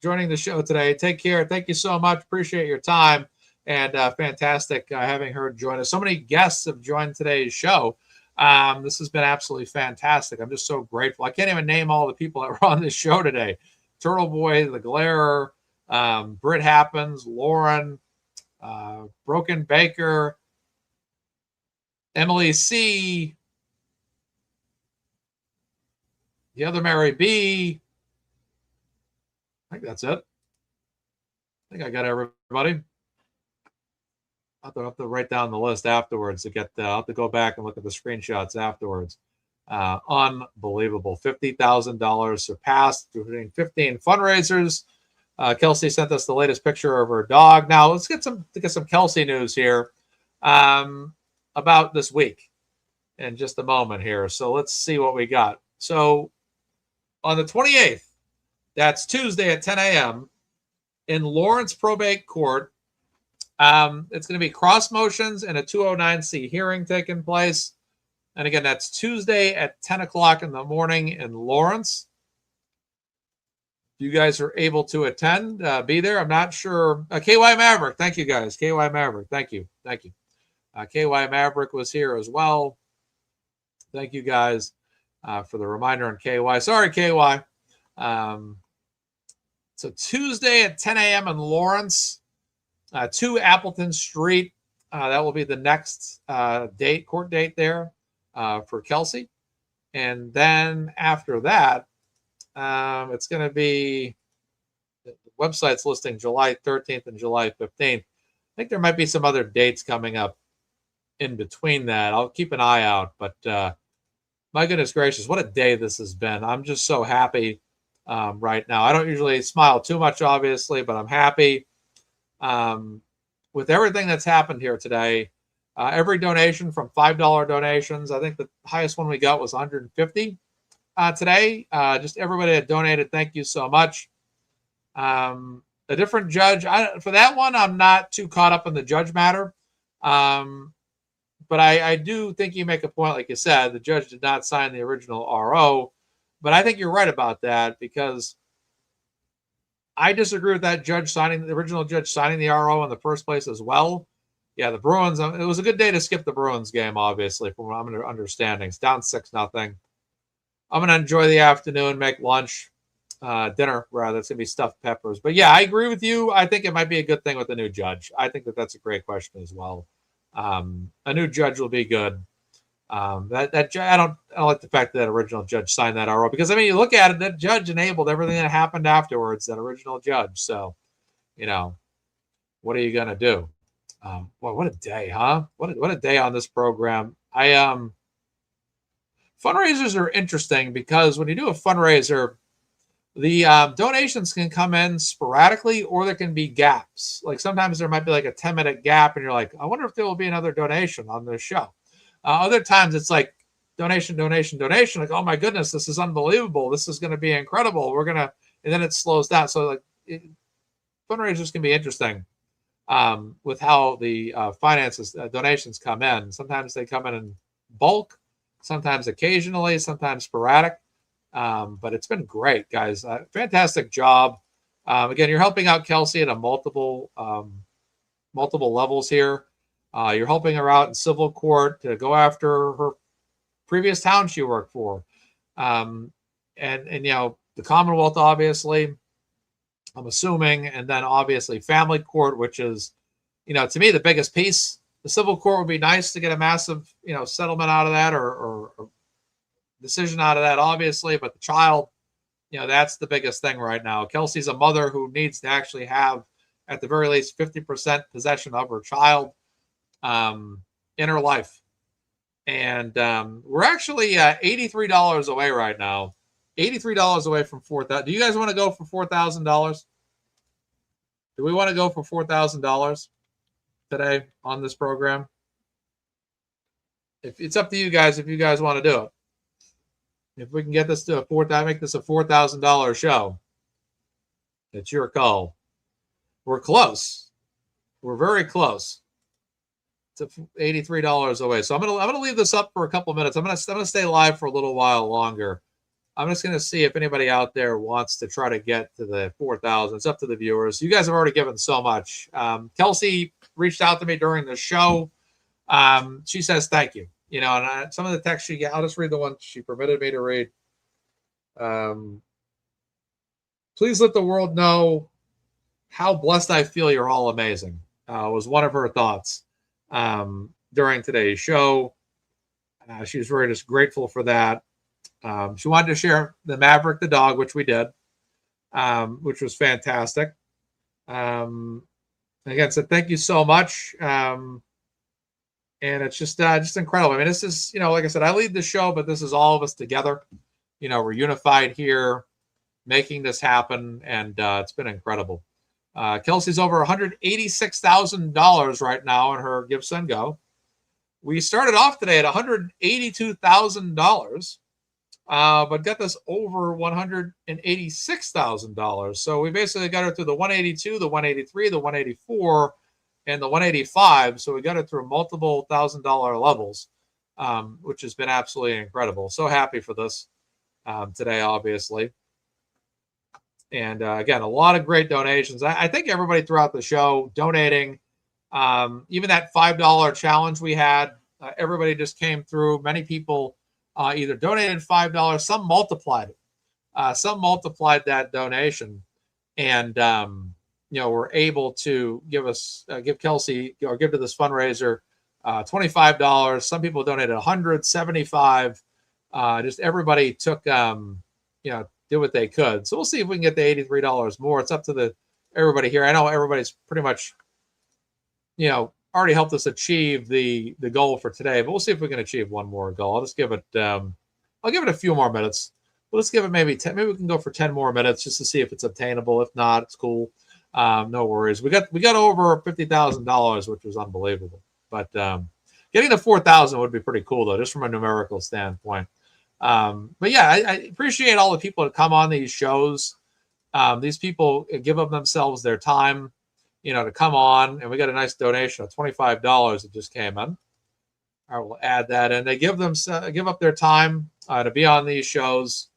joining the show today. Take care. Thank you so much. Appreciate your time, and fantastic having her join us. So many guests have joined today's show. This has been absolutely fantastic. I'm just so grateful. I can't even name all the people that were on this show today. Turtle Boy, The Glare, Brit Happens, Lauren, Broken Baker, Emily C, the other Mary B. I think that's it. I think I got everybody. I'll have to write down the list afterwards to get. I'll have to go back and look at the screenshots afterwards. Unbelievable. $50,000 surpassed between 15 fundraisers. Kelsey sent us the latest picture of her dog. Now let's get some Kelsey news here about this week in just a moment here. So let's see what we got. So on the 28th, that's Tuesday at 10 a.m. in Lawrence Probate Court. It's going to be cross motions and a 209C hearing taking place. And again, that's Tuesday at 10 o'clock in the morning in Lawrence. If you guys are able to attend, be there. I'm not sure. KY Maverick, thank you guys. KY Maverick, thank you. Thank you. KY Maverick was here as well. Thank you guys for the reminder on KY. Sorry, KY. So Tuesday at 10 a.m. in Lawrence, 2 Appleton Street. That will be the next court date there for Kelsey. And then after that, it's going to be, the website's listing July 13th and July 15th. I think there might be some other dates coming up in between that. I'll keep an eye out. But my goodness gracious, what a day this has been. I'm just so happy right now. I don't usually smile too much, obviously, but I'm happy with everything that's happened here today. Every donation from $5 donations, I think the highest one we got was 150 today. Just everybody that donated, thank you so much. A different judge. For that one, I'm not too caught up in the judge matter. But I do think you make a point, like you said, the judge did not sign the original RO. But I think you're right about that, because I disagree with that judge signing, the original judge signing the RO in the first place as well. Yeah, the Bruins, it was a good day to skip the Bruins game, obviously, from what I'm understanding. It's down 6-0. I'm going to enjoy the afternoon, make lunch, dinner, rather. It's going to be stuffed peppers. But yeah, I agree with you. I think it might be a good thing with the new judge. I think that's a great question as well. A new judge will be good. I don't like the fact that original judge signed that RO, because I mean, you look at it, that judge enabled everything that happened afterwards, that original judge. So, what are you going to do? Well, what a day, huh? What a day on this program. Fundraisers are interesting, because when you do a fundraiser, the donations can come in sporadically, or there can be gaps. Like sometimes there might be like a 10-minute gap and you're like, I wonder if there will be another donation on this show. Other times it's like donation. Like, oh my goodness, this is unbelievable. This is going to be incredible. And then it slows down. So fundraisers can be interesting with how the donations come in. Sometimes they come in bulk, sometimes occasionally, sometimes sporadic. But it's been great, guys. Fantastic job. Again, you're helping out Kelsey at a multiple levels here. You're helping her out in civil court to go after her previous town she worked for. And the Commonwealth, obviously, I'm assuming, and then obviously family court, which is, to me, the biggest piece. The civil court would be nice to get a massive, settlement out of that, or decision out of that, obviously, but the child, that's the biggest thing right now. Kelsey's a mother who needs to actually have, at the very least, 50% possession of her child in her life. And we're actually $83 away right now. $83 away from $4,000. Do you guys want to go for $4,000? Do we want to go for $4,000 today on this program? If it's up to you guys, if you guys want to do it. If we can get this to make this a $4,000 show, it's your call. We're close. We're very close to $83 away. So I'm gonna leave this up for a couple of minutes. I'm gonna stay live for a little while longer. I'm just gonna see if anybody out there wants to try to get to the 4,000. It's up to the viewers. You guys have already given so much. Kelsey reached out to me during the show. She says thank you. And some of the text she got, I'll just read the one she permitted me to read. Please let the world know how blessed I feel. You're all amazing. Was one of her thoughts during today's show. She was very just grateful for that. She wanted to share the Maverick, the dog, which we did, which was fantastic. Again, so thank you so much. And it's just incredible. I mean, this is, like I said, I lead the show, but this is all of us together. We're unified here, making this happen, and it's been incredible. Kelsey's over $186,000 right now in her GiveSendGo. We started off today at $182,000, but got this over $186,000. So we basically got her through the 182, the 183, the 184, and the 185. So we got it through multiple $1,000 levels, which has been absolutely incredible. So happy for this today, obviously. And again, a lot of great donations. I think everybody throughout the show donating, even that $5 challenge we had, everybody just came through. Many people either donated $5, some multiplied it. Some multiplied that donation, and were able to give Kelsey, or give to this fundraiser $25. Some people donated $100, $75. Just everybody took, did what they could. So we'll see if we can get the $83 more. It's up to everybody here. I know everybody's pretty much, already helped us achieve the goal for today, but we'll see if we can achieve one more goal. I'll just give it, I'll give it a few more minutes. Well, let's give it maybe 10. Maybe we can go for 10 more minutes just to see if it's obtainable. If not, it's cool. No worries. We got over $50,000, which was unbelievable. But getting to 4,000 would be pretty cool, though, just from a numerical standpoint. But yeah, I appreciate all the people that come on these shows. These people give up themselves their time, to come on, and we got a nice donation of $25 that just came in. I will add that in. They give up their time to be on these shows,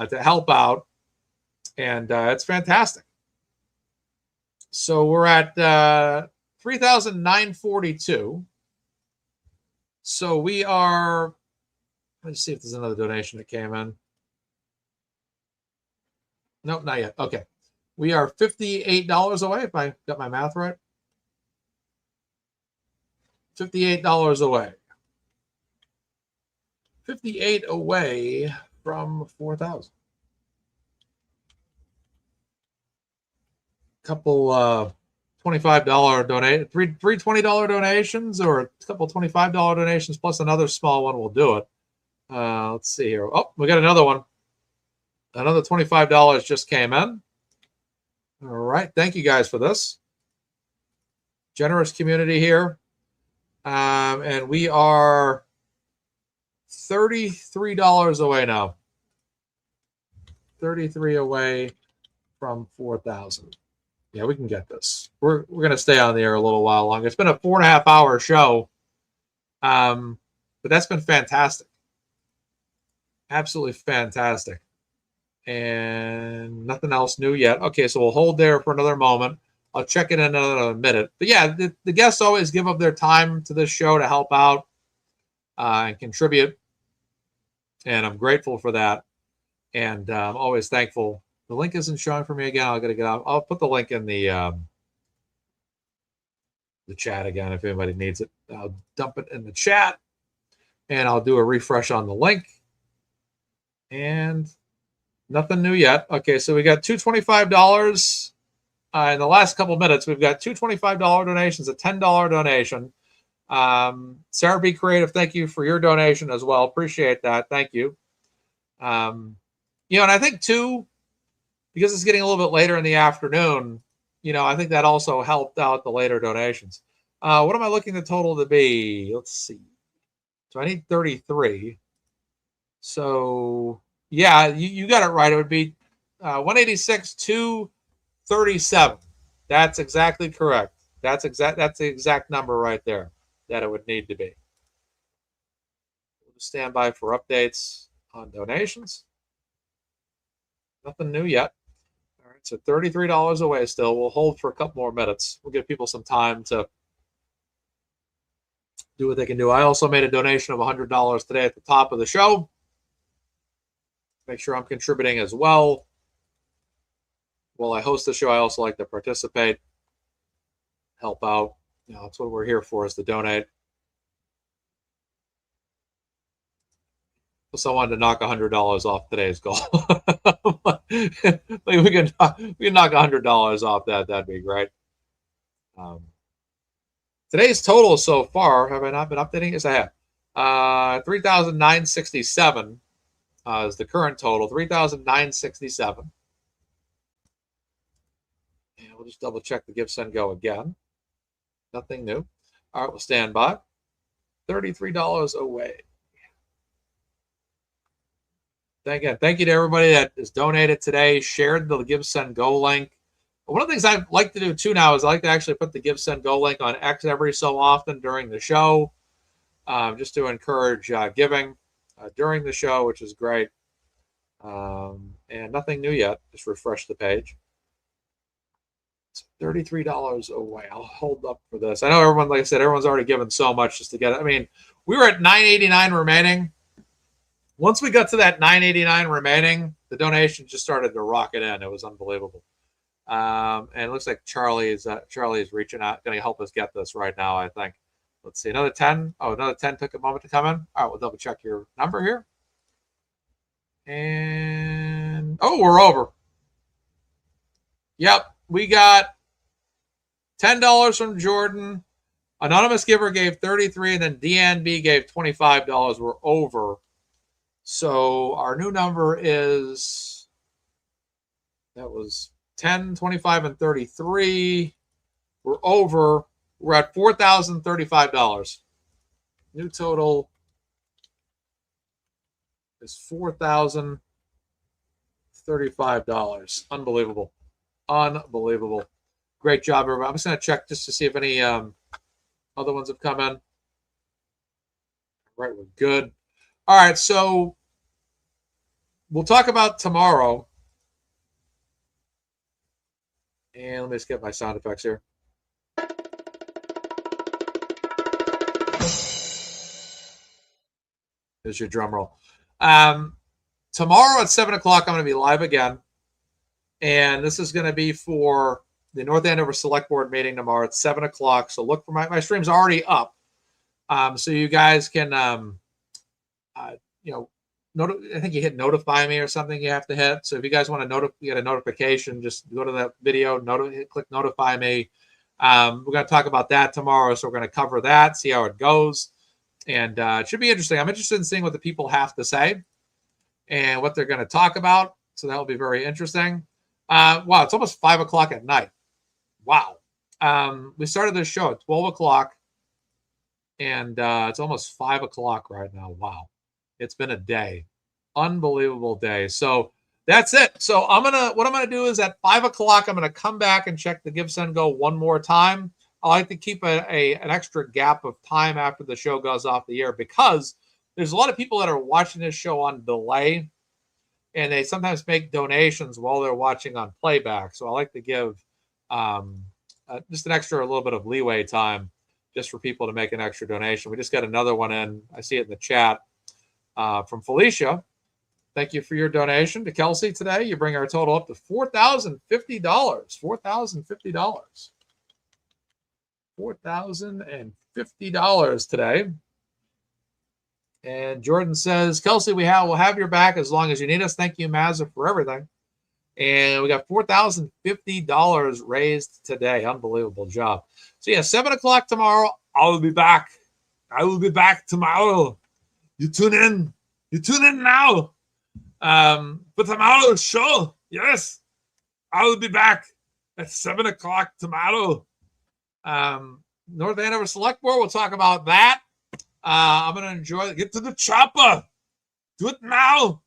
to help out, and it's fantastic. So we're at 3,942. So we are. Let's see if there's another donation that came in. Nope, not yet. Okay. We are $58 away, if I got my math right. $58 away. 58 away from 4,000. Couple $25 donate, three $20 donations, or a couple $25 donations plus another small one will do it. Let's see here. Oh, we got another one. Another $25 just came in. All right. Thank you guys for this. Generous community here. And we are $33 away now. 33 away from 4,000. Yeah, we can get this. We're going to stay on the air a little while longer. It's been a 4.5-hour show. But that's been fantastic. Absolutely fantastic. And nothing else new yet. Okay, so we'll hold there for another moment. I'll check it in another minute. But yeah, the guests always give up their time to this show to help out and contribute. And I'm grateful for that. And I'm always thankful. The link isn't showing for me again. I'll get out. I'll put the link in the chat again if anybody needs it. I'll dump it in the chat. And I'll do a refresh on the link. And nothing new yet. Okay, so we got two $25 in the last couple minutes. We've got two $25 donations, a $10 donation. Sarah B. Creative, thank you for your donation as well. Appreciate that. Thank you. And I think too, because it's getting a little bit later in the afternoon, I think that also helped out the later donations. What am I looking the total to be? Let's see. So I need 33. So yeah, you got it right. It would be 186 237. That's exactly correct. That's the exact number right there that it would need to be. We'll just stand by for updates on donations. Nothing new yet. All right, so $33 away still. We'll hold for a couple more minutes. We'll give people some time to do what they can do. I also made a donation of $100 today at the top of the show. Make sure I'm contributing as well. While I host the show, I also like to participate, help out. That's what we're here for, is to donate. So I wanted to knock $100 off today's goal. Like we can knock $100 off that. That'd be great. Today's total so far, have I not been updating? Yes, I have. 3,967 is the current total. 3,967. And we'll just double check the GiveSendGo again. Nothing new. All right, we'll stand by. $33 away. Thank you to everybody that has donated today, shared the GiveSendGo link. One of the things I like to do too now is I like to actually put the GiveSendGo link on X every so often during the show, just to encourage giving during the show, which is great. And nothing new yet. Just refresh the page. It's $33 away. I'll hold up for this. I know everyone, like I said, everyone's already given so much just to get it. I mean, we were at $9.89 remaining. Once we got to that $9.89 remaining, the donation just started to rocket in. It was unbelievable. And it looks like Charlie is reaching out, going to help us get this right now, I think. Let's see, another 10. Oh, another 10 took a moment to come in. All right, we'll double check your number here. And, oh, we're over. Yep, we got $10 from Jordan. Anonymous giver gave $33, and then DNB gave $25. We're over. So our new number is, that was 10, 25, and 33. We're over. We're at $4,035. New total is $4,035. Unbelievable. Unbelievable. Great job, everybody. I'm just going to check just to see if any other ones have come in. All right, we're good. All right, so we'll talk about tomorrow. And let me just get my sound effects here. There's your drum roll. Tomorrow at 7 o'clock, I'm going to be live again. And this is going to be for the North Andover Select Board meeting tomorrow at 7 o'clock. So look for my stream's already up. So you guys can, I think you hit notify me or something you have to hit. So if you guys want to get a notification, just go to that video, click notify me. We're going to talk about that tomorrow. So we're going to cover that, see how it goes. And it should be interesting. I'm interested in seeing what the people have to say and what they're going to talk about. So that will be very interesting. Wow, it's almost 5 o'clock at night. Wow. We started this show at 12 o'clock. And it's almost 5 o'clock right now. Wow. It's been a day. Unbelievable day. So that's it. So what I'm gonna do is at 5 o'clock, I'm gonna come back and check the GiveSendGo one more time. I like to keep an extra gap of time after the show goes off the air because there's a lot of people that are watching this show on delay, and they sometimes make donations while they're watching on playback. So I like to give just a little bit of leeway time just for people to make an extra donation. We just got another one in. I see it in the chat from Felicia. Thank you for your donation to Kelsey today. You bring our total up to $4,050. $4,050. $4,050 today. And Jordan says, Kelsey, we'll have your back as long as you need us. Thank you, Mazza, for everything. And we got $4,050 raised today. Unbelievable job. So yeah, 7 o'clock tomorrow. I will be back. I will be back tomorrow. You tune in. You tune in now. For tomorrow's show. Yes. I will be back at 7 o'clock tomorrow. North Andover Select Board. We'll talk about that. I'm going to enjoy it. Get to the chopper. Do it now.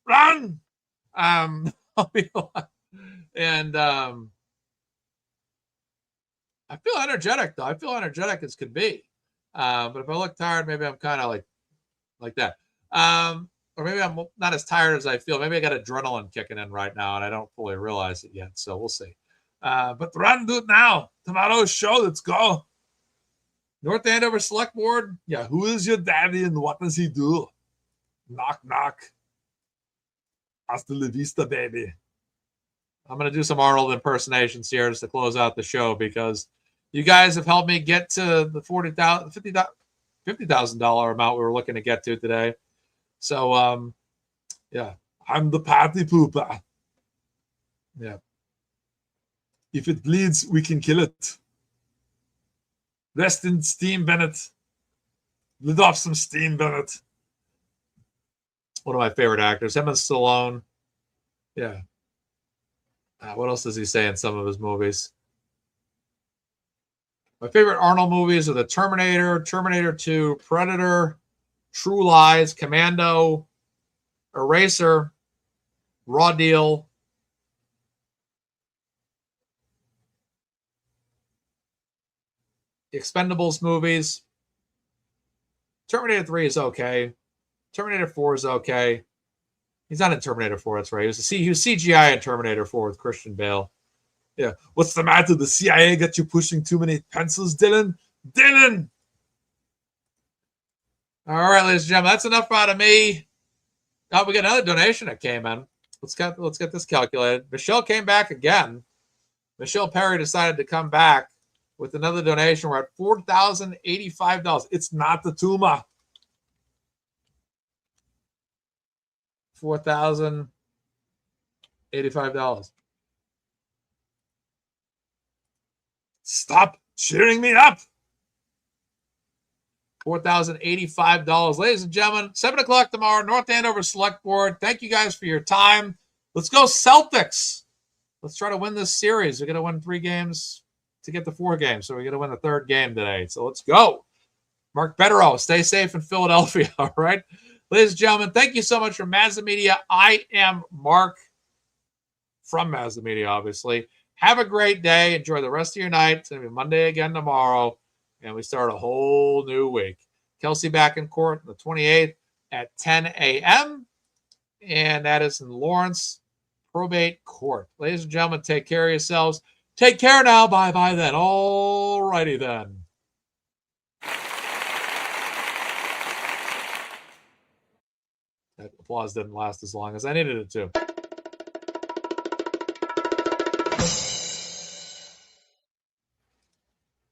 Run. I'll be alive. And I feel energetic, though. I feel energetic as could be. But if I look tired, maybe I'm kind of like that. Or maybe I'm not as tired as I feel. Maybe I got adrenaline kicking in right now, and I don't fully realize it yet. So we'll see. But run, do it now. Tomorrow's show. Let's go. North Andover Select Board. Yeah, who is your daddy and what does he do? Knock, knock. Hasta la vista, baby. I'm going to do some Arnold impersonations here just to close out the show because you guys have helped me get to the $50,000 amount we were looking to get to today. So, yeah, I'm the party pooper. Yeah. If it bleeds, we can kill it. Rest in steam, Bennett. Lit off some steam, Bennett. One of my favorite actors. Him and Stallone. Yeah. What else does he say in some of his movies? My favorite Arnold movies are The Terminator, Terminator 2, Predator, True Lies, Commando, Eraser, Raw Deal, the Expendables movies. Terminator 3 is okay. Terminator 4 is okay. He's not in Terminator 4, that's right. He was CGI in Terminator 4 with Christian Bale. Yeah. What's the matter? The CIA got you pushing too many pencils, Dylan? Dylan! All right, ladies and gentlemen, that's enough out of me. Oh, we got another donation that came in. Let's get this calculated. Michelle came back again. Michelle Perry decided to come back with another donation. We're at $4,085. It's not the Tuma. $4,085. Stop cheering me up. $4,085. Ladies and gentlemen, 7 o'clock tomorrow, North Andover Select Board. Thank you guys for your time. Let's go Celtics. Let's try to win this series. We're going to win 3 games to get to 4 games, so we're going to win the 3rd game today. So let's go. Mark Betterow, stay safe in Philadelphia, all right? Ladies and gentlemen, thank you so much for MazzaMedia. I am Mark from MazzaMedia, obviously. Have a great day. Enjoy the rest of your night. It's going to be Monday again tomorrow, and we start a whole new week. Kelsey back in court on the 28th at 10 a.m., and that is in Lawrence Probate Court. Ladies and gentlemen, take care of yourselves. Take care now. Bye-bye then. All righty then. That applause didn't last as long as I needed it to.